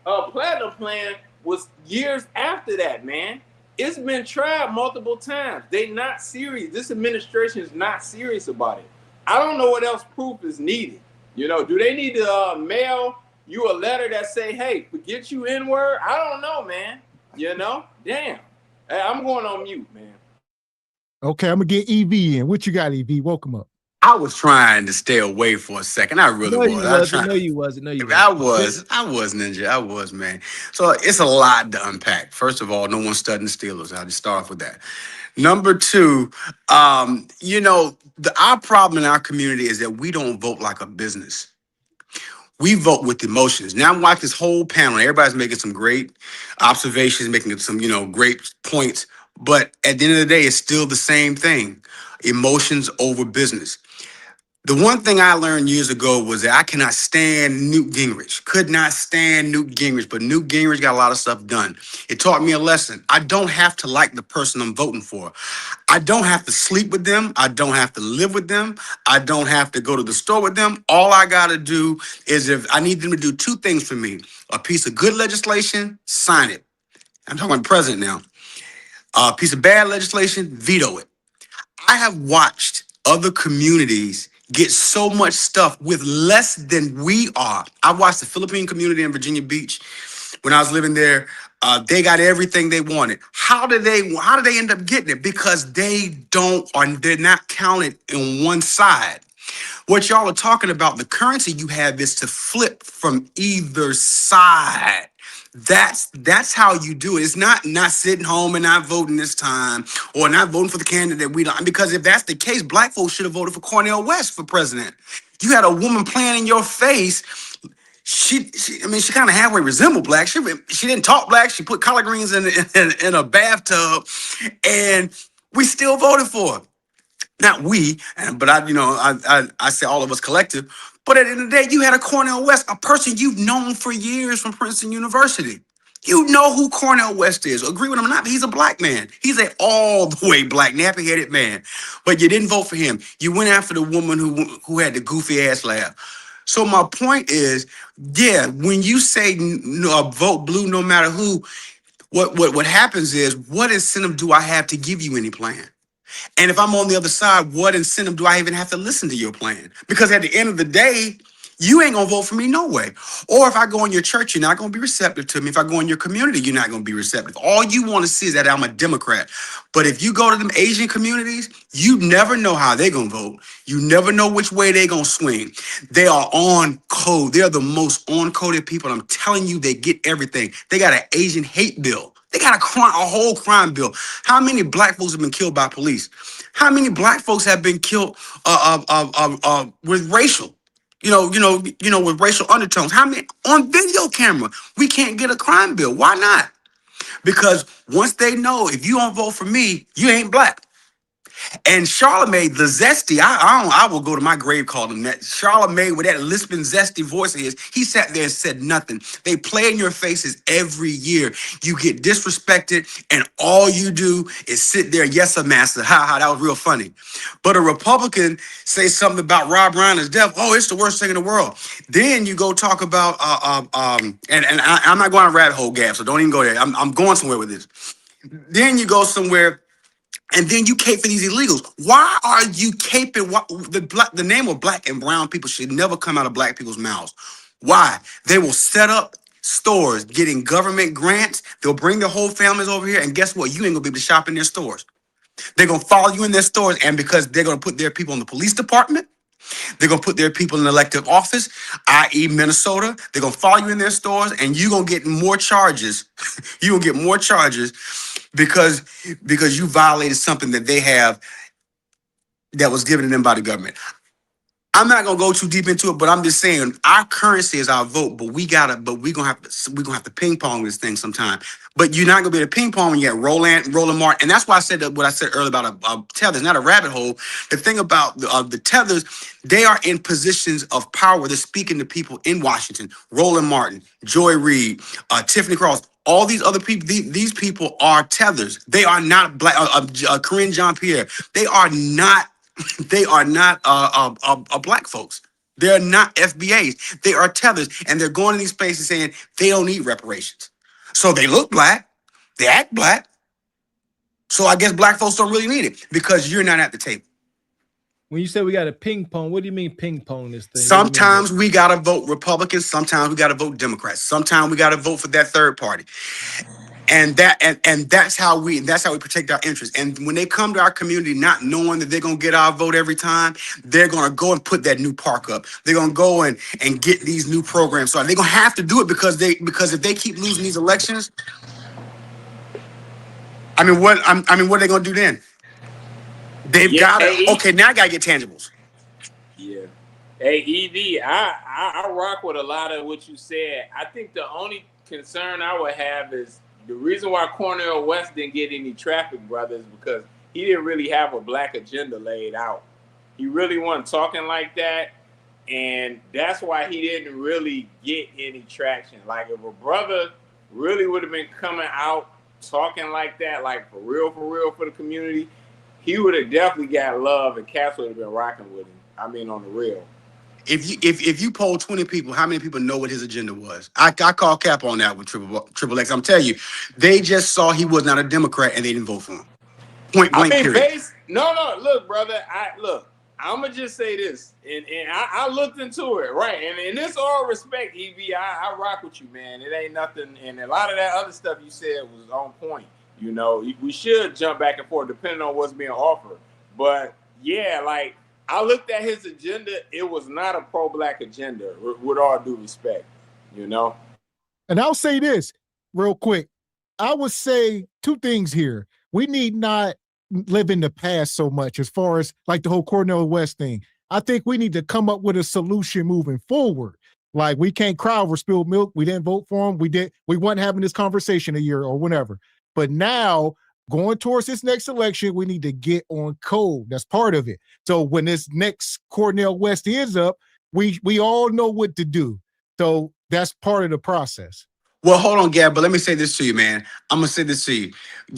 Platinum Plan was years after that, man. It's been tried multiple times. They not serious. This administration is not serious about it. I don't know what else proof is needed. Do they need to mail you a letter that say, hey, forget you N-word? I don't know, man. Damn. Hey, I'm going on mute, man. Okay, I'm gonna get EV in. What you got, EV? Welcome up. I was trying to stay away for a second. I really was. No, you wasn't. I was, Ninja. I was, man. So it's a lot to unpack. First of all, no one's studying Steelers. I'll just start off with that. Number two, our problem in our community is that we don't vote like a business. We vote with emotions. Now I'm watching this whole panel. Everybody's making some great observations, making some, great points. But at the end of the day, it's still the same thing. Emotions over business. The one thing I learned years ago was that I cannot stand Newt Gingrich. Could not stand Newt Gingrich, but Newt Gingrich got a lot of stuff done. It taught me a lesson. I don't have to like the person I'm voting for. I don't have to sleep with them. I don't have to live with them. I don't have to go to the store with them. All I got to do is if I need them to do two things for me, a piece of good legislation, sign it. I'm talking about the president now. A piece of bad legislation, veto it. I have watched other communities get so much stuff with less than we are. I watched the Philippine community in Virginia Beach when I was living there. They got everything they wanted. How did they end up getting it? Because they're not counted on one side. What y'all are talking about, the currency you have is to flip from either side. That's how you do it. It's not sitting home and not voting this time or not voting for the candidate we like. Because if that's the case, Black folks should have voted for Cornel West for president. You had a woman playing in your face. She kind of halfway resembled Black. She didn't talk Black. She put collard greens in a bathtub, and we still voted for her. Not we, but I say all of us collective. But at the end of the day, you had a Cornel West, a person you've known for years from Princeton University. You know who Cornel West is. Agree with him or not, but he's a black man. He's a all the way black, nappy-headed man. But you didn't vote for him. You went after the woman who had the goofy ass laugh. So my point is, yeah, when you say vote blue no matter who, what happens is, what incentive do I have to give you any plan? And if I'm on the other side, what incentive do I even have to listen to your plan? Because at the end of the day, you ain't gonna vote for me no way. Or if I go in your church, you're not gonna be receptive to me. If I go in your community, you're not gonna be receptive. All you want to see is that I'm a Democrat. But if you go to them Asian communities, you never know how they're gonna vote. You never know which way they're gonna swing. They are on code. They're the most on-coded people. I'm telling you, they get everything. They got an Asian hate bill. They got a whole crime bill. How many black folks have been killed by police? How many black folks have been killed with racial, with racial undertones? How many on video camera? We can't get a crime bill. Why not? Because once they know if you don't vote for me, you ain't black. And Charlamagne, the zesty, I will go to my grave calling him that. Charlamagne, with that lisping, zesty voice of his, he sat there and said nothing. They play in your faces every year. You get disrespected, and all you do is sit there, yes, sir, master. Ha ha, that was real funny. But a Republican say something about Rob Reiner's death. Oh, it's the worst thing in the world. Then you go talk about, I'm not going to rabbit hole, Gab, so don't even go there. I'm going somewhere with this. Then you go somewhere. And then you cape for these illegals. Why are you caping? The name of black and brown people should never come out of black people's mouths. Why? They will set up stores getting government grants. They'll bring their whole families over here. And guess what? You ain't going to be able to shop in their stores. They're going to follow you in their stores. And because they're going to put their people in the police department, they're going to put their people in elective office, i.e. Minnesota. They're going to follow you in their stores. And you're going to get more charges. You're going to get more charges because you violated something that they have that was given to them by the government. I'm not gonna go too deep into it, but I'm just saying our currency is our vote. But we're gonna have to ping pong this thing sometime. But you're not gonna be able to ping pong when you have Roland Martin, and that's why I said what I said earlier about a tether. It's not a rabbit hole. The thing about the tethers, they are in positions of power. They're speaking to people in Washington. Roland Martin, Joy Reid, Tiffany Cross. All these other people, these people are tethers. They are not black. Corinne Jean-Pierre. They are not. They are not black folks. They're not FBAs. They are tethers, and they're going to these places saying they don't need reparations. So they look black, they act black. So I guess black folks don't really need it because you're not at the table. When you say we got to ping pong, what do you mean ping pong this thing? Sometimes we got to vote Republicans. Sometimes we got to vote Democrats. Sometimes we got to vote for that third party. And that's how we protect our interests. And when they come to our community not knowing that they're gonna get our vote every time, they're gonna go and put that new park up. They're gonna go and get these new programs. So they're gonna have to do it because if they keep losing these elections, what are they gonna do then? They've got to. Okay, now I gotta get tangibles. Yeah. Hey, EV, I rock with a lot of what you said. I think the only concern I would have is the reason why Cornel West didn't get any traffic, brother, is because he didn't really have a black agenda laid out. He really wasn't talking like that, and that's why he didn't really get any traction. Like, if a brother really would have been coming out talking like that, like for real for the community, he would have definitely got love, and cats would have been rocking with him. I mean, on the real. If you poll 20 people, how many people know what his agenda was? I call cap on that with Triple X. I'm telling you, they just saw he was not a Democrat and they didn't vote for him. Point blank, period. Look, brother. I'm gonna just say this, and I looked into it, right? And in this all respect, EV, I rock with you, man. It ain't nothing, and a lot of that other stuff you said was on point. You know, we should jump back and forth depending on what's being offered. But yeah, like, I looked at his agenda. It was not a pro-black agenda, with all due respect, you know? And I'll say this real quick. I would say two things here. We need not live in the past so much as far as like the whole Cornel West thing. I think we need to come up with a solution moving forward. Like, we can't cry over spilled milk. We didn't vote for him. We wasn't having this conversation a year or whenever. But now going towards this next election, we need to get on code. That's part of it. So when this next Cornell West is up, we all know what to do. So that's part of the process. Well, hold on, Gab, but let me say this to you, man. I'm gonna say this to you.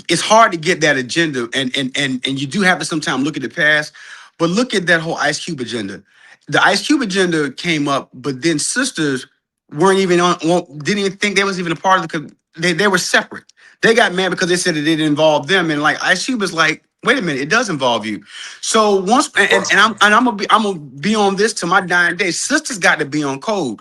It's hard to get that agenda, and you do have to sometimes look at the past, but look at that whole Ice Cube agenda. The Ice Cube agenda came up, but then sisters weren't even on, didn't even think they was even a part of the. They were separate. They got mad because they said it didn't involve them, and like Ice Cube was like, wait a minute, it does involve you. So once, I'm gonna be on this to my dying day. Sisters got to be on code.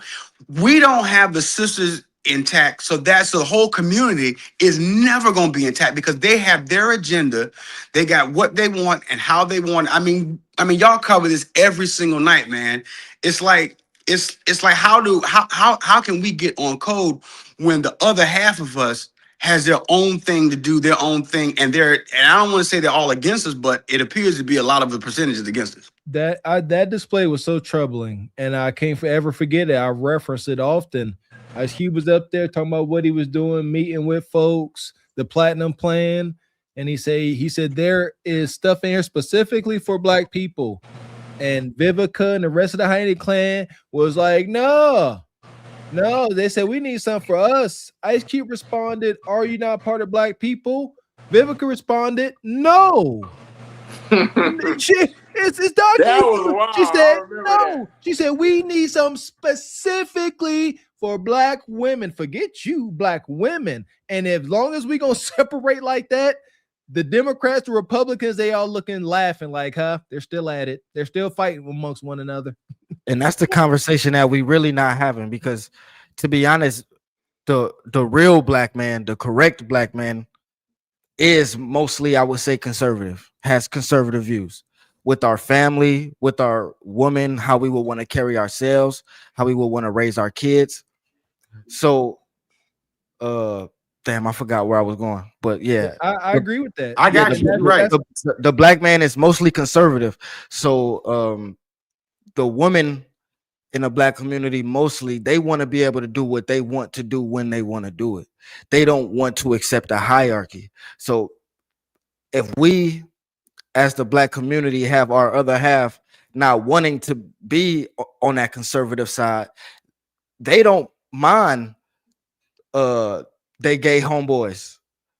We don't have the sisters intact, so that's the whole community is never going to be intact because they have their agenda. They got what they want and how they want. I mean, y'all cover this every single night, man. It's like how can we get on code when the other half of us has their own thing to do, their own thing, and I don't want to say they're all against us, but it appears to be a lot of the percentages against us. That display was so troubling, and I can't forever forget it. I reference it often. As he was up there talking about what he was doing, meeting with folks, the platinum plan, and he said there is stuff in here specifically for Black people, and Vivica and the rest of the Heine clan was like, no. They said we need something for us. Ice Cube responded, "Are you not part of Black people?" Vivica responded, "No." It's documented. She said no. She said we need something specifically for Black women. Forget you, Black women. And as long as we gonna separate like that, the Democrats, the Republicans, they all looking laughing like, huh? They're still at it. They're still fighting amongst one another. And that's the conversation that we really not having, because to be honest, the real Black man, the correct Black man, is mostly, I would say, conservative, has conservative views with our family, with our woman, how we will want to carry ourselves, how we will want to raise our kids. So, damn, I forgot where I was going, but yeah, I agree with that. I got you. Right. The Black man is mostly conservative. So, the woman in the Black community, mostly, they want to be able to do what they want to do when they want to do it. They don't want to accept a hierarchy. So if we, as the Black community, have our other half not wanting to be on that conservative side, they don't mind they gay homeboys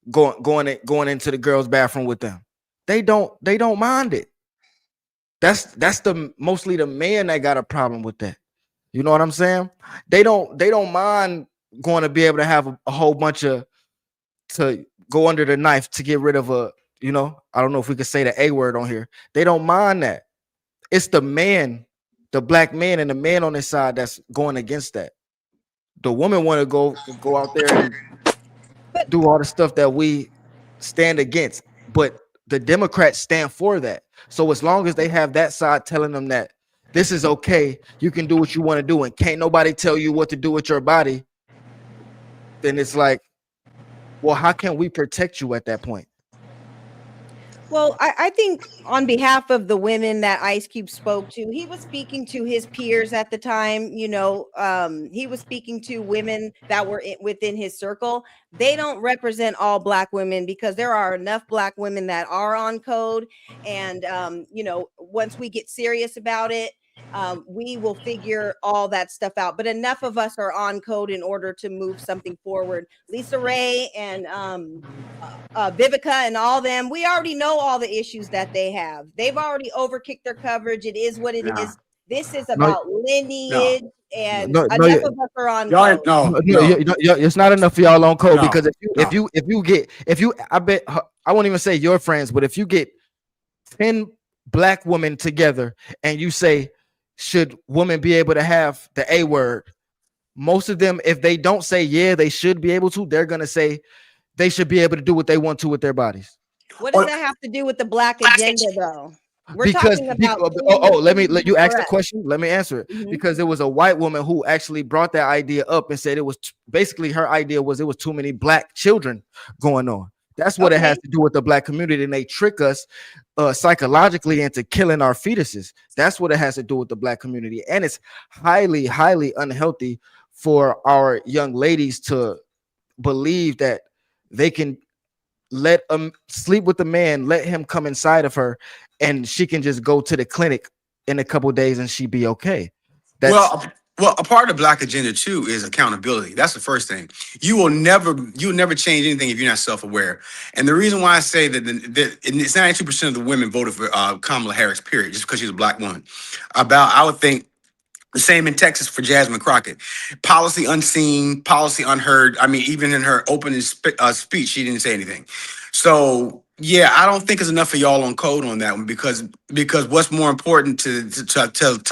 going into the girls' bathroom with them. They don't mind it. That's mostly the man that got a problem with that. You know what I'm saying? They don't mind going to be able to have a whole bunch of, to go under the knife to get rid of a, you know, I don't know if we could say the A word on here. They don't mind that. It's the man, the Black man and the man on his side that's going against that. The woman want to go out there and do all the stuff that we stand against, but the Democrats stand for that. So as long as they have that side telling them that this is okay, you can do what you want to do, and can't nobody tell you what to do with your body, then it's like, well, how can we protect you at that point? Well, I think on behalf of the women that Ice Cube spoke to, he was speaking to his peers at the time. You know, he was speaking to women that were within his circle. They don't represent all Black women, because there are enough Black women that are on code. And, you know, once we get serious about it, we will figure all that stuff out. But enough of us are on code in order to move something forward. Lisa Ray and Vivica and all them, we already know all the issues that they have. They've already overkicked their coverage. It is what it is. This is about lineage, and enough of us are on code. It's not enough for y'all on code, because if you I bet, I won't even say your friends, but if you get 10 Black women together and you say, should women be able to have the A word? Most of them, if they don't say yeah, they should be able to, they're gonna say they should be able to do what they want to with their bodies. What does that have to do with the Black agenda, though? We're talking about let you ask the question. Let me answer it. Because there was a white woman who actually brought that idea up and said it was basically, her idea was it was too many Black children going on. That's what it has to do with the Black community, and they trick us psychologically into killing our fetuses. That's what it has to do with the Black community, and it's highly, highly unhealthy for our young ladies to believe that they can let him sleep with the man, let him come inside of her, and she can just go to the clinic in a couple days and she be okay. That's Well, a part of the Black agenda too is accountability. That's the first thing. You'll never change anything if you're not self-aware. And the reason why I say that, it's 92% of the women voted for Kamala Harris, period, just because she's a Black woman. I would think the same in Texas for Jasmine Crockett. Policy unseen, policy unheard. I mean, even in her opening speech, she didn't say anything. So yeah, I don't think it's enough for y'all on code on that one because what's more important to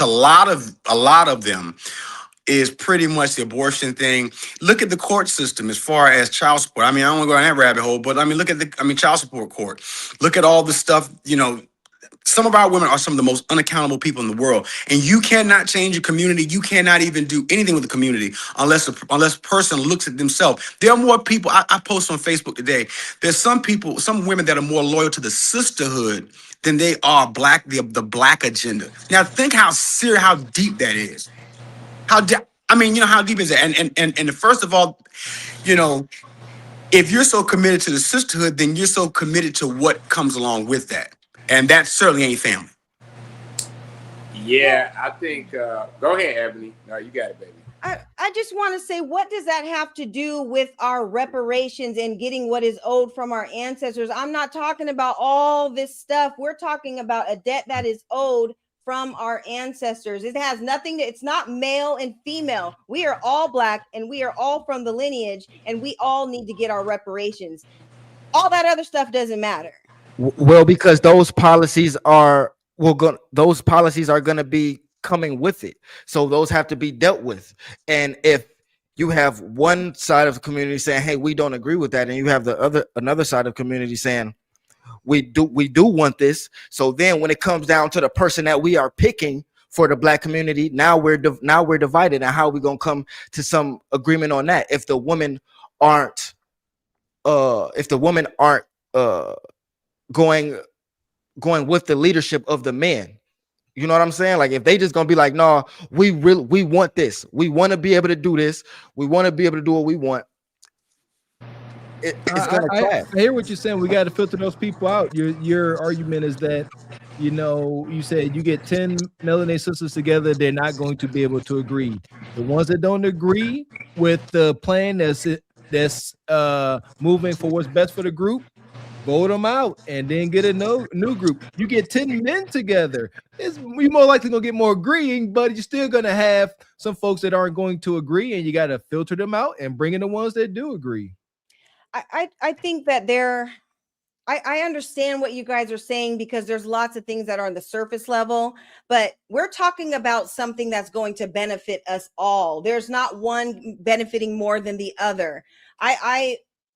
a lot of them is pretty much the abortion thing. Look at the court system as far as child support. I mean, I don't want to go down that rabbit hole, but I mean, look at child support court. Look at all the stuff, some of our women are some of the most unaccountable people in the world, and you cannot change a community. You cannot even do anything with the community unless a person looks at themselves. There are more people. I post on Facebook today. There's some women that are more loyal to the sisterhood than they are the Black agenda. Now think how serious, how deep that is. How deep is that? And first of all, if you're so committed to the sisterhood, then you're so committed to what comes along with that. And that certainly ain't family. Yeah, I think. Go ahead, Ebony. No, you got it, baby. I just want to say, what does that have to do with our reparations and getting what is owed from our ancestors? I'm not talking about all this stuff. We're talking about a debt that is owed from our ancestors. It has nothing it's not male and female. We are all Black and we are all from the lineage, and we all need to get our reparations. All that other stuff doesn't matter. Well, because those policies are going to be coming with it. So those have to be dealt with. And if you have one side of the community saying, hey, we don't agree with that, and you have another side of the community saying, we do want this. So then when it comes down to the person that we are picking for the Black community, now we're divided. And how are we going to come to some agreement on that if the women aren't going with the leadership of the men? You know what I'm saying? Like if they just gonna be like, no, we want this. We want to be able to do this. We want to be able to do what we want. It's gonna clash. I hear what you're saying. We got to filter those people out. Your argument is that, you said you get 10 melanated sisters together, they're not going to be able to agree. The ones that don't agree with the plan that's moving for what's best for the group, vote them out and then get a new group. You get 10 men together, you're more likely gonna get more agreeing, but you're still gonna have some folks that aren't going to agree, and you got to filter them out and bring in the ones that do agree. I think that I understand what you guys are saying, because there's lots of things that are on the surface level, but we're talking about something that's going to benefit us all. There's not one benefiting more than the other.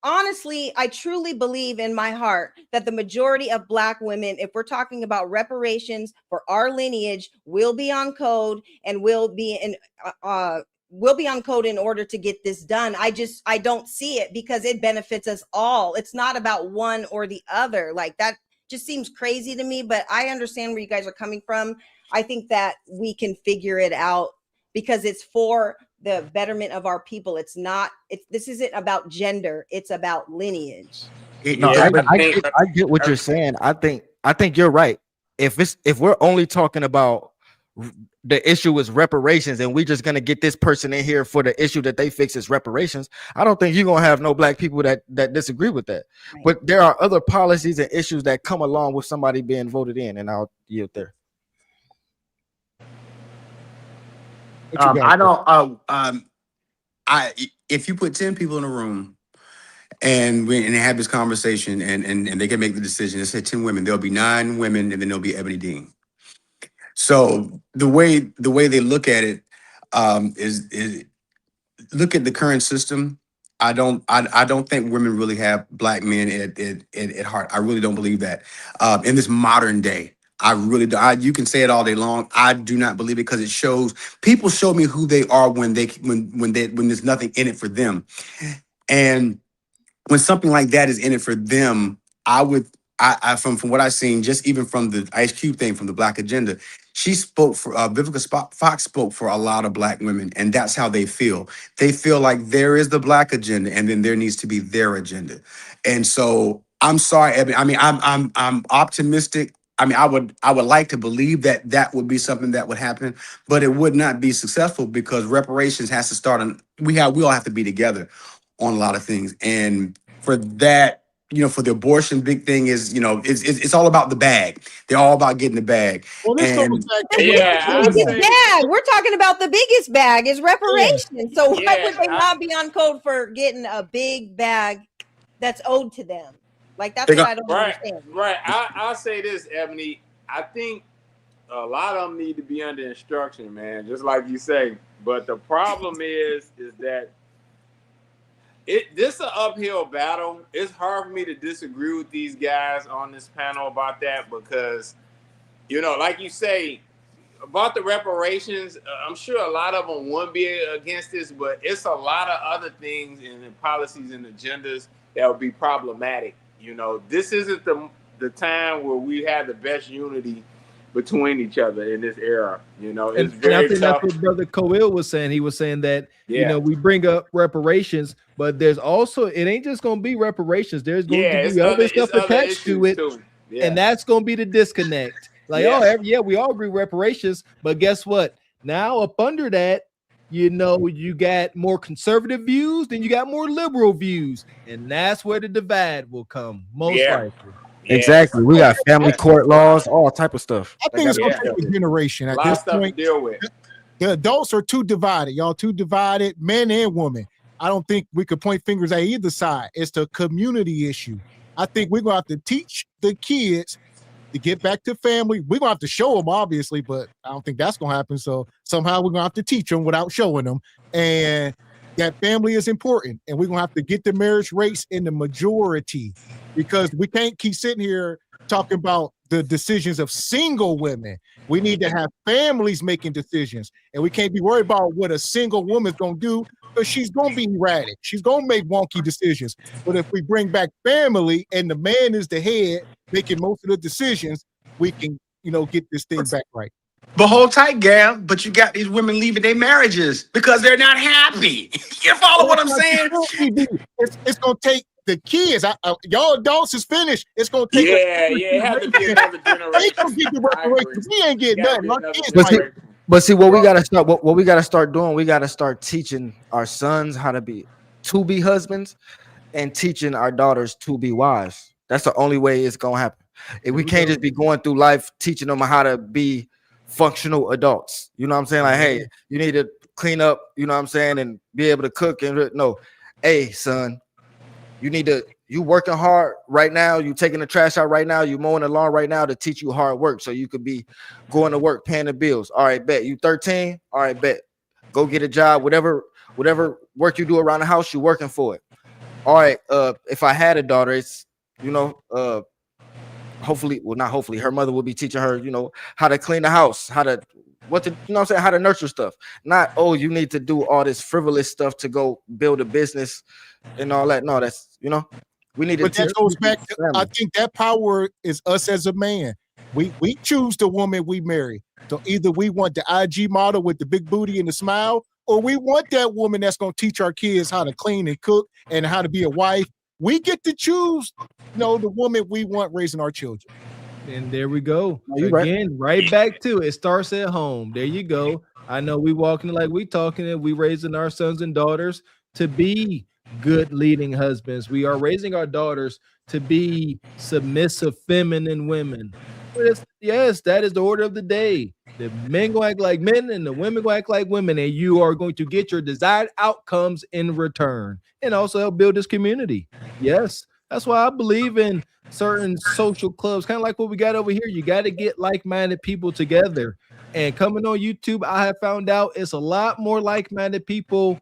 Honestly, I truly believe in my heart that the majority of Black women, if we're talking about reparations for our lineage, will be on code and will be on code in order to get this done. I don't see it because it benefits us all. It's not about one or the other. Like that just seems crazy to me, but I understand where you guys are coming from. I think that we can figure it out because it's for the betterment of our people. This isn't about gender, it's about lineage. No, I get what you're saying. I think you're right. If we're only talking about the issue is reparations and we're just gonna get this person in here for the issue that they fix is reparations, I don't think you're gonna have no Black people that disagree with that. Right. But there are other policies and issues that come along with somebody being voted in, and I'll yield there. If you put 10 people in a room and they have this conversation and they can make the decision, let's say 10 women, there'll be 9 women and then there'll be Ebony Dean. So the way they look at it is look at the current system. I don't think women really have Black men at heart. I really don't believe that in this modern day. I really do. You can say it all day long. I do not believe it because it shows people show me who they are when there's nothing in it for them, and when something like that is in it for them, from what I've seen, just even from the Ice Cube thing, from the Black agenda, she spoke for Vivica Fox spoke for a lot of Black women, and that's how they feel. They feel like there is the Black agenda, and then there needs to be their agenda. And so I'm sorry, Evan. I mean, I'm optimistic. I mean, I would like to believe that that would be something that would happen, but it would not be successful because reparations has to start on. We all have to be together on a lot of things, and for that, for the abortion, big thing is, it's all about the bag. They're all about getting the bag, Well, this goes and back to That's what not Yeah, the I biggest say, bag. We're talking about the biggest bag is reparations. So why yeah, would they not be on code for getting a big bag that's owed to them? Like that's they're what gonna. I don't right, understand. right. I'll say this, Ebony. I think a lot of them need to be under instruction, man, just like you say. But the problem is that this is an uphill battle. It's hard for me to disagree with these guys on this panel about that because, like you say, about the reparations, I'm sure a lot of them wouldn't be against this, but it's a lot of other things and policies and agendas that would be problematic. This isn't the time where we have the best unity between each other in this era. It's And I very think that's tough. what Brother Coel was saying. He was saying that, Yeah. we bring up reparations, but there's also, it ain't just going to be reparations. There's going to It's be other stuff it's other attached to issues it. too. Yeah. And that's going to be the disconnect. Like, Yeah. we all agree reparations, but guess what? Now up under that, you got more conservative views, then you got more liberal views. And that's where the divide will come, most likely. Exactly. We got family court laws, all type of stuff. I think it's gonna take a generation A at lot this of stuff point. to deal with. The adults are too divided, y'all. Too divided, men and women. I don't think we could point fingers at either side. It's the community issue. I think we're gonna have to teach the kids to get back to family. We're gonna have to show them, obviously, but I don't think that's gonna happen. So somehow we're gonna have to teach them without showing them, and that family is important. And we're gonna have to get the marriage rates in the majority because we can't keep sitting here talking about the decisions of single women. We need to have families making decisions, and we can't be worried about what a single woman's gonna do because she's gonna be erratic. She's gonna make wonky decisions. But if we bring back family and the man is the head making most of the decisions, we can, get this thing back right. But hold tight, gal. But you got these women leaving their marriages because they're not happy. You follow what I'm saying? It's gonna take the kids. Y'all adults is finished. It's gonna take. It has to be another generation. They gonna get the reparations. We ain't getting nothing. My kids But see, what we gotta start, what we gotta start doing, we gotta start teaching our sons how to be husbands, and teaching our daughters to be wives. That's the only way it's gonna happen. And we can't just be going through life teaching them how to be functional adults. You know what I'm saying? Like, hey, you need to clean up, you know what I'm saying, and be able to cook. And no, hey, son, you working hard right now, you taking the trash out right now, you mowing the lawn right now to teach you hard work so you could be going to work, paying the bills. All right, bet. You 13? All right, bet. Go get a job, whatever work you do around the house, you working for it. All right, if I had a daughter, it's hopefully, well, not hopefully, her mother will be teaching her, how to clean the house, how to how to nurture stuff. Not, oh, you need to do all this frivolous stuff to go build a business and all that. No, that's, we need to. But that goes back to, I think that power is us as a man. We choose the woman we marry. So either we want the IG model with the big booty and the smile, or we want that woman that's going to teach our kids how to clean and cook and how to be a wife. We get to choose, the woman we want raising our children. And there we go. Again, right back to it. It starts at home. There you go. I know we walking like we talking and we raising our sons and daughters to be good leading husbands. We are raising our daughters to be submissive, feminine women. Yes, that is the order of the day. The men go act like men and the women go act like women, and you are going to get your desired outcomes in return and also help build this community. Yes, that's why I believe in certain social clubs, kind of like what we got over here. You got to get like-minded people together. And coming on YouTube, I have found out it's a lot more like-minded people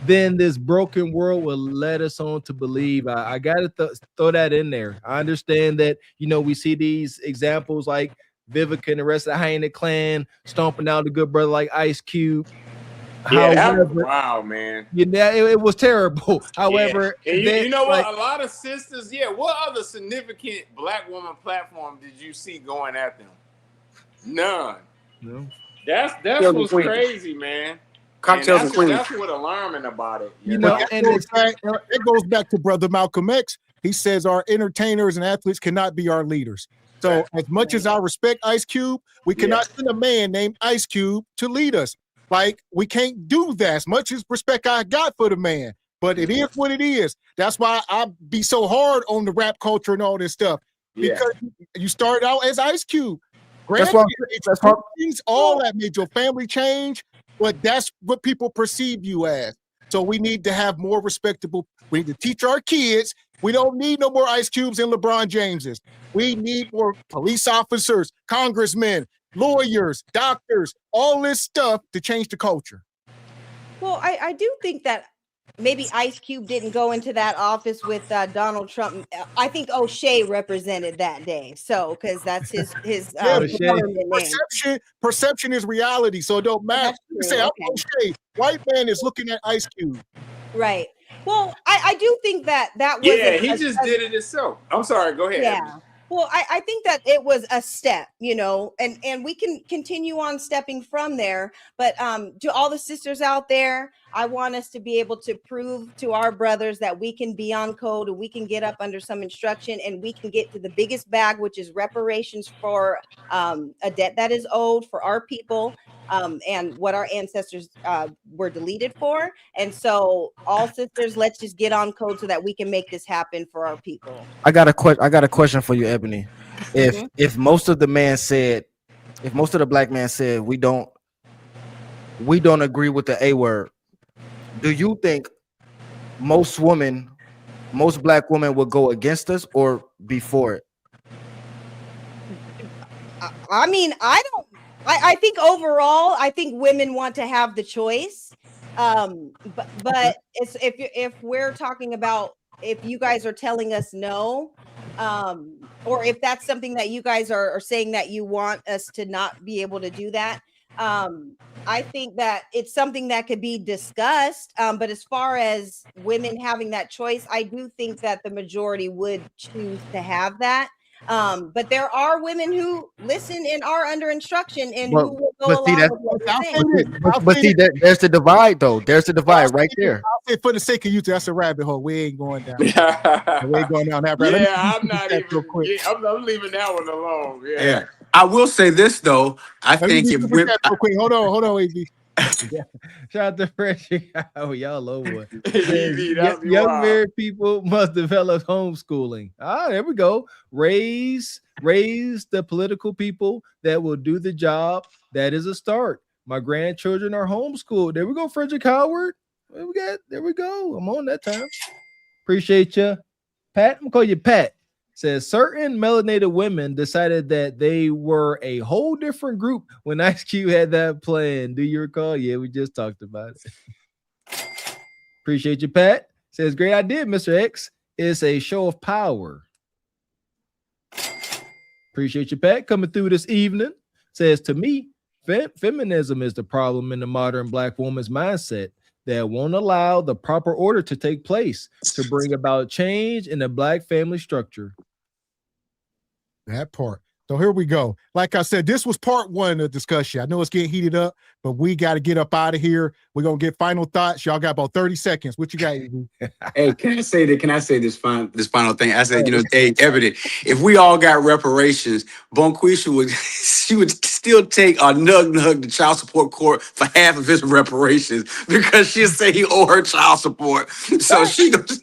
than this broken world will let us on to believe. I got to throw that in there. I understand that, we see these examples like Vivica and the rest of the Hyena clan stomping out a good brother like Ice Cube. Wow, man. It was terrible. However, and you know what? A lot of sisters, what other significant black woman platform did you see going at them? None. No. That's what's crazy, man. Cocktails and queens. That's what's alarming about it. And it goes back to Brother Malcolm X. he says our entertainers and athletes cannot be our leaders. So as much as I respect Ice Cube, we cannot send a man named Ice Cube to lead us. Like, we can't do that, as much as respect I got for the man. But it is what it is. That's why I be so hard on the rap culture and all this stuff. Because you started out as Ice Cube. Granted, that's things all that made your family change, but that's what people perceive you as. So we need to have more respectable. We need to teach our kids. We don't need no more Ice Cubes and LeBron Jameses. We need more police officers, congressmen, lawyers, doctors, all this stuff to change the culture. Well, I do think that maybe Ice Cube didn't go into that office with Donald Trump. I think O'Shea represented that day. So, because that's his name. Perception is reality. So it don't matter. You say, I'm O'Shea. White man is looking at Ice Cube. Right. Well, I do think that was. Yeah, he just did it himself. I'm sorry. Go ahead. Yeah. Well, I think that it was a step, and we can continue on stepping from there. But to all the sisters out there, I want us to be able to prove to our brothers that we can be on code and we can get up under some instruction and we can get to the biggest bag, which is reparations for a debt that is owed for our people. And what our ancestors were deleted for. And so all sisters, let's just get on code so that we can make this happen for our people. I got a question for you, Ebony. If most of the black man said we don't agree with the A word, do you think most black women would go against us or be for it? I mean, I think overall, I think women want to have the choice. But it's if we're talking about if you guys are telling us no, or if that's something that you guys are saying that you want us to not be able to do that, I think that it's something that could be discussed. But as far as women having that choice, I do think that the majority would choose to have that. But there are women who listen and are under instruction and who will go along with what we're saying. But see, there's the divide, though. There's the divide right there. I'll say for the sake of you, that's a rabbit hole. We ain't going down. We ain't going down that rabbit. Yeah, I'm not even. I'm leaving that one alone. Yeah. I will say this though. I think if we're hold on, AB. Shout out to Fresh Chicago. Y'all over it. Young married people must develop homeschooling. There we go. Raise the political people that will do the job. That is a start. My grandchildren are homeschooled. There we go, Frederick Howard. There we go. I'm on that time. Appreciate you. Pat, I'm gonna call you Pat. Says certain melanated women decided that they were a whole different group when Ice Cube had that plan. Do you recall? Yeah, we just talked about it. Appreciate you, Pat. Says great idea, Mr. X. It's a show of power. Appreciate you, Pat, coming through this evening. Says to me, feminism is the problem in the modern black woman's mindset that won't allow the proper order to take place to bring about change in the black family structure. That part. So here we go. Like I said, this was part one of the discussion. I know it's getting heated up, but we got to get up out of here. We're going to get final thoughts. Y'all got about 30 seconds. What you got? Hey, can I say this final thing? I said, hey, evident. If we all got reparations, Bonquisha would still take a nug to child support court for half of his reparations because she'll say he owe her child support. So she goes,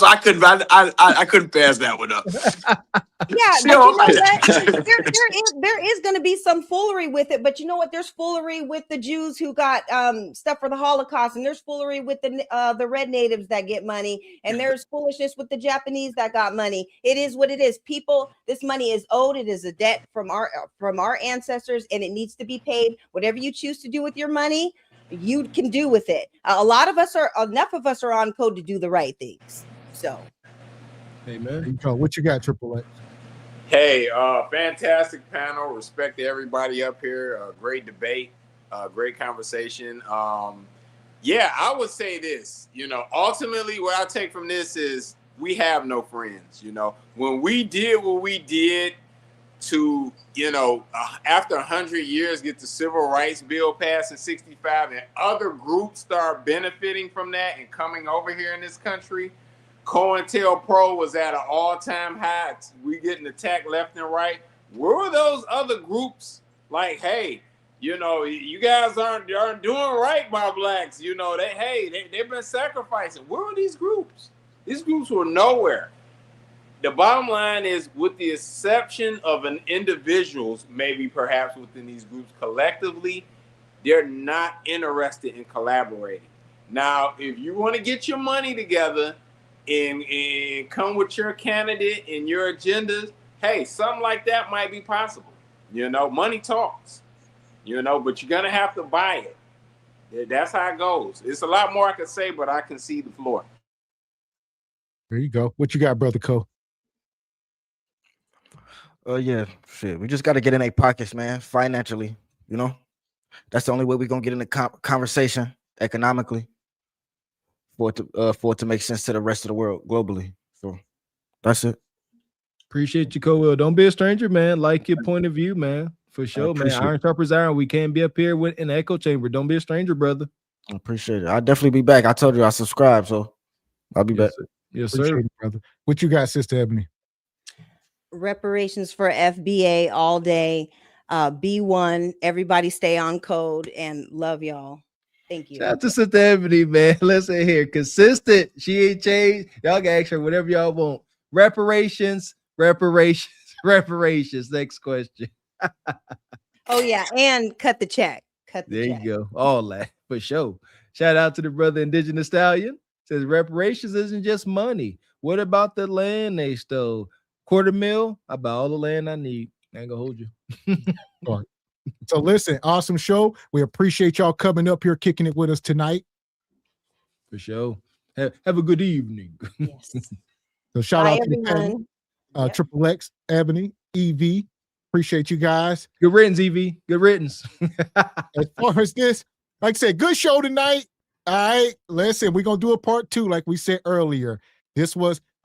I couldn't pass that one up. Yeah, but you know what? There is going to be some foolery with it, but you know what? There's foolery with the Jews who got stuff for the Holocaust, and there's foolery with the red natives that get money, and there's foolishness with the Japanese that got money. It is what it is. People, this money is owed. It is a debt from our ancestors, and it needs to be paid. Whatever you choose to do with your money, you can do with it. Enough of us are on code to do the right things. So, amen. What you got, Triple X? Hey, fantastic panel. Respect to everybody up here. Great debate. Great conversation. Yeah, I would say this. Ultimately, what I take from this is we have no friends. When we did what we did to, after 100 years, get the Civil Rights Bill passed in 65, and other groups start benefiting from that and coming over here in this country. COINTELPRO was at an all-time high. We getting attacked left and right. Where were those other groups? Like, hey, you know, you guys aren't doing right by blacks. You know, they've been sacrificing. Where were these groups? These groups were nowhere. The bottom line is, with the exception of an individuals, maybe perhaps within these groups collectively, they're not interested in collaborating. Now, if you want to get your money together and come with your candidate and your agendas, hey, something like that might be possible. You know, money talks, you know, but you're going to have to buy it. That's how it goes. It's a lot more I could say, but I can see the floor. There you go. What you got, Brother Cole? Yeah, shit. We just got to get in their pockets, man, financially, you know? That's the only way we're going to get in the conversation economically for it to make sense to the rest of the world globally. So that's it. Appreciate you, Cole. Don't be a stranger, man. Like your point of view, man. For sure, man. Iron sharpens iron. We can't be up here in the echo chamber. Don't be a stranger, brother. I appreciate it. I'll definitely be back. I told you I subscribe, so I'll be back. Yes, sir. It, brother. What you got, Sister Ebony? Reparations for FBA all day. B1. Everybody stay on code and love y'all. Thank you. Shout out to Sister Ebony, man. Listen here. Consistent. She ain't changed. Y'all can ask her whatever y'all want. Reparations. Next question. Oh, yeah. And cut the check. There you go. All that for sure. Shout out to the brother Indigenous Stallion. Says reparations isn't just money. What about the land they stole? $250,000. I buy all the land I need. I ain't gonna hold you. All right. So listen, awesome show. We appreciate y'all coming up here, kicking it with us tonight. For sure. Have a good evening. Yes. So shout Bye, out to the panel. Triple X, Ebony, EV. Appreciate you guys. Good riddance, EV. Good riddance. As far as this, like I said, good show tonight. All right. Listen, we're gonna do a part 2, like we said earlier.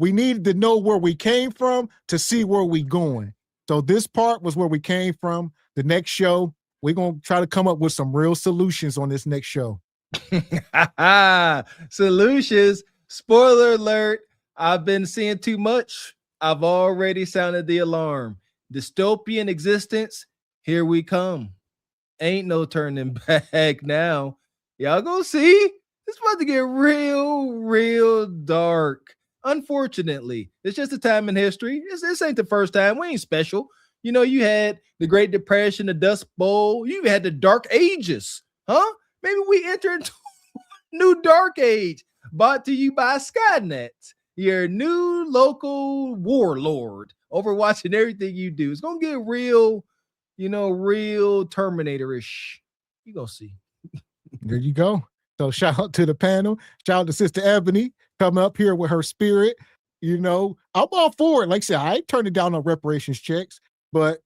We needed to know where we came from to see where we going. So this part was where we came from. The next show, we're going to try to come up with some real solutions on this next show. Solutions. Spoiler alert. I've been seeing too much. I've already sounded the alarm. Dystopian existence. Here we come. Ain't no turning back now. Y'all gonna see. It's about to get real dark. Unfortunately, it's just a time in history. This ain't the first time. We ain't special. You know, you had the Great Depression, the Dust Bowl. You even had the Dark Ages. Huh? Maybe we enter into a new dark age. Brought to you by Skynet, your new local warlord, overwatching everything you do. It's going to get real, real Terminator-ish. You going to see. There you go. So shout out to the panel. Shout out to Sister Ebony coming up here with her spirit. I'm all for it. Like I said, I ain't turning down on reparations checks, but,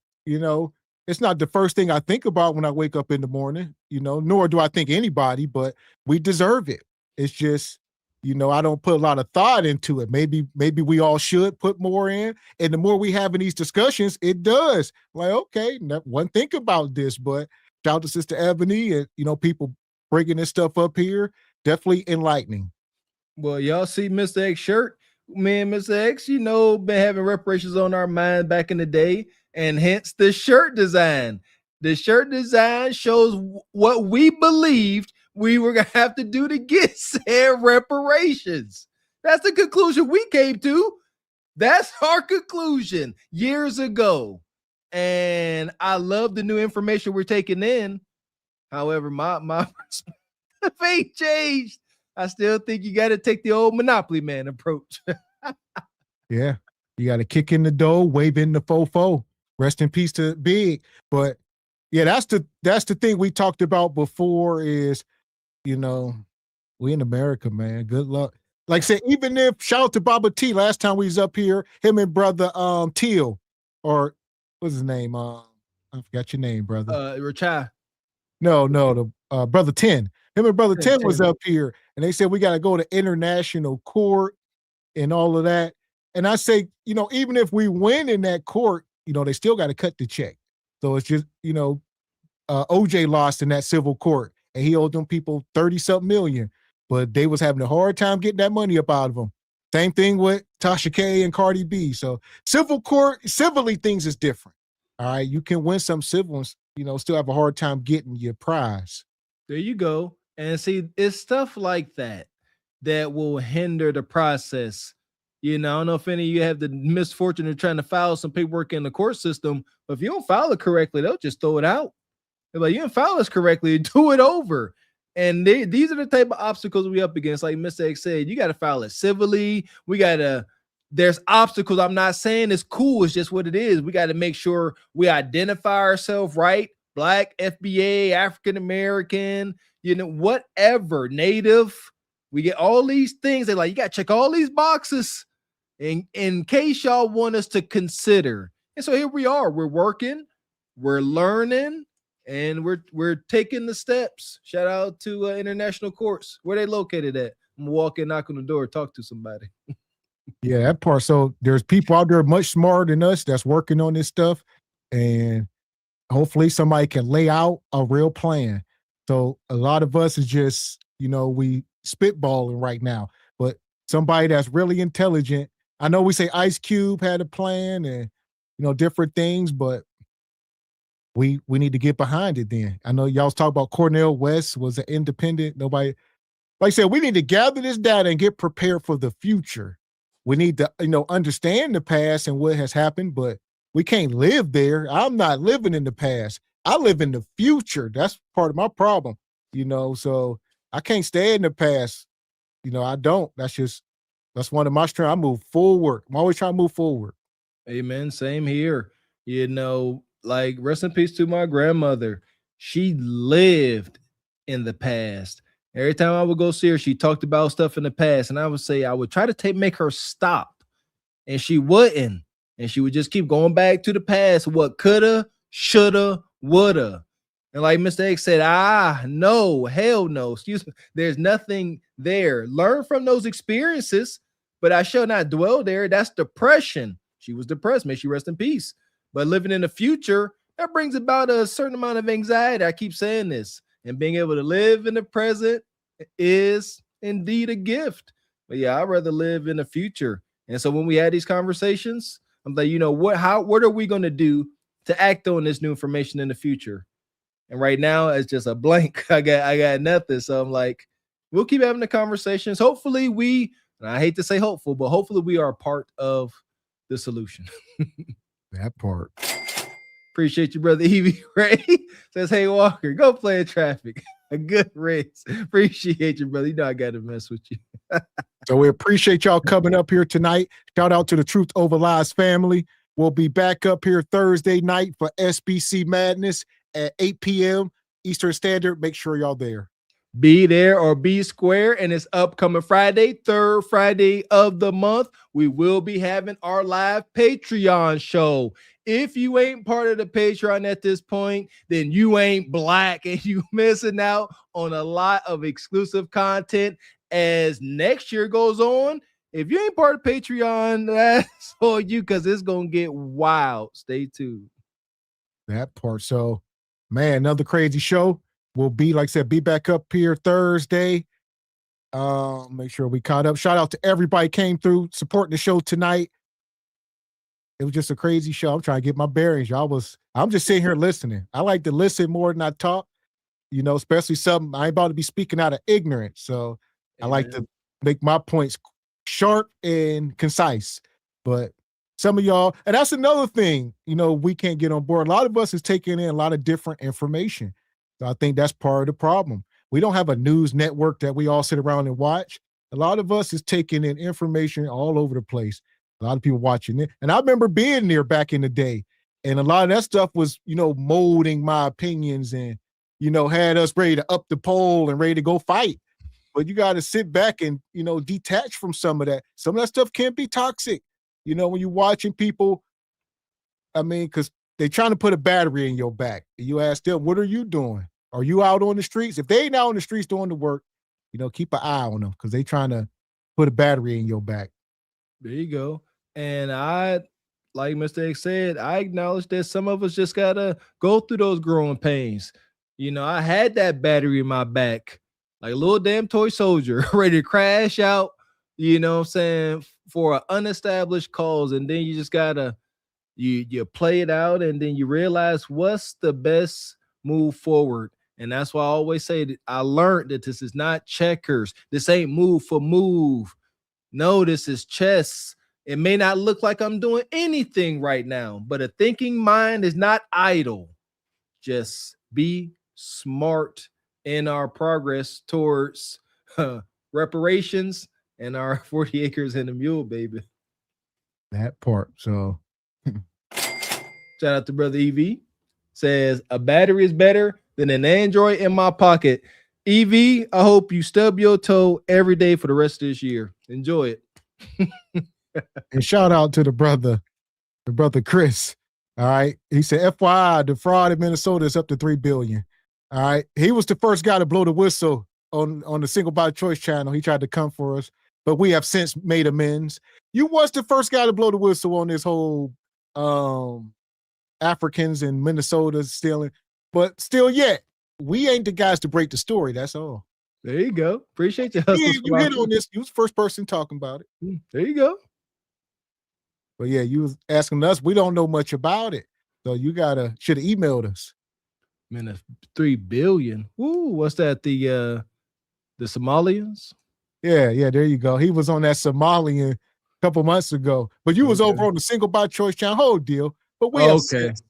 it's not the first thing I think about when I wake up in the morning, nor do I think anybody, but we deserve it. It's just, I don't put a lot of thought into it. Maybe we all should put more in. And the more we have in these discussions, it does. Like, okay, one think about this, but shout out to Sister Ebony and, people bringing this stuff up here. Definitely enlightening. Well, y'all see Mr. X shirt. Me and Mr. X, been having reparations on our mind back in the day, and hence the shirt design. The shirt design shows what we believed we were going to have to do to get said reparations. That's the conclusion we came to. That's our conclusion years ago. And I love the new information we're taking in. However, my fate changed. I still think you got to take the old Monopoly Man approach. Yeah, you got to kick in the door, wave in the fofo. Rest in peace to Big. But yeah, that's the thing we talked about before is, we in America, man. Good luck. Like I said, even if shout out to Baba T, last time we was up here, him and brother Teal, or what's his name? I forgot your name, brother. Rachai. No, the brother 10. Him and brother 10 was up here, and they said we got to go to international court and all of that. And I say, even if we win in that court, they still got to cut the check. So it's just, OJ lost in that civil court, and he owed them people 30-something million, but they was having a hard time getting that money up out of them. Same thing with Tasha K and Cardi B. So civilly things is different. All right. You can win some civil ones, still have a hard time getting your prize. There you go. And see, it's stuff like that that will hinder the process. I don't know if any of you have the misfortune of trying to file some paperwork in the court system, but if you don't file it correctly, they'll just throw it out. They're like, you didn't file this correctly, do it over. And these are the type of obstacles we up against. Like Mr. X said, you got to file it civilly. There's obstacles. I'm not saying it's cool. It's just what it is. We got to make sure we identify ourselves right. Black, FBA, African-American, whatever, Native. We get all these things. They're like, you got to check all these boxes in case y'all want us to consider. And so here we are. We're working, we're learning, and we're taking the steps. Shout out to International Courts. Where they located at? I'm gonna walk in, knock on the door, talk to somebody. Yeah, that part. So there's people out there much smarter than us that's working on this stuff, and hopefully somebody can lay out a real plan. So a lot of us is just, we spitballing right now, but somebody that's really intelligent. I know we say Ice Cube had a plan and, different things, but we need to get behind it then. I know y'all was talking about Cornel West was an independent. Nobody, like I said, we need to gather this data and get prepared for the future. We need to, understand the past and what has happened, but we can't live there. I'm not living in the past. I live in the future. That's part of my problem, so I can't stay in the past. I don't. That's one of my strengths. I move forward. I'm always trying to move forward. Amen. Same here. Like rest in peace to my grandmother. She lived in the past. Every time I would go see her, she talked about stuff in the past. And I would try to make her stop. And she wouldn't. And she would just keep going back to the past. What coulda, shoulda, woulda. And like Mr. X said, no, hell no. Excuse me. There's nothing there. Learn from those experiences, but I shall not dwell there. That's depression. She was depressed. May she rest in peace. But living in the future, that brings about a certain amount of anxiety. I keep saying this. And being able to live in the present is indeed a gift. But yeah, I'd rather live in the future. And so when we had these conversations, I'm like, what are we going to do to act on this new information in the future? And right now it's just a blank. I got nothing. So I'm like, we'll keep having the conversations. Hopefully and I hate to say hopeful, but hopefully we are a part of the solution. That part. Appreciate you, brother Evie. Ray says, hey, Walker, go play in traffic. A good race. Appreciate you, brother. I got to mess with you. So we appreciate y'all coming up here tonight. Shout out to the Truth Over Lies family. We'll be back up here Thursday night for SBC Madness at 8 p.m. Eastern Standard. Make sure y'all there. Be there or be square. And it's upcoming Friday, third Friday of the month. We will be having our live Patreon show. If you ain't part of the Patreon at this point, then you ain't black and you missing out on a lot of exclusive content as next year goes on. If you ain't part of Patreon, that's for you because it's going to get wild. Stay tuned. That part. So, man, another crazy show. We'll be, like I said, be back up here Thursday. Make sure we caught up. Shout out to everybody came through supporting the show tonight. It was just a crazy show. I'm trying to get my bearings. I'm just sitting here listening. I like to listen more than I talk, especially something I ain't about to be speaking out of ignorance. So I like to make my points sharp and concise. But some of y'all, and that's another thing, we can't get on board. A lot of us is taking in a lot of different information. So I think that's part of the problem. We don't have a news network that we all sit around and watch. A lot of us is taking in information all over the place. A lot of people watching it. And I remember being there back in the day. And a lot of that stuff was, molding my opinions and, had us ready to up the pole and ready to go fight. But you got to sit back and, detach from some of that. Some of that stuff can be toxic. When you're watching people, because they're trying to put a battery in your back. You ask them, what are you doing? Are you out on the streets? If they ain't out on the streets doing the work, keep an eye on them because they trying to put a battery in your back. There you go. And I, like Mr. X said, I acknowledge that some of us just got to go through those growing pains. I had that battery in my back, like a little damn toy soldier ready to crash out, you know what I'm saying, for an unestablished cause, and then you just gotta you play it out, and then you realize what's the best move forward. And that's why I always say that I learned that this is not checkers. This ain't move for move. No, this is chess. It may not look like I'm doing anything right now, but a thinking mind is not idle. Just be smart in our progress towards reparations and our 40 acres and a mule, baby. That part. So shout out to brother EV. Says a battery is better than an Android in my pocket. EV, I hope you stub your toe every day for the rest of this year. Enjoy it. And shout out to the brother Chris. All right. He said, FYI, the fraud in Minnesota is up to 3 billion. All right. He was the first guy to blow the whistle on the Single by Choice channel. He tried to come for us, but we have since made amends. You was the first guy to blow the whistle on this whole Africans in Minnesota stealing, but still yet, we ain't the guys to break the story. That's all. There you go. Appreciate you. Yeah, you hit on this. You was the first person talking about it. There you go. But yeah, you was asking us. We don't know much about it. So you should have emailed us. Man, 3 billion. Ooh, what's that? The Somalians? Yeah, there you go. He was on that Somalian a couple months ago. But you was over on the Single by Choice channel, whole deal. But we have since.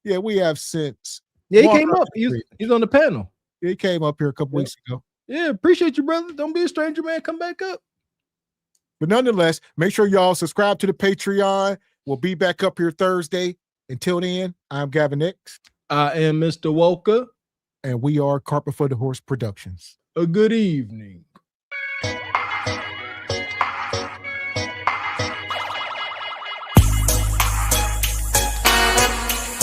Yeah, we have since. Yeah, he came up. He's on the panel. Yeah, he came up here a couple weeks ago. Yeah, appreciate you, brother. Don't be a stranger, man. Come back up. But nonetheless, make sure y'all subscribe to the Patreon. We'll be back up here Thursday. Until then, I'm Gavin X. I am Mr. Walker. And we are Carpet for the Horse Productions. A good evening.